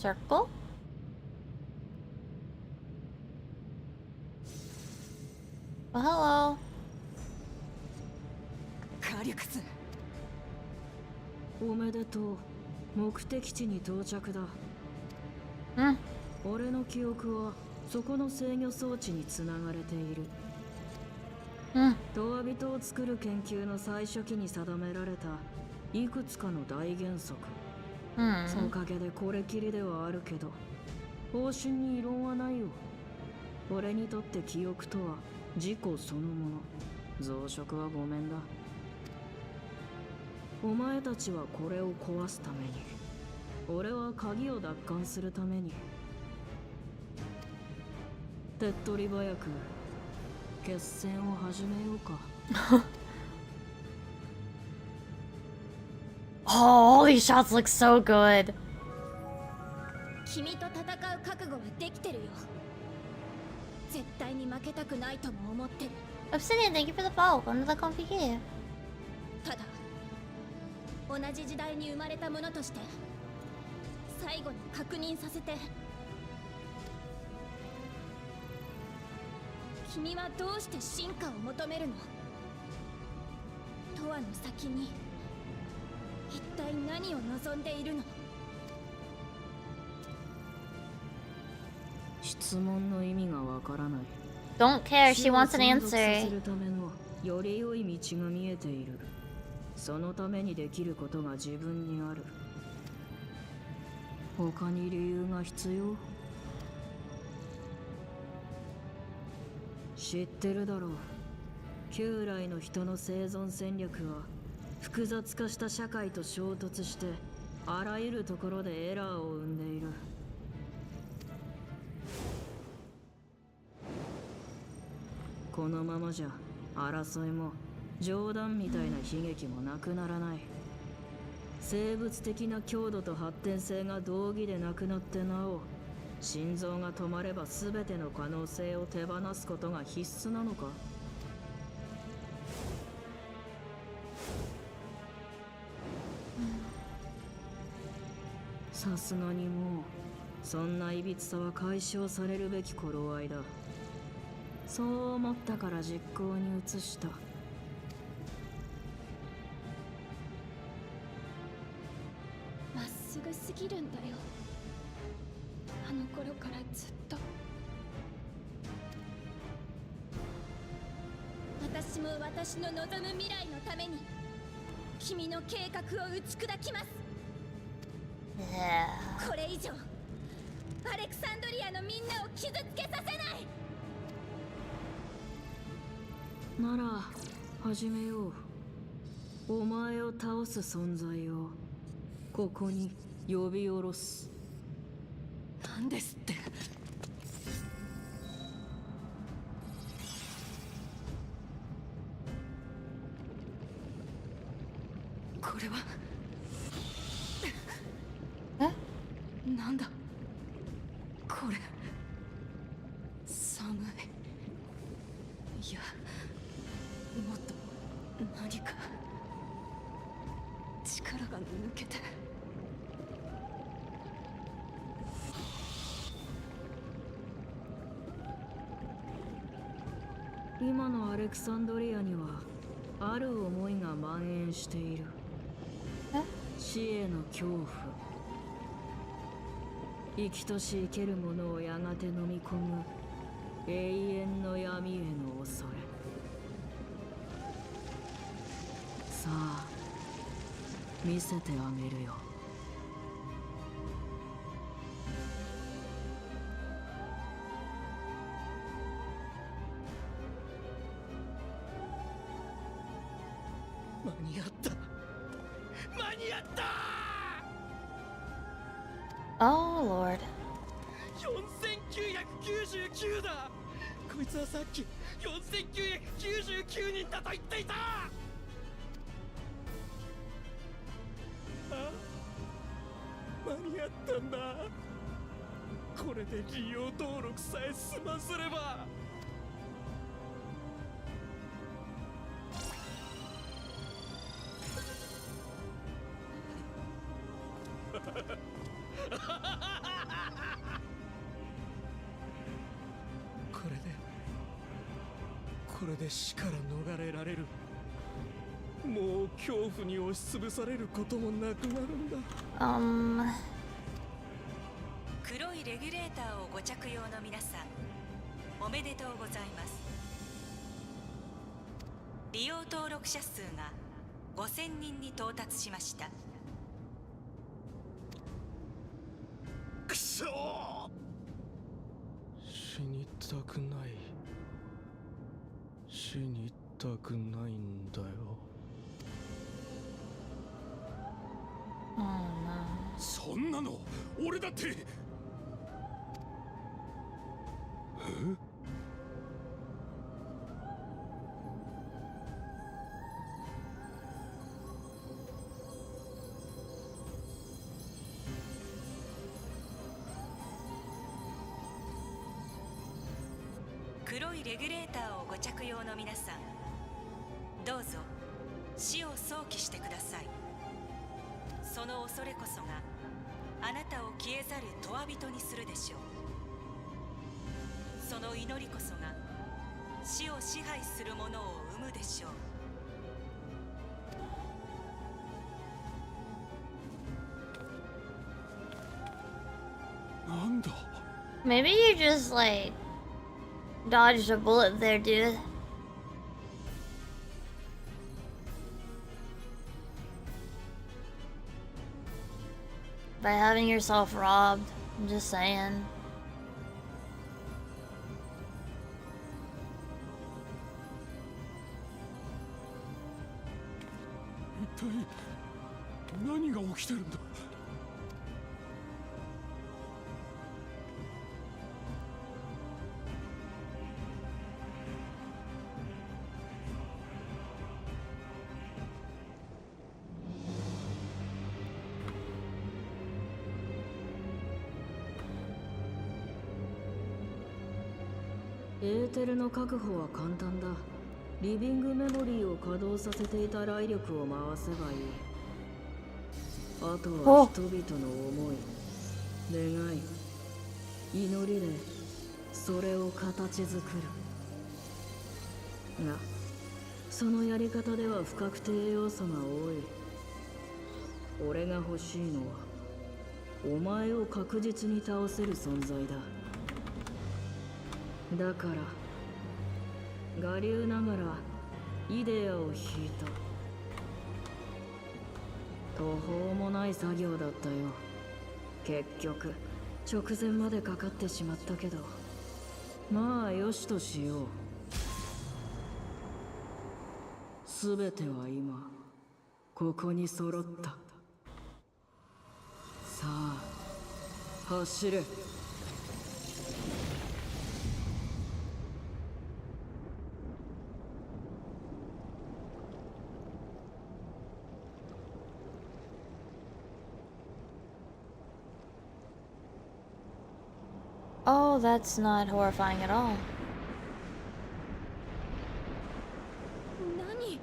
Circle? Well, hello. カリュクス。おめでとう。目的地に到着だ。俺の記憶はそこの制御装置につながれている。トワビトを作る研究の最初期に定められたいくつかの大原則。おかげでこれきりではあるけど、方針に異論はないよ。俺にとって記憶とは自己そのもの。増殖はごめんだ。お前たちはこれを壊すために、俺は鍵を奪還するために。手っ取り早く決戦を始めようか。Oh, these shots look so good. 君と戦う覚悟はできてるよ。絶対に負けたくないとも思ってる。Obsidian, thank you for the follow. Welcome to the Comfy Cave. ただ、同じ時代に生まれたものとして最後に確認させて。君はどうして進化を求めるの？永遠の先に一体何を望んでいるの？質問の意味がわからない。 Don't care, she wants an answer. するためのより良い道が見えている。そのためにできることが自分にある。他に理由が必要？知ってるだろう。旧来の人の生存戦略は複雑化した社会と衝突してあらゆるところでエラーを生んでいる。このままじゃ争いも冗談みたいな悲劇もなくならない。生物的な強度と発展性が同義でなくなってなお、心臓が止まれば全ての可能性を手放すことが必須なのか？さすがにもうそんないびつさは解消されるべき頃合いだ。そう思ったから実行に移した。まっすぐすぎるんだよ、あの頃からずっと。私も私の望む未来のために君の計画を打ち砕きます。これ以上アレクサンドリアのみんなを傷つけさせない。なら始めよう。お前を倒す存在をここに呼び下ろす。なんですって。これはなんだこれ。寒い。いや、もっと何か力が抜けて。今のアレクサンドリアにはある思いが蔓延している。死への恐怖。生きとし生けるものをやがて飲み込む永遠の闇への恐れ。さあ見せてあげるよ。間に合った。間に合った。Oh Lord. 4999だ。こいつはさっき4999人だと言っていた。間に合ったんだ。これで利用登録さえ済ませれば。これで死から逃れられる。もう恐怖に押しつぶされることもなくなるんだ。黒いレギュレーターをご着用の皆さん、おめでとうございます。利用登録者数が5000人に到達しました。くそー。死にたくない。死にたくないんだよ。そんなの俺だって。黒いレギュレーターをご着用の皆さん、どうぞ死を想起してください。その恐れこそがあなたを消えざる永遠人にするでしょう。その祈りこそが死を支配するものを生むでしょう。なんだ。 Maybe you just like dodged a bullet there, dude. By having yourself robbed. I'm just saying. 一体何が起きてるんだ。エーテルの確保は簡単だ。リビングメモリーを稼働させていた雷力を回せばいい。あとは人々の思い、願い、祈りでそれを形作る。が、そのやり方では不確定要素が多い。俺が欲しいのはお前を確実に倒せる存在だ。だから我流ながらイデアを引いた。途方もない作業だったよ。結局直前までかかってしまったけど、まあよしとしよう。すべては今ここに揃った。さあ走れ。Oh, that's not horrifying at all. 何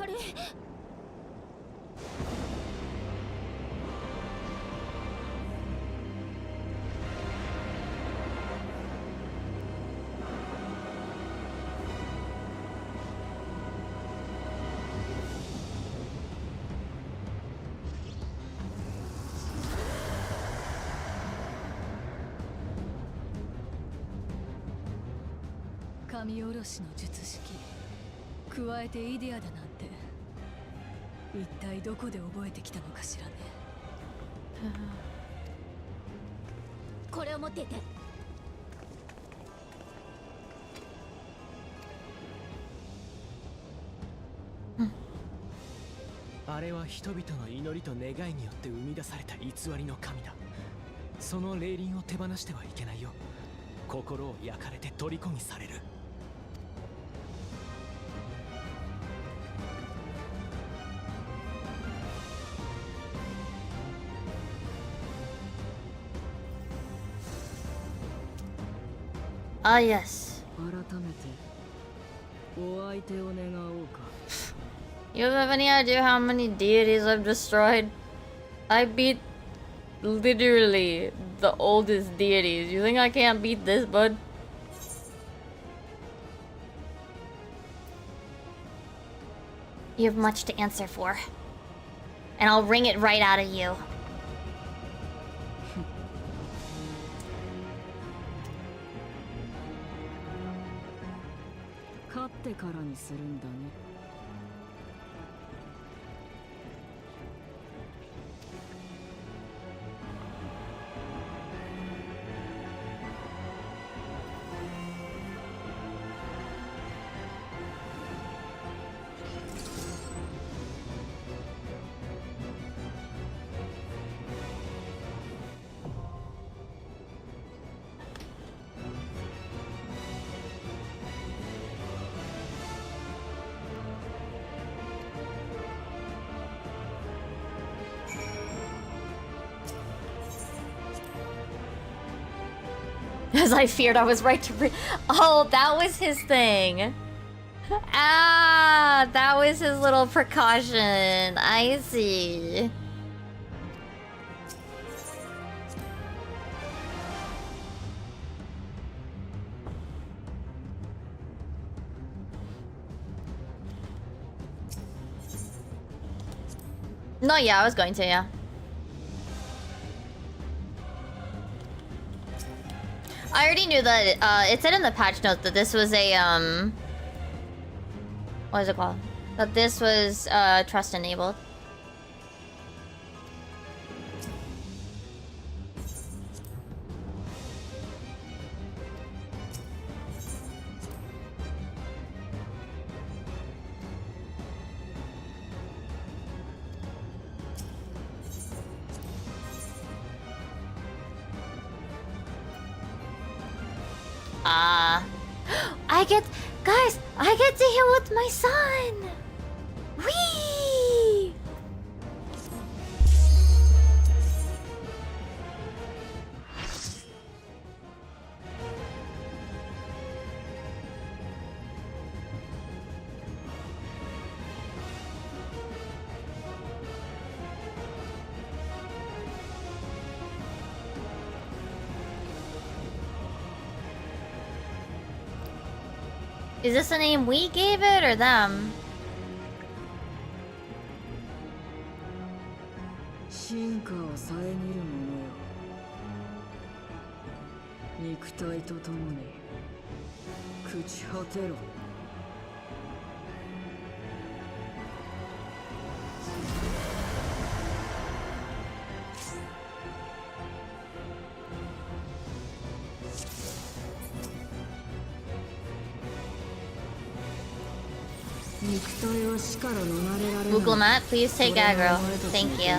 あれ。神下ろしの術式、加えてイデアだなんて、一体どこで覚えてきたのかしらね。これを持っていて。あれは人々の祈りと願いによって生み出された偽りの神だ。その霊輪を手放してはいけないよ。心を焼かれて虜にされる。Ah, yes. 改めてお相手を願おうか。You have any idea how many deities I've destroyed? I beat literally the oldest deities. You think I can't beat this, bud? You have much to answer for. And I'll wring it right out of you. 勝ってからにするんだね。As I feared, I was right to Oh, that was his thing. Ah, that was his little precaution. I see. No, yeah, I was going to, yeah. I already knew that, it said in the patch notes that this was a, what is it called? That this was, trust enabled. Guys, I get to heal with my son! Whee! Is this the name we gave it or them? 進化を遮るものよ。肉体とともに朽ち果てろ。肉体は死から逃れられない。 Buklamat, please take aggro. Thank you.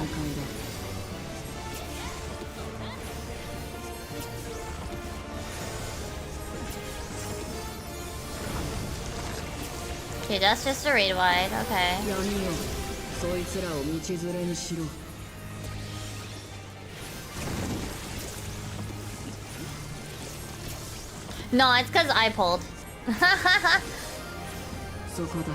Okay, that's just a raid wide. Okay. 闇よ、そいつらを道連れにしろ。No, it's because I pulled. そこだ。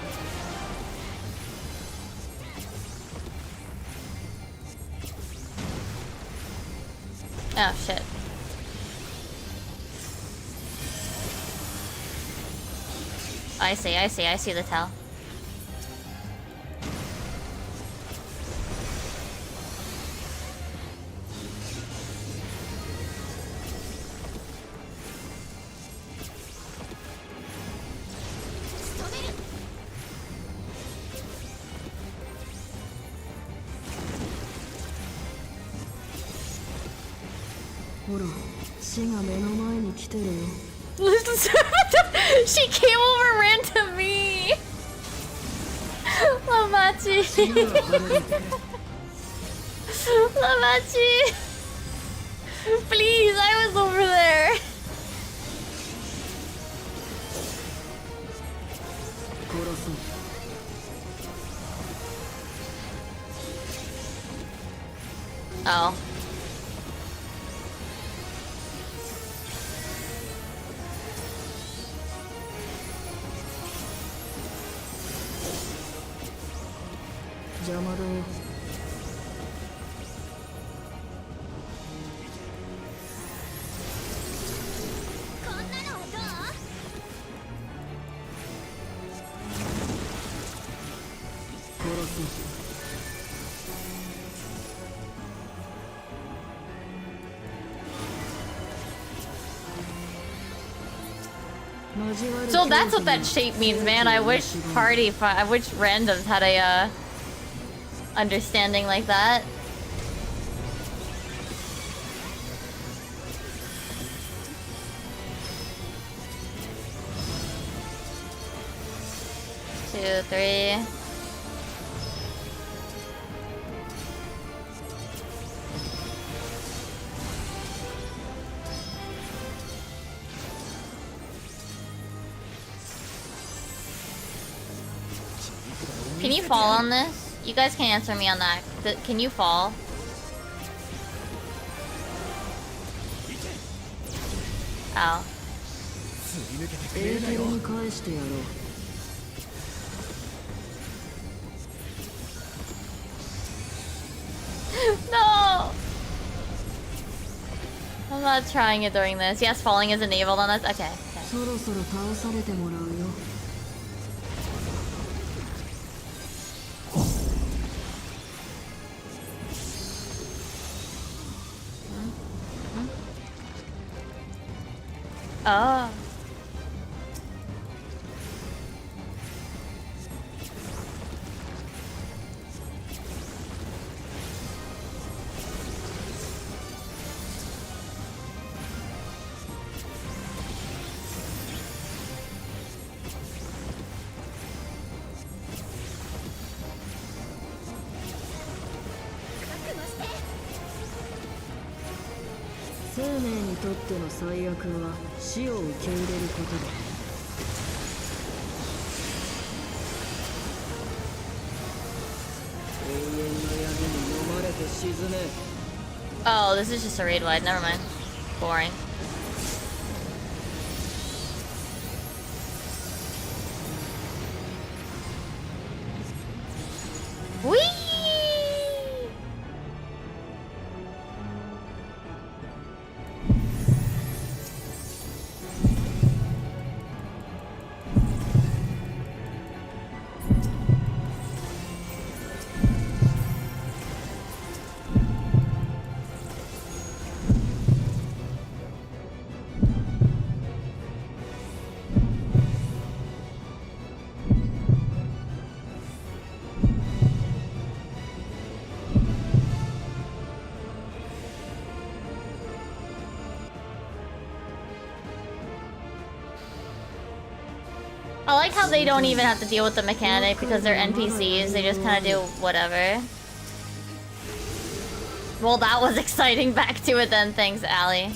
Oh shit. I see the tell. She came over, ran to me. Lamachi. Lamachi. Please, I was over there. Oh. So that's what that shape means, man. I wish I wish randoms had a understanding like that. Two, three. Can you fall on this? You guys can answer me on that. Can you fall? Ow. No! I'm not trying it during this. Yes, falling is enabled on this. Okay. Oh. Oh, this is just a raid wide. Never mind. Boring. Whee! I like how they don't even have to deal with the mechanic because they're NPCs. They just kind of do whatever. Well, that was exciting. Back to it then. Thanks, Allie.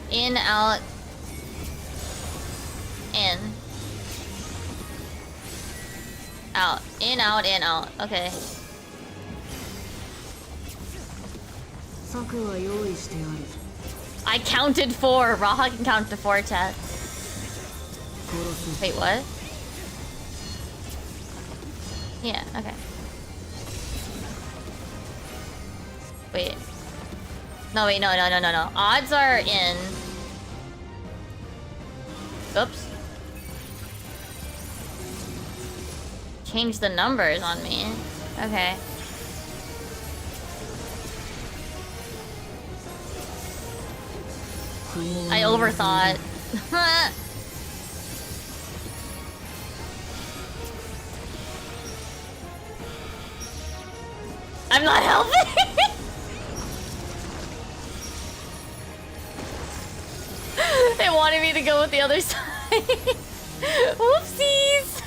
In, out, in. Out. In, out. Okay. I counted 4. Raha can count to 4, chat. Wait, what? Yeah, okay. Wait. No, wait, no. Odds are in. Oops. Change the numbers on me. Okay. I overthought. I'm not helping! They wanted me to go with the other side. Whoopsies!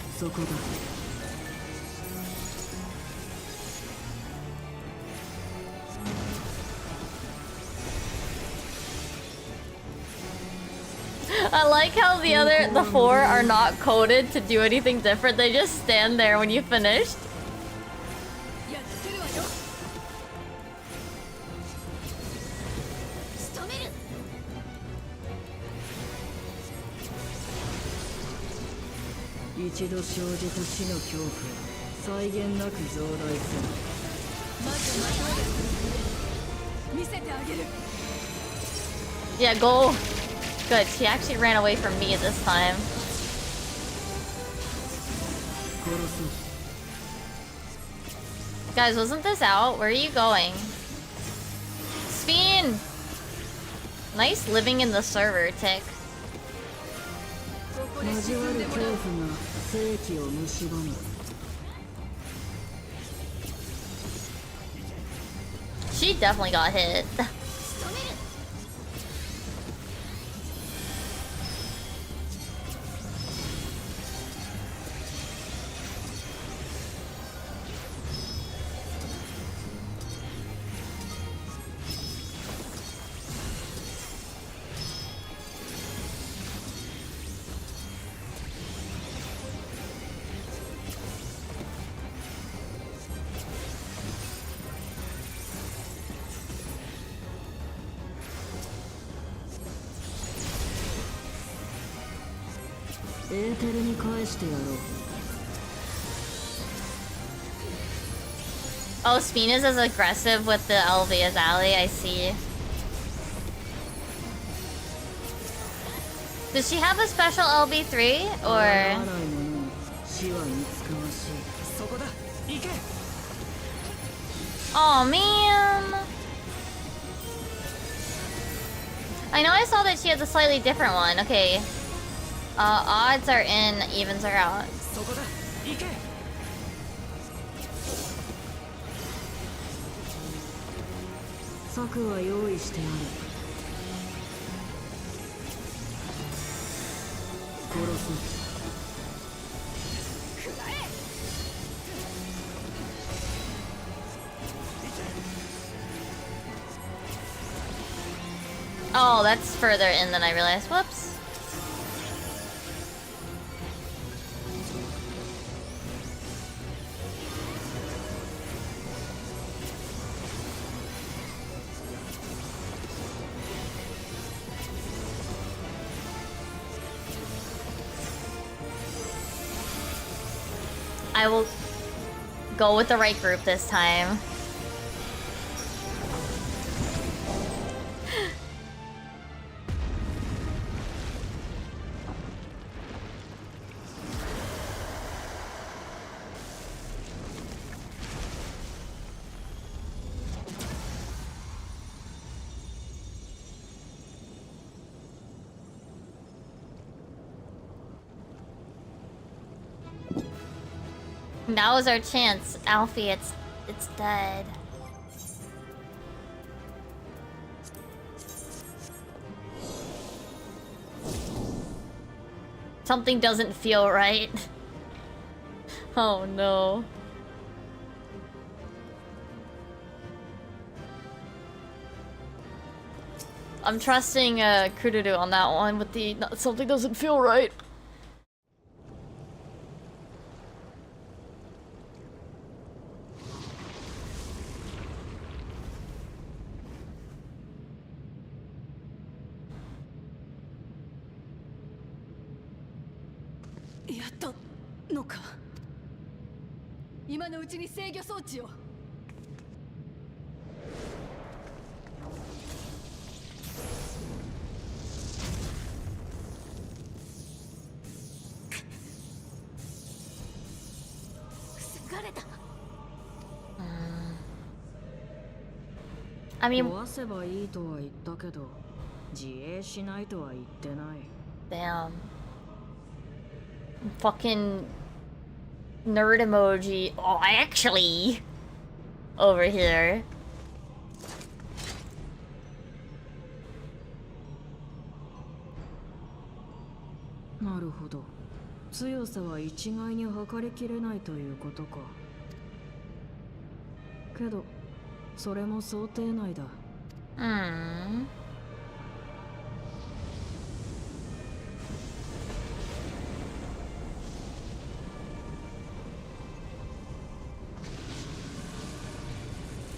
I like how the 4 are not coded to do anything different. They just stand there when you finished. Yeah, go. Good, she actually ran away from me this time. Guys, wasn't this out? Where are you going? Spin! Nice living in the server, Tick. She definitely got hit. Oh, Spin is as aggressive with the LV as Ali, I see. Does she have a special LB3 or? Oh man. I know I saw that she has a slightly different one. Okay. Odds are in, evens are out. Oh, that's further in than I realized. Whoops. I will go with the right group this time. Now is our chance. Alfie, it's dead. Something doesn't feel right. Oh no. I'm trusting Kururu on that one with the something doesn't feel right. Yatta no ka? 今のうちに制御装置を。I mean, 壊せばいいとは言ったけど、自衛しないとは言ってない。damn. Fucking nerd emoji. Oh, actually, over here. なるほど。強さは一概に測りきれないということか。けど、それも想定内だ。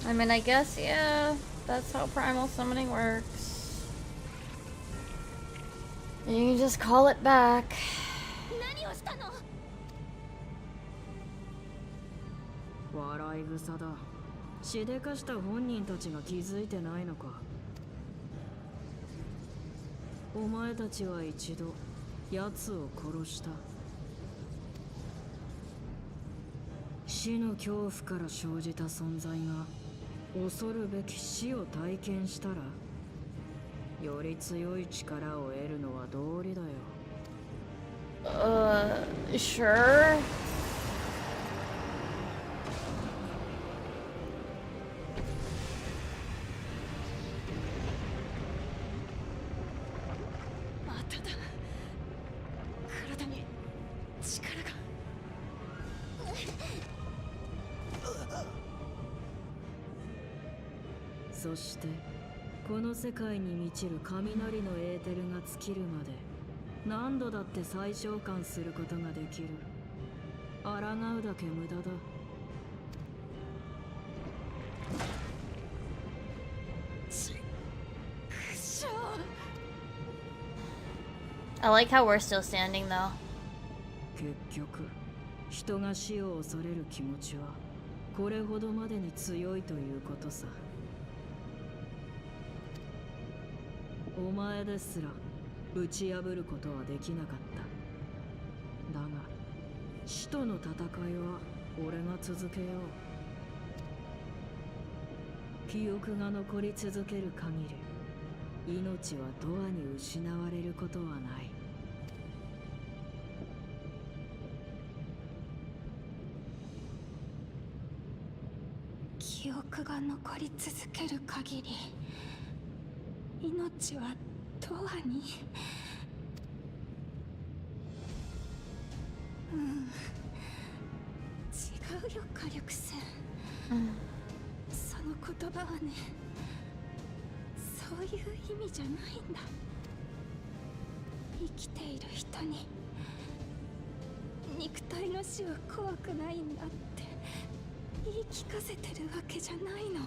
I mean, I guess, yeah, that's how primal summoning works. You can just call it back. 何をしたの？笑い草だ。しでかした本人たちが気づいてないのか。お前たちは一度奴を殺した。死の恐怖から生じた存在が恐るべき死を体験したら、より強い力を得るのは道理だよ。Sure. まただ。体に力が。そしてこの世界に満ちる雷のエーテルが尽きるまで何度だって再召喚することができる。抗うだけ無駄だ。I like how we're still standing though. 結局人が死を恐れる気持ちはこれほどまでに強いということさ。お前ですら打ち破ることはできなかった。だが死との戦いは俺が続けよう。記憶が残り続ける限り命は永遠に失われることはない。記憶が残り続ける限り命は永遠に。違うよ火力戦。その言葉はね、そういう意味じゃないんだ。生きている人に肉体の死は怖くないんだって言い聞かせてるわけじゃないの。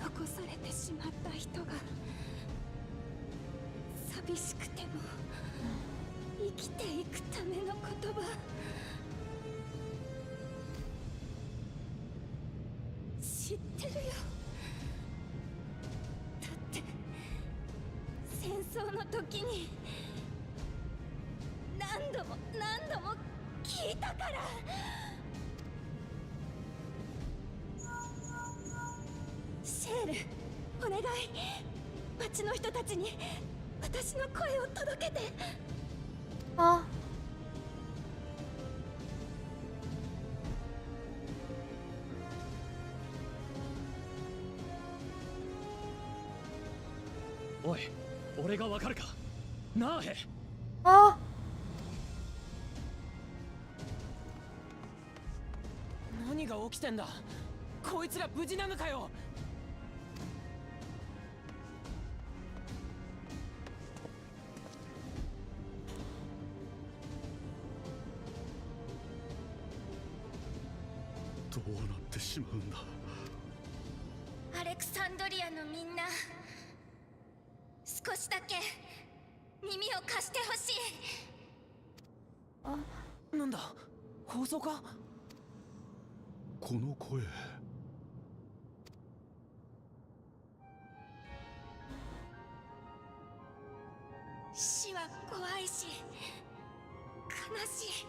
残されてしまった人が寂しくても生きていくための言葉。知ってるよ。だって戦争の時に何度も聞いたから。シェール、お願い。町の人たちに私の声を届けて。あ。俺がわかるか。なあへ。あ。何が起きてんだ。こいつら無事なのかよ。どうなってしまうんだ。アレクサンドリアのみんな、少しだけ耳を貸してほしい。なんだ、放送か。この声。死は怖いし悲しい。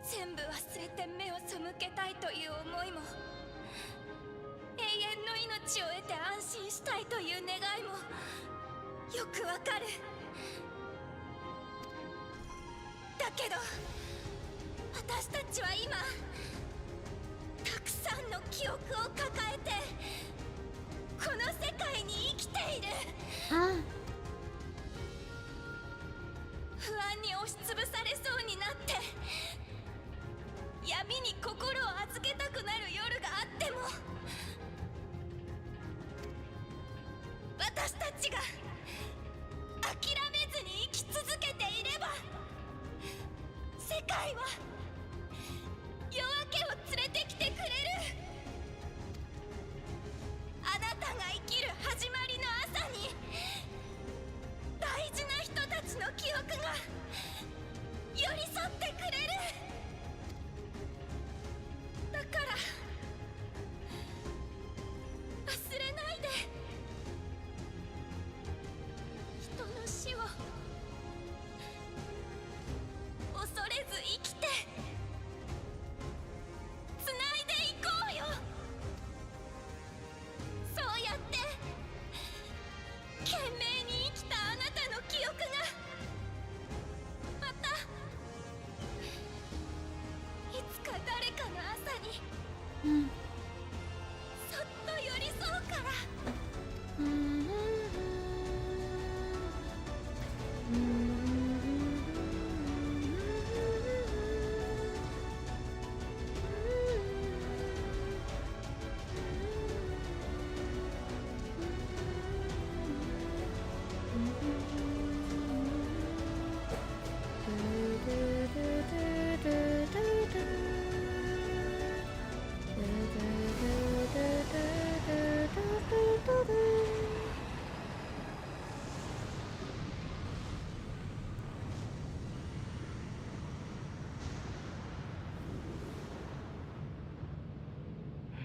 全部忘れて目を背けたいという思いも、永遠の命を得て安心したいという願いもよくわかる。だけど私たちは今たくさんの記憶を抱えてこの世界に生きている。不安に押しつぶされそうになって闇に心を預けたくなる夜があっても、私たちが諦めずに生き続けていれば世界は夜明けを連れてきてくれる。あなたが生きる始まりの朝に大事な人たちの記憶が寄り添ってくれる。だから忘れないで。人の死を恐れず生きてつないでいこうよ。そうやって懸命に生きたあなたの記憶がまたいつか誰かの朝にそっと寄り添うから。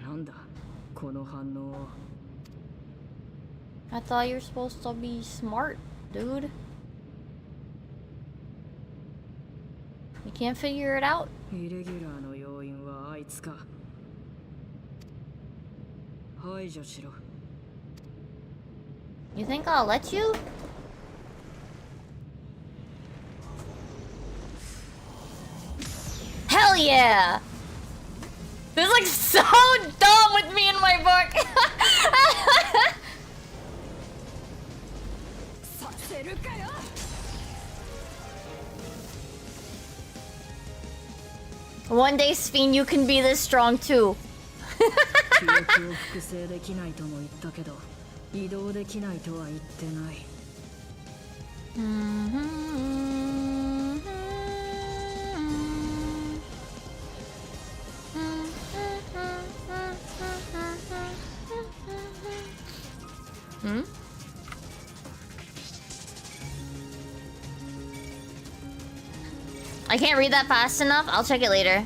なんだこの反応は。 I thought you were supposed to be smart, dude. You can't figure it out? イレギュラーの要因はあいつか。排除しろ。 You think I'll let you? Hell yeah! This is like so dumb with me in my book. One day, Sphene, you can be this strong too. 記憶を複製できないとも言ったけど、移動できないとは言ってない。Hmm? I can't read that fast enough. I'll check it later.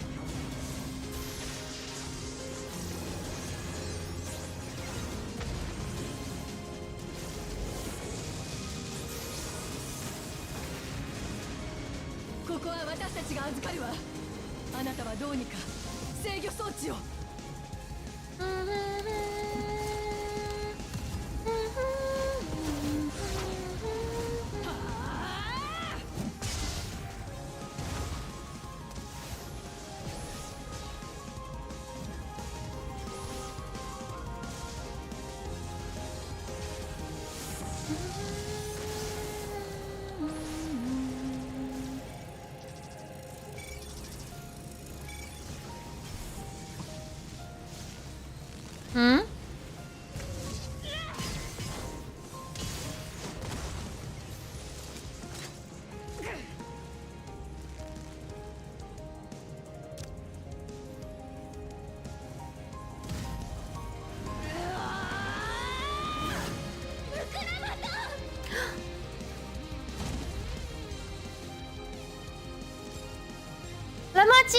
Lamachi!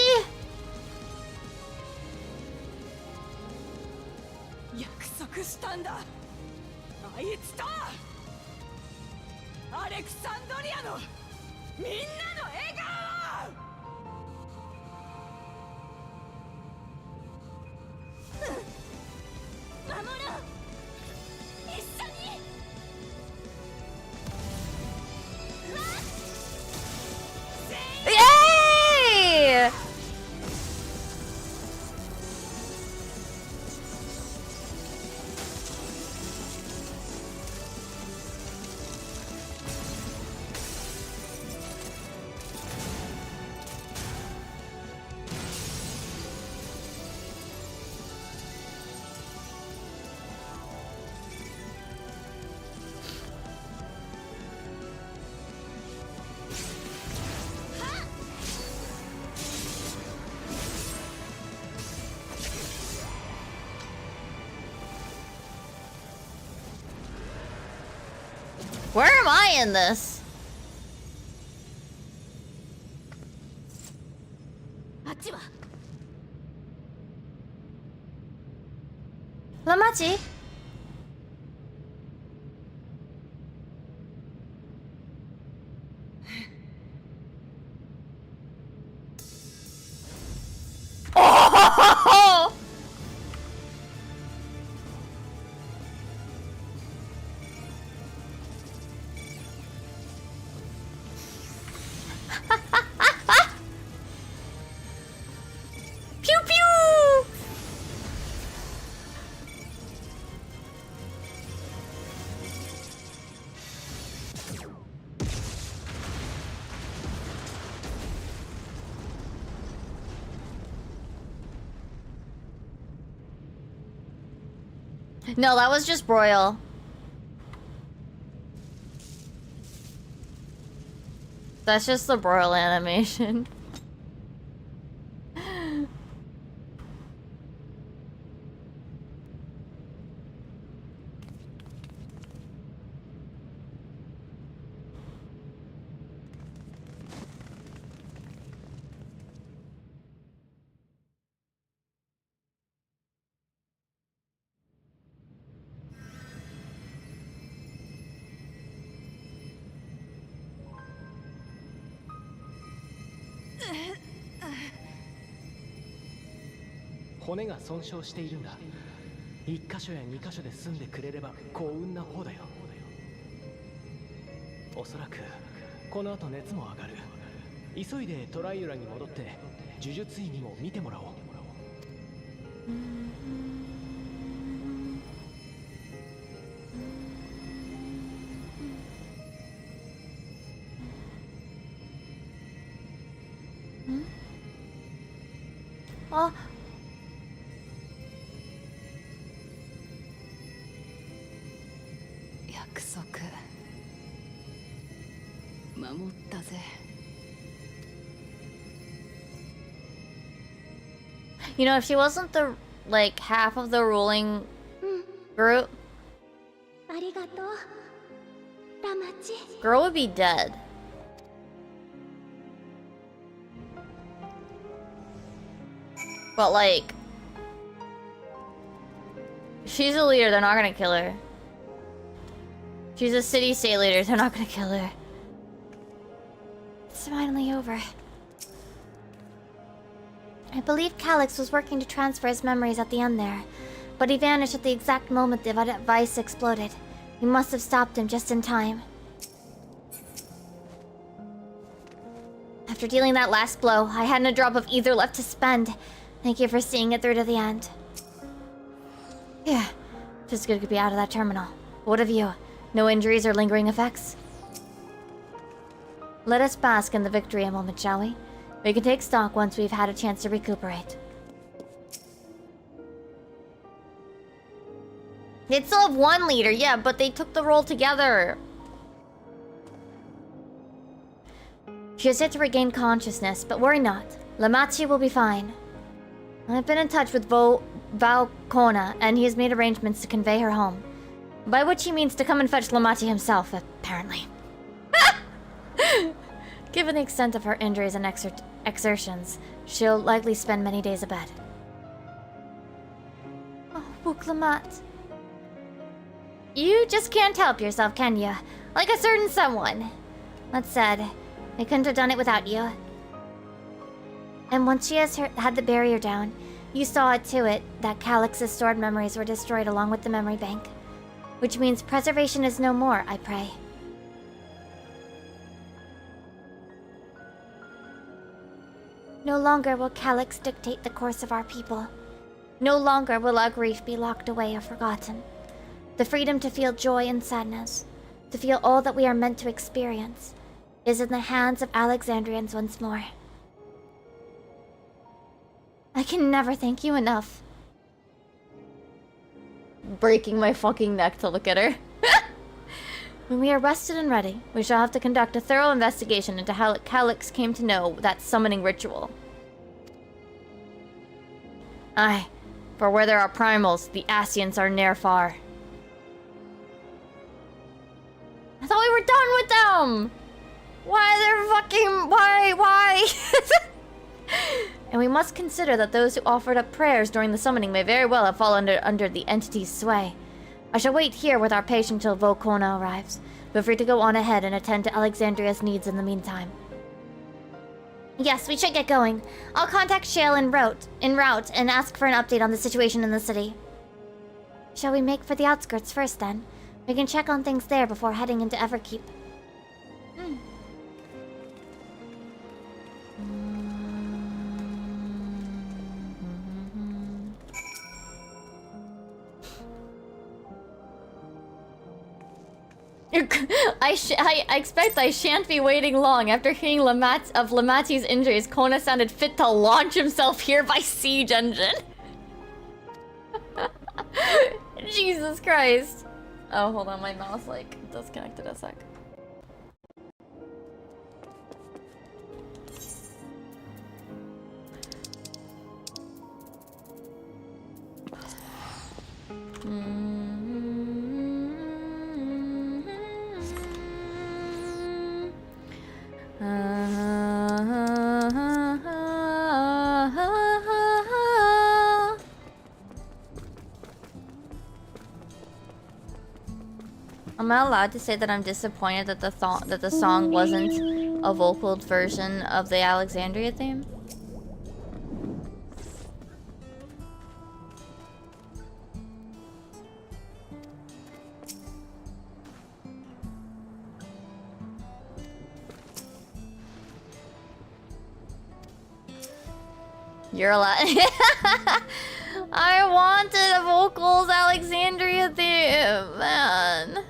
約束したんだ、あいつとアレクサンドリアのみんなの笑顔を。守ろう、一緒に。Yay! Where am I in this? あっちはLamachi? Oh! Pew pew! No, that was just Broil. That's just the Broil animation. .骨が損傷しているんだ。1箇所や2箇所で済んでくれれば幸運な方だよ。おそらくこの後熱も上がる。急いでトライユラに戻って呪術医にも見てもらおう。あ、約束守ったぜ。You know, if she wasn't the, like, half of the ruling group, ありがとうラマチ。 girl would be dead. But, like, she's a leader, they're not gonna kill her. She's a city state leader, they're not gonna kill her. It's finally over. I believe Calyx was working to transfer his memories at the end there, but he vanished at the exact moment the device exploded. We must have stopped him just in time. After dealing that last blow, I hadn't a drop of either left to spend. Thank you for seeing it through to the end. Yeah, just good to be out of that terminal. What of you? No injuries or lingering effects? Let us bask in the victory a moment, shall we? We can take stock once we've had a chance to recuperate. They'd still have one leader, yeah, but they took the role together. She has yet to regain consciousness, but worry not. Lamachi will be fine. I've been in touch with Valkona, and he has made arrangements to convey her home. By which he means to come and fetch Lamachi himself, apparently. Given the extent of her injuries and exertions, she'll likely spend many days abed. Oh, Buklamat. You just can't help yourself, can you? Like a certain someone. That said, I couldn't have done it without you. And once she has had the barrier down, you saw it to it that Calix's stored memories were destroyed along with the memory bank. Which means preservation is no more, I pray. No longer will Calix dictate the course of our people. No longer will our grief be locked away or forgotten. The freedom to feel joy and sadness, to feel all that we are meant to experience, is in the hands of Alexandrians once more. I can never thank you enough. Breaking my fucking neck to look at her. When we are rested and ready, we shall have to conduct a thorough investigation into how Calix came to know that summoning ritual. Aye, for where there are primals, the Asians are near far. I thought we were done with them! Why? And we must consider that those who offered up prayers during the summoning may very well have fallen under the entity's sway. I shall wait here with our patient till Volcona arrives. Feel free to go on ahead and attend to Alexandria's needs in the meantime. Yes, we should get going. I'll contact Shale en route and ask for an update on the situation in the city. Shall we make for the outskirts first, then? We can check on things there before heading into Everkeep. I expect I shan't be waiting long. After hearing Lamati's injuries, Kona sounded fit to launch himself here by siege engine. Jesus Christ. Oh, hold on, my mouse like disconnected a sec. Am I allowed to say that I'm disappointed that the song wasn't a vocal version of the Alexandria theme? You're allowed. I wanted a vocals Alexandria theme, man.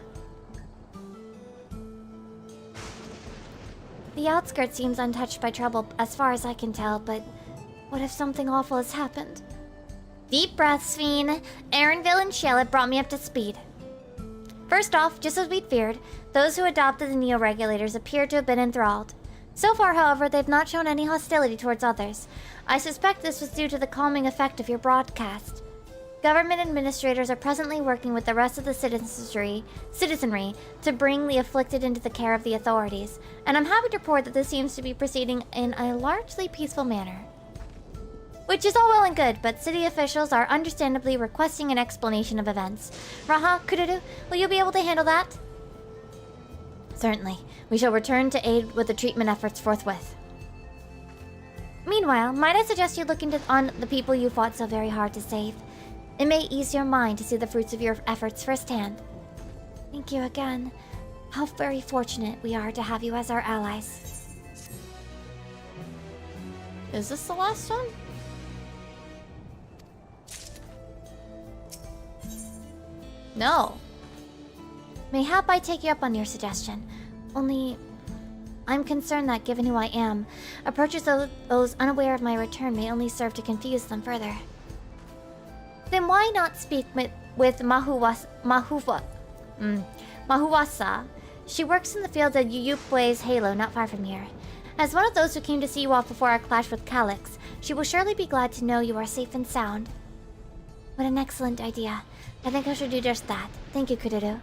The outskirts seems untouched by trouble as far as I can tell, but what if something awful has happened? Deep breaths, Fiend. Aaronville and Shale brought me up to speed. First off, just as we'd feared, those who adopted the Neo-Regulators appear to have been enthralled. So far, however, they've not shown any hostility towards others. I suspect this was due to the calming effect of your broadcast. Government administrators are presently working with the rest of the citizenry to bring the afflicted into the care of the authorities, and I'm happy to report that this seems to be proceeding in a largely peaceful manner. Which is all well and good, but city officials are understandably requesting an explanation of events. Raha, Kururu, will you be able to handle that? Certainly. We shall return to aid with the treatment efforts forthwith. Meanwhile, might I suggest you look on the people you fought so very hard to save? It may ease your mind to see the fruits of your efforts firsthand. Thank you again. How very fortunate we are to have you as our allies. Is this the last one? No. Mayhap I take you up on your suggestion. Only, I'm concerned that given who I am, approaches of those unaware of my return may only serve to confuse them further. Then why not speak with Mahuwasa? She works in the field of Yuyupwe's Halo, not far from here. As one of those who came to see you off before our clash with Calix, she will surely be glad to know you are safe and sound. What an excellent idea. I think I should do just that. Thank you, Kururu.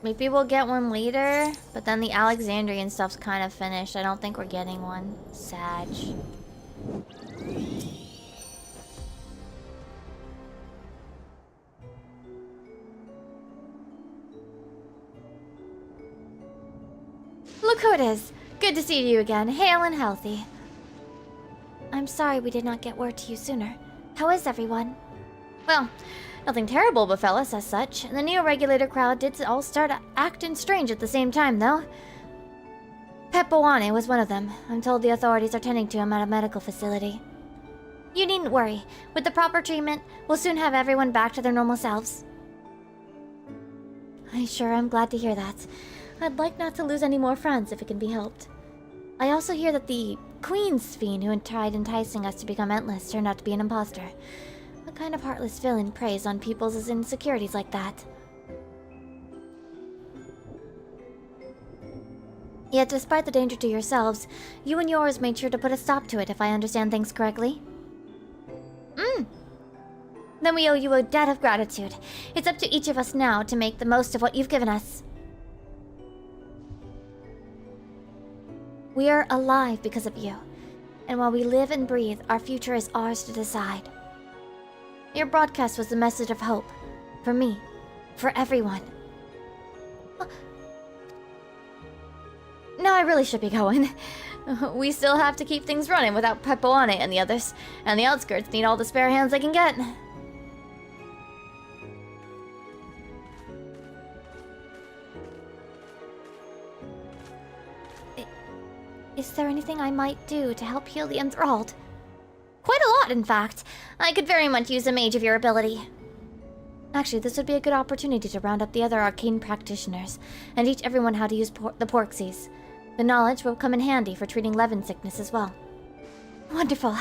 Maybe we'll get one later, but then the Alexandrian stuff's kind of finished. I don't think we're getting one. Sag. Look who it is! Good to see you again, hale and healthy. I'm sorry we did not get word to you sooner. How is everyone? Well, nothing terrible befell us as such. The neo-regulator crowd did all start acting strange at the same time, though. Peppoane was one of them. I'm told the authorities are tending to him at a medical facility. You needn't worry. With the proper treatment, we'll soon have everyone back to their normal selves. I sure am glad to hear that. I'd like not to lose any more friends if it can be helped. I also hear that the Queen's fiend who tried enticing us to become Endless turned out to be an imposter. What kind of heartless villain preys on people's insecurities like that? Yet despite the danger to yourselves, you and yours made sure to put a stop to it, if I understand things correctly. Then we owe you a debt of gratitude. It's up to each of us now to make the most of what you've given us. We are alive because of you, and while we live and breathe, our future is ours to decide. Your broadcast was a message of hope. For me. For everyone. No, I really should be going. We still have to keep things running without Peppoane and the others, and the outskirts need all the spare hands they can get. Is there anything I might do to help heal the enthralled? Quite a lot, in fact. I could very much use a mage of your ability. Actually, this would be a good opportunity to round up the other arcane practitioners and teach everyone how to use the Porxies. The knowledge will come in handy for treating Levin sickness as well. Wonderful.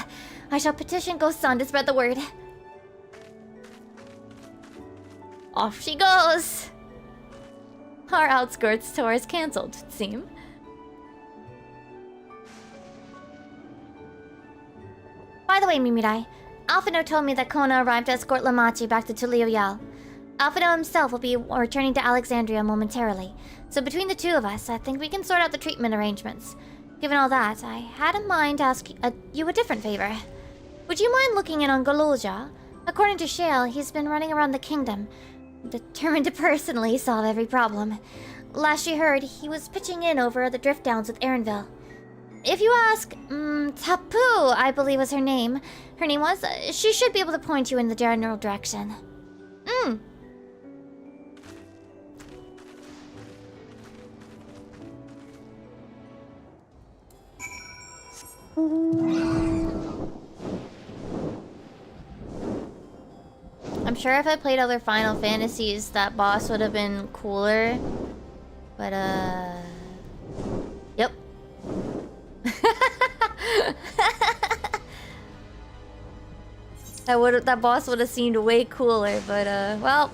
I shall petition Ghost Sun to spread the word. Off she goes! Our outskirts tour is cancelled, it seems. By the way, Mimirai, Alphino told me that Kona arrived to escort Lamachi back to Tulioyal. Alphino himself will be returning to Alexandria momentarily, so between the two of us, I think we can sort out the treatment arrangements. Given all that, I had in mind to ask you a different favor. Would you mind looking in on Golulja? According to Shale, he's been running around the kingdom, determined to personally solve every problem. Last she heard, he was pitching in over the drift downs with Erinville. If you ask, Tapu, I believe was her name. Her name was, she should be able to point you in the general direction. I'm sure if I played other Final Fantasies, that boss would have been cooler. But, yep. That boss would have seemed way cooler, but well.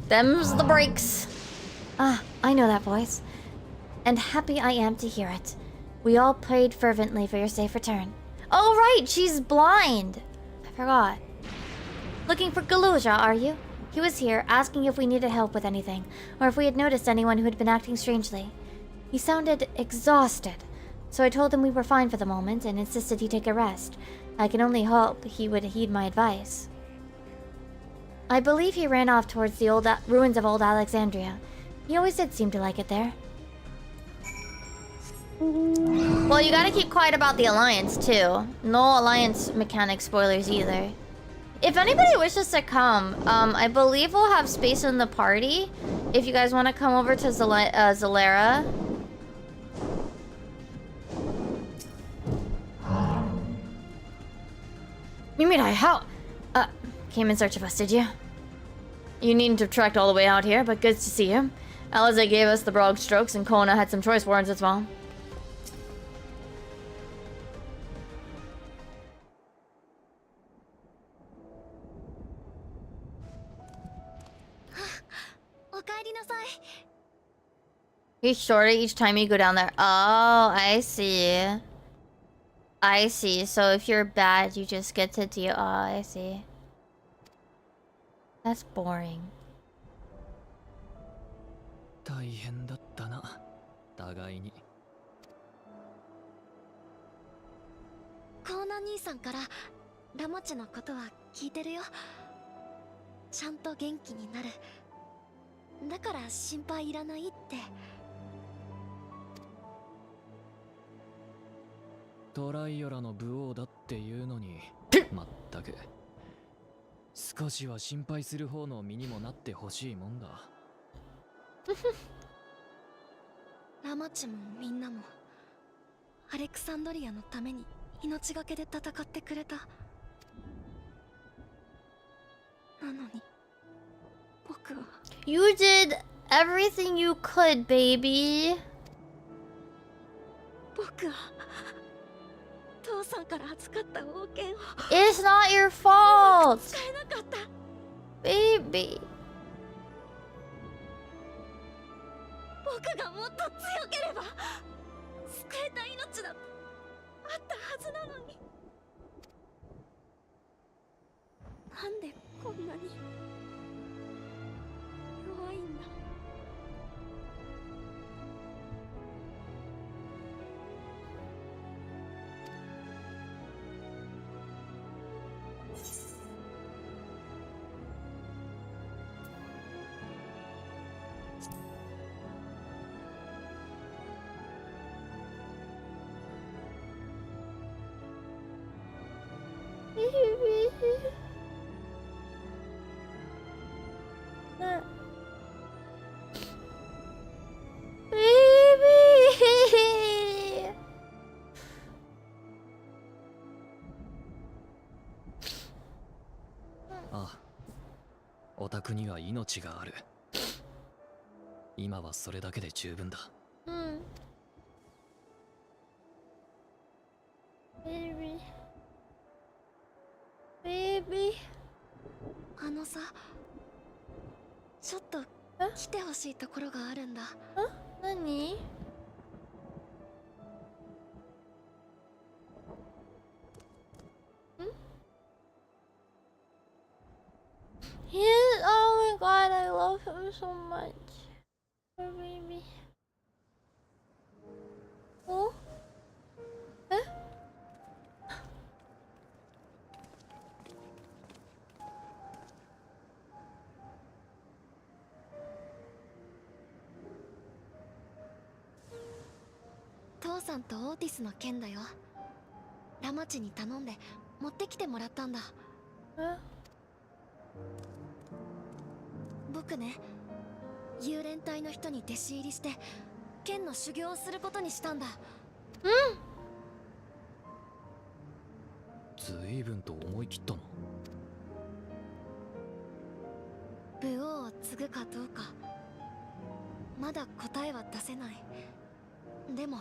Them's the breaks. Ah, I know that voice. And happy I am to hear it. We all prayed fervently for your safe return. Oh right, she's blind. I forgot. Looking for Galuja, are you? He was here, asking if we needed help with anything, or if we had noticed anyone who had been acting strangely. He sounded exhausted, so I told him we were fine for the moment and insisted he take a rest. I can only hope he would heed my advice. I believe he ran off towards the old ruins of old Alexandria. He always did seem to like it there. Well, you gotta keep quiet about the Alliance, too. No Alliance mechanic spoilers either. If anybody wishes to come, I believe we'll have space in the party. If you guys want to come over to Zalera. Mimirai, how? Came in search of us, did you? You needn't have trekked all the way out here, but good to see you. Alize gave us the broad strokes, and Kona had some choice words as well. He's shorter each time you go down there. Oh, I see. I see. So if you're bad, you just get to deal. Oh, I see. That's boring. 大変だったな、互いに。コーナ兄さんからラマチのことは聞いてるよ。ちゃんと元気になる。だから心配いらないって。トライオラの武王だっていうのに、まったく。少しは心配する方の身にもなってほしいもんだ。ラマチもみんなもアレクサンドリアのために命がけで戦ってくれた。なのに僕は You did everything you could, baby. 僕は父さんから預かった王権を It's not your fault. 使えなかった。 Baby. 僕がもっと強ければ救えた命だってあったはずなのに。なんでこんなに弱いんだ。Baby. ああ、オタクには命がある。今はそれだけで十分だ。Baby. Baby. あのさ、ちょっと来てほしいところがあるんだ。何？ He is, oh my god, I love him so much. Poor baby. Oh? Eh?「父さんとオーティスの件だよ。ラマチに頼んで持ってきてもらったんだ。僕ね、幽連隊の人に弟子入りして剣の修行をすることにしたんだ。随分と思い切ったな。武王を継ぐかどうかまだ答えは出せない。でも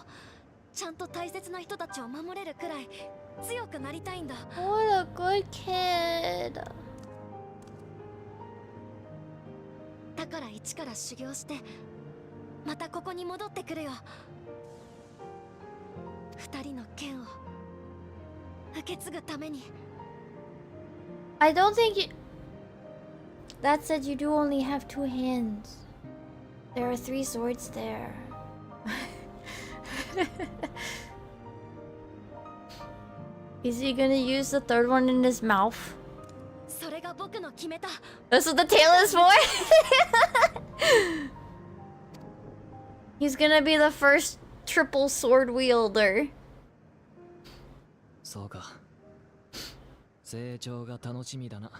ちゃんと大切な人たちを守れるくらい強くなりたいんだ。 What a good kid. だから一から修行してまたここに戻ってくるよ。二人の剣を受け継ぐために。 I don't think you... That said, you do only have 2 hands. There are 3 swords there. Is he gonna use the 3rd one in his mouth? それが僕の決めた。 That's what the tail is for? He's gonna be the first triple sword wielder. そうか。成長が楽しみだな。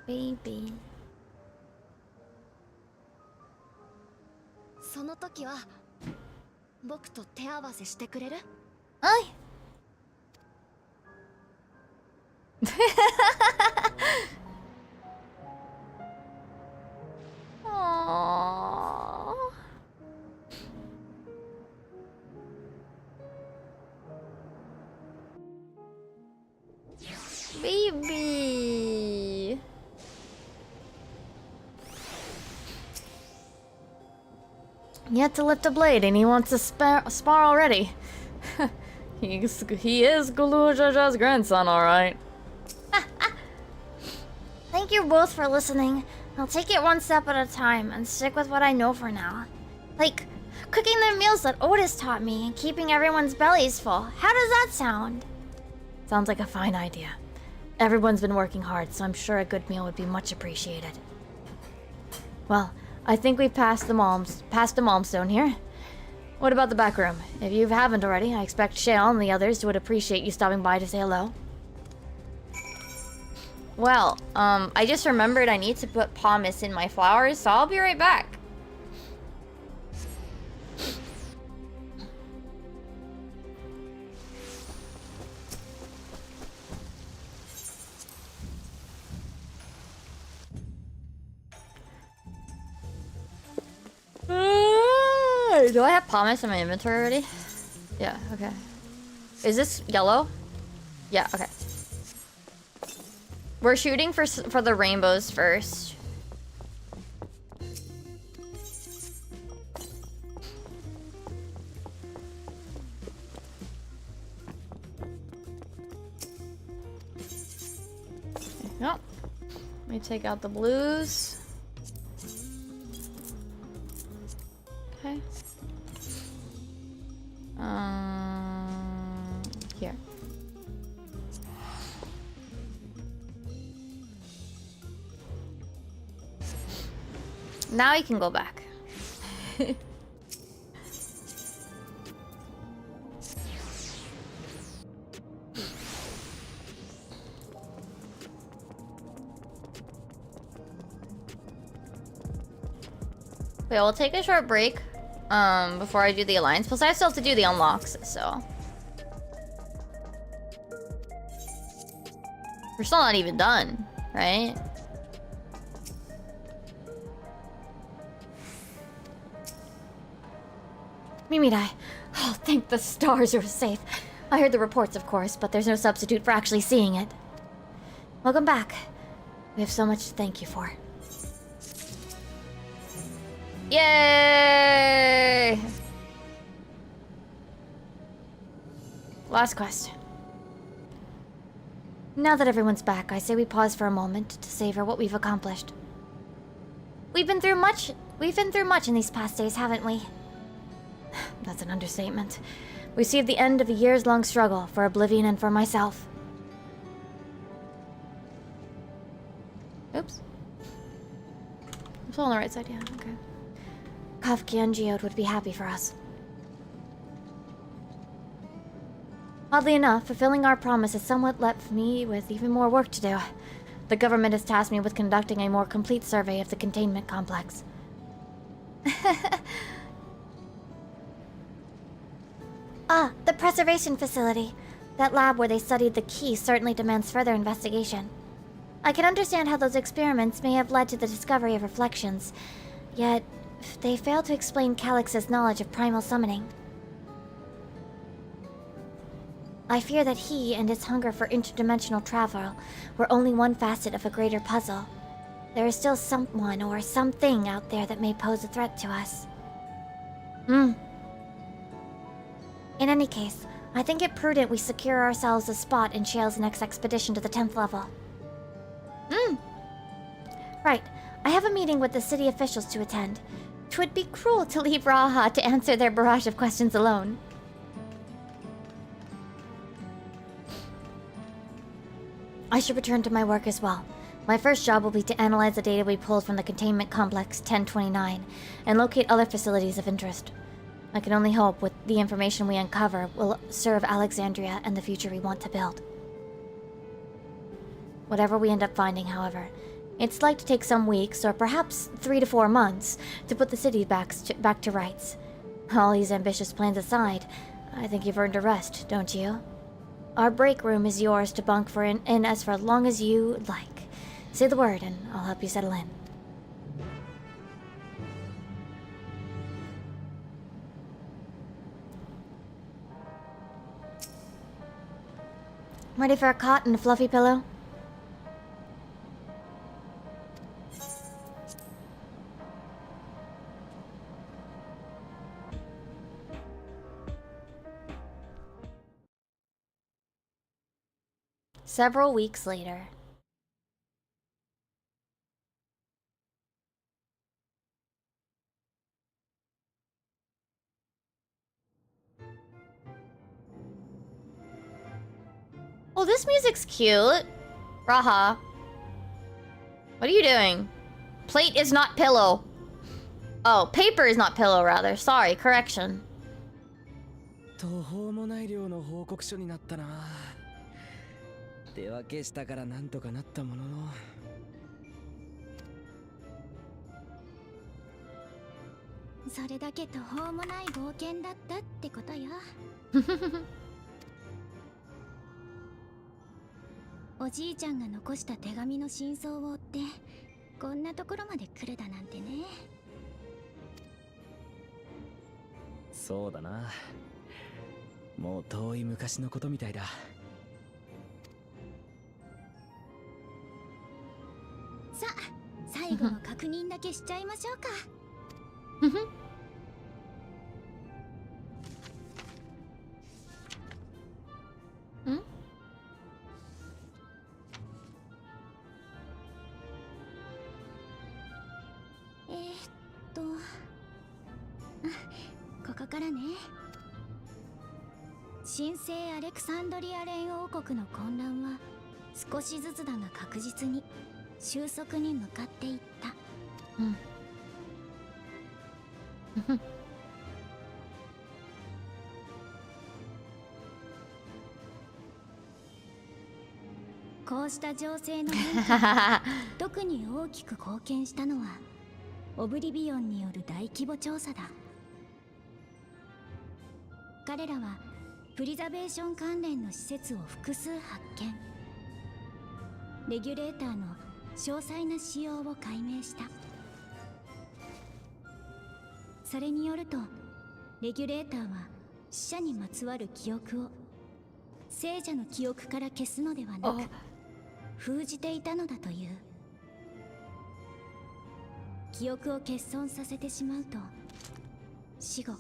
Baby. その時は僕と手合わせしてくれる？はい。Baby. Yet to lift a blade, and he wants to spar already. He is Gulujaja's grandson, alright. Thank you both for listening. I'll take it one step at a time and stick with what I know for now. Like, cooking the meals that Otis taught me and keeping everyone's bellies full. How does that sound? Sounds like a fine idea. Everyone's been working hard, so I'm sure a good meal would be much appreciated. Well, I think we've passed the Malmstone here. What about the back room? If you haven't already, I expect Shale and the others would appreciate you stopping by to say hello. Well, I just remembered I need to put pumice in my flowers, so I'll be right back. Do I have pumice in my inventory already? Yeah, okay. Is this yellow? Yeah, okay. We're shooting for the rainbows first. Yep. Let me take out the blues. Okay. Here. Now you can go back. Wait, we'll take a short break before I do the alliance. Plus, I still have to do the unlocks, so. We're still not even done, right? Mimirai. Oh, thank the stars you're safe. I heard the reports, of course, but there's no substitute for actually seeing it. Welcome back. We have so much to thank you for. Yay! Last quest. Now that everyone's back, I say we pause for a moment to savor what we've accomplished. We've been through much in these past days, haven't we? That's an understatement. We see the end of a years-long struggle for Oblivion and for myself. Oops. I'm still on the right side, yeah, okay. Kafka and Geode would be happy for us. Oddly enough, fulfilling our promise has somewhat left me with even more work to do. The government has tasked me with conducting a more complete survey of the containment complex. Ah, the preservation facility. That lab where they studied the key certainly demands further investigation. I can understand how those experiments may have led to the discovery of reflections, yet they fail to explain Calix's knowledge of primal summoning. I fear that he and his hunger for interdimensional travel were only one facet of a greater puzzle. There is still someone or something out there that may pose a threat to us. In any case, I think it prudent we secure ourselves a spot in Shale's next expedition to the 10th level. Right, I have a meeting with the city officials to attend. 'Twould be cruel to leave Raha to answer their barrage of questions alone. I should return to my work as well. My first job will be to analyze the data we pulled from the containment complex 1029 and locate other facilities of interest. I can only hope with the information we uncover will serve Alexandria and the future we want to build. Whatever we end up finding, however, it's like to take some weeks or perhaps 3 to 4 months to put the city back to rights. All these ambitious plans aside, I think you've earned a rest, don't you? Our break room is yours to bunk in as for long as you like. Say the word and I'll help you settle in. Ready for a cot and a fluffy pillow? several weeks later. Oh, this music's cute. Raha. What are you doing? Plate is not pillow. Oh, paper is not pillow, rather. Sorry, correction. 途方もない量の報告書になったな。手分けしたからなんとかなったものの。それだけ途方もない冒険だったってことよ。おじいちゃんが残した手紙の真相を追ってこんなところまで来るだなんてね。そうだな。もう遠い昔のことみたいだ。さあ、最後の確認だけしちゃいましょうか。ん？ここからね。神聖アレクサンドリア連王国の混乱は少しずつだが確実に収束に向かっていった。こうした情勢の変化に特に大きく貢献したのはオブリビオンによる大規模調査だ。彼らはプリザベーション関連の施設を複数発見。レギュレーターの詳細な仕様を解明した。それによるとレギュレーターは死者にまつわる記憶を聖者の記憶から消すのではなく封じていたのだという。記憶を欠損させてしまうと死後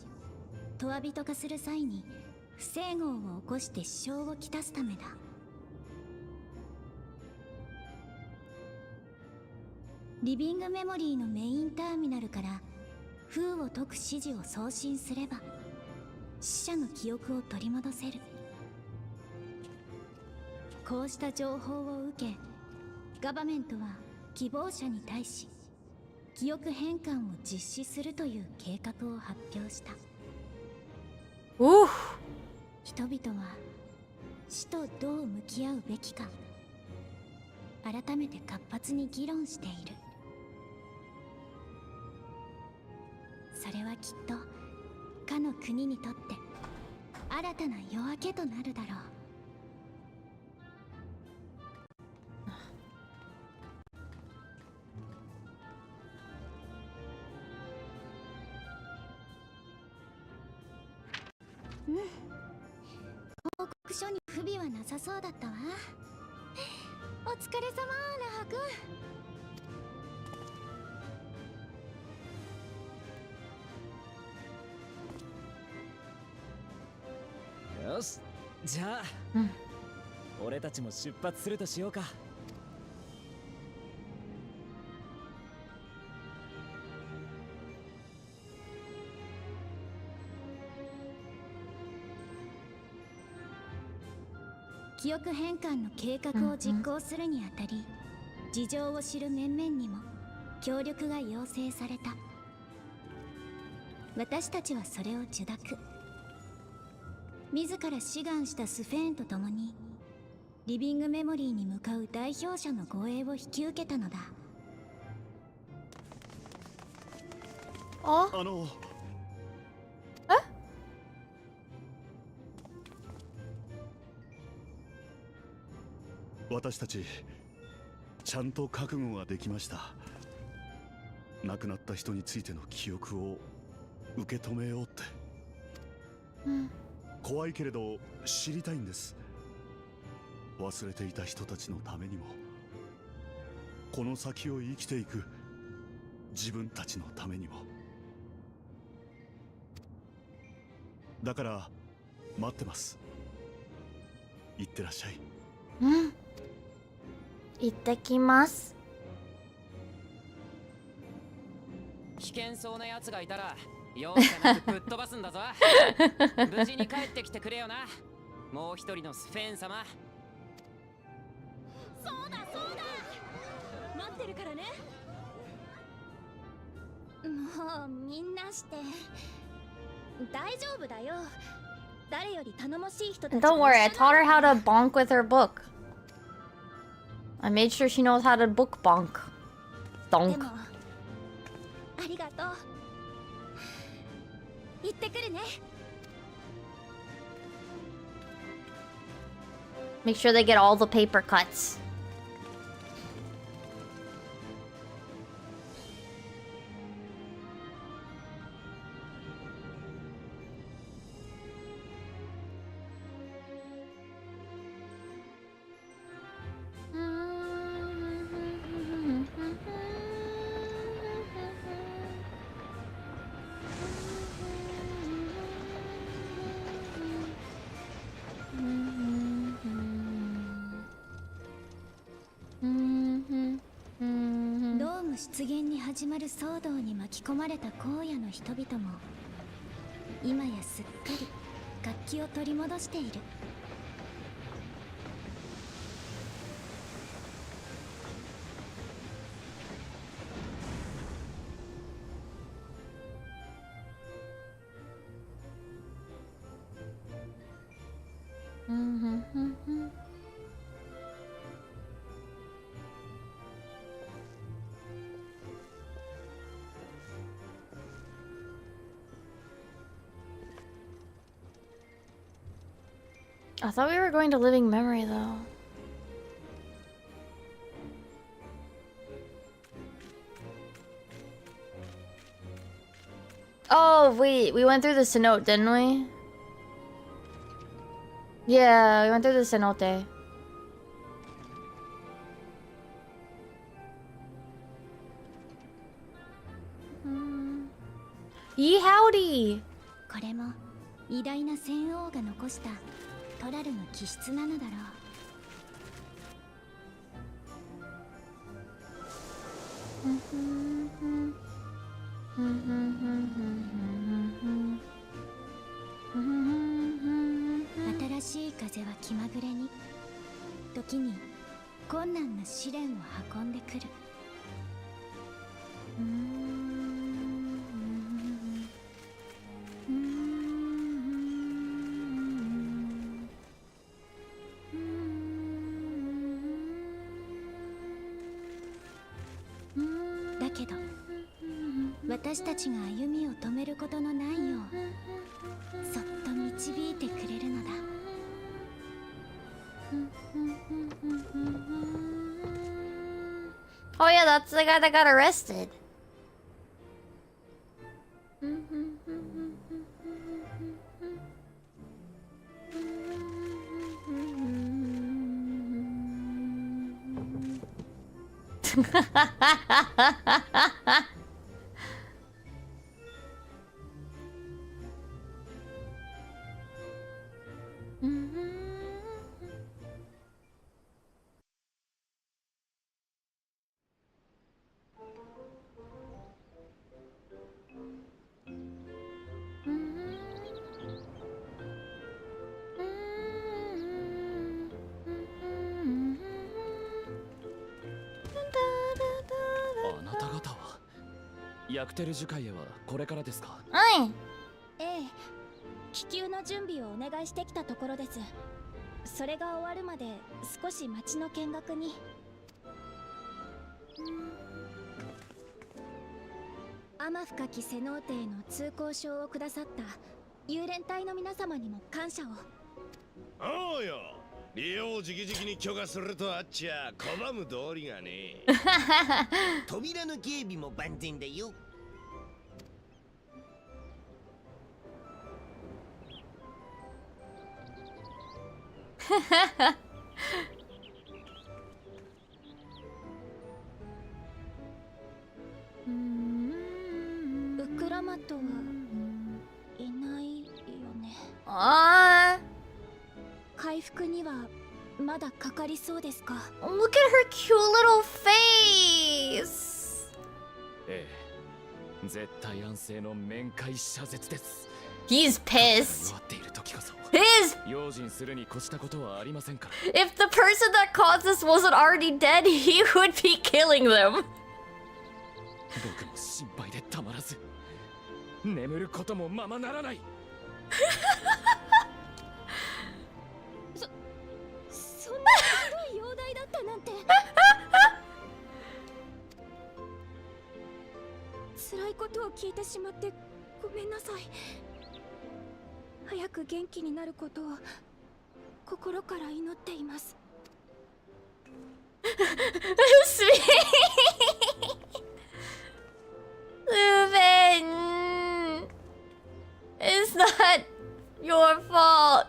トワ人化する際に不整合を起こして支障をきたすためだ。リビングメモリーのメインターミナルから封を解く指示を送信すれば死者の記憶を取り戻せる。こうした情報を受けガバメントは希望者に対し記憶変換を実施するという計画を発表した。人々は死とどう向き合うべきか改めて活発に議論している。それはきっとかの国にとって新たな夜明けとなるだろう。報告書に不備はなさそうだったわ。お疲れ様、ラハ君。よし、じゃあ、俺たちも出発するとしようか。記憶変換の計画を実行するにあたり、事情を知る面々にも協力が要請された。私たちはそれを受諾。自ら志願したスフェーンと共にリビングメモリーに向かう代表者の護衛を引き受けたのだ。私たちちゃんと覚悟ができました。亡くなった人についての記憶を受け止めようって、怖いけれど知りたいんです。忘れていた人たちのためにも、この先を生きていく自分たちのためにも。だから待ってます。いってらっしゃい。行ってきます。危険そうな奴がいたら容赦なくぶっ飛ばすんだぞ。無事に帰ってきてくれよな。もう一人のスフェーン様。そうだそうだ、待ってるからね。もうみんなして大丈夫だよ。誰より頼もしい人たち。 Don't worry, I taught her how to bonk with her book. I made sure she knows how to book bonk. で Donk. もありがとう。行ってくるね。 Make sure they get all the paper cuts.出現に始まる騒動に巻き込まれた荒野の人々も今やすっかり活気を取り戻している。I thought we were going to living memory though. Oh wait, we went through the cenote, didn't we? Yeah, we went through the cenote. Yee howdy! これも偉大な戦王が残したトラルの気質なのだろう。新しい風は気まぐれに、時に困難な試練を運んでくる。だけど私たちが歩みを止めることのないようそっと導いてくれるのだ。Oh yeah, that's the guy that got arrested.ヤクテル樹海へはこれからですか？はい。ええ、気球の準備をお願いしてきたところです。それが終わるまで少し街の見学に。天深きセノーテへの通行証をくださった幽連隊の皆様にも感謝を。おうよ、利用を直々に許可するとあっちゃ拒む道理がね。扉の警備も万全だよ。ウクラマトはいないよね。ああ。回復にはまだかかりそうですか？ Look at her cute little face. ええ、絶対安静の面会謝絶です。 He's pissed. 弱っている時こそ His 用心するに越したことはありませんから。 If the person that caused this wasn't already dead, he would be killing them. 僕も心配でたまらず眠ることもままならない。そんなひどい容体だったなんて。辛いことを聞いてしまってごめんなさい。早く元気になることを心から祈っています。Sweet. Lupin, it's not your fault.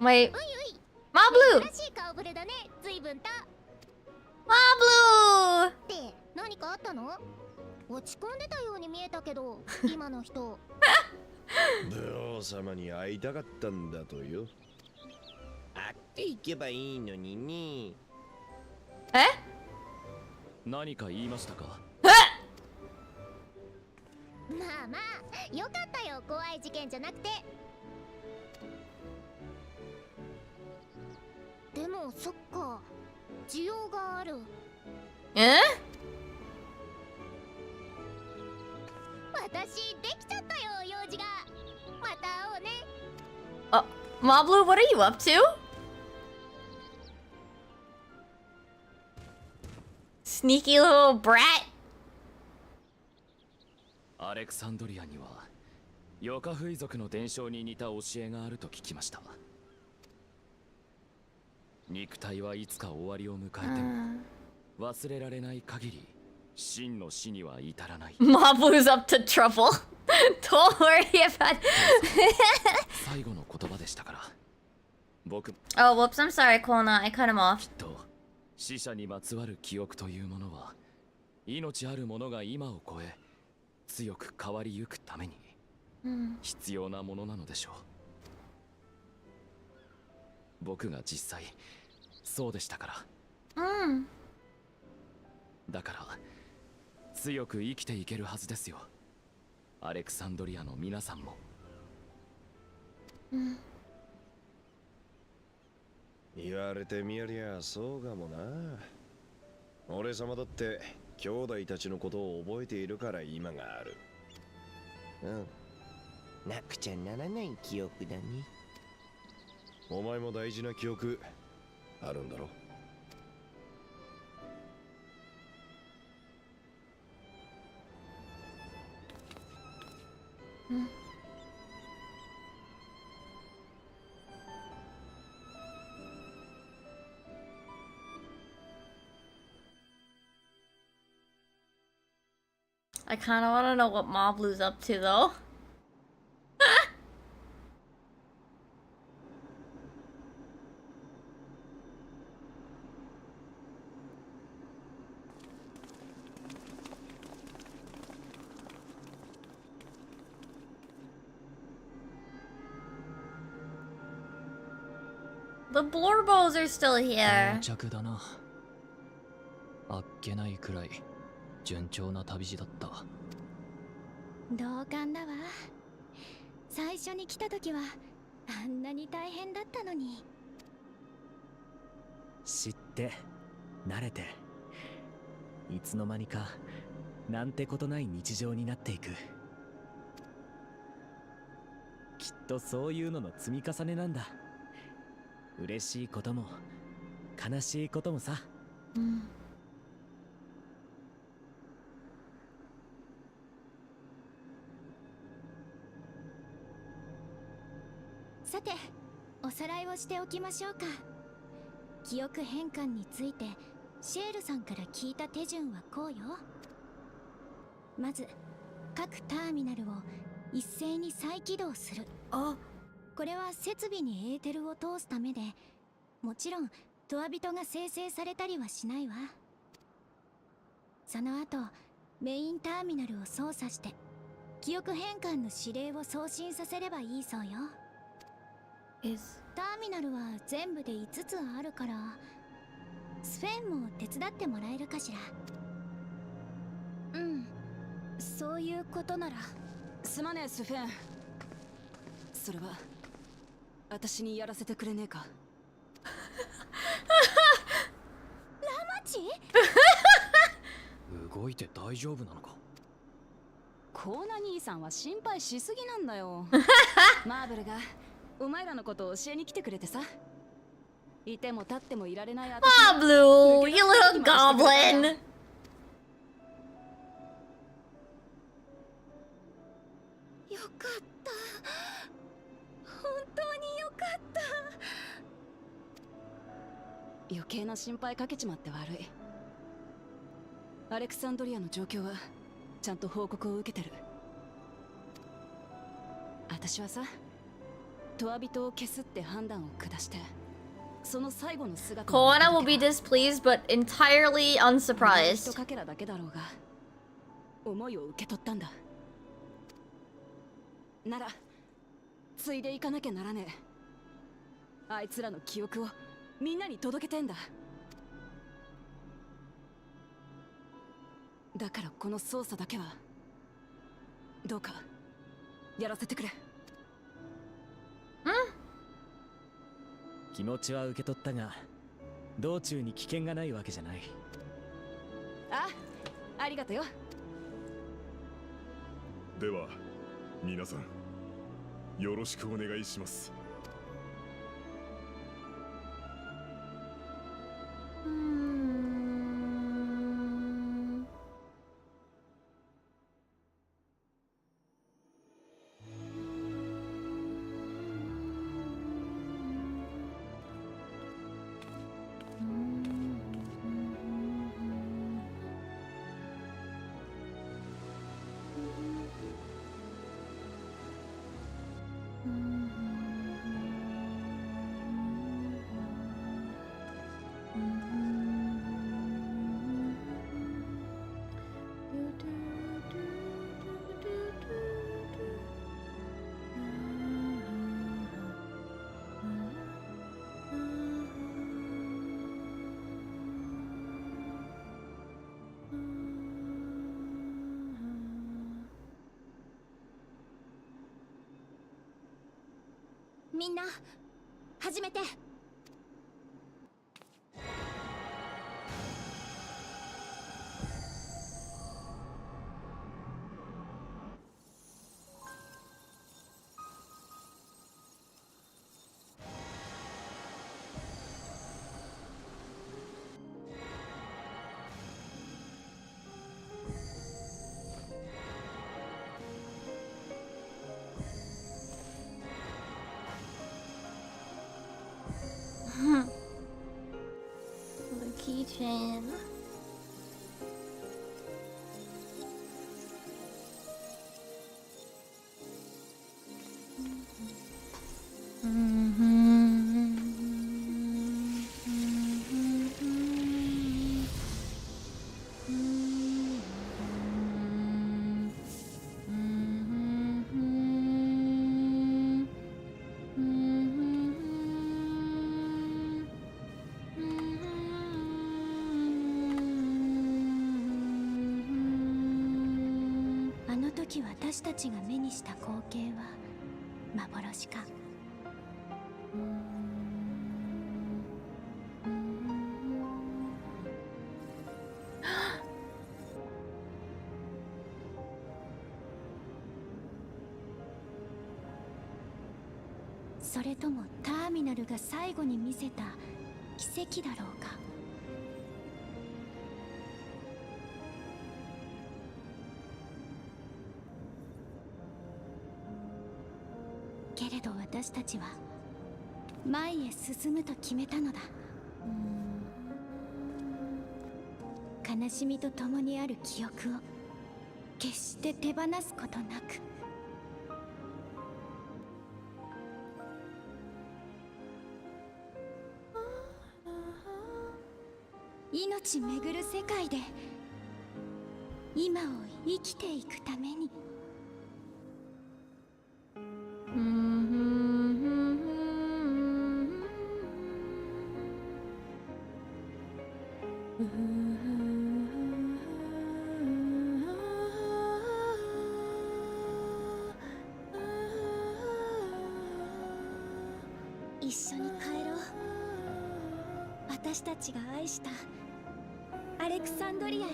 Wait, Mablu! らしい顔ぶれだね、随分と。Mablu! って何かあったの？落ち込んでたように見えたけど、今の人。ブオ様に会いたかったんだとよ。会っていけばいいのにね。何か言いましたか？まあまあ、よかったよ、怖い事件じゃなくて。でもそっか、需要がある。私できちゃったよ、用事が。また会おうね。Mablu, what are you up to? Sneaky little brat. アレクサンドリアにはヨカフイ族の伝承に似た教えがあると聞きました。肉体はいつか終わりを迎えても忘れられない限り真の死には至らない。Mablu's up to trouble. Don't worry about it. 最後の言葉でしたから。僕 Oh, whoops, I'm sorry, Kona. I cut him off. きっと死者にまつわる記憶というものは命あるものが今を超え強く変わりゆくために必要なものなのでしょう。僕が実際そうでしたから。だから強く生きていけるはずですよ、アレクサンドリアの皆さんも。言われてみりゃそうかもな。俺様だって兄弟たちのことを覚えているから今がある。なくちゃならない記憶だね。お前も大事な記憶あるんだろ。I kind of want to know what Mablu's up to, though. The Blorbos are still here. 着だな。あっけないくらい順調な旅路だった。同感だわ。最初に来た時はあんなに大変だったのに。知って慣れていつの間にかなんてことない日常になっていく。きっとそういうのの積み重ねなんだ。嬉しいことも悲しいこともさ。さて、おさらいをしておきましょうか。記憶変換についてシェールさんから聞いた手順はこうよ。まず各ターミナルを一斉に再起動する。これは設備にエーテルを通すためで、もちろんトアビトが生成されたりはしないわ。その後メインターミナルを操作して記憶変換の指令を送信させればいいそうよ。ターミナルは全部で5つあるから、スフェンも手伝ってもらえるかしら。うん、そういうことなら。すまねえスフェン。それは私にやらせてくれねえか。ラマチ動いて大丈夫なのか。コーナ兄さんは心配しすぎなんだよ。マーブルがお前らのことを教えに来てくれてさ。いても立ってもいられない私。Pablo, you little goblin. よかった。本当によかった。余計な心配かけちまって悪い。アレクサンドリアの状況はちゃんと報告を受けてる。私はさ、トアビトを消すって判断を下して、その最後の姿 Koana will be displeased but entirely unsurprised. かけらだけだろうが思いを受け取ったんだ。ならついでいかなきゃならねえ。あいつらの記憶をみんなに届けてんだ。だからこの操作だけはどうかやらせてくれ。気持ちは受け取ったが、道中に危険がないわけじゃない。ありがとよ。では皆さんよろしくお願いします。みんな始めて。The keychain.私たちが目にした光景は幻か。それともターミナルが最後に見せた奇跡だろうか。けれど私たちは前へ進むと決めたのだ。悲しみと共にある記憶を決して手放すことなく。命めぐる世界で今を生きていくために。一緒に帰ろう。私たちが愛したアレクサンドリアへ。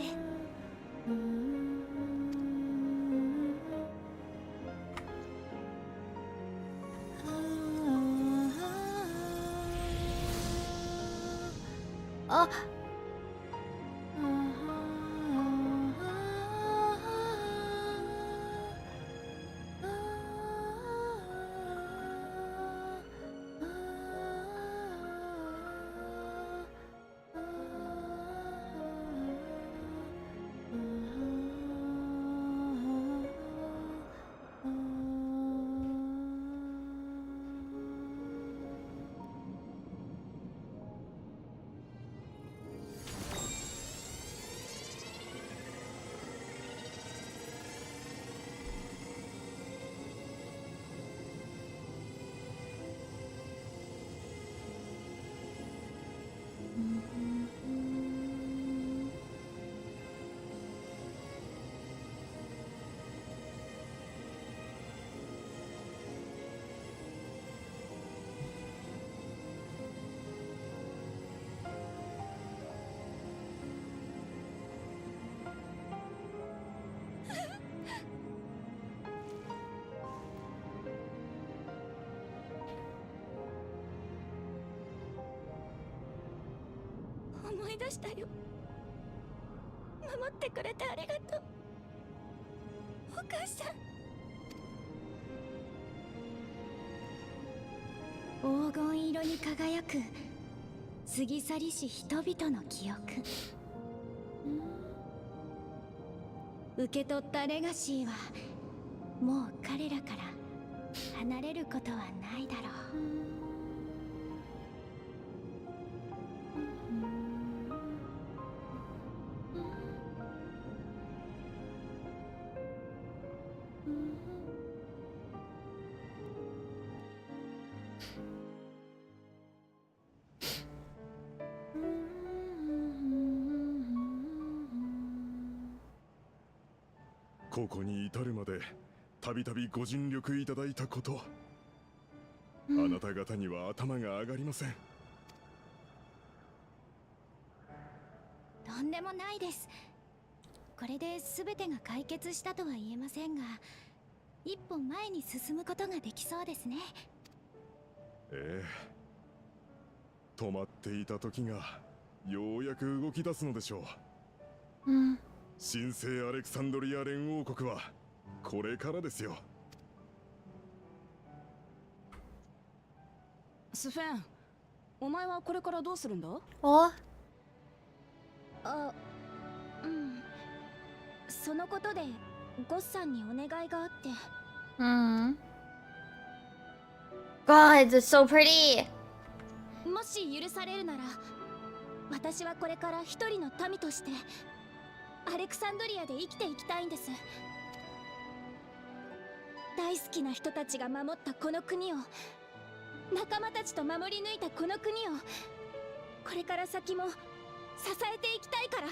あ。思い出したよ。守ってくれてありがとう、お母さん。黄金色に輝く過ぎ去りし人々の記憶。受け取ったレガシーはもう彼らから離れることはないだろう。ここに至るまでたびたびご尽力いただいたこと、あなた方には頭が上がりません。とんでもないです。これで全てが解決したとは言えませんが、一歩前に進むことができそうですね。ええ、止まっていた時がようやく動き出すのでしょう。神聖アレクサンドリア連王国はこれからですよ。スフェン、お前はこれからどうするんだ？そのことでゴッさんにお願いがあって。God, it's so pretty. もし許されるなら、私はこれから一人の民としてアレクサンドリアで生きていきたいんです。大好きな人たちが守ったこの国を、仲間たちと守り抜いたこの国を、これから先も支えていきたいから。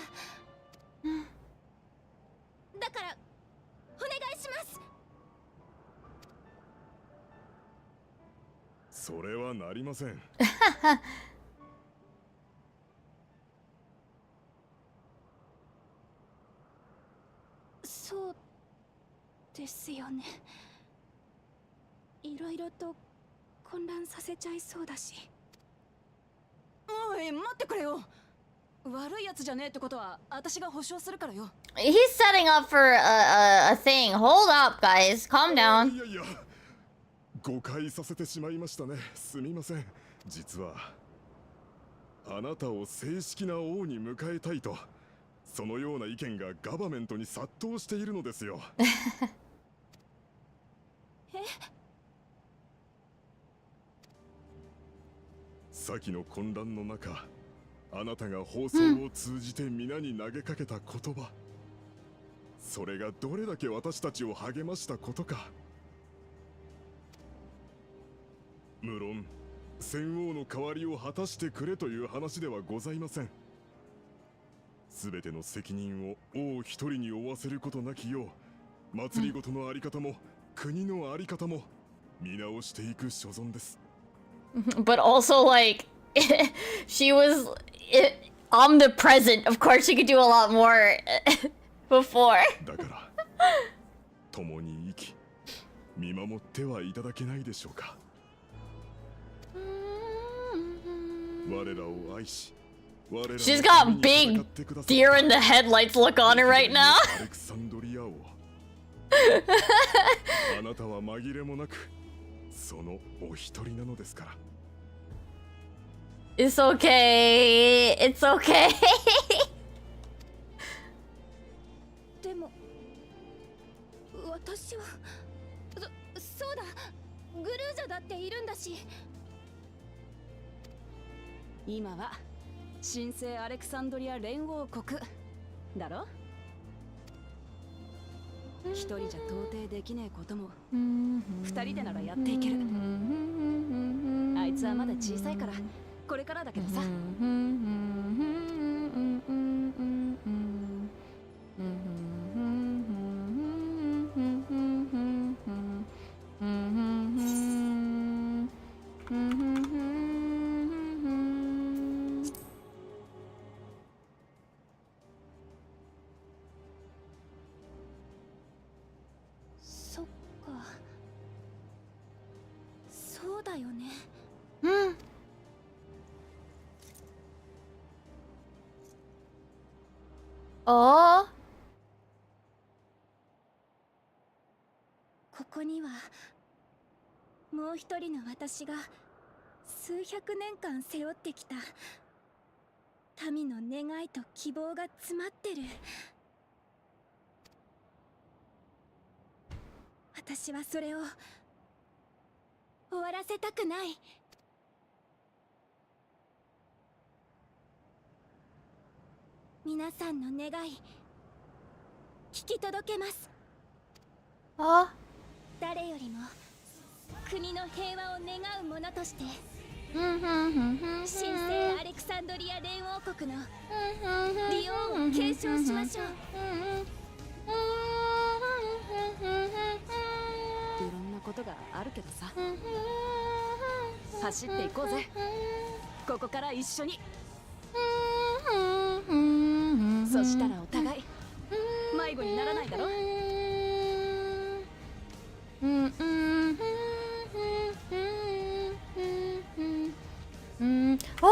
だからお願いします。それはなりません。そうですよね。いろいろと混乱させちゃいそうだし。おい、待ってくれよ。悪いやつじゃねえってことは私が保証するからよ。He's setting up for a thing. Hold up, guys. Calm down. いやいや、誤解させてしまいましたね。すみません。実はあなたを正式な王に迎えたいと、そのような意見がガバメントに殺到しているのですよ。先の混乱の中、あなたが放送を通じて皆に投げかけた言葉、それがどれだけ私たちを励ましたことか。無論戦王の代わりを果たしてくれという話ではございません。すべての責任を王一人に負わせることなきよう、祭りごとのあり方も国のあり方も見直していく所存です。But also, like, she was omnipresent. Of course, she could do a lot more before. だから共に生き見守ってはいただけないでしょうか。我らを愛し、我らの She's got big deer in the headlights look on her right now. アレクサンドリア王あなたは紛れもなくそのお一人なのですから。It's okay. It's okay. でも私はそうだ、グルージャだっているんだし。今は神聖アレクサンドリア連王国だろ。一人じゃ到底できねえことも二人でならやっていける。あいつはまだ小さいからこれからだけどさ。そっか、そうだよね。おー、ここにはもう一人の私が数百年間背負ってきた民の願いと希望が詰まってる。私はそれを終わらせたくない。皆さんの願い聞き届けます。あ、誰よりも国の平和を願う者として神聖アレクサンドリア連王国の利用を継承しましょう。いろんなことがあるけどさ、走っていこうぜ。ここから一緒に。そしたらお互い迷子にならないだろ。おー、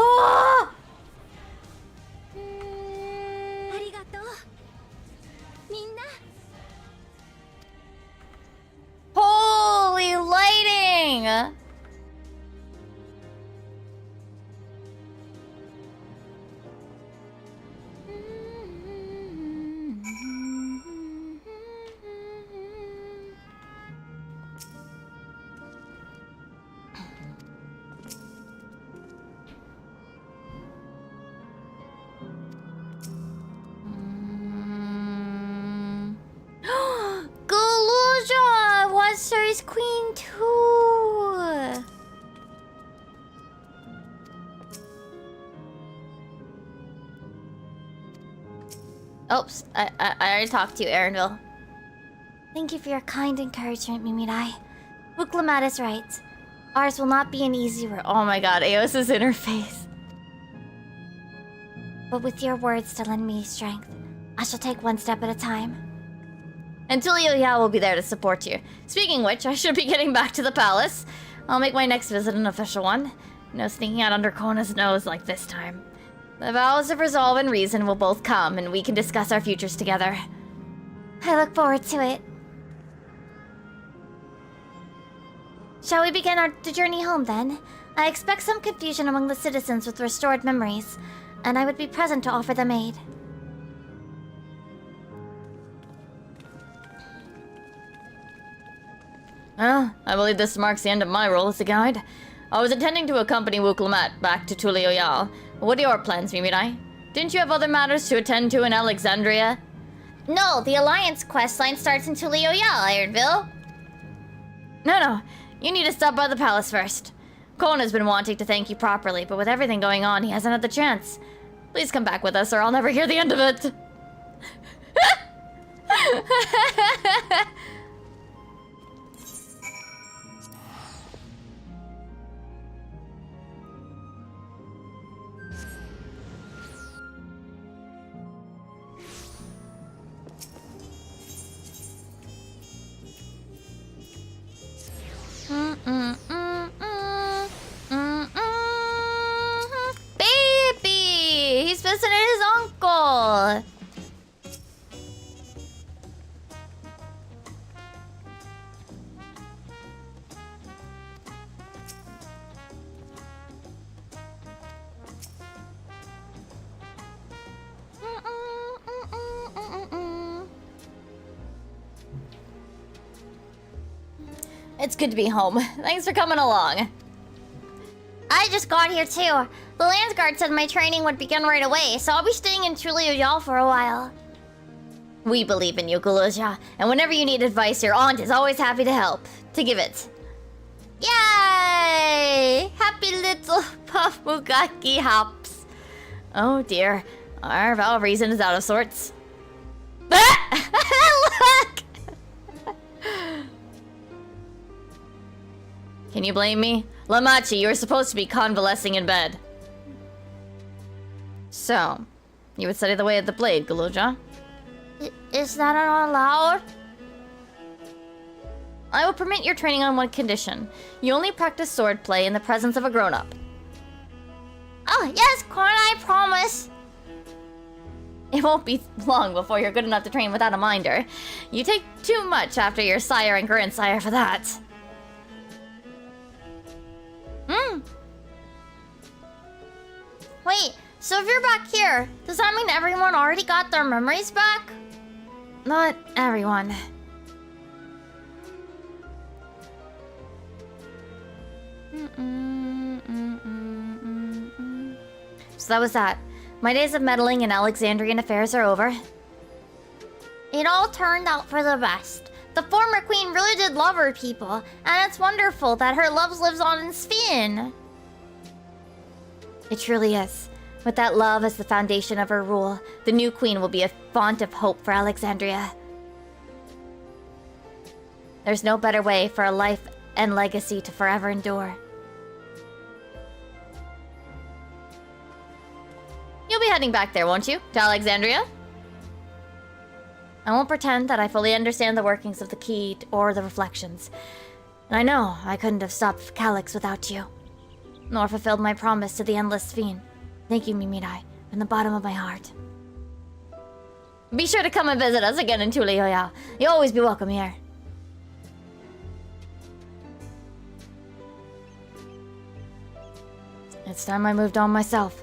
ありがとうみんな。holy lighting! Galuja was Surrey's queen too. Oops, I already talked to you, Erinville. Thank you for your kind encouragement, Mimirai. Buklamat is right. Ours will not be an easy road. Oh my god, Eos is in her face. But with your words to lend me strength, I shall take one step at a time. And Tulio will be there to support you. Speaking which, I should be getting back to the palace. I'll make my next visit an official one. No sneaking out under Kona's nose like this time. The vows of resolve and reason will both come, and we can discuss our futures together. I look forward to it. Shall we begin the journey home, then? I expect some confusion among the citizens with restored memories, and I would be present to offer them aid. Well, I believe this marks the end of my role as a guide. I was intending to accompany Wuklumat back to Tulioyal. What are your plans, Mimirai? Didn't you have other matters to attend to in Alexandria? No, the Alliance questline starts in Tulioyal, Ironville. No. You need to stop by the palace first. Kon has been wanting to thank you properly, but with everything going on, he hasn't had the chance. Please come back with us, or I'll never hear the end of it. Baby! He's visiting his uncle! It's good to be home. Thanks for coming along. I just got here too. The Landsguard said my training would begin right away, so I'll be staying in Tulioyal for a while. We believe in you, Guluja, and whenever you need advice, your aunt is always happy to help. To give it. Yay! Happy little Pafugaki hops. Oh dear. Our valve reason is out of sorts. Look! Can you blame me? Lamachi, you were supposed to be convalescing in bed. So, you would study the way of the blade, Guluja? Is that not allowed? I will permit your training on one condition. You only practice swordplay in the presence of a grown-up. Oh, yes, Korn, I promise. It won't be long before you're good enough to train without a minder. You take too much after your sire and grandsire for that. Wait, so if you're back here, does that mean everyone already got their memories back? Not everyone. So that was that. My days of meddling in Alexandrian affairs are over. It all turned out for the best. The former queen really did love her people, and it's wonderful that her love lives on in Sphene. It truly is. With that love as the foundation of her rule, the new queen will be a font of hope for Alexandria. There's no better way for a life and legacy to forever endure. You'll be heading back there, won't you? To Alexandria? I won't pretend that I fully understand the workings of the key or the reflections. And I know I couldn't have stopped Calyx without you. Nor fulfilled my promise to the Endless Fiend. Thank you, Mimirai, from the bottom of my heart. Be sure to come and visit us again in Tulioyal. You'll always be welcome here. It's time I moved on myself.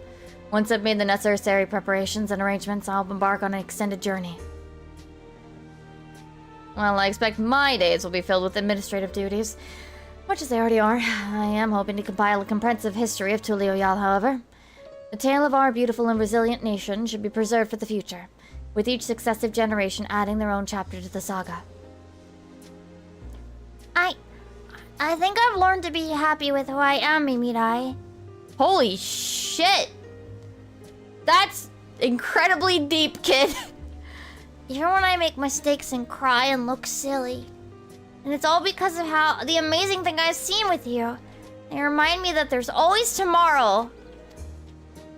Once I've made the necessary preparations and arrangements, I'll embark on an extended journey. Well, I expect my days will be filled with administrative duties. Much as they already are. I am hoping to compile a comprehensive history of Tulioyal, however. The tale of our beautiful and resilient nation should be preserved for the future, with each successive generation adding their own chapter to the saga. I think I've learned to be happy with who I am, Mimirai. Holy shit! That's incredibly deep, kid. Even when I make mistakes and cry and look silly. And it's all because of how the amazing thing I've seen with you. They remind me that there's always tomorrow.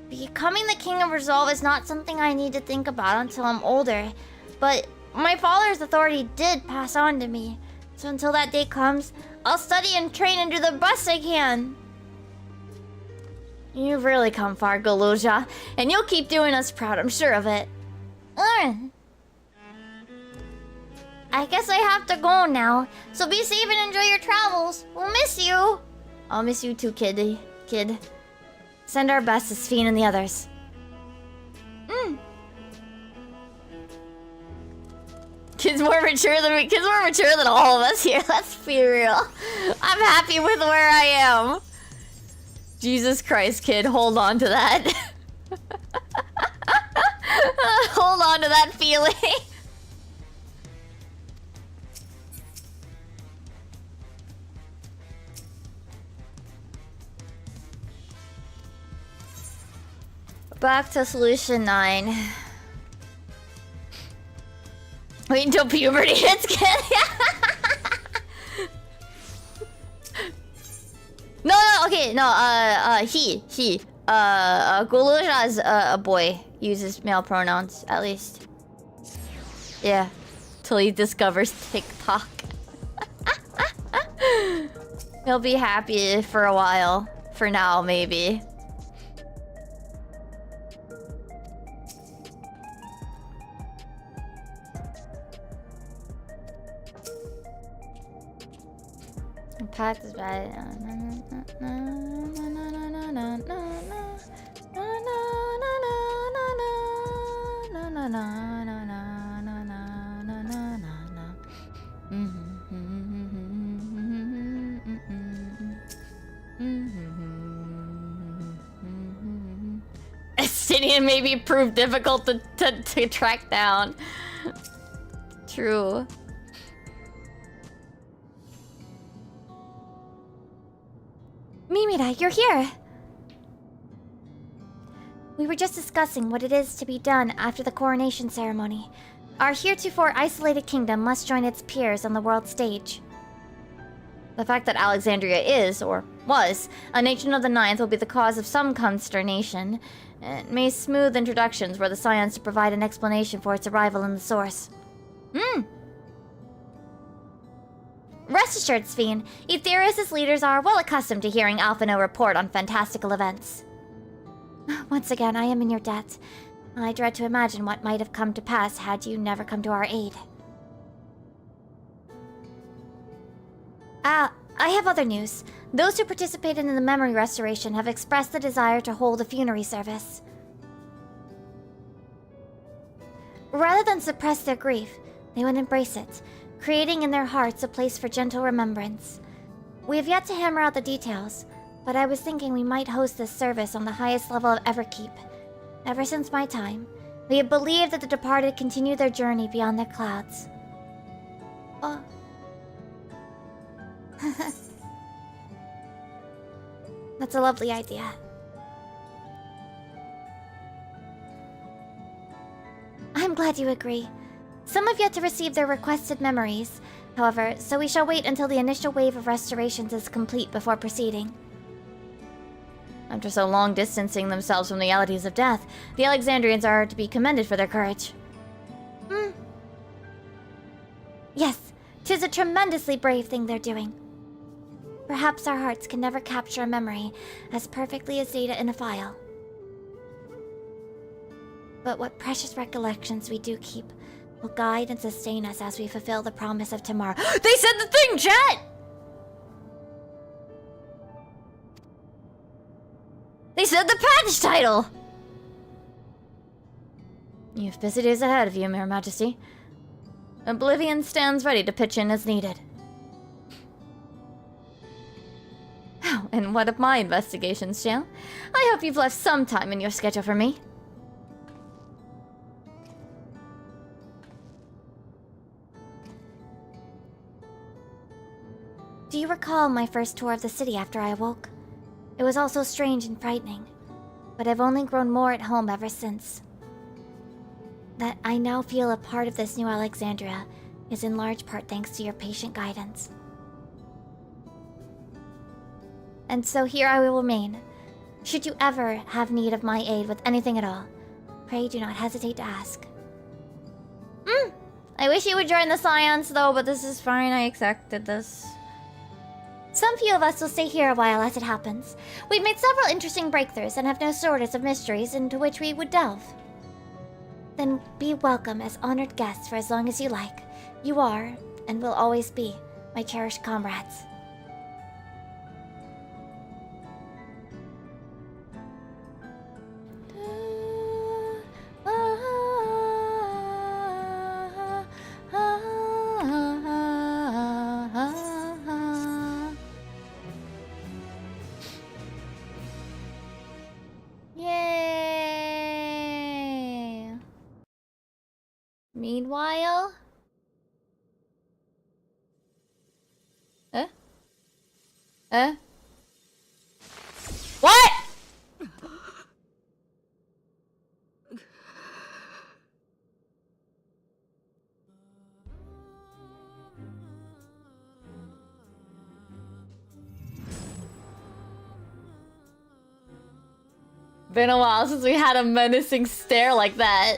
Becoming the King of Resolve is not something I need to think about until I'm older. But my father's authority did pass on to me. So until that day comes, I'll study and train and do the best I can. You've really come far, Guluja. And you'll keep doing us proud, I'm sure of it. I guess I have to go now. So be safe and enjoy your travels. We'll miss you. I'll miss you too, kid. Send our best to Sphene and the others. Kids more mature than me. Kids more mature than all of us here. Let's be real. I'm happy with where I am. Jesus Christ, kid, hold on to that. Hold on to that feeling. Back to solution 9. Wait until puberty hits, kid. No, okay, no, Guluja is a boy. Uses male pronouns, at least. Yeah. Till he discovers TikTok. He'll be happy for a while. For now, maybe. Path is bad. Estinian maybe proved difficult to track down. True. Mimira, you're here! We were just discussing what it is to be done after the coronation ceremony. Our heretofore isolated kingdom must join its peers on the world stage. The fact that Alexandria is, or was, a nation of the Ninth will be the cause of some consternation. It may smooth introductions were the science to provide an explanation for its arrival in the source. Rest assured, Sphene, Aetherius' leaders are well accustomed to hearing Alphino report on fantastical events. Once again, I am in your debt. I dread to imagine what might have come to pass had you never come to our aid. I have other news. Those who participated in the memory restoration have expressed the desire to hold a funerary service. Rather than suppress their grief, they would embrace it, creating in their hearts a place for gentle remembrance. We have yet to hammer out the details, but I was thinking we might host this service on the highest level of Everkeep. Ever since my time, we have believed that the departed continue their journey beyond their clouds. Oh. That's a lovely idea. I'm glad you agree. Some have yet to receive their requested memories, however, so we shall wait until the initial wave of restorations is complete before proceeding. After so long distancing themselves from the realities of death, the Alexandrians are to be commended for their courage. Yes, 'tis a tremendously brave thing they're doing. Perhaps our hearts can never capture a memory as perfectly as data in a file. But what precious recollections we do keep will guide and sustain us as we fulfill the promise of tomorrow. They said the thing, chat! They said the patch title! You've busy days ahead of you, Your Majesty. Oblivion stands ready to pitch in as needed. Oh, and what of my investigations, Jill? I hope you've left some time in your schedule for me. Do you recall my first tour of the city after I awoke? It was all so strange and frightening, but I've only grown more at home ever since. That I now feel a part of this new Alexandria is in large part thanks to your patient guidance. And so here I will remain. Should you ever have need of my aid with anything at all, pray do not hesitate to ask. I wish you would join the Scions though, but this is fine, I accepted this. Some few of us will stay here a while as it happens. We've made several interesting breakthroughs and have no shortage of mysteries into which we would delve. Then be welcome as honored guests for as long as you like. You are, and will always be, my cherished comrades. Meanwhile... What?! Been a while since we had a menacing stare like that.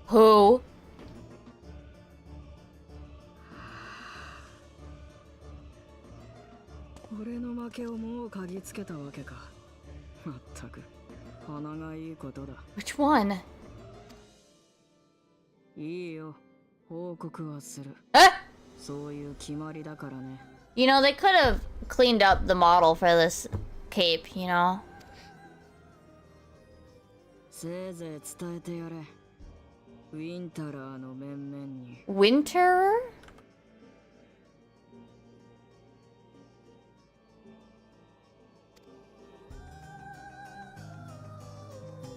Who? Which one? You know, they could have cleaned up the model for this cape, you know? Winter?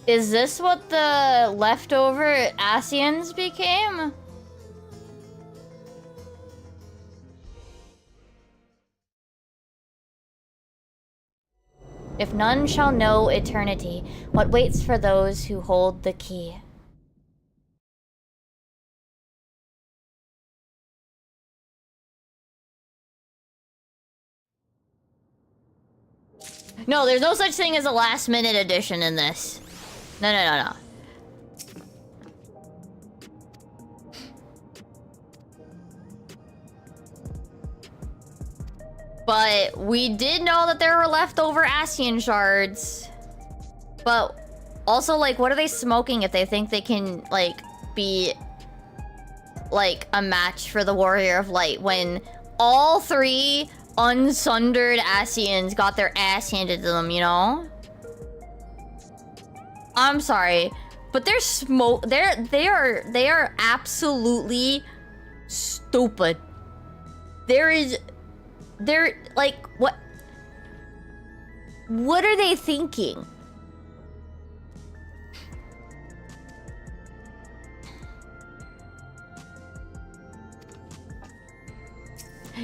Is this what the leftover Asians became? If none shall know eternity, what waits for those who hold the key? No, there's no such thing as a last-minute addition in this. No, no, no, no. But we did know that there were leftover Asian shards. But also, like, what are they smoking if they think they can, like, be, like, a match for the Warrior of Light when all three unsundered Asians got their ass handed to them, you know? I'm sorry, but they're they are absolutely stupid. They're like, what are they thinking?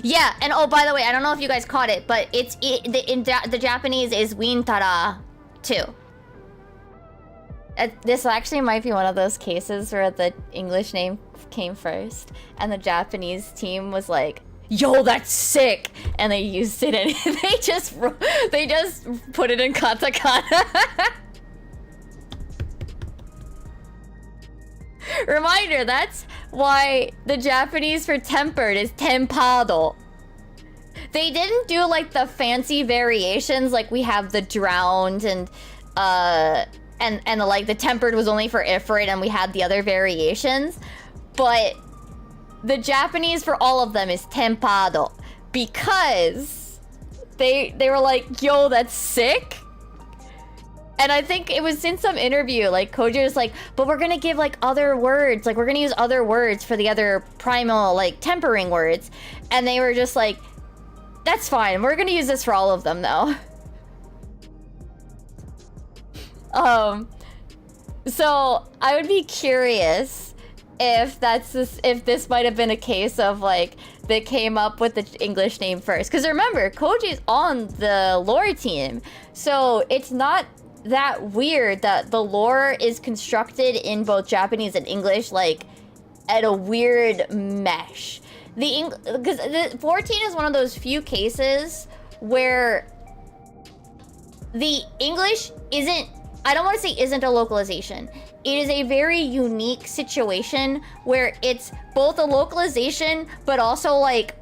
Yeah, and oh, by the way, I don't know if you guys caught it, but the Japanese is Wintara too. This actually might be one of those cases where the English name came first, and the Japanese team was like, "Yo, that's sick," and they used it, and they just put it in katakana. Reminder, that's why the Japanese for tempered is tempado. They didn't do like the fancy variations, like we have the drowned and like the tempered was only for Ifrit and we had the other variations. But the Japanese for all of them is tempado because they were like, yo, that's sick. And I think it was in some interview, like Koji was like, but we're gonna give like other words, like we're gonna use other words for the other primal like tempering words. And they were just like, that's fine, we're gonna use this for all of them though. So I would be curious if if this might have been a case of like they came up with the English name first. Because remember, Koji's on the lore team, so it's not that weird that the lore is constructed in both Japanese and English like at a weird mesh. Because the 14 is one of those few cases where the English isn't, I don't want to say isn't a localization. It is a very unique situation where it's both a localization, but also like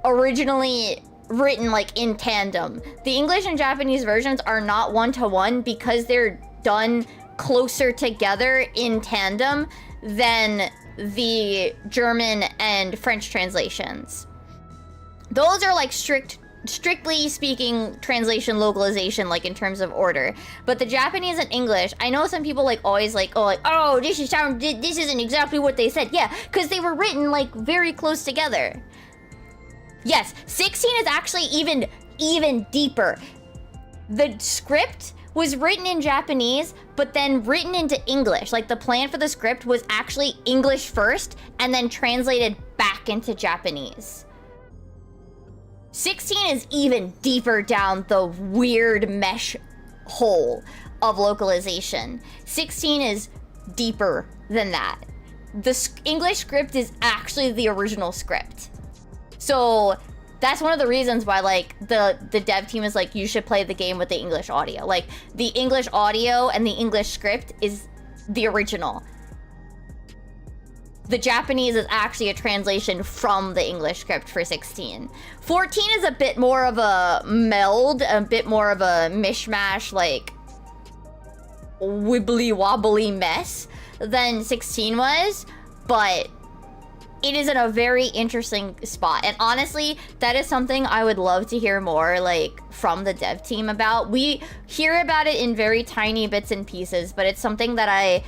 originally written like in tandem. The English and Japanese versions are not one-to-one because they're done closer together in tandem than the German and French translations. Those are like strictly speaking translation localization, like in terms of order. But the Japanese and English, I know some people like always like, oh, this isn't exactly what they said. Yeah, because they were written like very close together. Yes, 16 is actually even deeper. The script was written in Japanese, but then written into English. Like the plan for the script was actually English first and then translated back into Japanese. 16 is even deeper down the weird mesh hole of localization. 16 is deeper than that. The English script is actually the original script. So that's one of the reasons why like the dev team is like, you should play the game with the English audio. Like the English audio and the English script is the original. The Japanese is actually a translation from the English script for 16. 14 is a bit more of a meld, a bit more of a mishmash, like wibbly wobbly mess than 16 was, but it is in a very interesting spot. And honestly, that is something I would love to hear more like from the dev team about. We hear about it in very tiny bits and pieces, but it's something that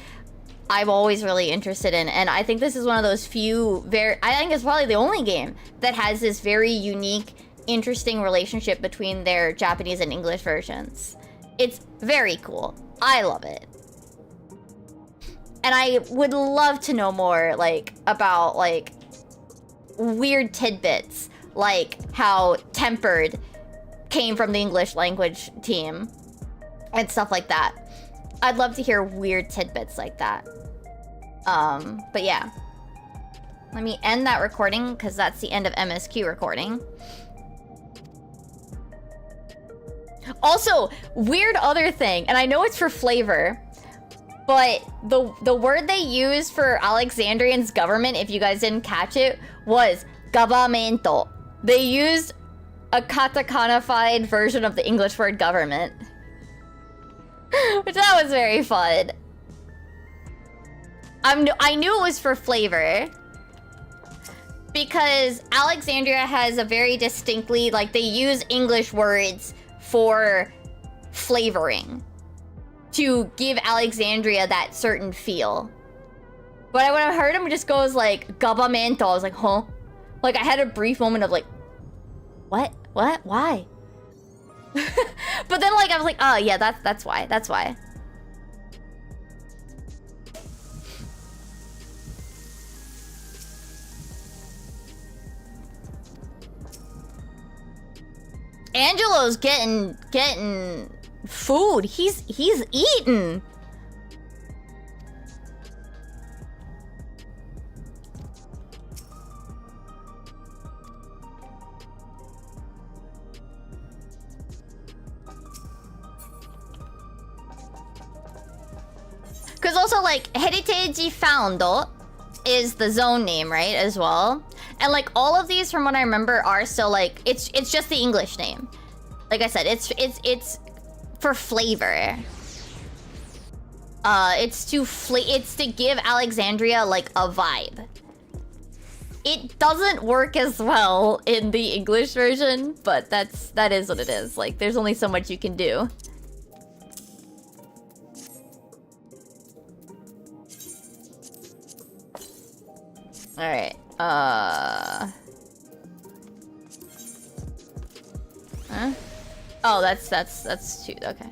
I'm always really interested in. And I think this is one of those few I think it's probably the only game that has this very unique, interesting relationship between their Japanese and English versions. It's very cool. I love it. And I would love to know more like about like weird tidbits, like how tempered came from the English language team and stuff like that. I'd love to hear weird tidbits like that. But yeah. Let me end that recording because that's the end of MSQ recording. Also, weird other thing, and I know it's for flavor, but the word they used for Alexandrian's government, if you guys didn't catch it, was governmento. They used a katakana-fied version of the English word government. Which that was very fun. I knew it was for flavor. Because Alexandria has a very distinctly, like they use English words for flavoring. To give Alexandria that certain feel. But when I heard him just goes like, governmental, I was like, huh? Like I had a brief moment of like, what? What? Why? But then like I was like, oh yeah, that's why. That's why. Angelo's getting food. He's eating. Because also like Heritage Found is the zone name, right, as well. And like all of these from what I remember are still like it's just the English name. Like I said, it's for flavor. It's to give Alexandria like a vibe. It doesn't work as well in the English version, but that is what it is. Like there's only so much you can do. Alright, Huh? Oh, that's two, okay.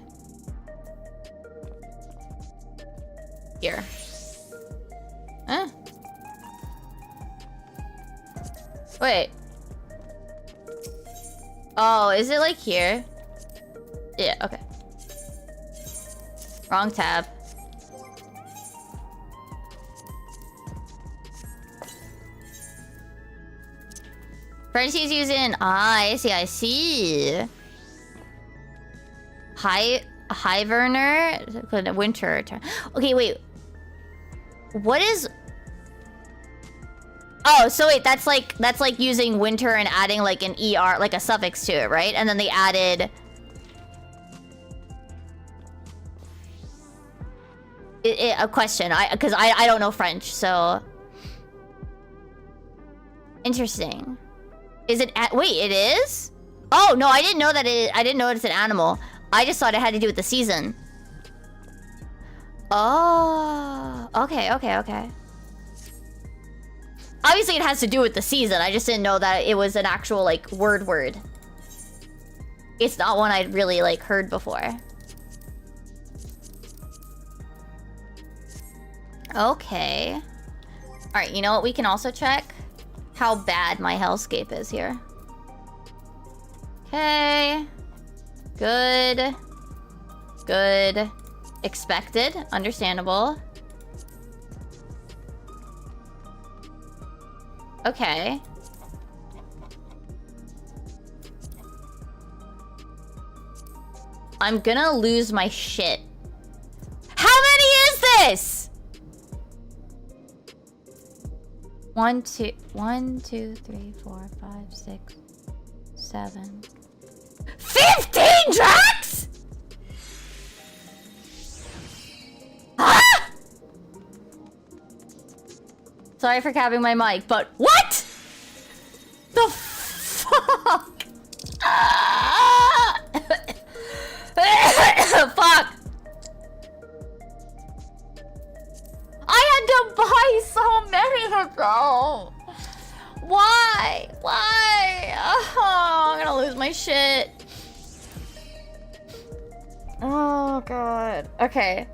Here. Huh? Wait. Oh, is it like here? Yeah, okay. Wrong tab. Frenchie's using... Ah, I see. Hiverner? Winter. Okay, wait. What is... Oh, so wait, that's like using winter and adding like an ER, like a suffix to it, right? And then they added... a question, because I don't know French, so... Interesting. Is it... Wait, it is? Oh, no, I didn't know that I didn't know it's an animal. I just thought it had to do with the season. Oh, okay. Obviously, it has to do with the season. I just didn't know that it was an actual, like, word. It's not one I'd really, like, heard before. Okay. Alright, you know what? We can also check how bad my hellscape is here. Okay. Good. Expected. Understandable. Okay. I'm gonna lose my shit. How many is this? 1, 2, 3, 4, 5, 6, 7. 15 tracks? Huh? Sorry for capping my mic, but what? The fuck? Fuck. I had to buy so many of them. Why? Oh, I'm gonna lose my shit. Oh, God. Okay.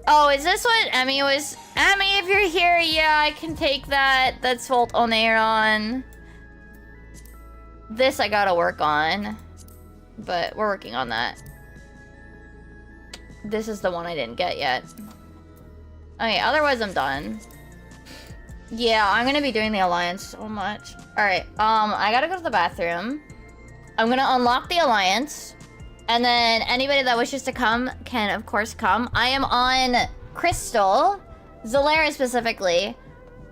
Oh, is this what Emmy was... Emmy, if you're here, yeah, I can take that. That's Volt Oneiron. This I gotta work on. But we're working on that. This is the one I didn't get yet. Okay, otherwise I'm done. Yeah, I'm gonna be doing the Alliance so much. Alright, I gotta go to the bathroom. I'm gonna unlock the Alliance. And then anybody that wishes to come can, of course, come. I am on Crystal. Zolaris specifically.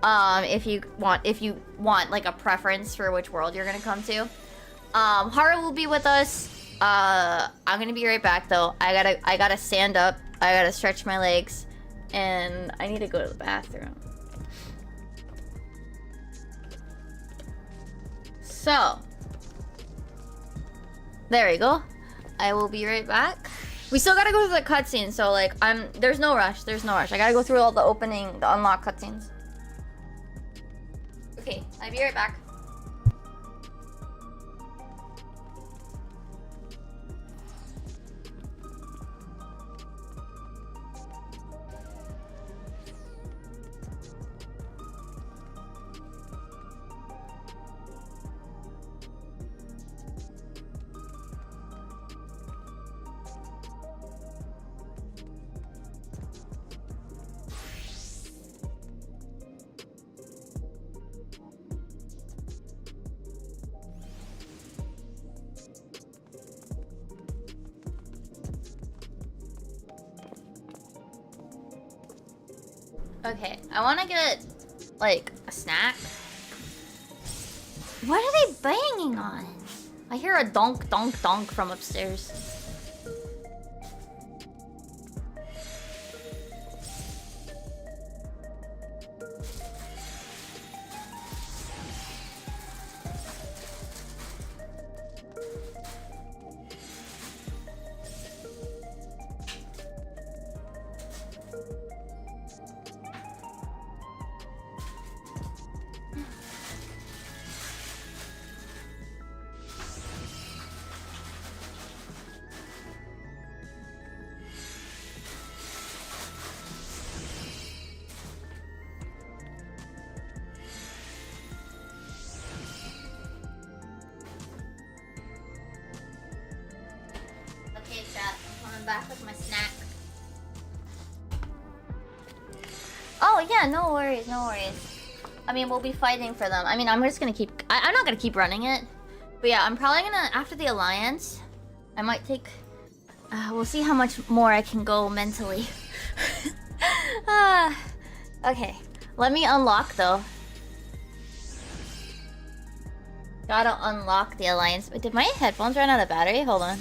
If you want like a preference for which world you're gonna come to. Haru will be with us. I'm gonna be right back though. I gotta stand up. I gotta stretch my legs. And I need to go to the bathroom. So. There we go. I will be right back. We still gotta go through the cutscene, so like there's no rush. I gotta go through all the unlock cutscenes. Okay, I'll be right back. Okay, I want to get, like, a snack. What are they banging on? I hear a donk, donk, donk from upstairs. back with my snack. Oh yeah, no worries, no worries. I mean, we'll be fighting for them. I mean, I'm just gonna keep... I'm not gonna keep running it. But yeah, I'm probably gonna... After the Alliance, I might take... we'll see how much more I can go mentally. Okay. Let me unlock, though. Gotta unlock the Alliance. Wait, did my headphones run out of battery? Hold on.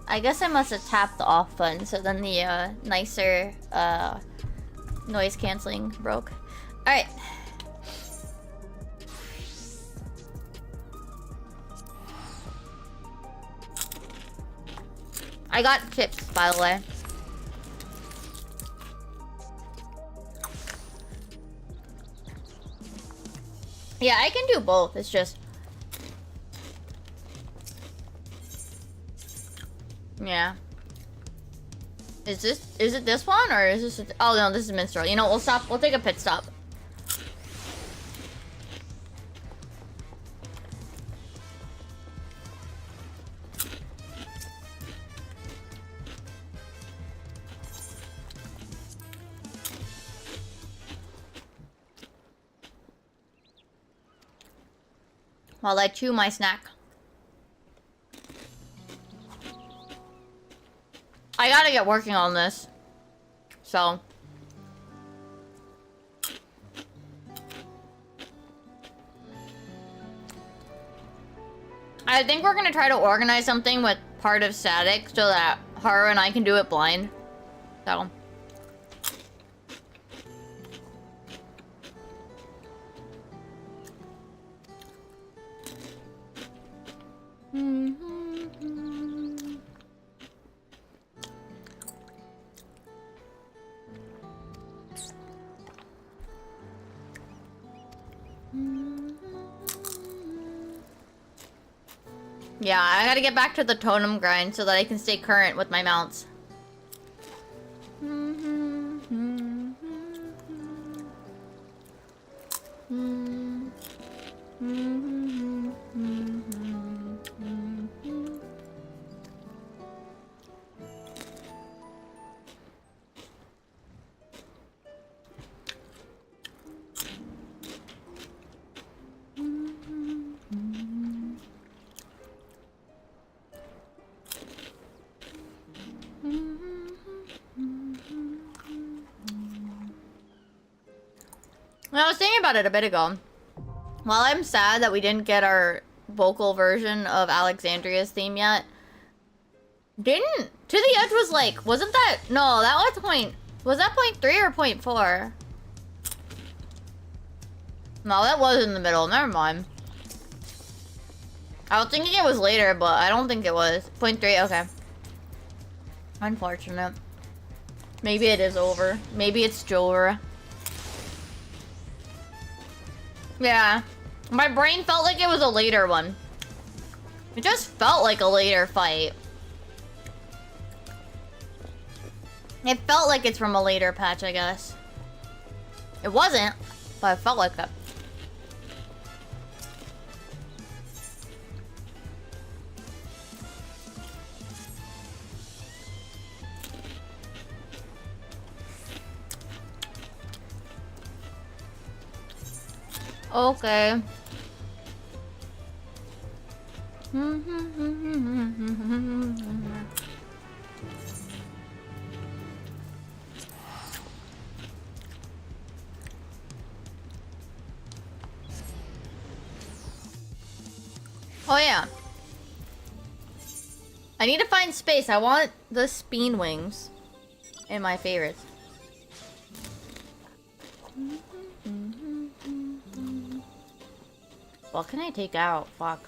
I guess I must have tapped the off button, so then the nicer noise cancelling broke. Alright. I got chips, by the way. Yeah, I can do both. It's just... Yeah. Is it this one or is this oh no, this is Minstrel. You know, we'll take a pit stop. While I chew my snack. I gotta get working on this. So. I think we're gonna try to organize something with part of static so that Haru and I can do it blind. So. Yeah, I gotta get back to the totem grind so that I can stay current with my mounts. I was thinking about it a bit ago. While I'm sad that we didn't get our vocal version of Alexandria's theme yet, To the Edge was like, wasn't that? No, that was was that 0.3 or 0.4? No, that was in the middle. Never mind. I was thinking it was later, but I don't think it was. 0.3, okay. Unfortunate. Maybe it is over. Maybe it's Jora. Yeah. My brain felt like it was a later one. It just felt like a later fight. It felt like it's from a later patch, I guess. It wasn't, but it felt like it. Okay. Oh yeah. I need to find space. I want the spin wings in my favorites. What can I take out? Fuck.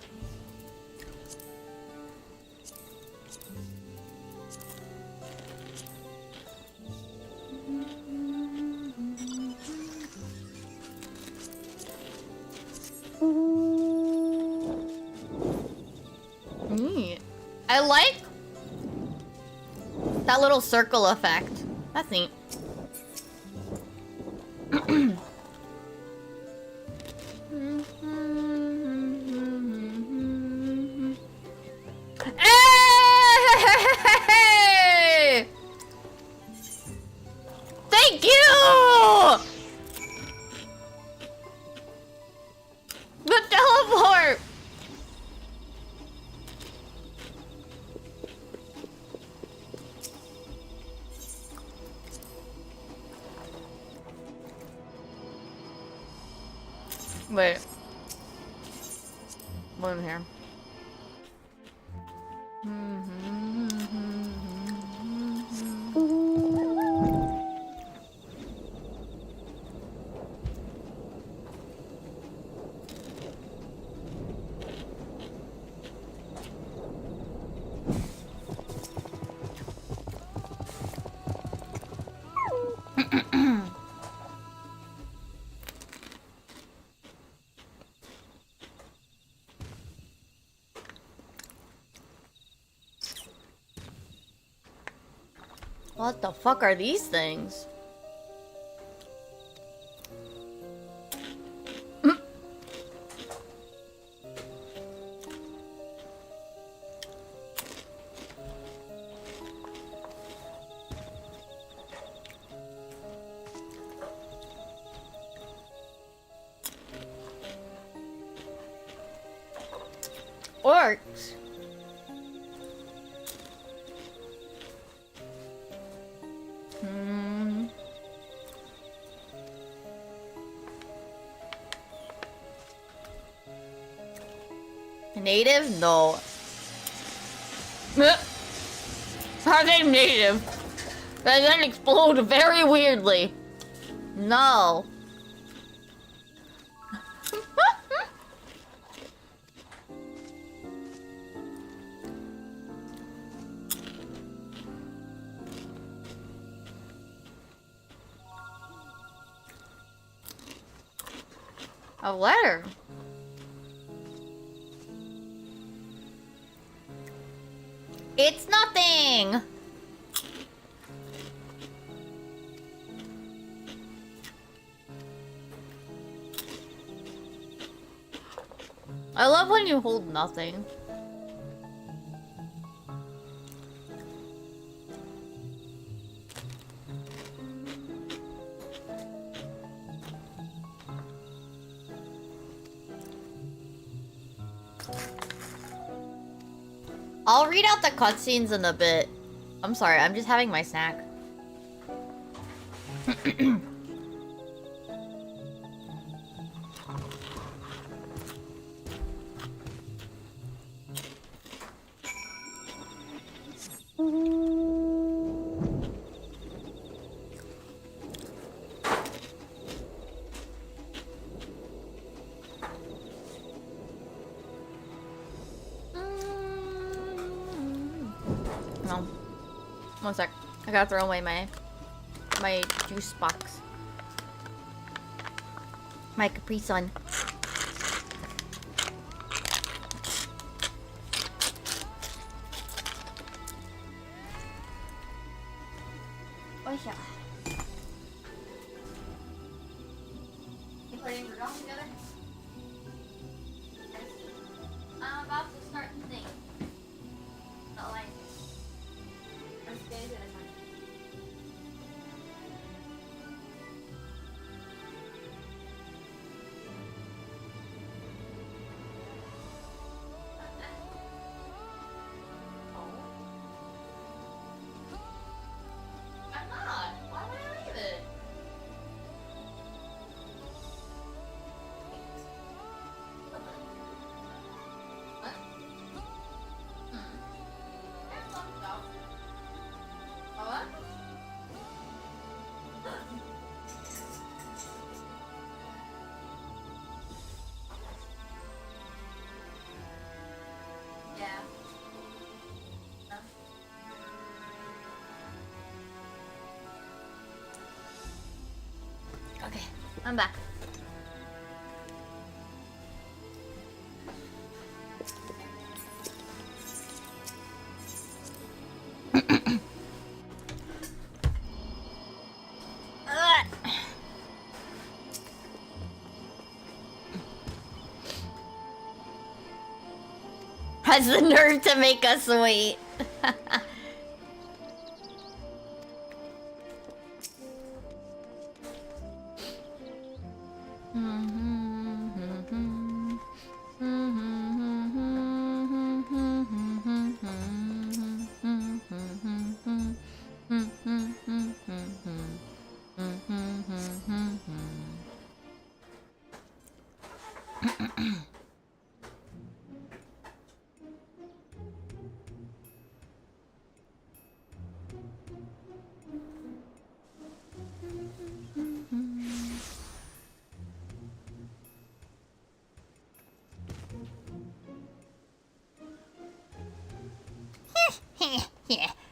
Neat. I like that little circle effect. That's neat. Hey! Thank you! The teleport! Wait. One here. What the fuck are these things? Orcs. Native? No. Are they native? They then explode very weirdly. No. A letter. It's nothing. I love when you hold nothing. I'll read out the cutscenes in a bit. I'm sorry, I'm just having my snack. No. One sec. I gotta throw away my juice box. My Capri Sun. Oh yeah. You putting your dog together? I'm about to start the thing. Not like let's get into this one. I'm not. Why would I leave it? What? There's some stuff. What? Yeah. Okay, I'm back. Has the nerve to make us wait.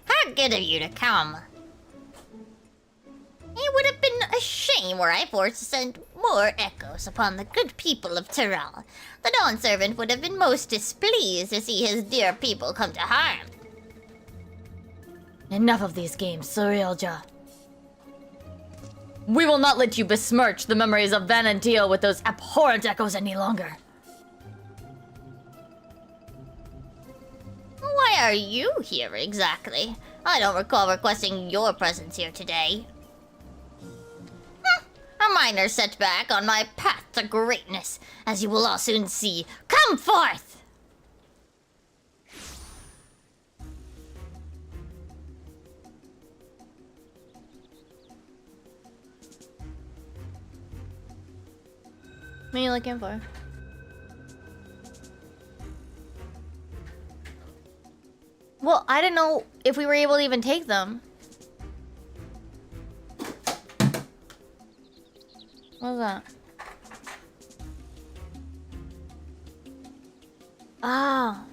How good of you to come. It would have been a shame were I forced to send more echoes upon the good people of Tyrell. The Dawn Servant would have been most displeased to see his dear people come to harm. Enough of these games, Surrealja. We will not let you besmirch the memories of Van and Teal with those abhorrent echoes any longer. Why are you here exactly? I don't recall requesting your presence here today. A minor setback on my path to greatness, as you will all soon see. Come forth! What are you looking for? Well, I didn't know if we were able to even take them. What was that? Oh.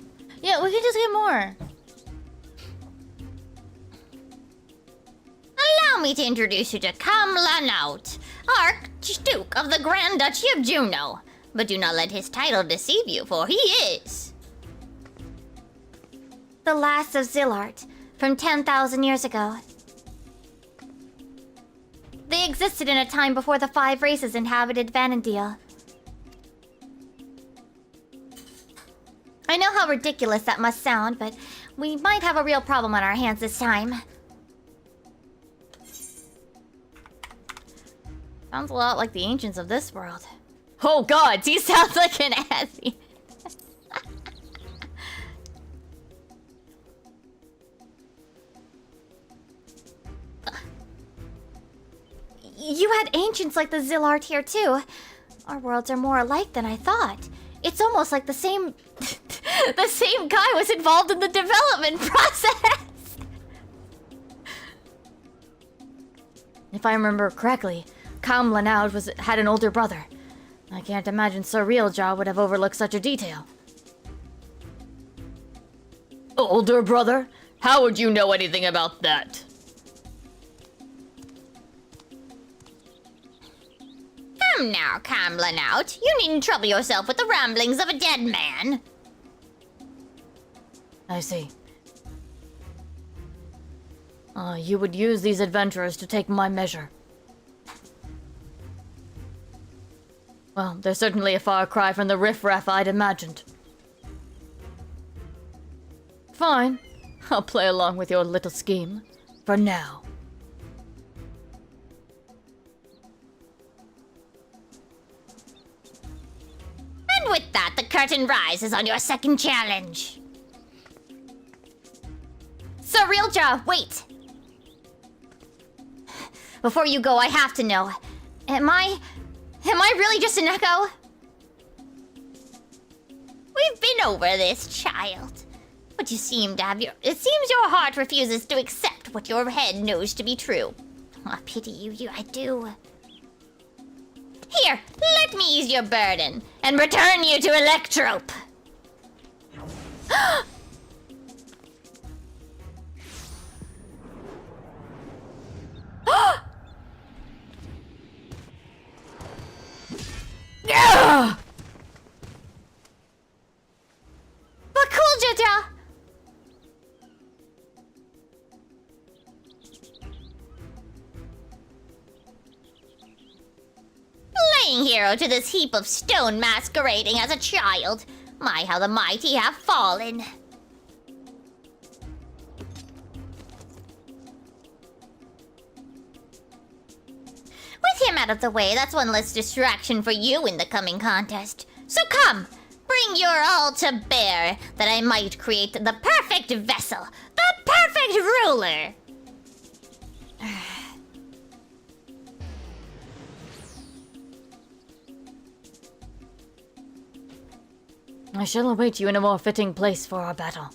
Yeah, we can just get more. Allow me to introduce you to Kamlanaut, Archduke of the Grand Duchy of Juno. But do not let his title deceive you, for he is the last of Zillart, from 10,000 years ago. They existed in a time before the 5 races inhabited Vana'diel. I know how ridiculous that must sound, but we might have a real problem on our hands this time. Sounds a lot like the ancients of this world. Oh god, he sounds like an assy. You had ancients like the Zillart here too. Our worlds are more alike than I thought. It's almost like the same the same guy was involved in the development process. If I remember correctly, Kamlanaut had an older brother. I can't imagine Surrealja would have overlooked such a detail. Older brother? How would you know anything about that? Come now, Kamlanaut. You needn't trouble yourself with the ramblings of a dead man. I see. You would use these adventurers to take my measure. Well, they're certainly a far cry from the riffraff I'd imagined. Fine. I'll play along with your little scheme. For now. And with that, the curtain rises on your second challenge. Surrealja, wait! Before you go, I have to know. Am I really just an echo? We've been over this, child. But you seem to have it seems your heart refuses to accept what your head knows to be true. I pity you, I do. Here, let me ease your burden and return you to Electrope. Yeah! But cool, Jaja! Playing hero to this heap of stone masquerading as a child. My, how the mighty have fallen. With him out of the way, that's one less distraction for you in the coming contest. So come, bring your all to bear, that I might create the perfect vessel, the perfect ruler. I shall await you in a more fitting place for our battle.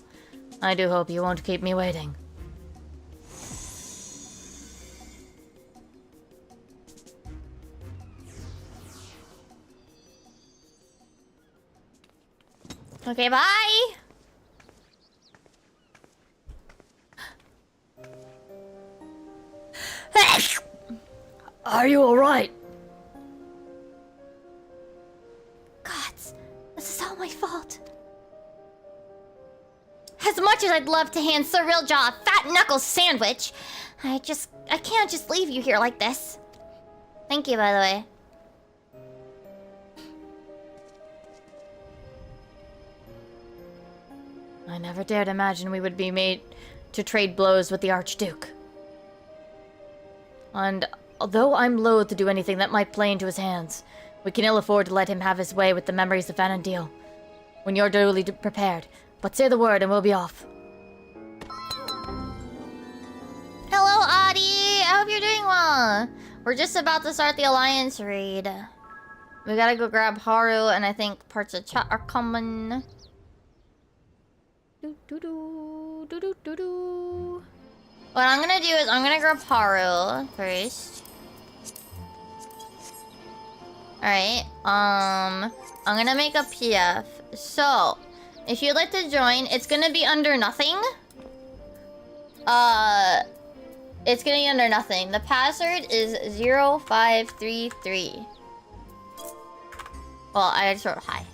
I do hope you won't keep me waiting. Okay, bye! Are you alright? Gods, this is all my fault. As much as I'd love to hand Sir Realjaw a fat knuckle sandwich, I can't just leave you here like this. Thank you, by the way. I never dared imagine we would be made to trade blows with the Archduke. And although I'm loath to do anything that might play into his hands, we can ill afford to let him have his way with the memories of Vana'diel. When you're duly prepared, but say the word and we'll be off. Hello, Adi! I hope you're doing well. We're just about to start the Alliance raid. We gotta go grab Haru, and I think parts of chat are coming. What I'm gonna do is I'm gonna grab Haru first. Alright, I'm gonna make a PF. So, if you'd like to join, it's gonna be under nothing. It's gonna be under nothing. The password is 0533. Well, I just wrote hi.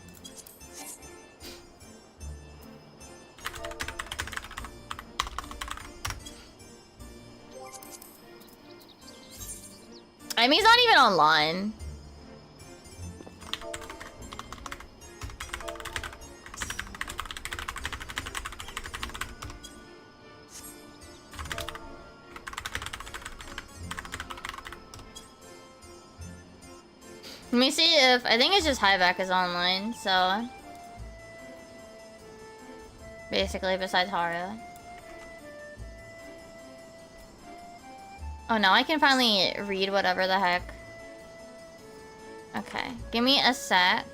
I mean, he's not even online. Let me see if... I think it's just Highback is online, so... Basically, besides Haru. Oh, now I can finally read whatever the heck. Okay, give me a sec.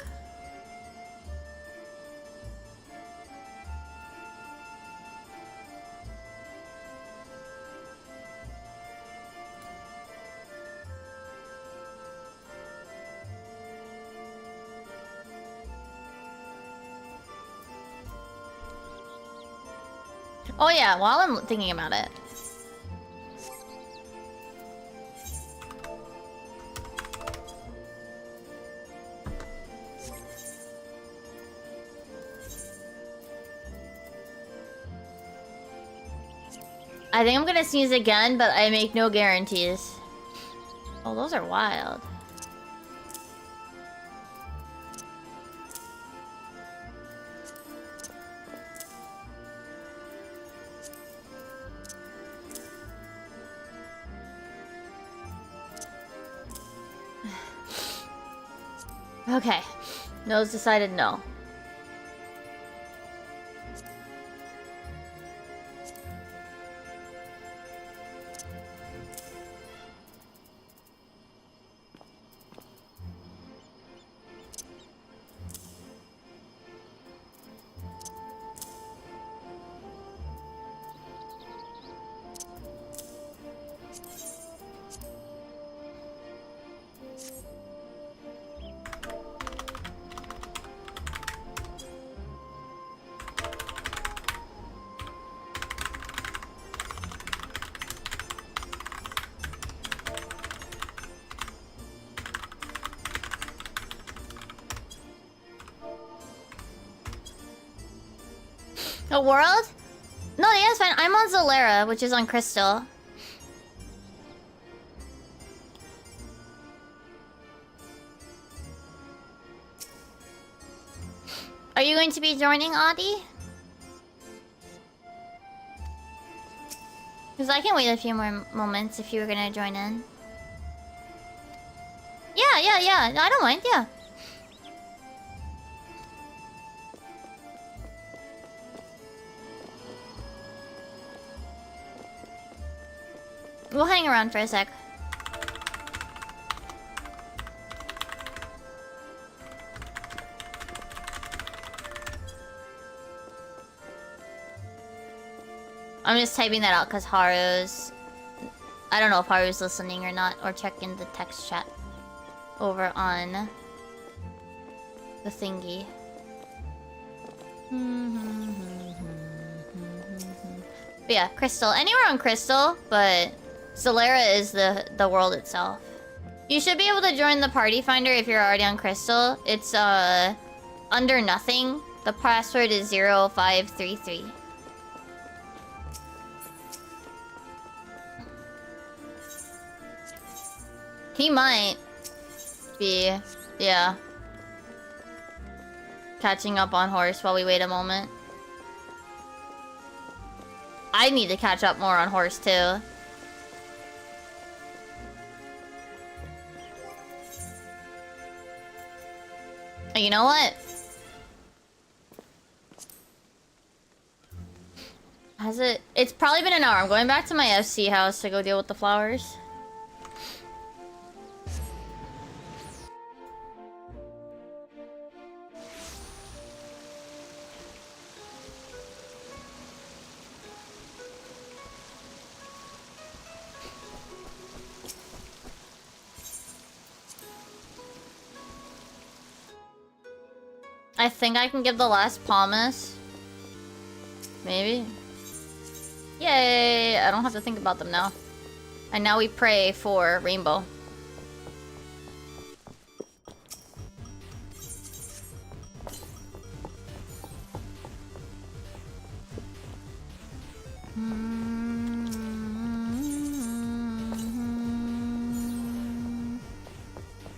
Oh yeah, while I'm thinking about it. I think I'm gonna sneeze again, but I make no guarantees. Oh, those are wild. Okay. Nose decided no. A world? No, yeah, it's fine. I'm on Zolera, which is on Crystal. Are you going to be joining, Audie? Because I can wait a few more moments if you were gonna join in. Yeah. I don't mind, yeah. We'll hang around for a sec. I'm just typing that out because Haru's... I don't know if Haru's listening or not, or checking the text chat over on the thingy. But yeah, Crystal. Anywhere on Crystal, but Solera is the world itself. You should be able to join the party finder if you're already on Crystal. It's under nothing. The password is 0533. He might be, yeah, catching up on horse while we wait a moment. I need to catch up more on horse too. Oh, you know what? Has it? It's probably been an hour. I'm going back to my FC house to go deal with the flowers. I think I can give the last promise. Maybe. Yay! I don't have to think about them now. And now we pray for Rainbow.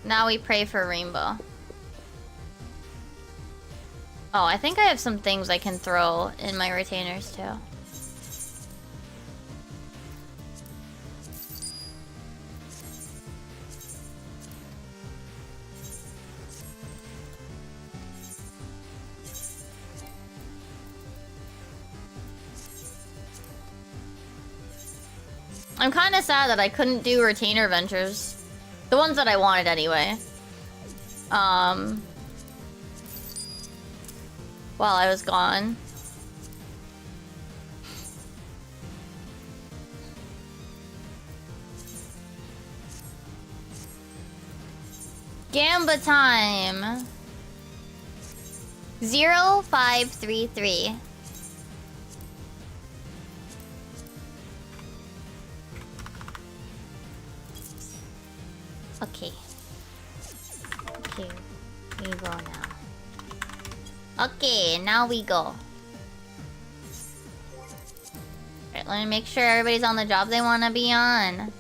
Now we pray for Rainbow. Oh, I think I have some things I can throw in my retainers too. I'm kind of sad that I couldn't do retainer ventures. The ones that I wanted anyway. While I was gone. Gamba time. 0533. Okay. Okay, we go now. Okay, now we go. Alright, let me make sure everybody's on the job they want to be on.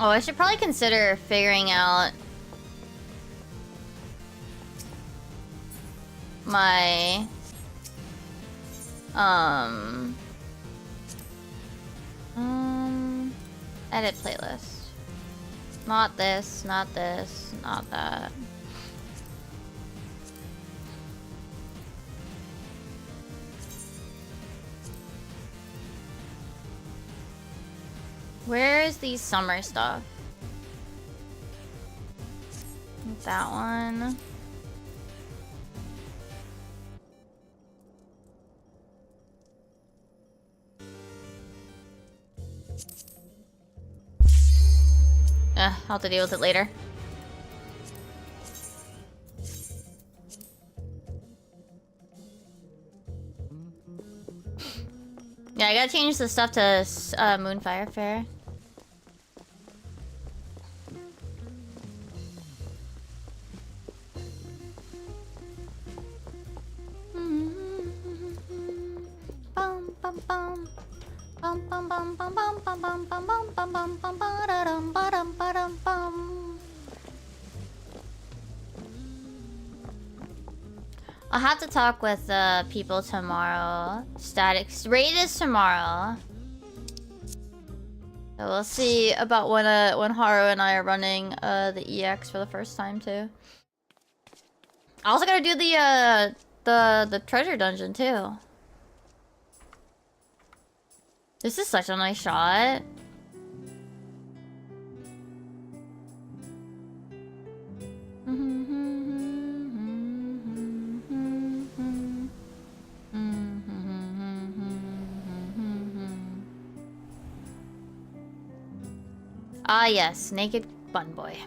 Oh, I should probably consider figuring out my edit playlist. Not this, not this, not that. Where's the summer stuff? That one. I'll have to deal with it later. Yeah, I gotta change the stuff to Moonfire Fair. Bum bum bum. Bum bum bum bum bum bum bum bum bum bum bum bum ba-da-dum ba-dum ba-dum bum. I'll have to talk with people tomorrow. Statics raid is tomorrow. So we'll see about when Haru and I are running the EX for the first time too. I also gotta do the treasure dungeon too. This is such a nice shot. Ah yes, naked bun boy.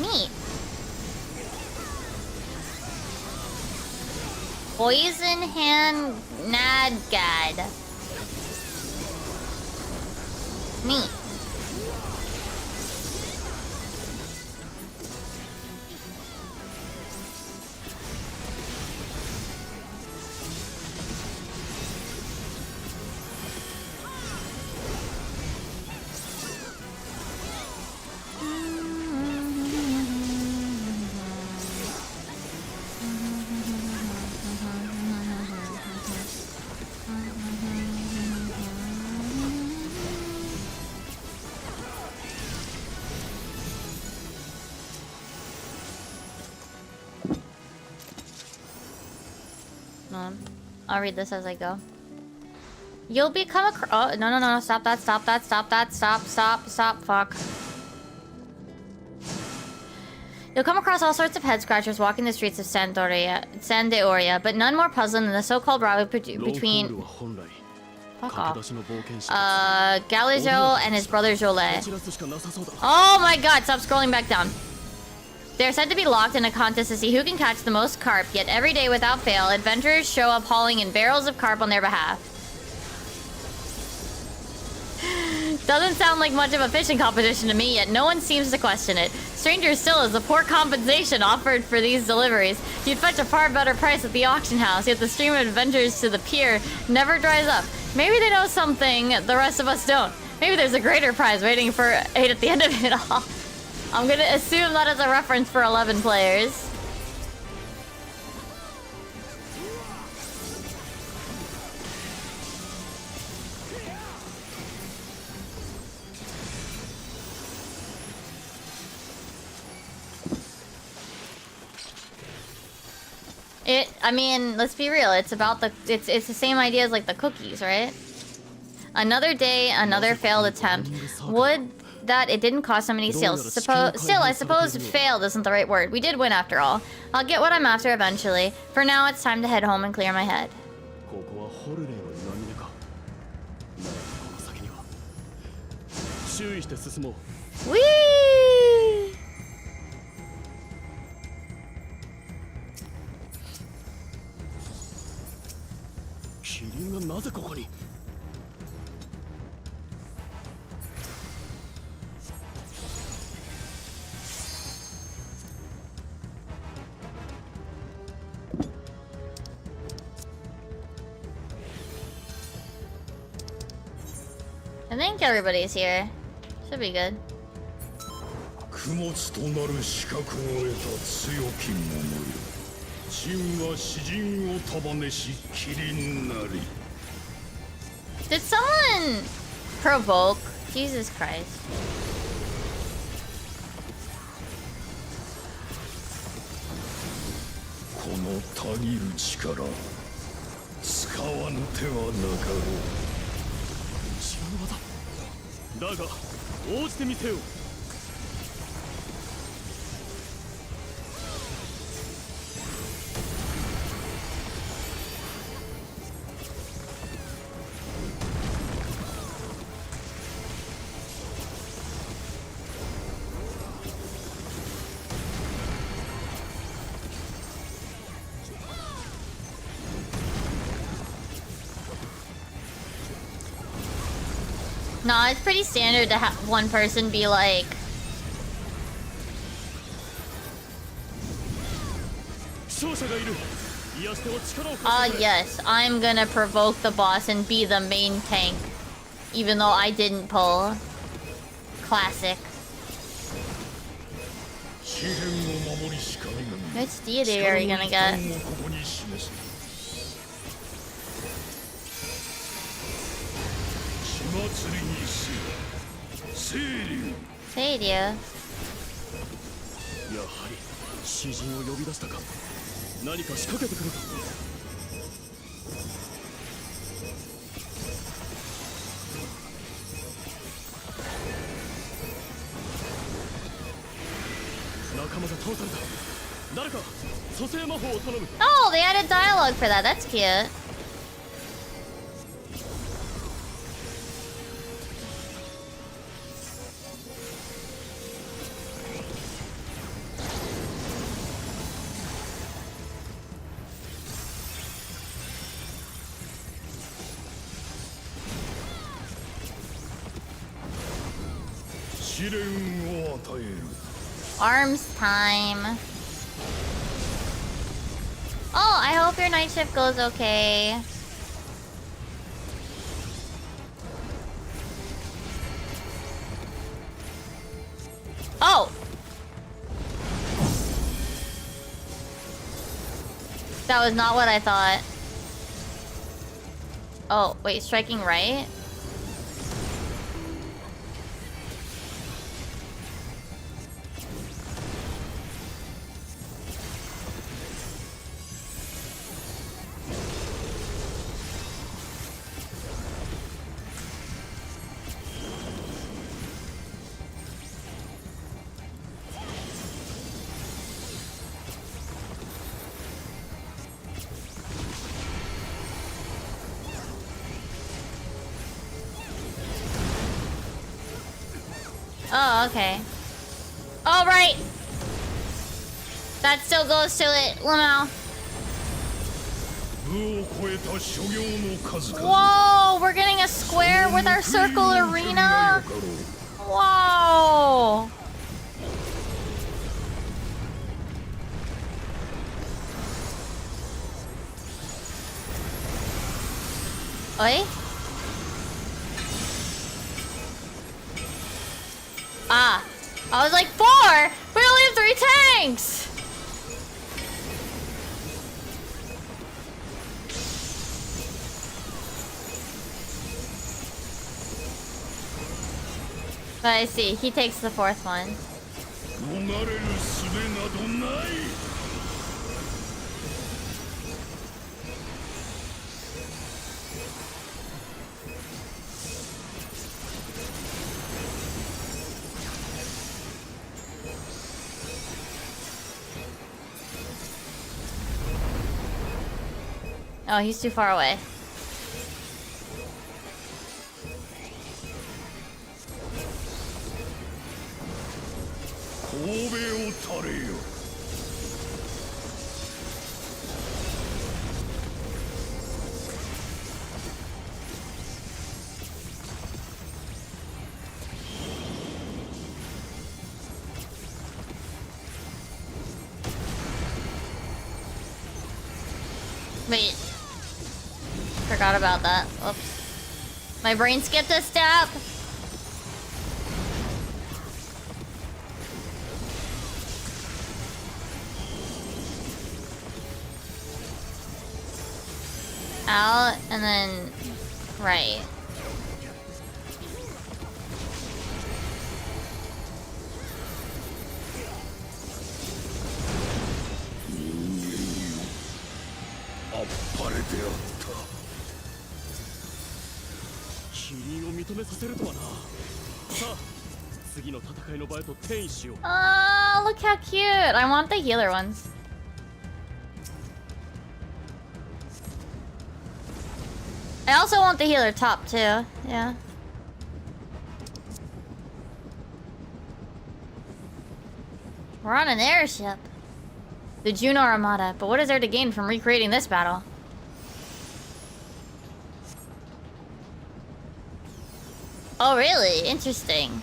Neat. Poison hand Nadgad. Neat. I'll read this as I go. You'll become oh, no, stop that, stop, fuck. You'll come across all sorts of head scratchers walking the streets of Sandeoria, but none more puzzling than the so-called rivalry between... Fuck off. Galijo and his brother Jolet. Oh my god, stop scrolling back down. They're said to be locked in a contest to see who can catch the most carp, yet every day without fail, adventurers show up hauling in barrels of carp on their behalf. Doesn't sound like much of a fishing competition to me, yet no one seems to question it. Stranger still is the poor compensation offered for these deliveries. You'd fetch a far better price at the auction house, yet the stream of adventurers to the pier never dries up. Maybe they know something the rest of us don't. Maybe there's a greater prize waiting for 8 at the end of it all. I'm gonna assume that is a reference for 11 players. I mean, let's be real. It's about the it's the same idea as like the cookies, right? Another day, another failed attempt. Would that it didn't cost so many seals. Still, I suppose failed isn't the right word. We did win after all. I'll get what I'm after eventually. For now, it's time to head home and clear my head. Whee! I think everybody's here. Should be good. 供物となる資格を得た強き者よ。真は詩人を束ねし麒麟なり。 Did someone provoke? Jesus Christ. このたぎる力、使わぬ手はなかろう。だが応じてみせよう。Nah, it's pretty standard to have one person be like, yes, I'm gonna provoke the boss and be the main tank. Even though I didn't pull. Classic. Which deity are you gonna get? Seiyu. やはり詩人を呼び出したか。何か仕掛けてくるか。仲間が倒された。誰か蘇生魔法を頼む。 Oh, they added dialogue for that. That's cute. Arms time. Oh, I hope your night shift goes okay. Oh! That was not what I thought. Oh, wait, striking right? Oh, okay. All right. That still goes to it, Lamau. Whoa, we're getting a square with our circle arena. Whoa. Oi? Ah, I was like 4! We only have 3 tanks! But I see, he takes the 4th one. Oh, he's too far away. Wait. Forgot about that. Oops. My brain skipped a step. Out and then right. Oh, look how cute. I want the healer ones. I also want the healer top too. Yeah. We're on an airship. The Juno Armada. But what is there to gain from recreating this battle? Oh, really? Interesting.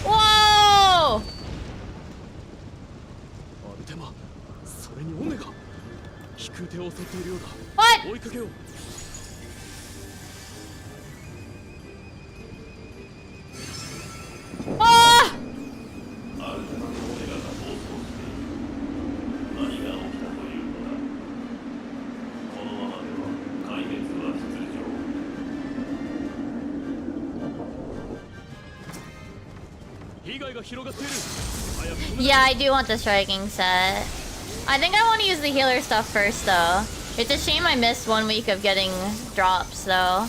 Whoa! What? Ah! Yeah, I do want the striking set. I think I want to use the healer stuff first, though. It's a shame I missed 1 week of getting drops, though.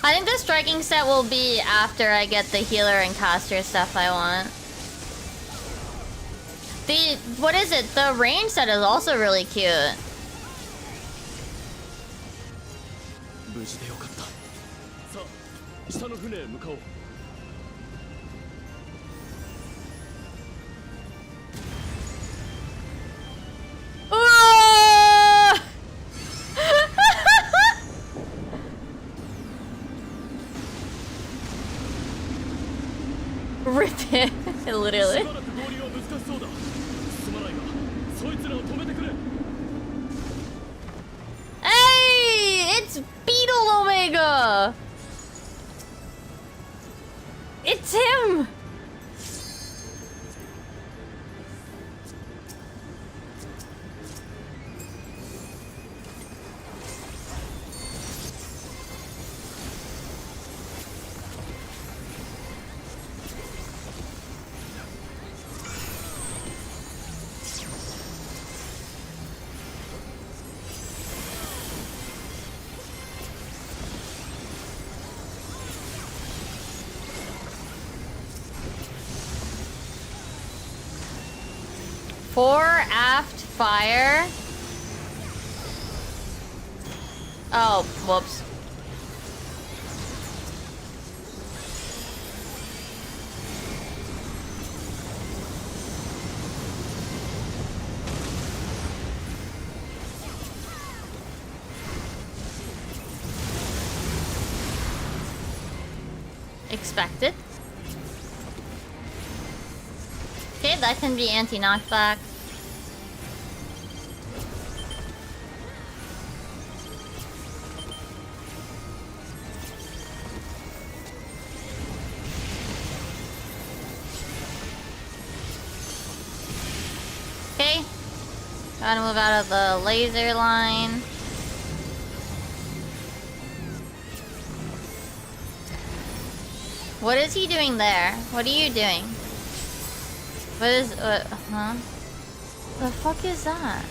I think the striking set will be after I get the healer and caster stuff I want. What is it? The range set is also really cute. Rip it, literally. Hey, it's Beetle Omega. It's him. Fore aft fire. Oh, whoops. Expected. Okay, that can be anti-knockback. Okay. Gotta move out of the laser line. What is he doing there? What are you doing? What is, huh? The fuck is that?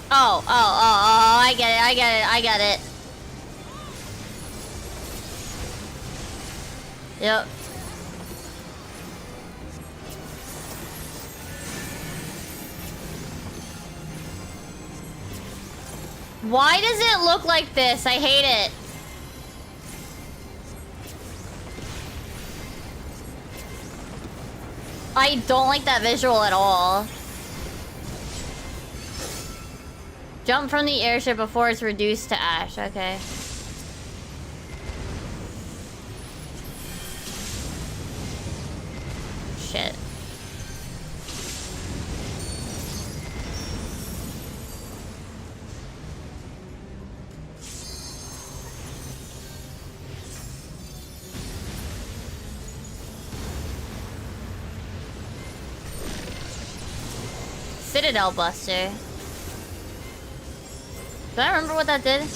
Oh, I get it, I get it. Yep. Why does it look like this? I hate it. I don't like that visual at all. Jump from the airship before it's reduced to ash. Okay. Shit. Citadel Buster. Do I remember what that did?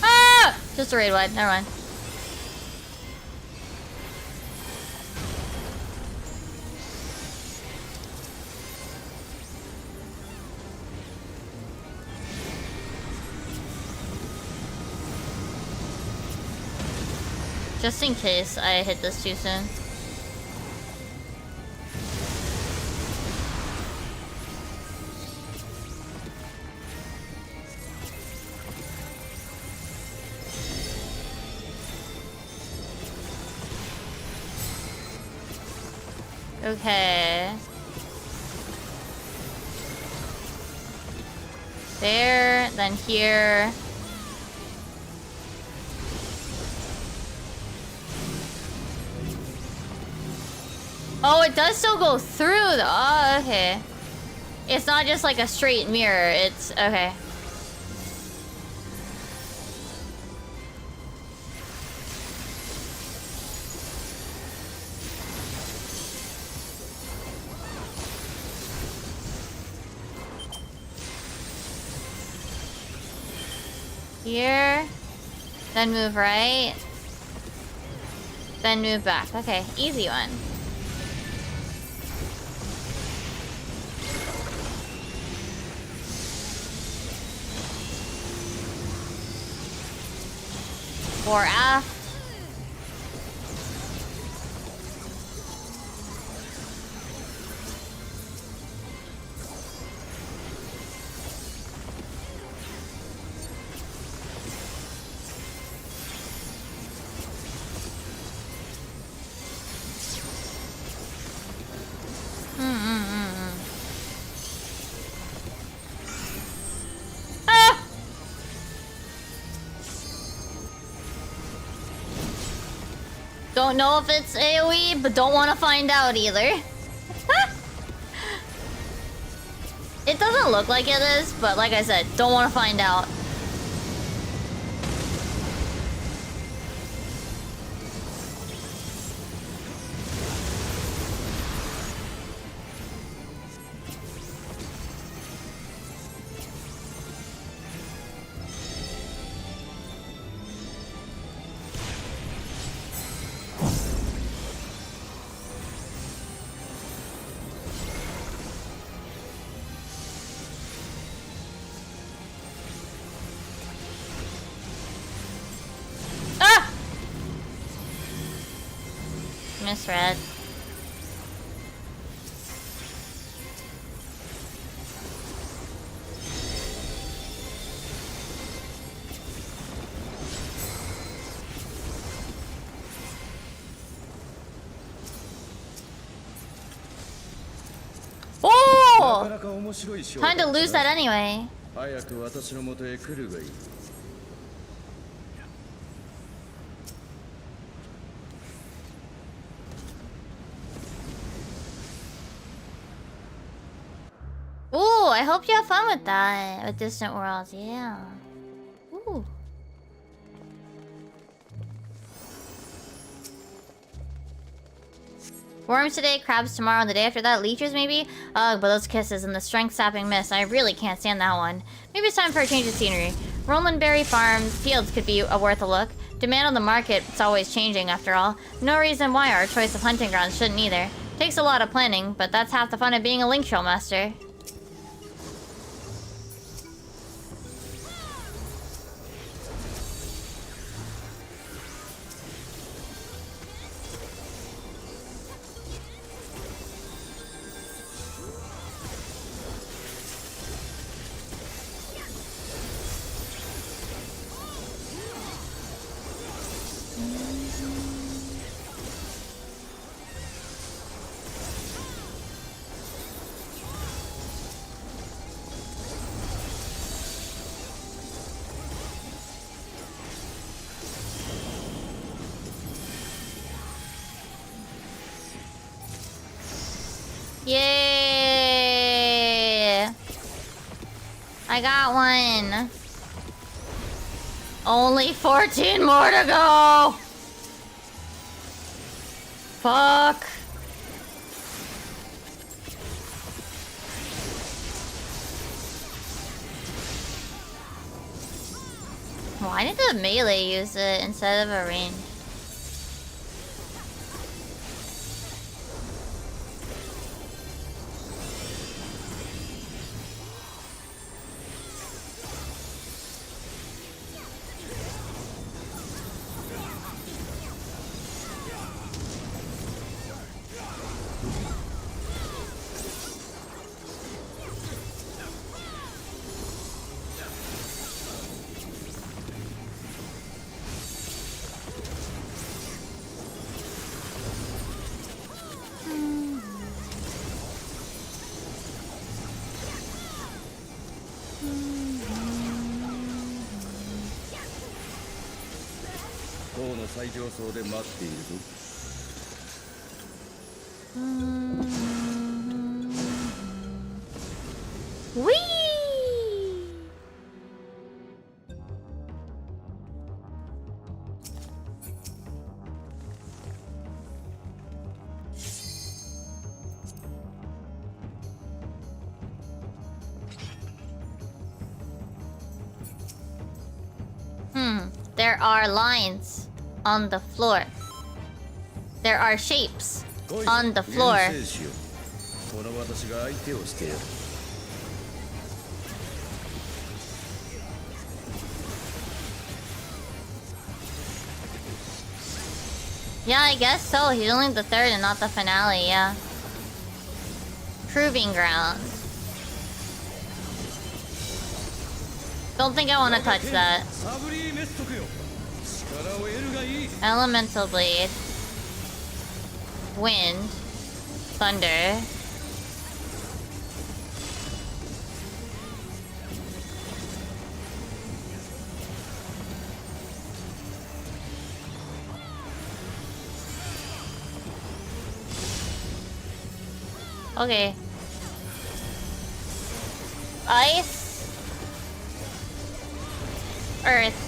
Ah! Just a raid wide. Never mind. Just in case I hit this too soon. Okay. There, then here. Oh, it does still go through though. Oh, okay. It's not just like a straight mirror, it's okay. Here, then move right, then move back. Okay, easy one. Or F. Don't know if it's AoE, but don't want to find out either. It doesn't look like it is, but like I said, don't want to find out. Misread. Oh! Time to lose that anyway. Ooh, I hope you have fun with that. With Distant Worlds, yeah. Ooh. Worms today, crabs tomorrow, and the day after that, leeches maybe? Ugh, but those kisses and the strength-sapping mist, I really can't stand that one. Maybe it's time for a change of scenery. Roland Berry Farms fields could be worth a look. Demand on the market, it's always changing after all. No reason why our choice of hunting grounds shouldn't either. Takes a lot of planning, but that's half the fun of being a Link Show master. Yay! I got one. Only 14 more to go. Fuck. Why did the melee use it instead of a range? There are lines on the floor. There are shapes on the floor. Yeah, I guess so. He's only the third and not the finale, yeah. Proving ground. Don't think I want to touch that. Elemental blade. Wind. Thunder. Okay. Ice. Earth.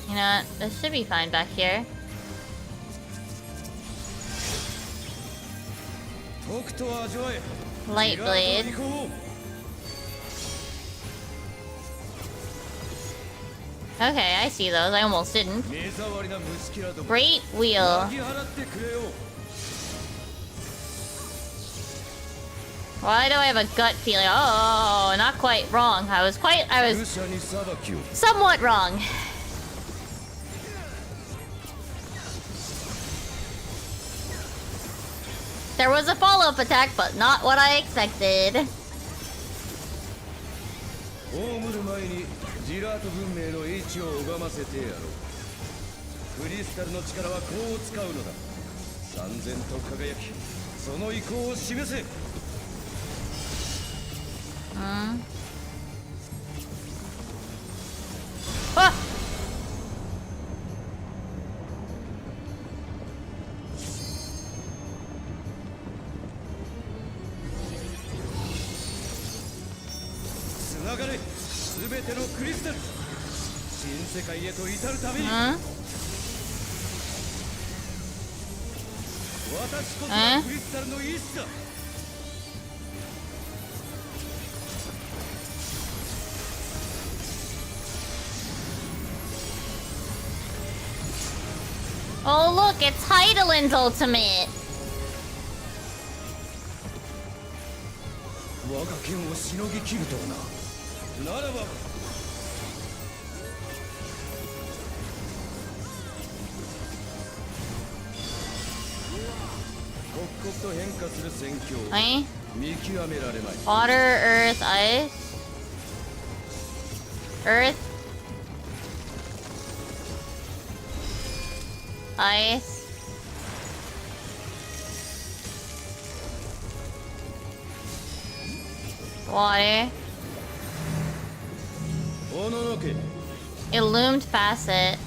You know what? This should be fine back here. Light blade. Okay, I see those. I almost didn't. Great wheel. Why do I have a gut feeling? Oh, not quite wrong. I was somewhat wrong. There was a follow-up attack, but not what I expected. ジラート文明の英知を拝ませてやろう。クリスタルの力はこう使うのだ。燦然と輝き、その意向を示せ。あ。つながれ。全てのクリスタル、新世界へと至るために、私こそがクリスタルの意志だ。Oh look, it's Heidelin's ultimate. 我が剣をしのぎ切るとはな。ならば刻々と変化する戦況を見極められまい。Water, Earth, Ice. Earth. Ice. Water. Illumined facet.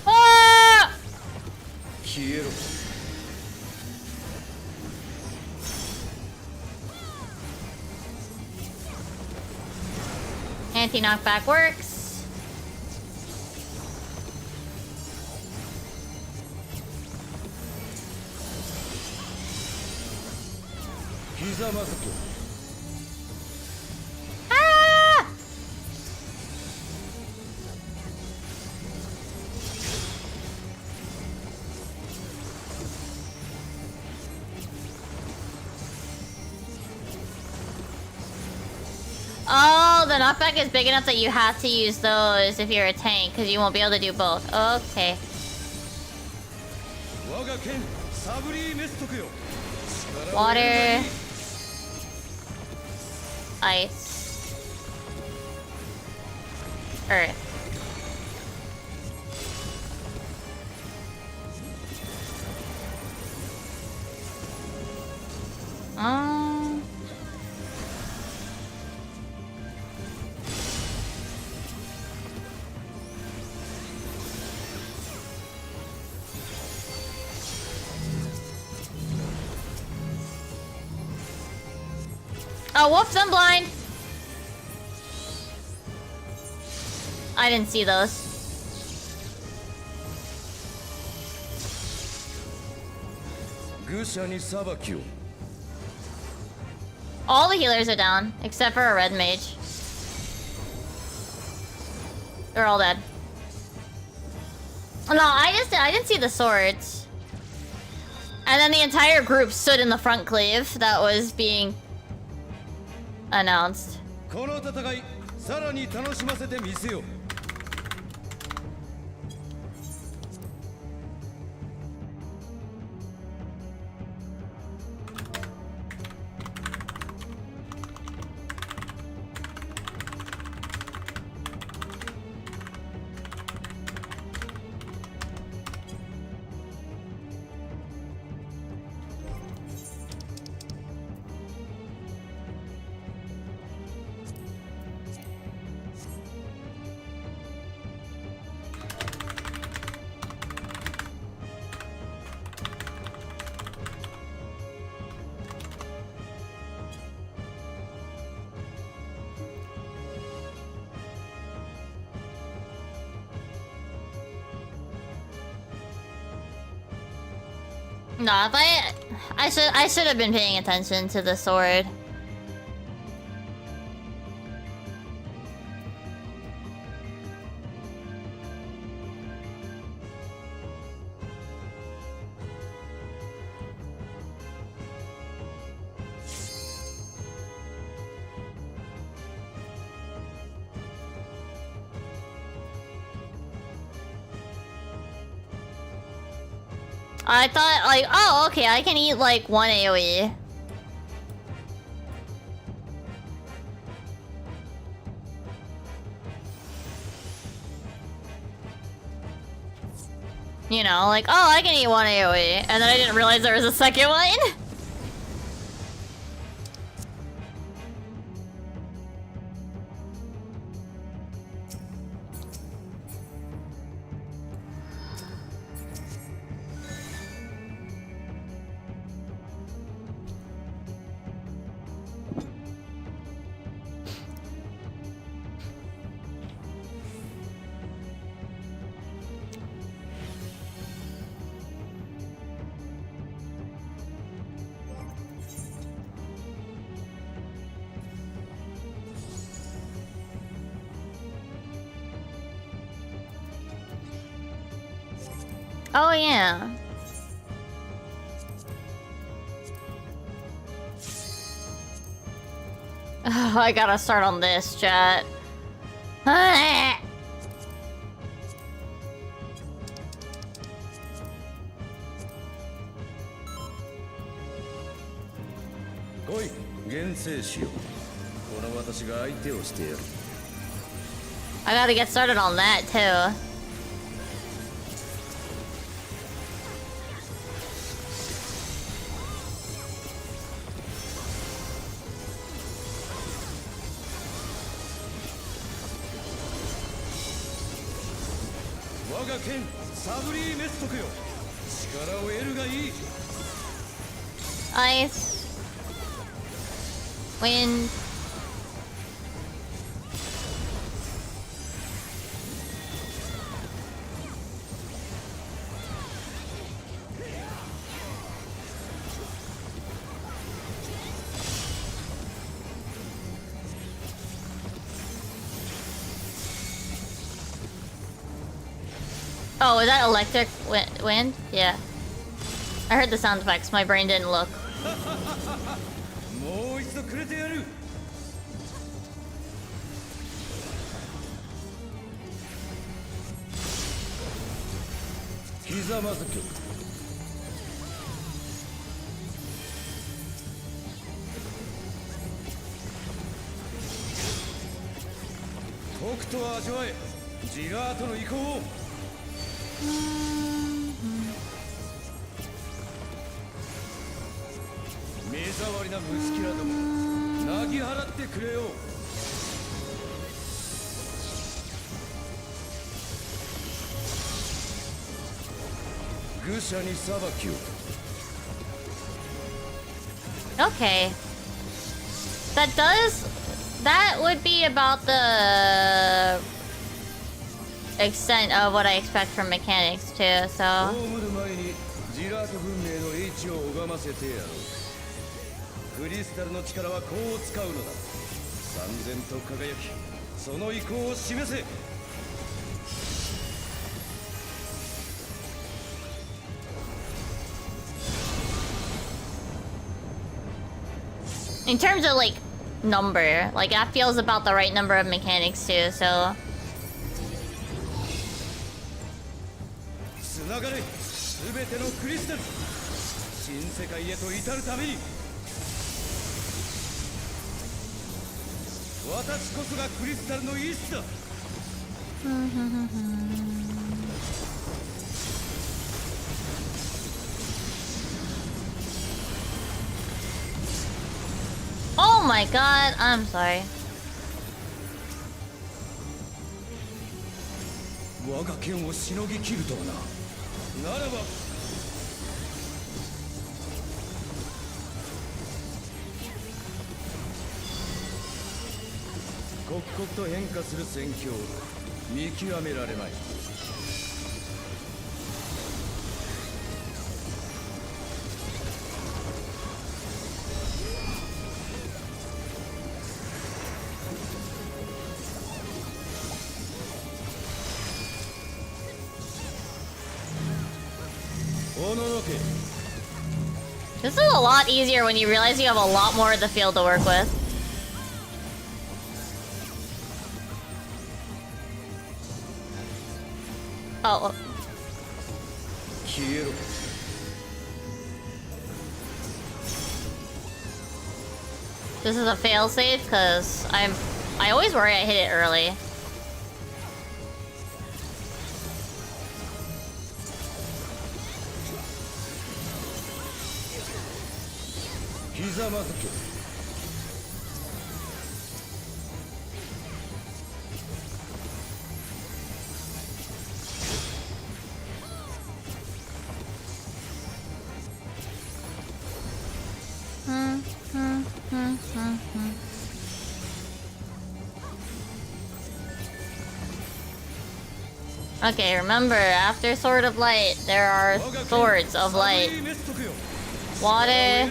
Ah! 消えろ。Anti-knockback works. Ah! Oh, the knockback is big enough that you have to use those if you're a tank, because you won't be able to do both. Okay. Water. Ice. Earth. Oh, whoops, I'm blind. I didn't see those. All the healers are down, except for a red mage. They're all dead. No, I didn't see the swords. And then the entire group stood in the front cleave that was being announced. No, if I should have been paying attention to the sword. I thought, like, oh, okay, I can eat, like, one AoE. You know, like, oh, I can eat one AoE. And then I didn't realize there was a second one. Oh, yeah. Oh, I gotta start on this, chat. I gotta get started on that, too. Ice. Wind. Oh, is that electric wind? Yeah. I heard the sound effects, my brain didn't look. Okay. That would be about the extent of what I expect from mechanics too, so. クリスタルの力はこう使うのだ。三千と輝き、その意向を示せ。In terms of like number, like that feels about the right number of mechanics too, so. つながれ、すべてのクリスタル。新世界へと至るために。 私こそがクリスタルの意志だ。Oh my god, I'm sorry. 我が剣をしのぎ切るとはな。ならば。 刻々と変化する戦況見極められない。おののけ。 This is a lot easier when you realize you have a lot more of the field to work with. Oh. This is a failsafe because I always worry I hit it early. Okay, remember, after Sword of Light, there are Swords of Light. Water.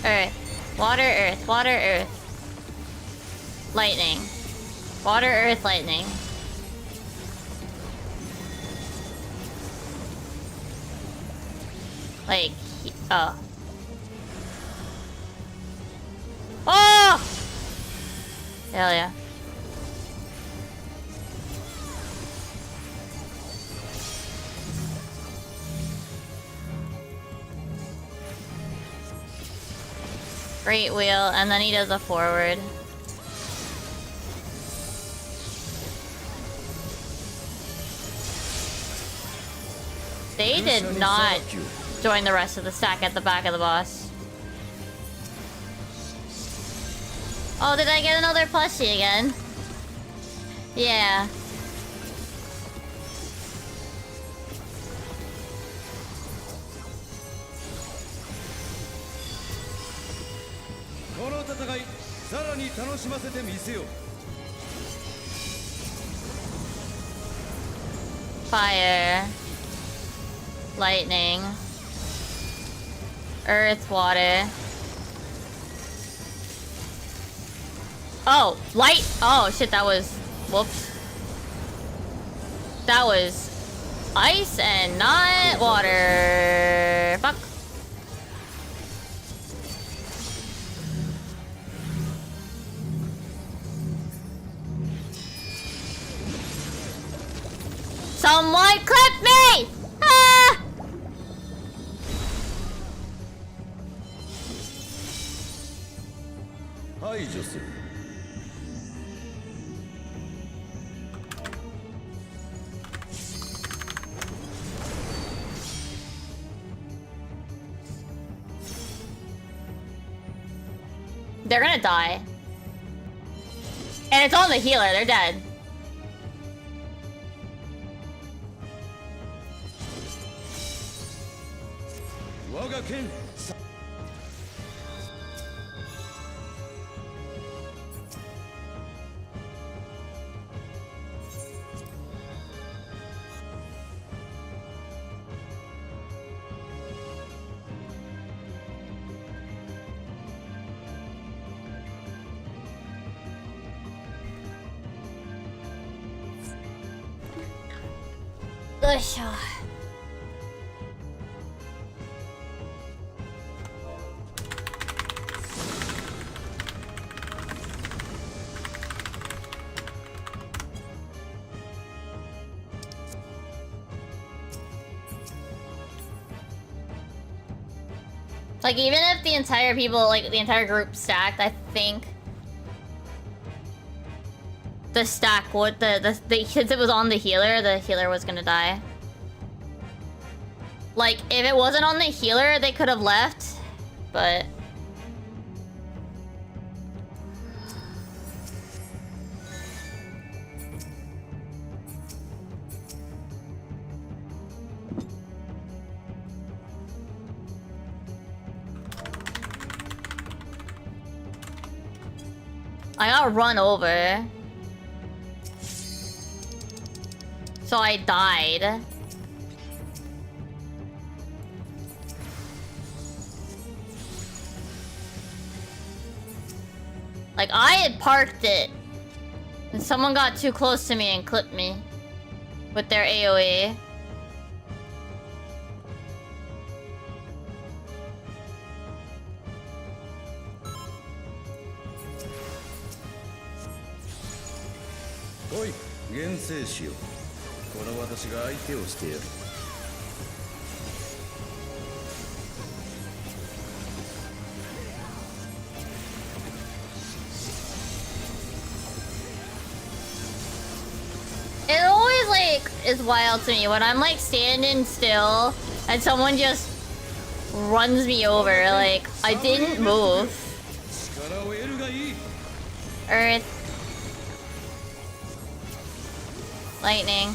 Earth. Water, earth. Water, earth. Lightning. Water, earth, lightning. Like, oh. Oh! Hell yeah. Great wheel, and then he does a forward. They did not join the rest of the stack at the back of the boss. Oh, did I get another plushie again? Yeah. 楽しませてみせよ。 Fire, lightning, earth, water. Oh, light. Oh shit, that was, whoops. That was ice and not water. Fuck. Someone clip me! Ah! They're gonna die. And it's on the healer, they're dead. Like, even if the entire people, like, the entire group stacked, I think the stack would, since it was on the healer was gonna die. Like, if it wasn't on the healer, they could have left, but... I got run over. So I died. Like, I had parked it. And someone got too close to me and clipped me. With their AoE. Oi, 厳正しよう。この私が相手をしてやる。It always, like, is wild to me when I'm, like, standing still and someone just runs me over. Like, I didn't move. Earth. Lightning.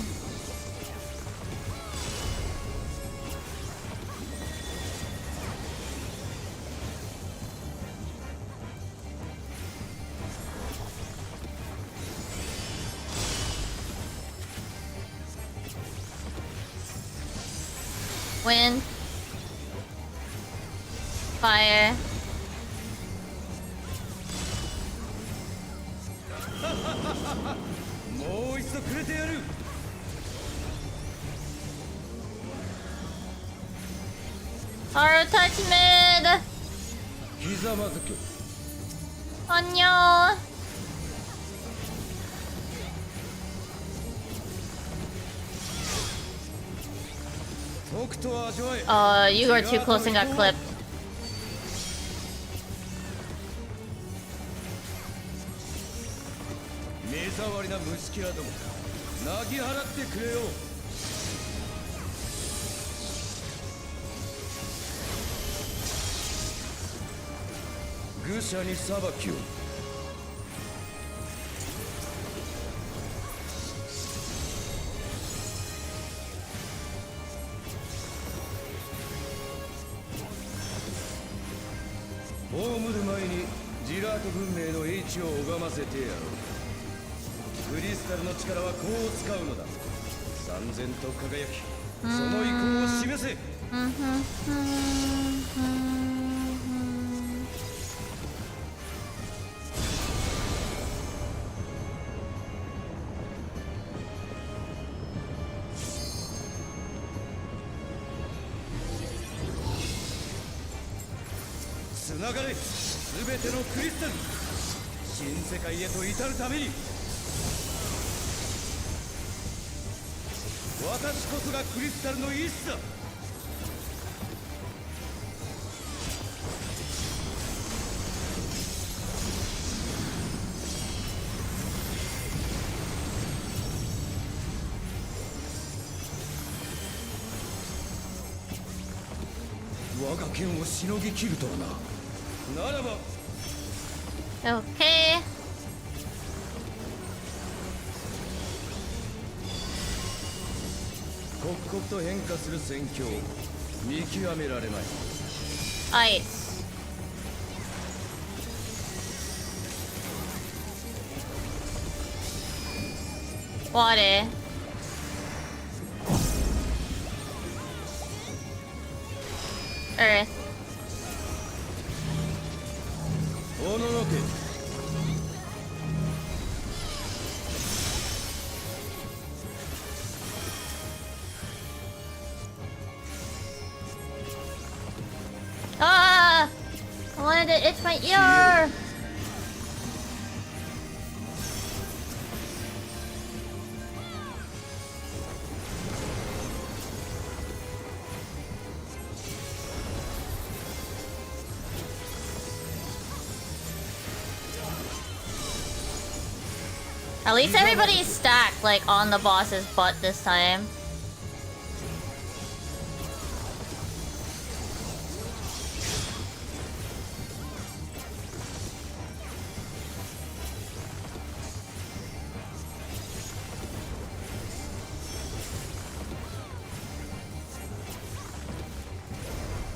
Wind. Fire. Haru touch mid. Annyeong. You were too close and got clipped. ート文明の英知を拝ませてやろう。クリスタルの力はこう使うのだ。三千と輝き、その意向を示せ。つながれ、すべてのクリスタル、新世界へと至るために。私こそがクリスタルの意志だ。我が剣をしのぎ切るとはな。ならば Okay. 刻々と変化する戦況、見極められまい。Ice. Water. Earth. おののけ。Ah! I wanted to itch my ear! At least everybody's stacked, like, on the boss's butt this time.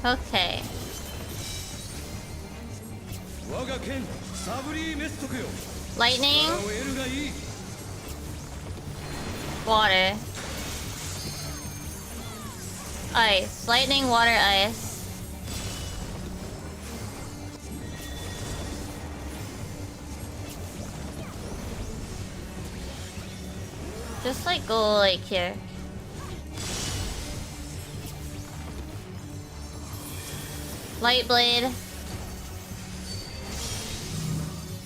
Okay. 我が剣サブリーメストクよ。 Lightning. 力を得るがいい。 Water. Ice. Lightning, water, ice. Just like go like here. Light blade.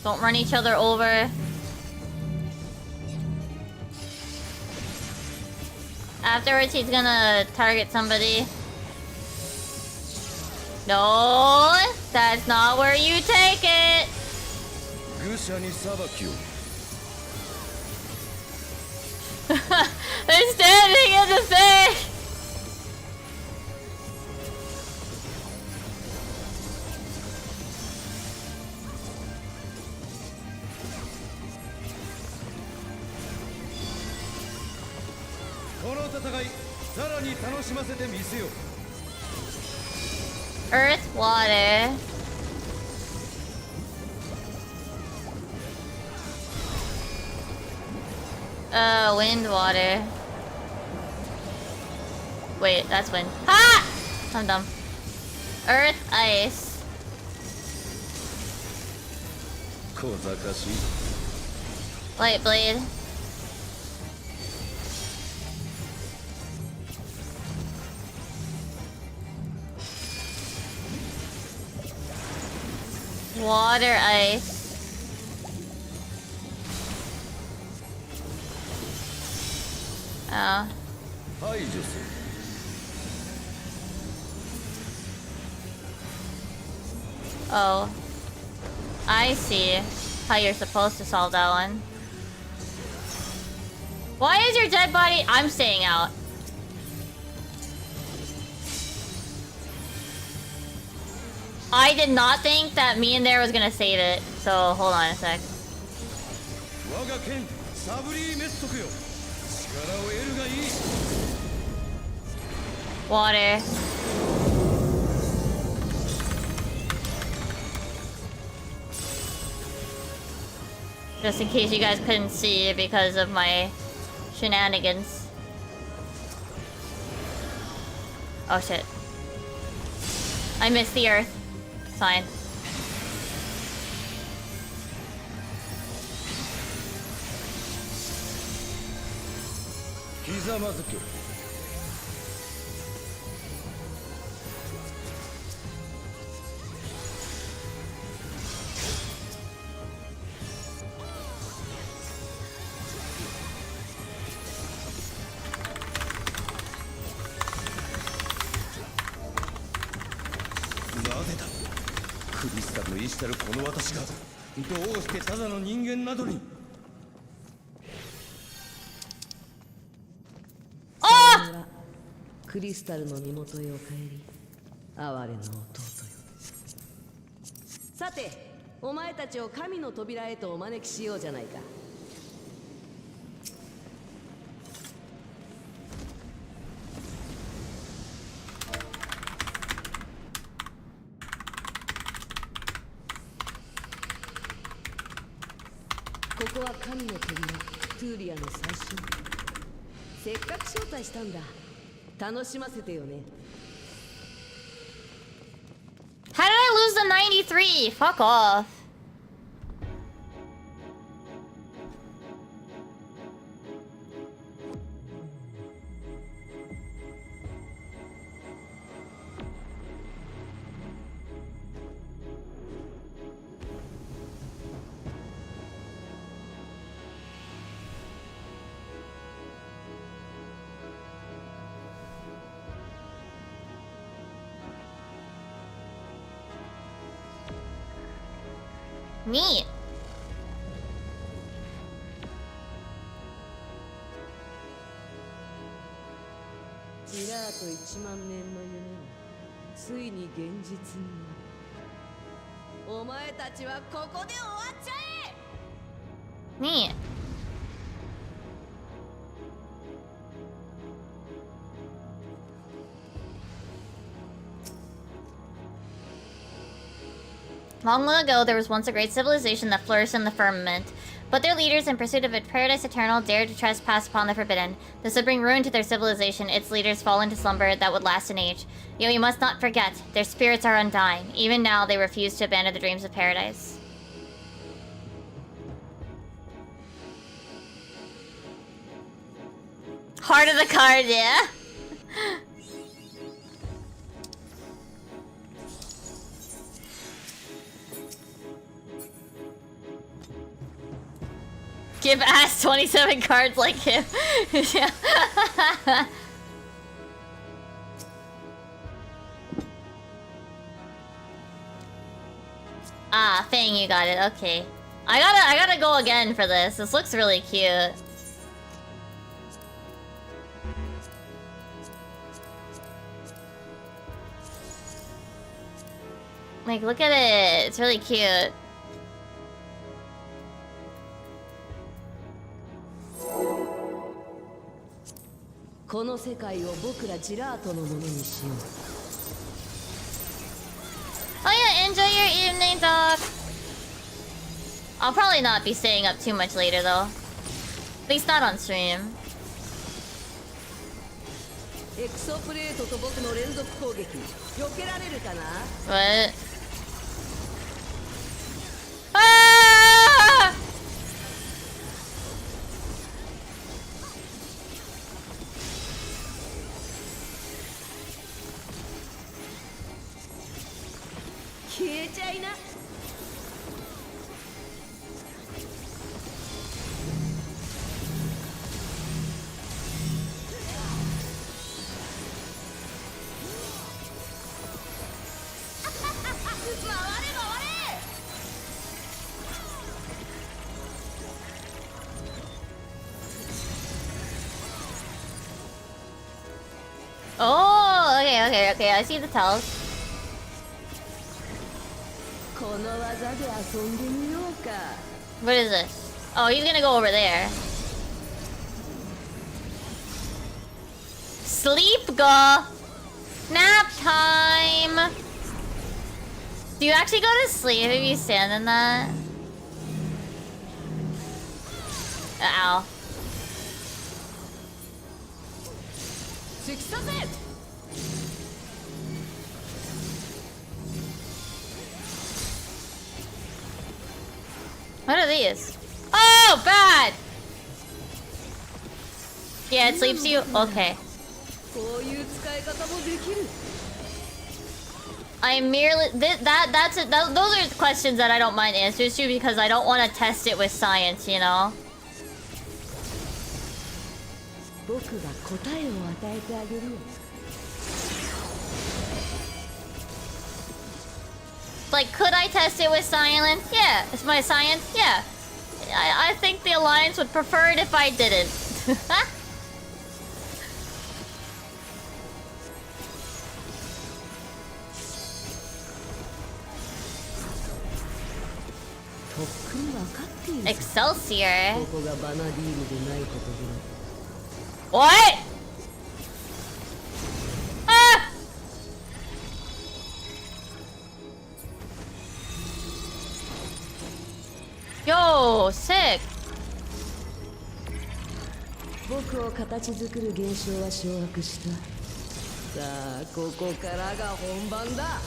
Don't run each other over. Afterwards, he's gonna target somebody. No, that's not where you take it. 愚者に裁きを。 They're standing in the thing. この戦い、さらに楽しませてみせよ。 Earth, water. Wind, water. Wait, that's wind. Ha! I'm dumb. Earth, ice. 小賢しい。 Light blade. Water, ice. Oh. 排除する。 Oh. I see how you're supposed to solve that one. Why is your dead body? I'm staying out. I did not think that me in there was gonna save it, so hold on a sec. 我が剣サブリーメストクよ。力を得るがいい。 Water. Just in case you guys couldn't see because of my shenanigans. Oh shit. I missed the earth. Fine. Ah! クリスタルの身元へお帰り。哀れな弟よ。さて、お前たちを神の扉へとお招きしようじゃないか。ここは神の扉、トゥーリアの最新。せっかく招待したんだ。楽しませてよね。How did I lose the 93? Fuck off. Neat. ジラート1万年の夢はついに現実になる。お前たちはここで終わっちゃえ。 Neat. Long ago, there was once a great civilization that flourished in the firmament. But their leaders, in pursuit of a paradise eternal, dared to trespass upon the forbidden. This would bring ruin to their civilization, its leaders fall into slumber that would last an age. Yet we must not forget, their spirits are undying. Even now, they refuse to abandon the dreams of paradise. Heart of the card, yeah? Give ass 27 cards like him. Yeah. Ah, Fang, you got it. Okay. I gotta go again for this. This looks really cute. Like, look at it. It's really cute. Oh yeah, enjoy your evening, Doc. I'll probably not be staying up too much later, though. At least not on stream. What? Ah! Oh, okay, I see the tells. What is this? Oh, he's gonna go over there. Sleep, go! Nap time! Do you actually go to sleep if you stand in that? Ow. What are these? Oh, bad! Yeah, it sleeps you? Okay. I merely... That's it. Those are questions that I don't mind answers to because I don't want to test it with science, you know? Like, could I test it with science? Yeah. It's my science? Yeah. I think the Alliance would prefer it if I didn't. Excelsior? What? Ah! Yo, sick. 僕を形作る現象は掌握した。さあ、ここからが本番だ。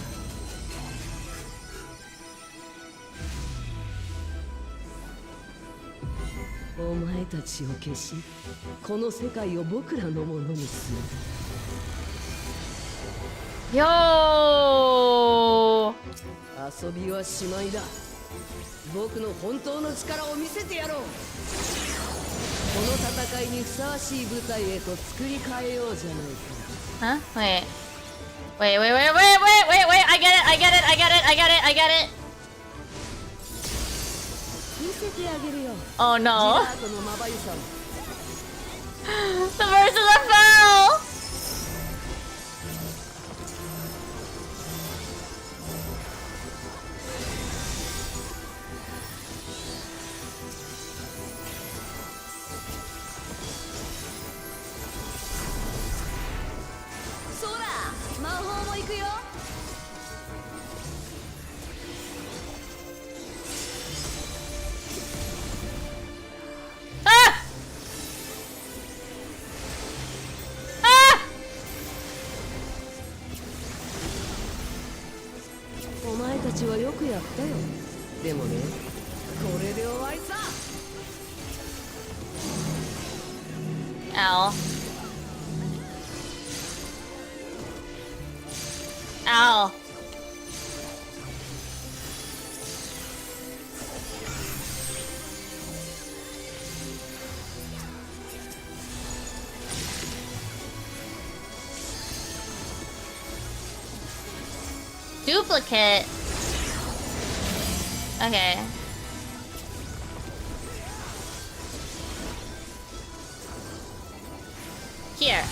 お前たちを消し、この世界を僕らのものにする。よー。遊びはしまいだ。僕の本当の力を見せてやろう。この戦いにふさわしい舞台へと作り変えようじゃないか。Huh? Wait. Wait. I get it. Oh no. The Merciless fell! Ow. Ow. Duplicate. Okay. Here.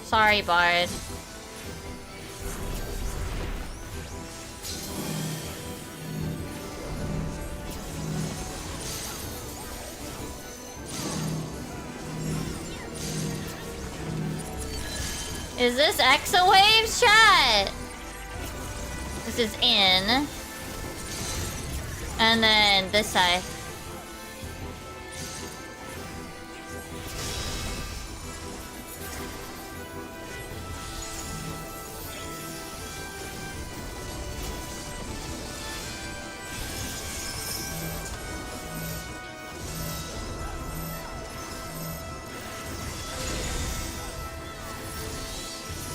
Sorry, Bard. Is this Exawaves, chat? This is in. And then this side.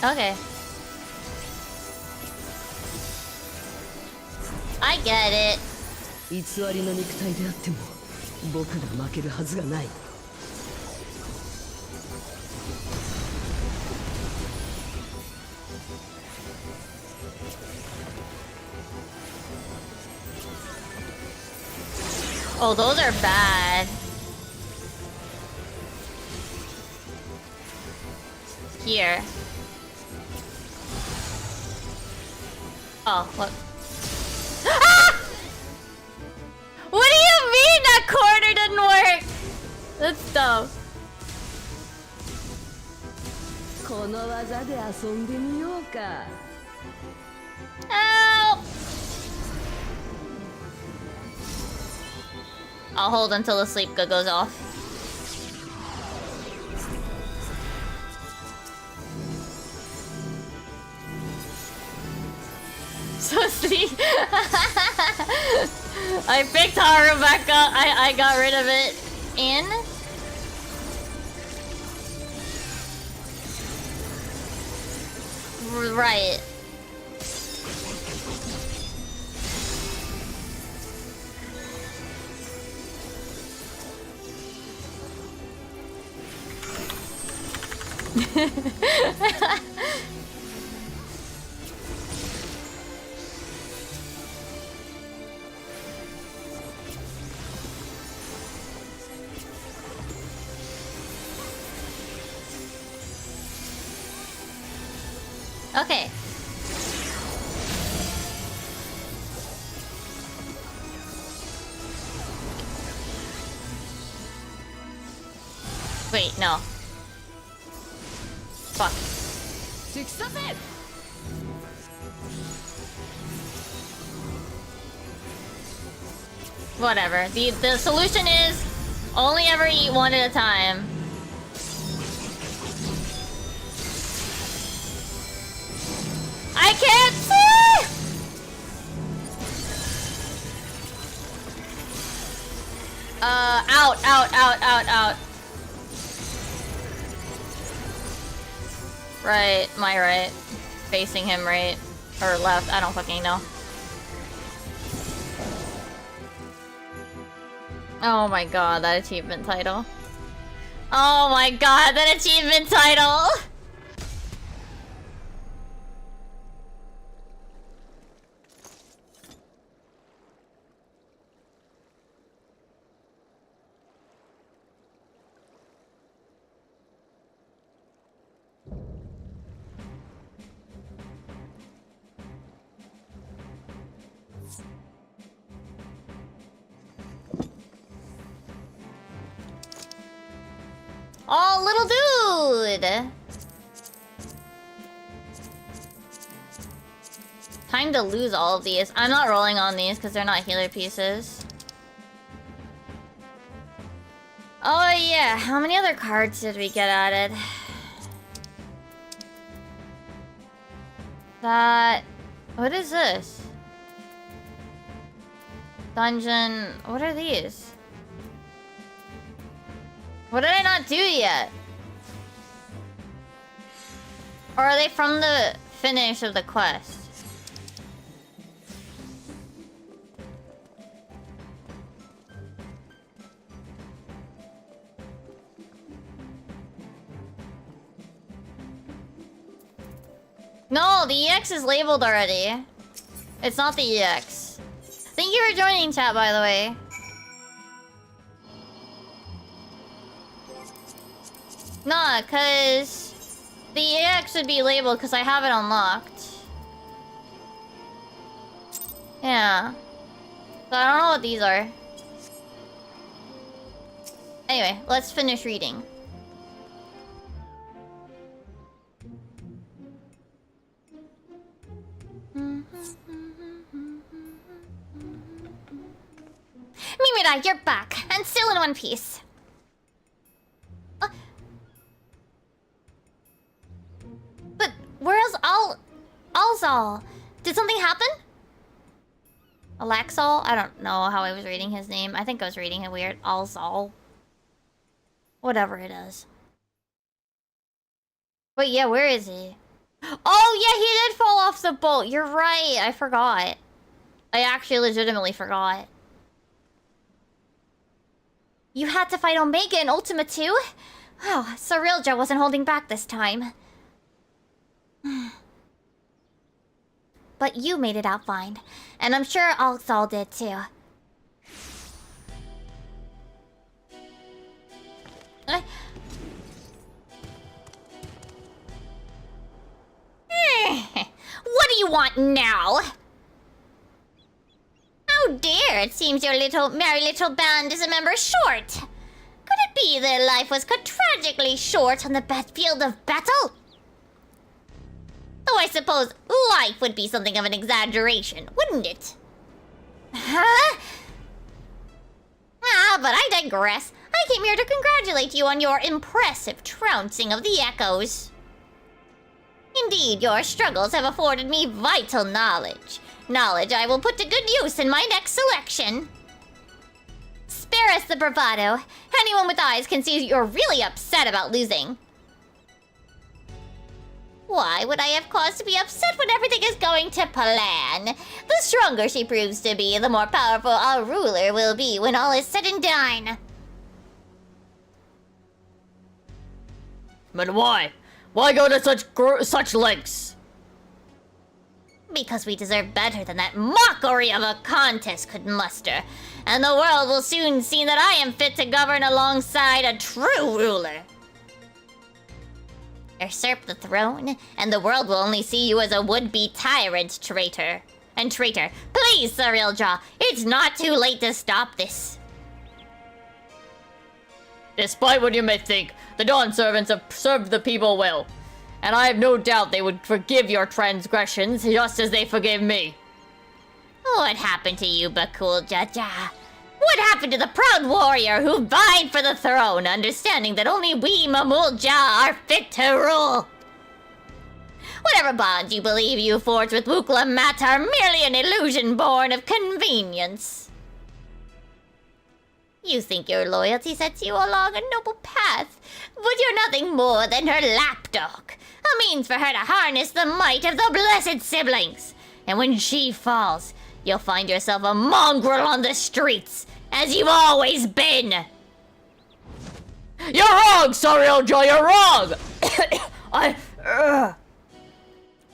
Okay. I get it. 偽りの肉体であっても僕が負けるはずがない。Oh, those are bad. Here. Oh, what? Ah! What do you mean that corner didn't work? That's dumb. この技で遊んでみようか。I'll hold until the sleep goes off. So see, I picked Haru back up. I got rid of it in. Right. Okay. Wait, no. Fuck. Whatever. The solution is only ever eat one at a time. I can't see! Out. Right, my right. Facing him right. Or left, I don't fucking know. Oh my god, that achievement title. Oh my god, that achievement title! Oh, little dude! Time to lose all of these. I'm not rolling on these because they're not healer pieces. Oh yeah, how many other cards did we get added? That... What is this? Dungeon... What are these? What did I not do yet? Or are they from the finish of the quest? No, the EX is labeled already. It's not the EX. Thank you for joining, chat, by the way. Nah, cause the EX should be labeled because I have it unlocked. Yeah. So I don't know what these are. Anyway, let's finish reading. Mimira, you're back, and still in one piece. But where's Alzal? Did something happen? Alaxal? I don't know how I was reading his name. I think I was reading it weird. Alzal. Whatever it is. Wait, yeah, where is he? Oh, yeah, he did fall off the boat. You're right. I forgot. I actually legitimately forgot. You had to fight Omega in Ultima too? Wow, so Realja wasn't holding back this time. But you made it out fine. And I'm sure Alxal did too. What do you want now? Oh dear, it seems your merry little band is a member short. Could it be their life was cut tragically short on the field of battle? Though I suppose life would be something of an exaggeration, wouldn't it? Huh? digress. I came here to congratulate you on your impressive trouncing of the echoes. Indeed, your struggles have afforded me vital knowledge. Knowledge I will put to good use in my next selection. Spare us the bravado. Anyone with eyes can see you're really upset about losing. Why would I have cause to be upset when everything is going to plan? The stronger she proves to be, the more powerful our ruler will be when all is said and done. But why? Why go to such lengths? Because we deserve better than that mockery of a contest could muster. And the world will soon see that I am fit to govern alongside a true ruler. Usurp the throne, and the world will only see you as a would-be tyrant, traitor. And traitor, please, Surreal Jaw, it's not too late to stop this. Despite what you may think, the Dawn servants have served the people well. And I have no doubt they would forgive your transgressions, just as they forgave me. What happened to you, Bakul Jaja? What happened to the proud warrior who vied for the throne, understanding that only we Mamul Jah are fit to rule? Whatever bonds you believe you forged with Wukla Mat are merely an illusion born of convenience. You think your loyalty sets you along a noble path, but you're nothing more than her lapdog, a means for her to harness the might of the blessed siblings. And when she falls, you'll find yourself a mongrel on the streets, as you've always been. You're wrong, Surreal Jaw, you're wrong!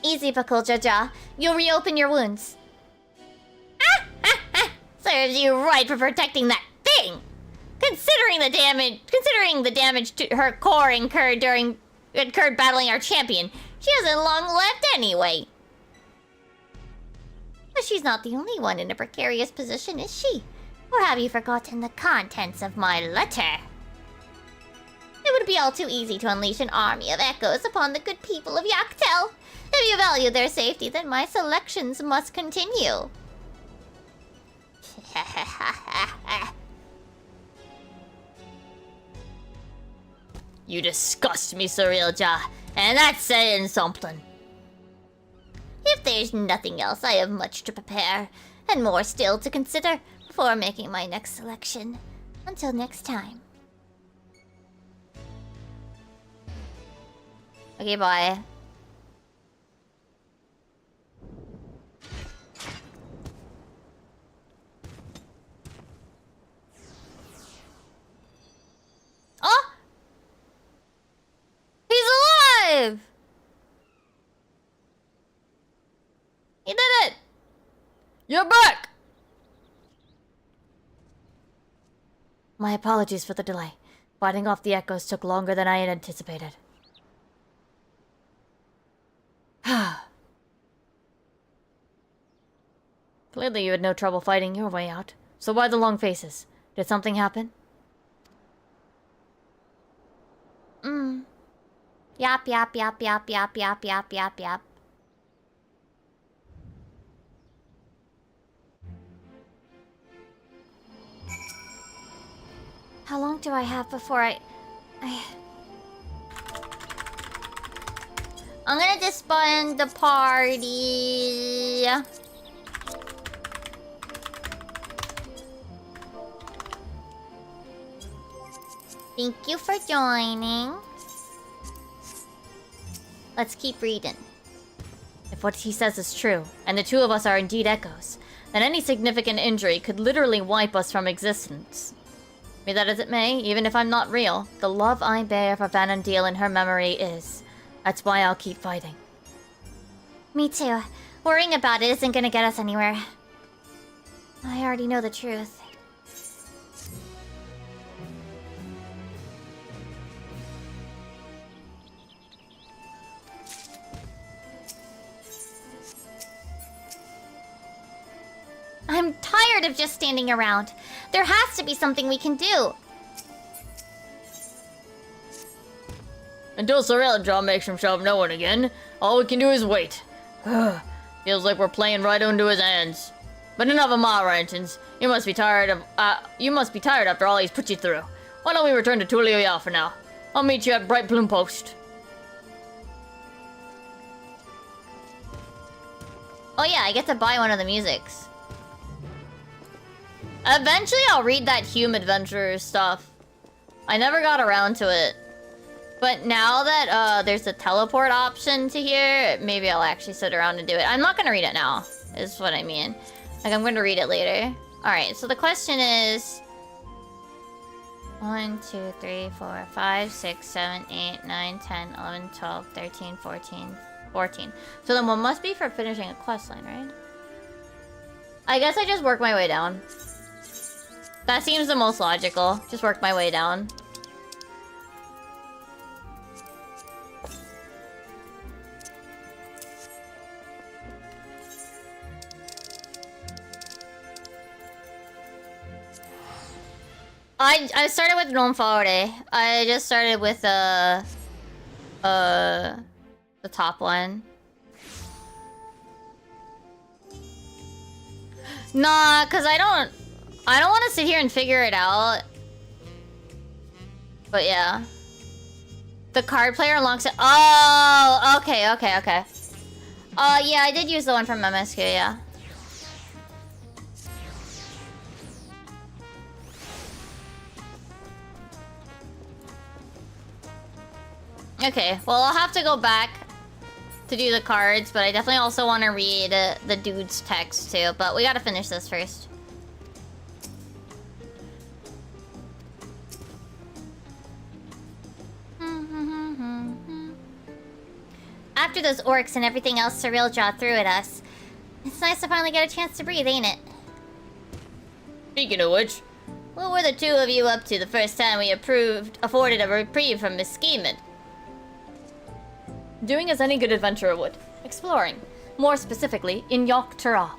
Easy, Bakul Jaja. You'll reopen your wounds. Serves you right for protecting that thing. Considering the damage to her core incurred battling our champion, she hasn't long left anyway. But she's not the only one in a precarious position, is she? Or have you forgotten the contents of my letter? It would be all too easy to unleash an army of echoes upon the good people of Yaktel. If you value their safety, then my selections must continue. You disgust me, Surreal Jaw, and that's saying something. If there's nothing else, I have much to prepare, and more still to consider before making my next selection. Until next time. Okay, bye. Oh! He's alive! He did it! You're back! My apologies for the delay. Fighting off the echoes took longer than I had anticipated. Clearly you had no trouble fighting your way out. So why the long faces? Did something happen? Yap, yap, yap, yap, yap, yap, yap, yap, yap. How long do I have before I'm gonna disband the party. Thank you for joining. Let's keep reading. If what he says is true, and the two of us are indeed echoes, then any significant injury could literally wipe us from existence. Be that as it may, even if I'm not real, the love I bear for Vanandil in her memory is. That's why I'll keep fighting. Me too. Worrying about it isn't gonna get us anywhere. I already know the truth. I'm tired of just standing around. There has to be something we can do. Until Surreal Jaw makes himself known again, all we can do is wait. Feels like we're playing right into his hands. But enough of my ranchings. You must be tired after all he's put you through. Why don't we return to Tulio for now? I'll meet you at Bright Bloom Post. Oh yeah, I get to buy one of the musics. Eventually I'll read that Hume Adventure stuff. I never got around to it. But now that there's a teleport option to here, maybe I'll actually sit around and do it. I'm not gonna read it now, is what I mean. Like, I'm gonna read it later. Alright, so the question is... 1, 2, 3, 4, 5, 6, 7, 8, 9, 10, 11, 12, 13, 14, 14. So then one must be for finishing a quest line, right? I guess I just work my way down. That seems the most logical. Just work my way down. I started with Non Favore. I just started with the top one. Nah, cause I don't want to sit here and figure it out. But yeah, the card player unlocks it. Oh, okay. Yeah, I did use the one from MSQ. Yeah. Okay, well, I'll have to go back to do the cards, but I definitely also want to read the dude's text too. But we gotta finish this first. After those orcs and everything else Surreal Jaw threw at us, it's nice to finally get a chance to breathe, ain't it? Speaking of which, what were the two of you up to the first time we afforded a reprieve from Miss Scheming? Doing as any good adventurer would. Exploring. More specifically, in Yok Tara.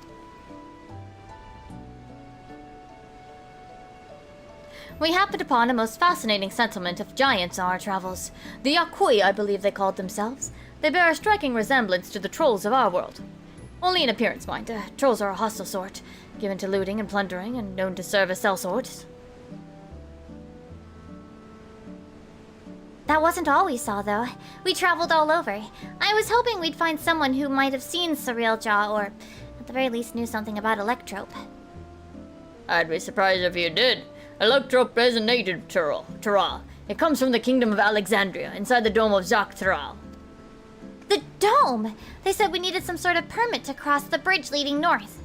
We happened upon a most fascinating settlement of giants on our travels. The Yakui, I believe they called themselves. They bear a striking resemblance to the trolls of our world. Only in appearance, mind. Trolls are a hostile sort, given to looting and plundering, and known to serve as sellswords. That wasn't all we saw, though. We traveled all over. I was hoping we'd find someone who might have seen Surreal Jaw, or at the very least knew something about Electrope. I'd be surprised if you did. Electrope is a native Tara. It comes from the kingdom of Alexandria, inside the dome of Zak Taral. The dome! They said we needed some sort of permit to cross the bridge leading north.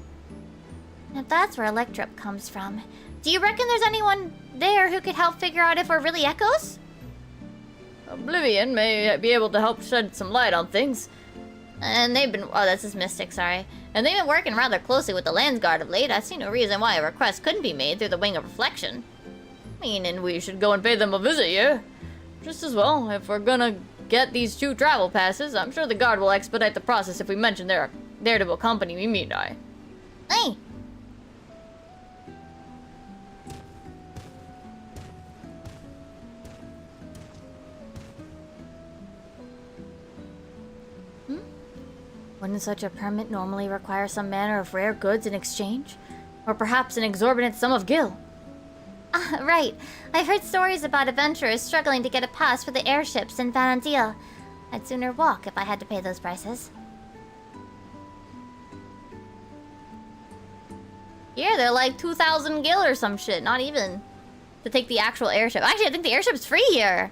If that's where Electrope comes from, do you reckon there's anyone there who could help figure out if we're really echoes? Oblivion may be able to help shed some light on things. And they've been... Oh, that's his mystic, sorry. And they've been working rather closely with the Landsguard of late. I see no reason why a request couldn't be made through the Wing of Reflection. Meaning we should go and pay them a visit, yeah? Just as well. If we're gonna get these 2 travel passes, I'm sure the guard will expedite the process if we mention they're there to accompany me, meet I. Hey! Wouldn't such a permit normally require some manner of rare goods in exchange? Or perhaps an exorbitant sum of gil? Right. I've heard stories about adventurers struggling to get a pass for the airships in Vanadil. I'd sooner walk if I had to pay those prices. Here, they're like 2,000 gil or some shit. Not even to take the actual airship. Actually, I think the airship's free here.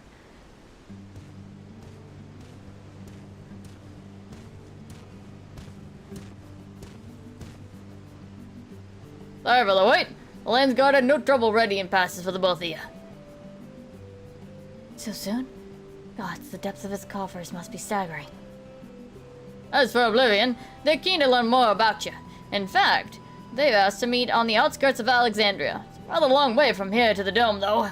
Sorry for the wait. The Landsguard had no trouble readying passes for the both of you. So soon? Gods, the depth of his coffers must be staggering. As for Oblivion, they're keen to learn more about you. In fact, they've asked to meet on the outskirts of Alexandria. It's a rather long way from here to the dome, though.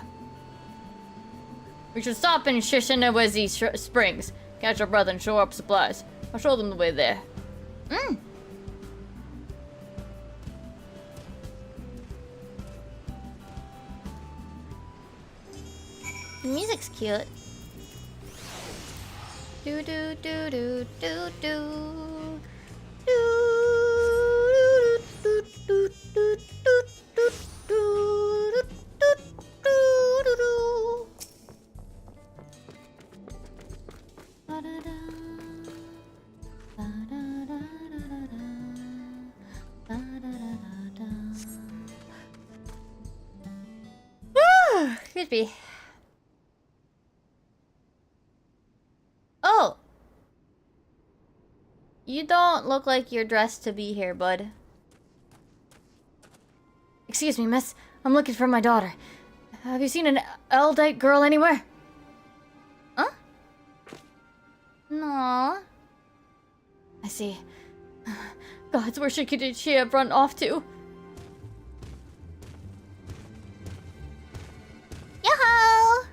We should stop in Shishinawezi Springs, catch our breath and shore up supplies. I'll show them the way there. The music's cute. Do do do do do do. Do do do Excuse me. Oh! You don't look like you're dressed to be here, bud. Excuse me, miss. I'm looking for my daughter. Have you seen an Eldite girl anywhere? Huh? No. I see. Gods, where could she have run off to? Yo-ho!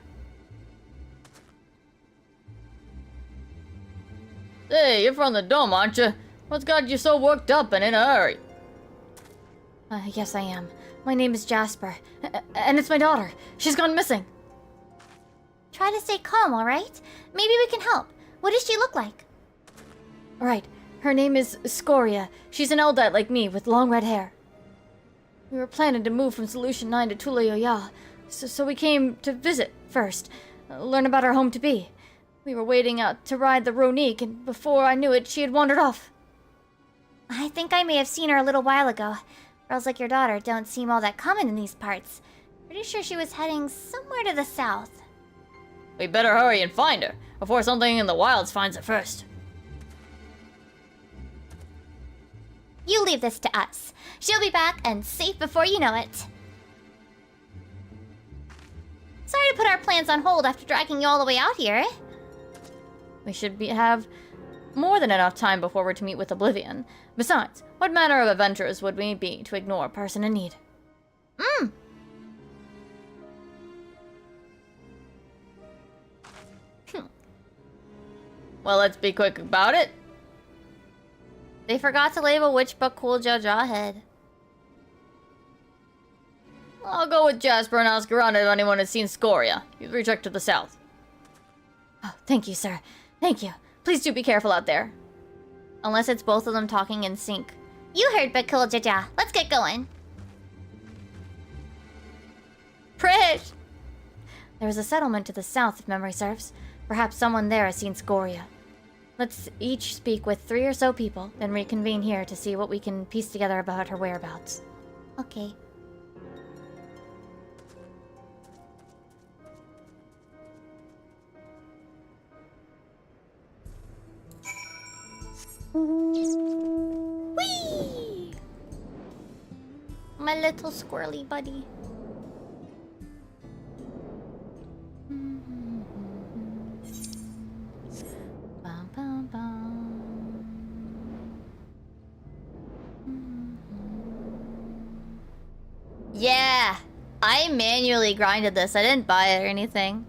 Hey, you're from the dome, aren't you? What's got you so worked up and in a hurry? Yes, I am. My name is Jasper, and it's my daughter. She's gone missing. Try to stay calm, alright? Maybe we can help. What does she look like? Right. Her name is Scoria. She's an Eldite like me, with long red hair. We were planning to move from Solution 9 to Tuleoya, so we came to visit first, learn about our home-to-be. We were waiting out to ride the Ronique, and before I knew it, she had wandered off. I think I may have seen her a little while ago. Girls like your daughter don't seem all that common in these parts. Pretty sure she was heading somewhere to the south. We better hurry and find her, before something in the wilds finds her first. You leave this to us. She'll be back and safe before you know it. Sorry to put our plans on hold after dragging you all the way out here. We should have more than enough time before we're to meet with Oblivion. Besides, what manner of adventurers would we be to ignore a person in need? Well, let's be quick about it. They forgot to label which book Cool Jaja had. I'll go with Jasper and ask around if anyone has seen Scoria. You recheck to the south. Oh, thank you, sir. Thank you. Please do be careful out there. Unless it's both of them talking in sync. You heard Bakul Jaja. Let's get going. Prish! There is a settlement to the south, if memory serves. Perhaps someone there has seen Scoria. Let's each speak with 3 or so people, then reconvene here to see what we can piece together about her whereabouts. Okay. Whee! My little squirrely buddy. Yeah, I manually grinded this. I didn't buy it or anything.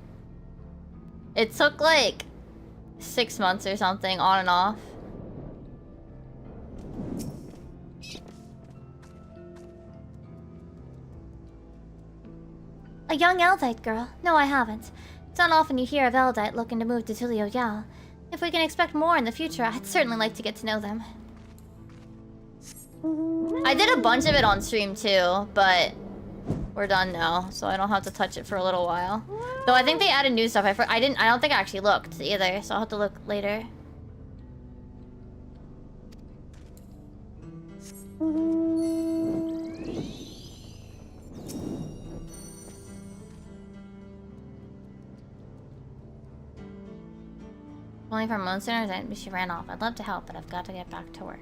It took like 6 months or something on and off. A young Eldite girl? No, I haven't. It's not often you hear of Eldite looking to move to Tuleoya. If we can expect more in the future, I'd certainly like to get to know them. I did a bunch of it on stream too, but we're done now, so I don't have to touch it for a little while. Though I think they added new stuff. I don't think I actually looked either, so I'll have to look later. Only for monsters, and she ran off. I'd love to help, but I've got to get back to work.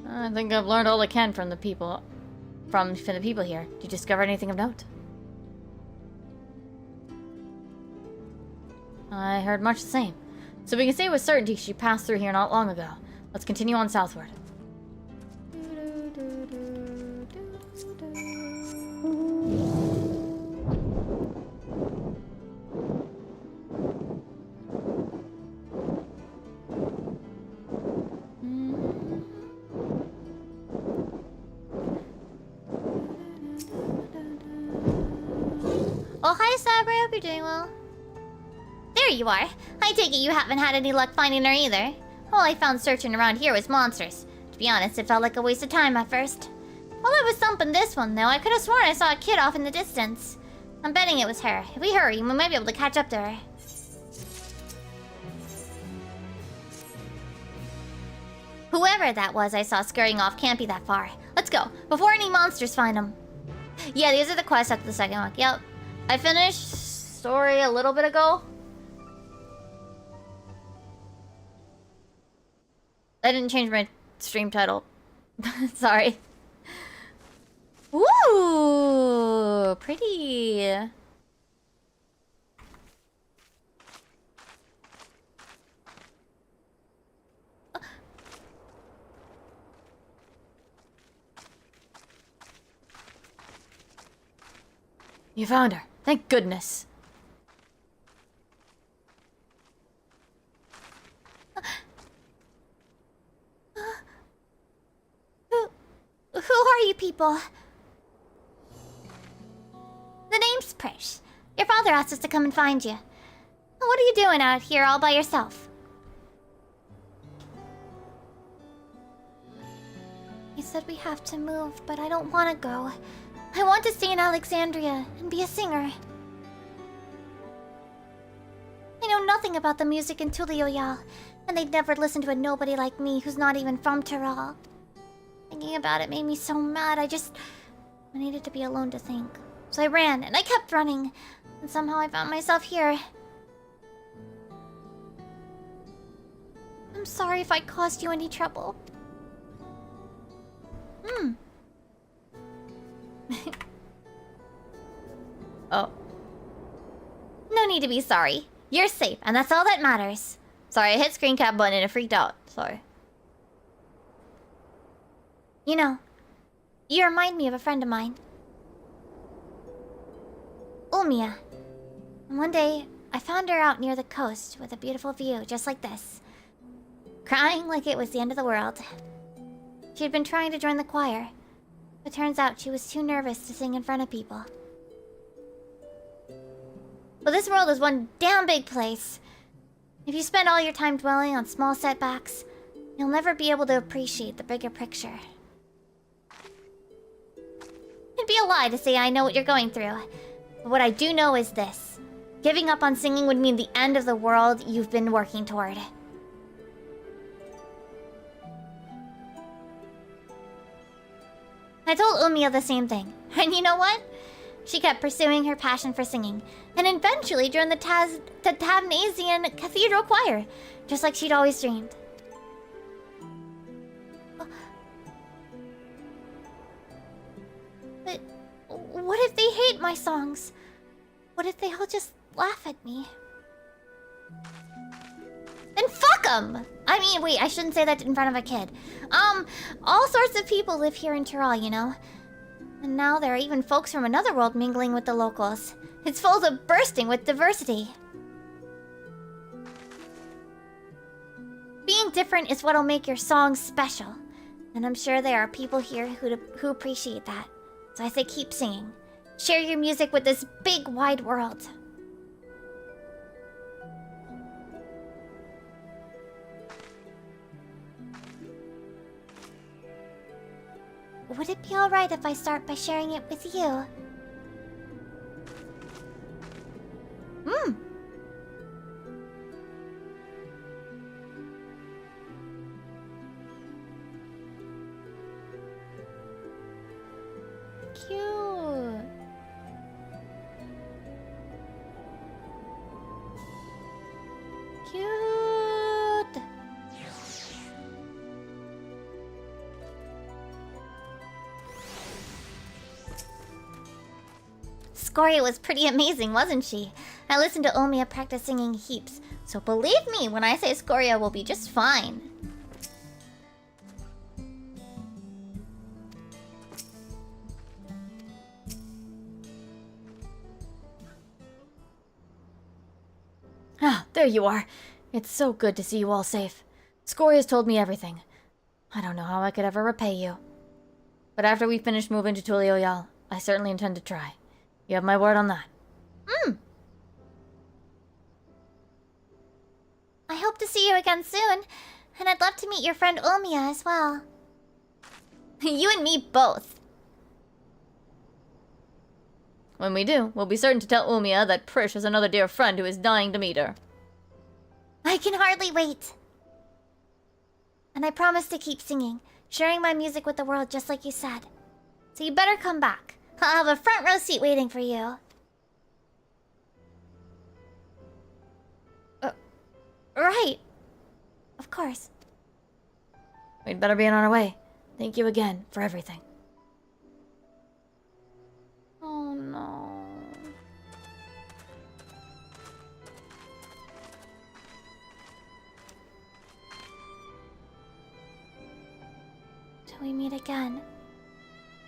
I think I've learned all I can from the people, from the people here. Did you discover anything of note? I heard much the same. So we can say with certainty she passed through here not long ago. Let's continue on southward. Oh, hi, Sabri. Hope you're doing well. There you are. I take it you haven't had any luck finding her either. All I found searching around here was monsters. To be honest, it felt like a waste of time at first. While I was thumping this one, though, I could have sworn I saw a kid off in the distance. I'm betting it was her. If we hurry, we might be able to catch up to her. Whoever that was I saw scurrying off can't be that far. Let's go, before any monsters find him. Yeah, these are the quests after the second one. Yep. I finished story a little bit ago. I didn't change my stream title. Sorry. Ooh, pretty. You found her. Thank goodness. Who are you people? The name's Prish. Your father asked us to come and find you. What are you doing out here all by yourself? He said we have to move, but I don't want to go. I want to stay in Alexandria and be a singer. I know nothing about the music in Tulioyal, and they'd never listen to a nobody like me who's not even from Tyrol. Thinking about it made me so mad, I needed to be alone to think. So I ran, and I kept running, and somehow I found myself here. I'm sorry if I caused you any trouble. Oh. No need to be sorry. You're safe, and that's all that matters. Sorry, I hit screen cap button and it freaked out. Sorry. You know, you remind me of a friend of mine. Ulmia. And one day, I found her out near the coast with a beautiful view, just like this. Crying like it was the end of the world. She had been trying to join the choir, but turns out she was too nervous to sing in front of people. But this world is one damn big place. If you spend all your time dwelling on small setbacks, you'll never be able to appreciate the bigger picture. It'd be a lie to say I know what you're going through. But what I do know is this. Giving up on singing would mean the end of the world you've been working toward. I told Umia the same thing. And you know what? She kept pursuing her passion for singing, and eventually joined the Tabnasian Cathedral Choir, just like she'd always dreamed. But what if they hate my songs? What if they all just laugh at me? Then fuck them! I mean, wait, I shouldn't say that in front of a kid. All sorts of people live here in Tyrol, you know? And now there are even folks from another world mingling with the locals. It's full to bursting with diversity. Being different is what'll make your songs special. And I'm sure there are people here who appreciate that. So I say keep singing. Share your music with this big, wide world. Would it be alright if I start by sharing it with you? Cute. Cute. Scoria was pretty amazing, wasn't she? I listened to Omiya practice singing heaps, so believe me when I say Scoria will be just fine. Ah, there you are. It's so good to see you all safe. Scoria's told me everything. I don't know how I could ever repay you. But after we finish moving to Tulioyal, I certainly intend to try. You have my word on that. I hope to see you again soon, and I'd love to meet your friend Omiya as well. You and me both. When we do, we'll be certain to tell Umiya that Prish is another dear friend who is dying to meet her. I can hardly wait. And I promise to keep singing, sharing my music with the world just like you said. So you better come back. I'll have a front row seat waiting for you. Right. Of course. We'd better be on our way. Thank you again for everything. Oh no. Till we meet again.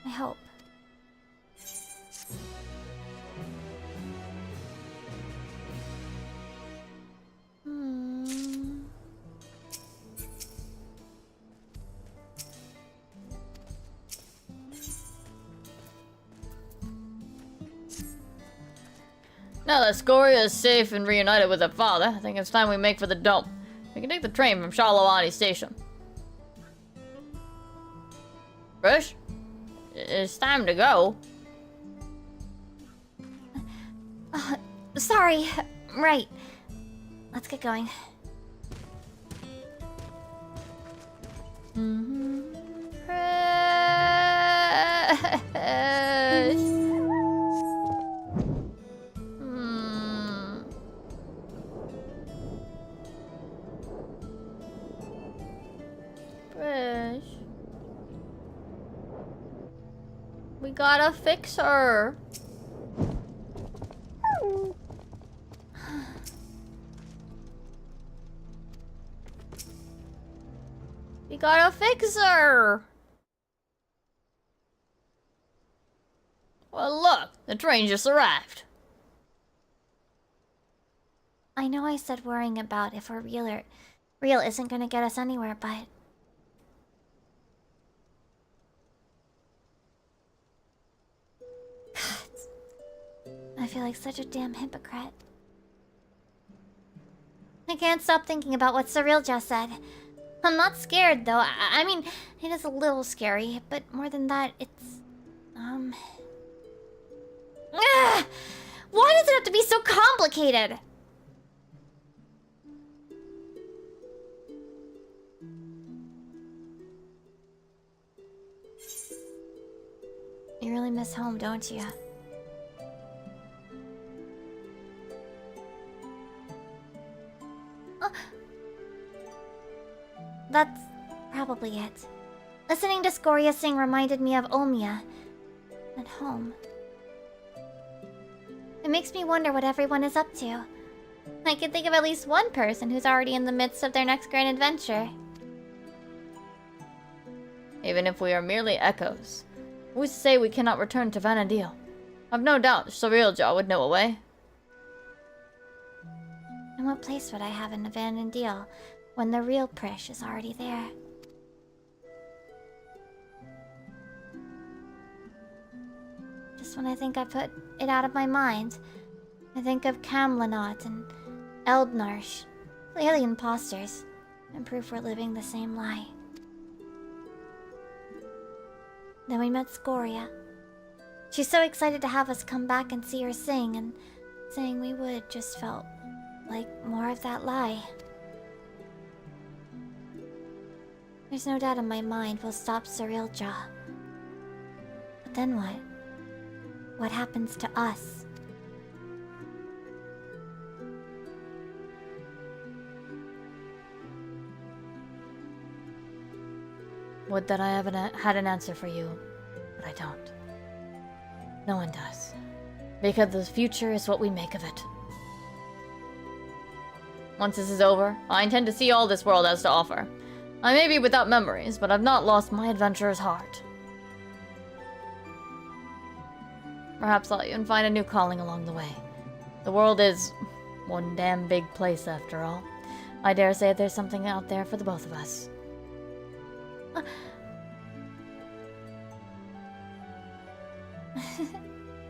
I hope. Now that Scoria is safe and reunited with her father, I think it's time we make for the dome. We can take the train from Shalawani Station. Prish? It's time to go. Sorry. Right. Let's get going. Prish. We gotta fix her. We gotta fix her. Well, look, the train just arrived. I know I said worrying about if we're real isn't gonna get us anywhere, but... God. I feel like such a damn hypocrite. I can't stop thinking about what Surreal just said. I'm not scared, though. I mean, it is a little scary, but more than that, it's... Why does it have to be so complicated? You really miss home, don't you? That's probably it. Listening to Scoria sing reminded me of Omiya and home. It makes me wonder what everyone is up to. I can think of at least one person who's already in the midst of their next grand adventure. Even if we are merely echoes, who's to say we cannot return to Vana'diel? I've no doubt Surreal Jaw would know a way. And what place would I have in Vana'diel when the real Prish is already there? Just when I think I put it out of my mind, I think of Camlanot and Eldnarsh, clearly imposters, and proof we're living the same lie. Then we met Scoria. She's so excited to have us come back and see her sing, and saying we would just felt like more of that lie. There's no doubt in my mind we'll stop Surreal Jaw. But then what? What happens to us? Would that I had an answer for you, but I don't. No one does. Because the future is what we make of it. Once this is over, I intend to see all this world has to offer. I may be without memories, but I've not lost my adventurer's heart. Perhaps I'll even find a new calling along the way. The world is one damn big place after all. I dare say there's something out there for the both of us.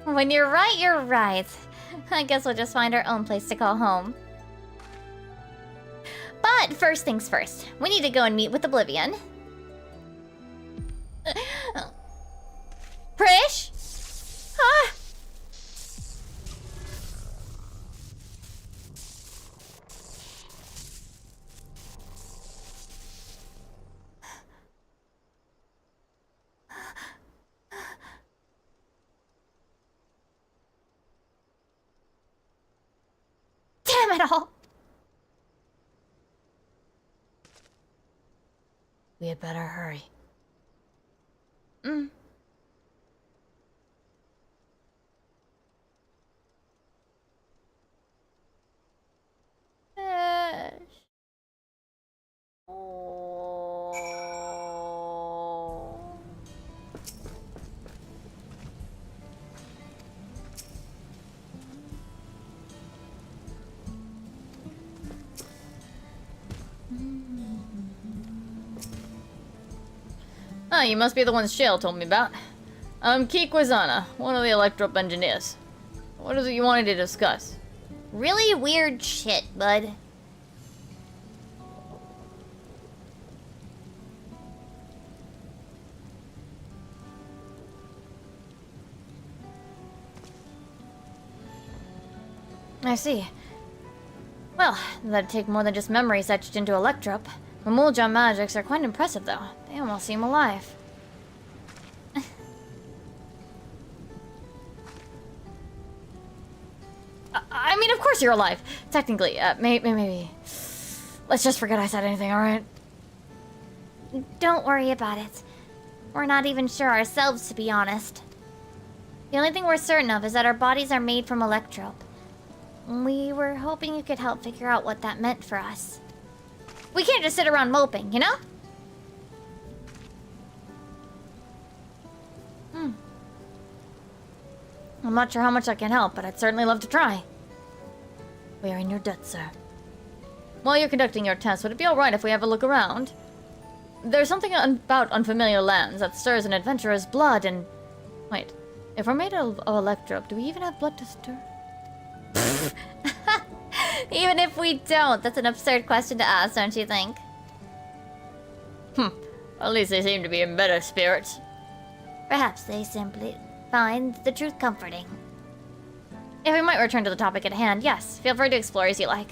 When you're right, you're right. I guess we'll just find our own place to call home. But first things first, we need to go and meet with Oblivion. Prish? at all. We had better hurry. Mm. Ah, you must be the one Shale told me about. I'm Kikwazana, one of the Electrop engineers. What is it you wanted to discuss? Really weird shit, bud. I see. Well, that'd take more than just memories etched into Electrop. Mamulja magics are quite impressive, though. They almost seem alive. I mean, of course you're alive. Technically, maybe. Let's just forget I said anything, alright? Don't worry about it. We're not even sure ourselves, to be honest. The only thing we're certain of is that our bodies are made from Electrop. We were hoping you could help figure out what that meant for us. We can't just sit around moping, you know? I'm not sure how much I can help, but I'd certainly love to try. We are in your debt, sir. While you're conducting your test, would it be alright if we have a look around? There's something about unfamiliar lands that stirs an adventurer's blood and... Wait, if we're made of Electrop, do we even have blood to stir? Even if we don't, that's an absurd question to ask, don't you think? At least they seem to be in better spirits. Perhaps they simply find the truth comforting. If we might return to the topic at hand, yes, feel free to explore as you like.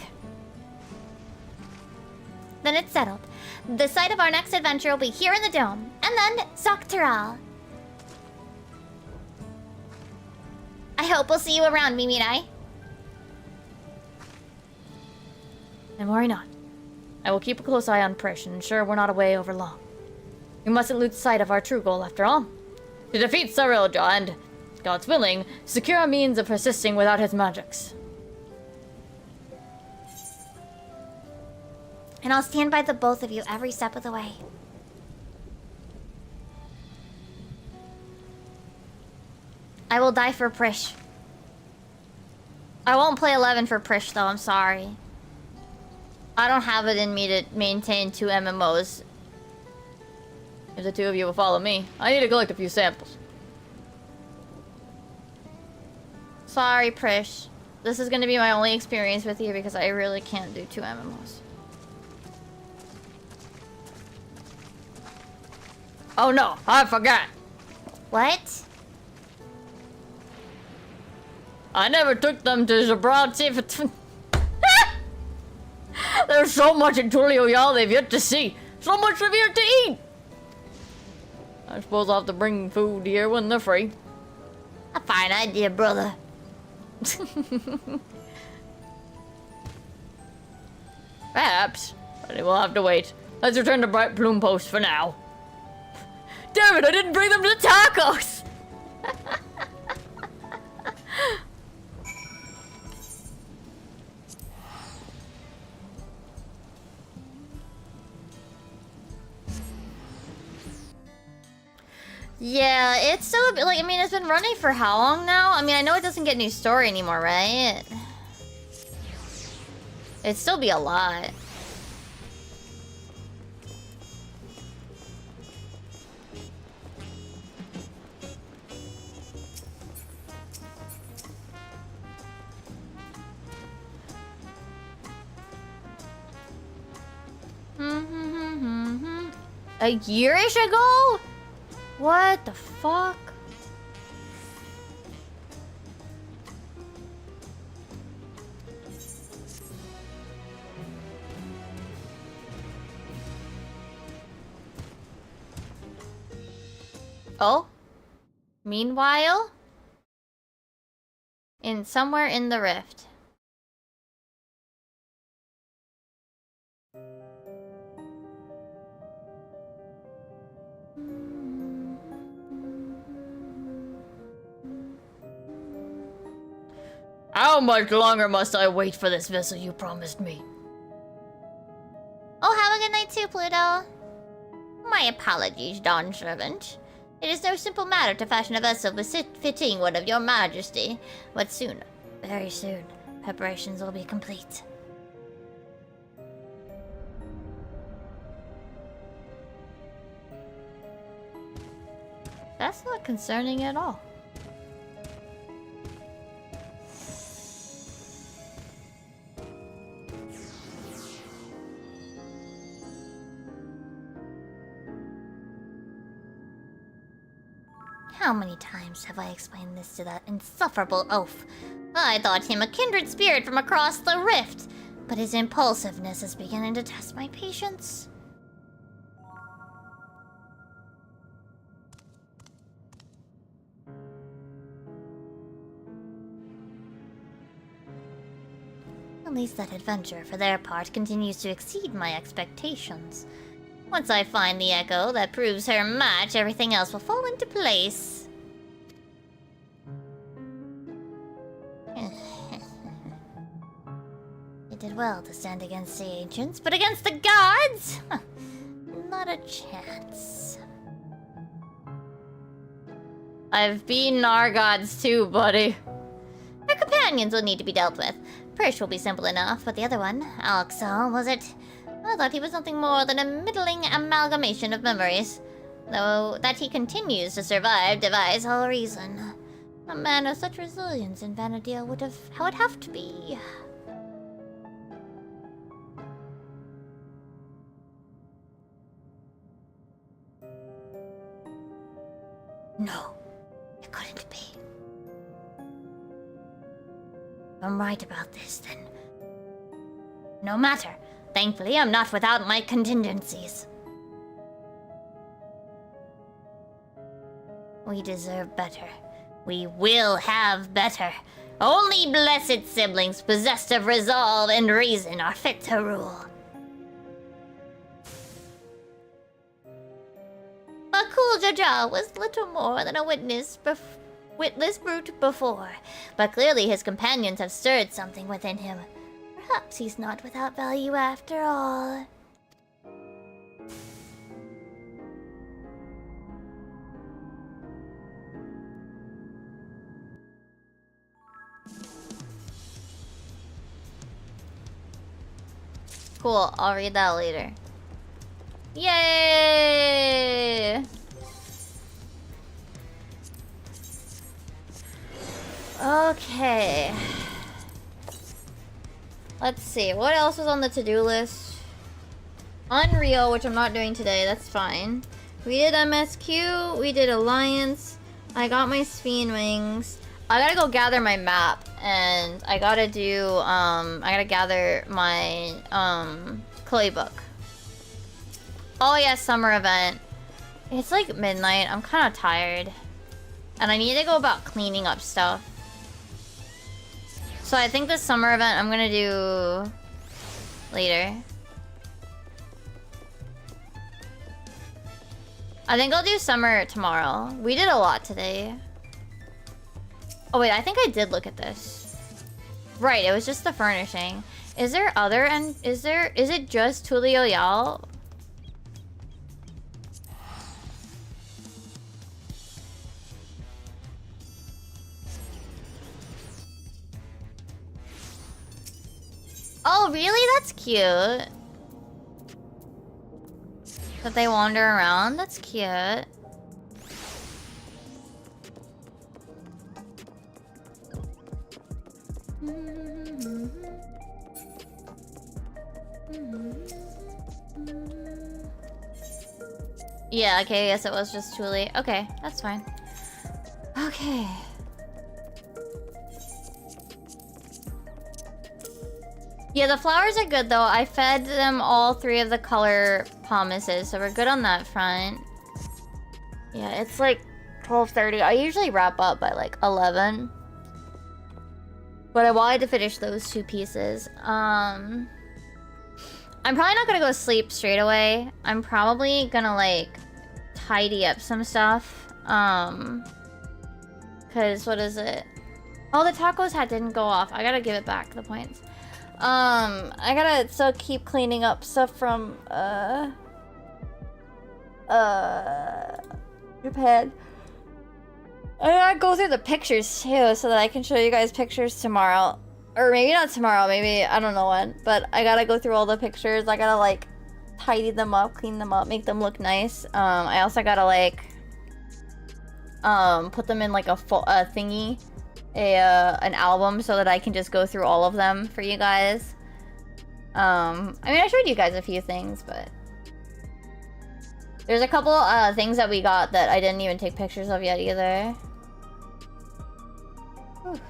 Then it's settled. The site of our next adventure will be here in the dome, and then Zocteral. I hope we'll see you around, Mimirai. And worry not. I will keep a close eye on Prish and ensure we're not away over long. We mustn't lose sight of our true goal, after all. To defeat Sarilja and, God's willing, secure a means of persisting without his magics. And I'll stand by the both of you every step of the way. I will die for Prish. I won't play 11 for Prish, though, I'm sorry. I don't have it in me to maintain 2 MMOs. If the two of you will follow me, I need to collect a few samples. Sorry, Prish. This is gonna be my only experience with you because I really can't do 2 MMOs. Oh no, I forgot. What? I never took them to Gibraltar for There's so much in Tulio, y'all, they've yet to see. So much they've yet to eat. I suppose I'll have to bring food here when they're free. A fine idea, brother. Perhaps, but it will have to wait. Let's return to Bright Plume Post for now. Damn it, I didn't bring them to the tacos! Yeah, it's still a bit, like, I mean, it's been running for how long now? I mean, I know it doesn't get new story anymore, right? It'd still be a lot. A year-ish ago? What the fuck? Oh? Meanwhile? Somewhere in the rift. How much longer must I wait for this vessel you promised me? Oh, have a good night too, Pluto. My apologies, Dawn Servant. It is no simple matter to fashion a vessel befitting one of your majesty. But soon, very soon, preparations will be complete. That's not concerning at all. How many times have I explained this to that insufferable oaf? I thought him a kindred spirit from across the rift, but his impulsiveness is beginning to test my patience. At least that adventure, for their part, continues to exceed my expectations. Once I find the echo that proves her match, everything else will fall into place. You did well to stand against the ancients, but against the gods? Not a chance. I've beaten our gods too, buddy. Her companions will need to be dealt with. Persh will be simple enough, but the other one, Alexel, was it? I thought he was nothing more than a middling amalgamation of memories. Though that he continues to survive defies all reason. A man of such resilience and vanity would have to be. No, it couldn't be. If I'm right about this, then no matter. Thankfully, I'm not without my contingencies. We deserve better. We will have better. Only blessed siblings possessed of resolve and reason are fit to rule. Akul Jaja was little more than a witless brute before, but clearly his companions have stirred something within him. Perhaps he's not without value after all. Cool, I'll read that later. Yay! Okay. Let's see, what else was on the to-do list? Unreal, which I'm not doing today, that's fine. We did MSQ, we did Alliance, I got my Sphene Wings. I gotta go gather my map, and I gotta do, I gotta gather my, clay book. Oh yeah, summer event. It's like midnight, I'm kinda tired. And I need to go about cleaning up stuff. So I think this summer event I'm gonna do later. I think I'll do summer tomorrow. We did a lot today. Oh wait, I think I did look at this. Right, it was just the furnishing. Is there other and is it just Tulio Yal? Oh really? That's cute. That they wander around? That's cute. Yeah, okay, I guess it was just Tuli. Okay, that's fine. Okay. Yeah, the flowers are good though. I fed them all 3 of the color pomaces, so we're good on that front. Yeah, it's like 12:30. I usually wrap up by like 11. But I wanted to finish those 2 pieces. I'm probably not gonna go sleep straight away. I'm probably gonna like tidy up some stuff. Cause what is it? Oh, the tacos hat didn't go off. I gotta give it back, the points. I gotta still keep cleaning up stuff from, Japan. I gotta go through the pictures too, so that I can show you guys pictures tomorrow. Or maybe not tomorrow, maybe, I don't know when. But I gotta go through all the pictures. I gotta, like, tidy them up, clean them up, make them look nice. I also gotta, like, put them in, like, a full, thingy. An album, so that I can just go through all of them for you guys. I mean, I showed you guys a few things, but... There's a couple, things that we got that I didn't even take pictures of yet, either. Whew.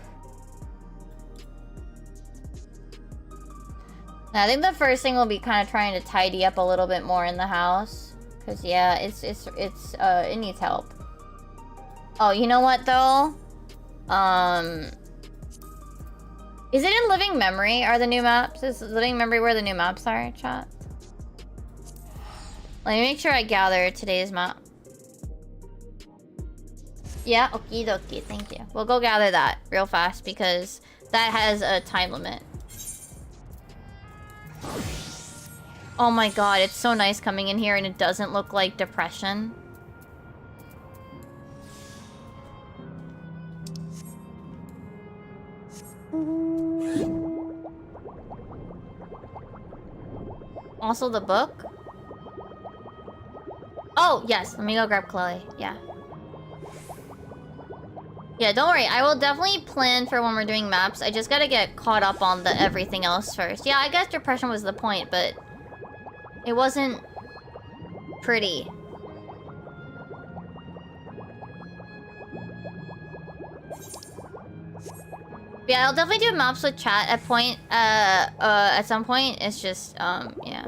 Now, I think the first thing will be kind of trying to tidy up a little bit more in the house. Because, yeah, it needs help. Oh, you know what, though? Is it in living memory? Are the new maps? Is living memory where the new maps are, chat? Let me make sure I gather today's map. Yeah, okie dokie, thank you. We'll go gather that real fast because that has a time limit. Oh my god, it's so nice coming in here and it doesn't look like depression. Also the book? Oh, yes. Let me go grab Chloe. Yeah. Yeah, don't worry. I will definitely plan for when we're doing maps. I just gotta get caught up on the everything else first. Yeah, I guess depression was the point, but... it wasn't... pretty. Yeah, I'll definitely do maps with chat at some point. It's just, yeah.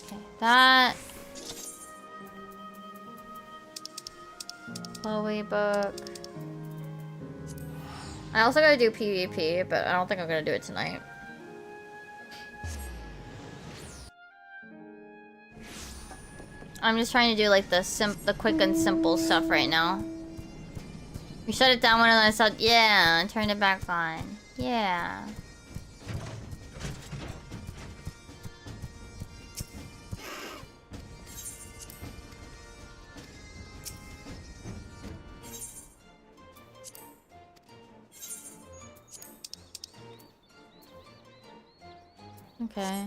Okay, that. Chloe book. I also gotta do PvP, but I don't think I'm gonna do it tonight. I'm just trying to do like the quick and simple stuff right now. We shut it down when I said, yeah, and turned it back on. Yeah. Okay.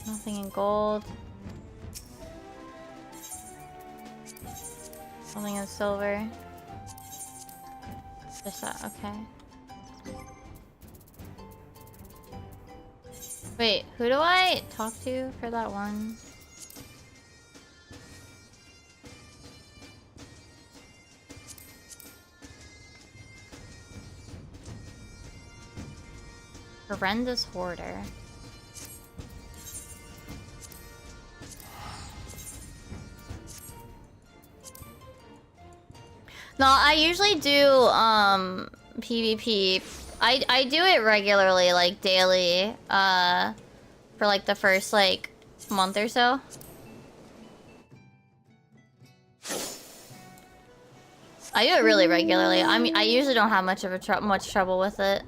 Nothing in gold. Nothing in silver. Just that, okay. Wait, who do I talk to for that one? Horrendous hoarder. No, I usually do PvP. I do it regularly, like daily, for like the first like month or so. I do it really regularly. I mean, I usually don't have much of a much trouble with it.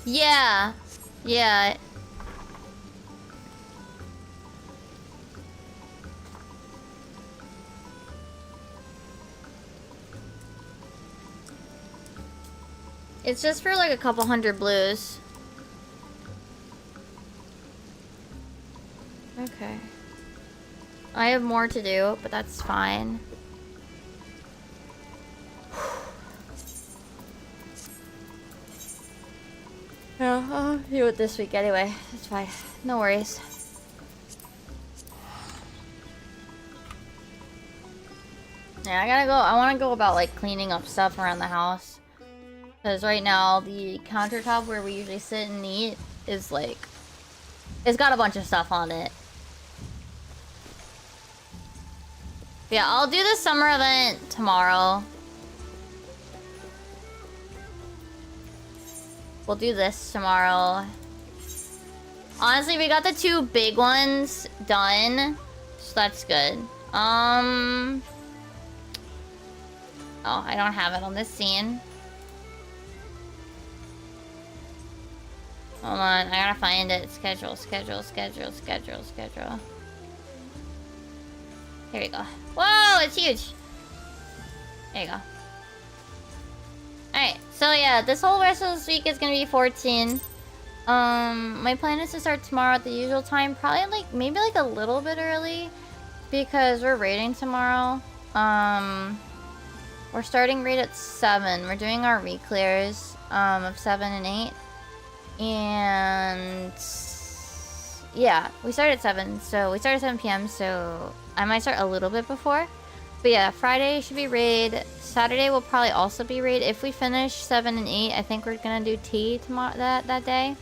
Yeah. Yeah. It's just for like a couple hundred blues. Okay. I have more to do, but that's fine. Yeah, I'll do it this week anyway. It's fine. No worries. Yeah, I gotta go. I want to go about like cleaning up stuff around the house. Because right now, the countertop where we usually sit and eat is like... It's got a bunch of stuff on it. Yeah, I'll do the summer event tomorrow. We'll do this tomorrow. Honestly, we got the 2 big ones done. So that's good. Oh, I don't have it on this scene. Hold on, I gotta find it. Schedule. Here we go. Whoa, it's huge. There you go. Alright, so yeah, this whole rest of this week is gonna be 14. My plan is to start tomorrow at the usual time. Probably like, maybe like a little bit early. Because we're raiding tomorrow. We're starting raid at 7. We're doing our re-clears of 7 and 8. And yeah, we start at 7. So we start at 7 p.m. So I might start a little bit before. But yeah, Friday should be raid. Saturday will probably also be raid. If we finish 7 and 8, I think we're gonna do tea tomorrow that day.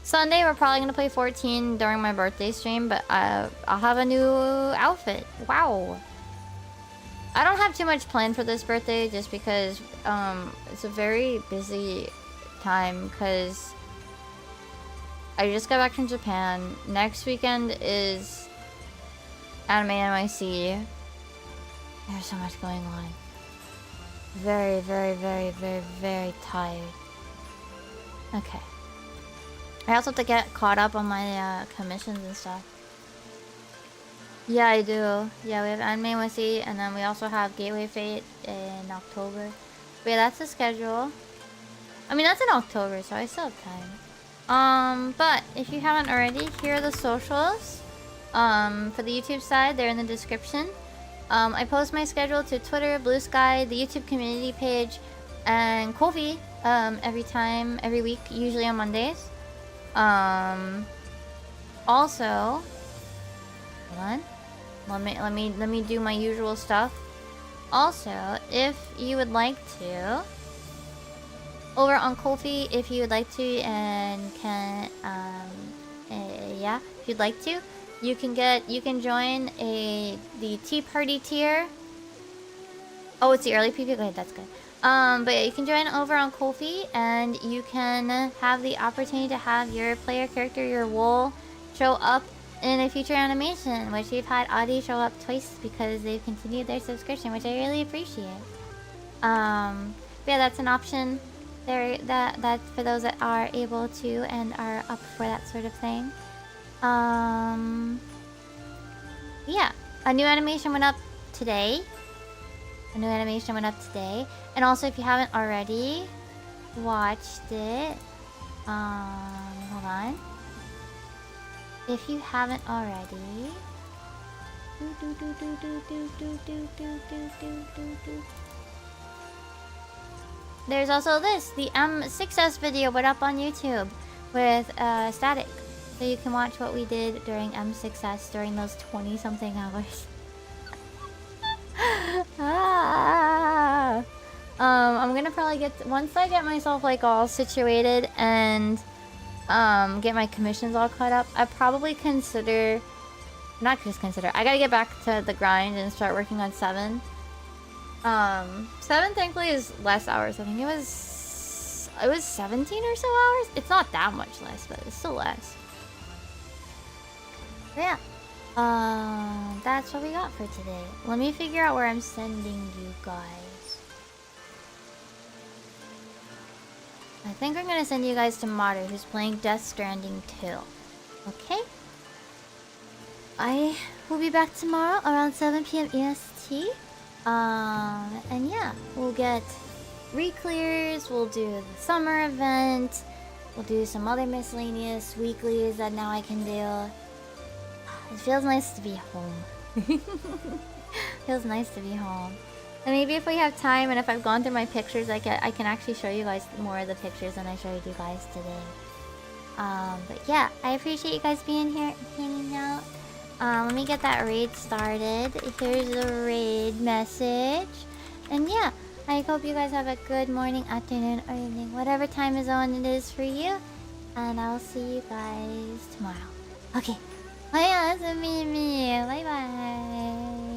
Sunday we're probably gonna play 14 during my birthday stream, but I'll have a new outfit. Wow. I don't have too much planned for this birthday just because it's a very busy time because I just got back from Japan. Next weekend is Anime NYC. There's so much going on. Very, very, very, very, very tired. Okay. I also have to get caught up on my commissions and stuff. Yeah, I do. Yeah, we have Anime NYC, and then we also have Gateway Fate in October. But yeah, that's the schedule. I mean, that's in October, so I still have time. But if you haven't already, here are the socials. For the YouTube side, they're in the description. I post my schedule to Twitter, Blue Sky, the YouTube community page, and Ko-fi every week, usually on Mondays. Also, hold on. Let me do my usual stuff. Also, if you would like to, over on Ko-fi, if you would like to and can, yeah, if you'd like to, you can join the Tea Party tier. Oh, it's the early preview. Go ahead, that's good. But yeah, you can join over on Ko-fi, and you can have the opportunity to have your player character, your wool, show up in a future animation, which we've had Audi show up twice because they've continued their subscription, which I really appreciate. But yeah, that's an option there that for those that are able to and are up for that sort of thing. Yeah, a new animation went up today. And also, if you haven't already watched it, hold on. If you haven't already, there's also this. The M6S video went up on YouTube with Static, so you can watch what we did during M6S during those 20-something hours. I'm gonna probably once I get myself like all situated and get my commissions all caught up, I probably I gotta get back to the grind and start working on 7. 7 thankfully is less hours. I think it was 17 or so hours. It's not that much less, but it's still less. But yeah. That's what we got for today. Let me figure out where I'm sending you guys. I think I'm gonna send you guys to Maru, who's playing Death Stranding 2. Okay? I will be back tomorrow around 7 p.m. EST. And yeah, we'll get re-clears, we'll do the summer event, we'll do some other miscellaneous weeklies that now I can do. It feels nice to be home. Feels nice to be home. And maybe if we have time and if I've gone through my pictures, I can actually show you guys more of the pictures than I showed you guys today. But yeah, I appreciate you guys being here, hanging out. Let me get that raid started. Here's the raid message. And yeah, I hope you guys have a good morning, afternoon, or evening, whatever time zone it is for you. And I'll see you guys tomorrow. Okay. Bye, me. Bye bye.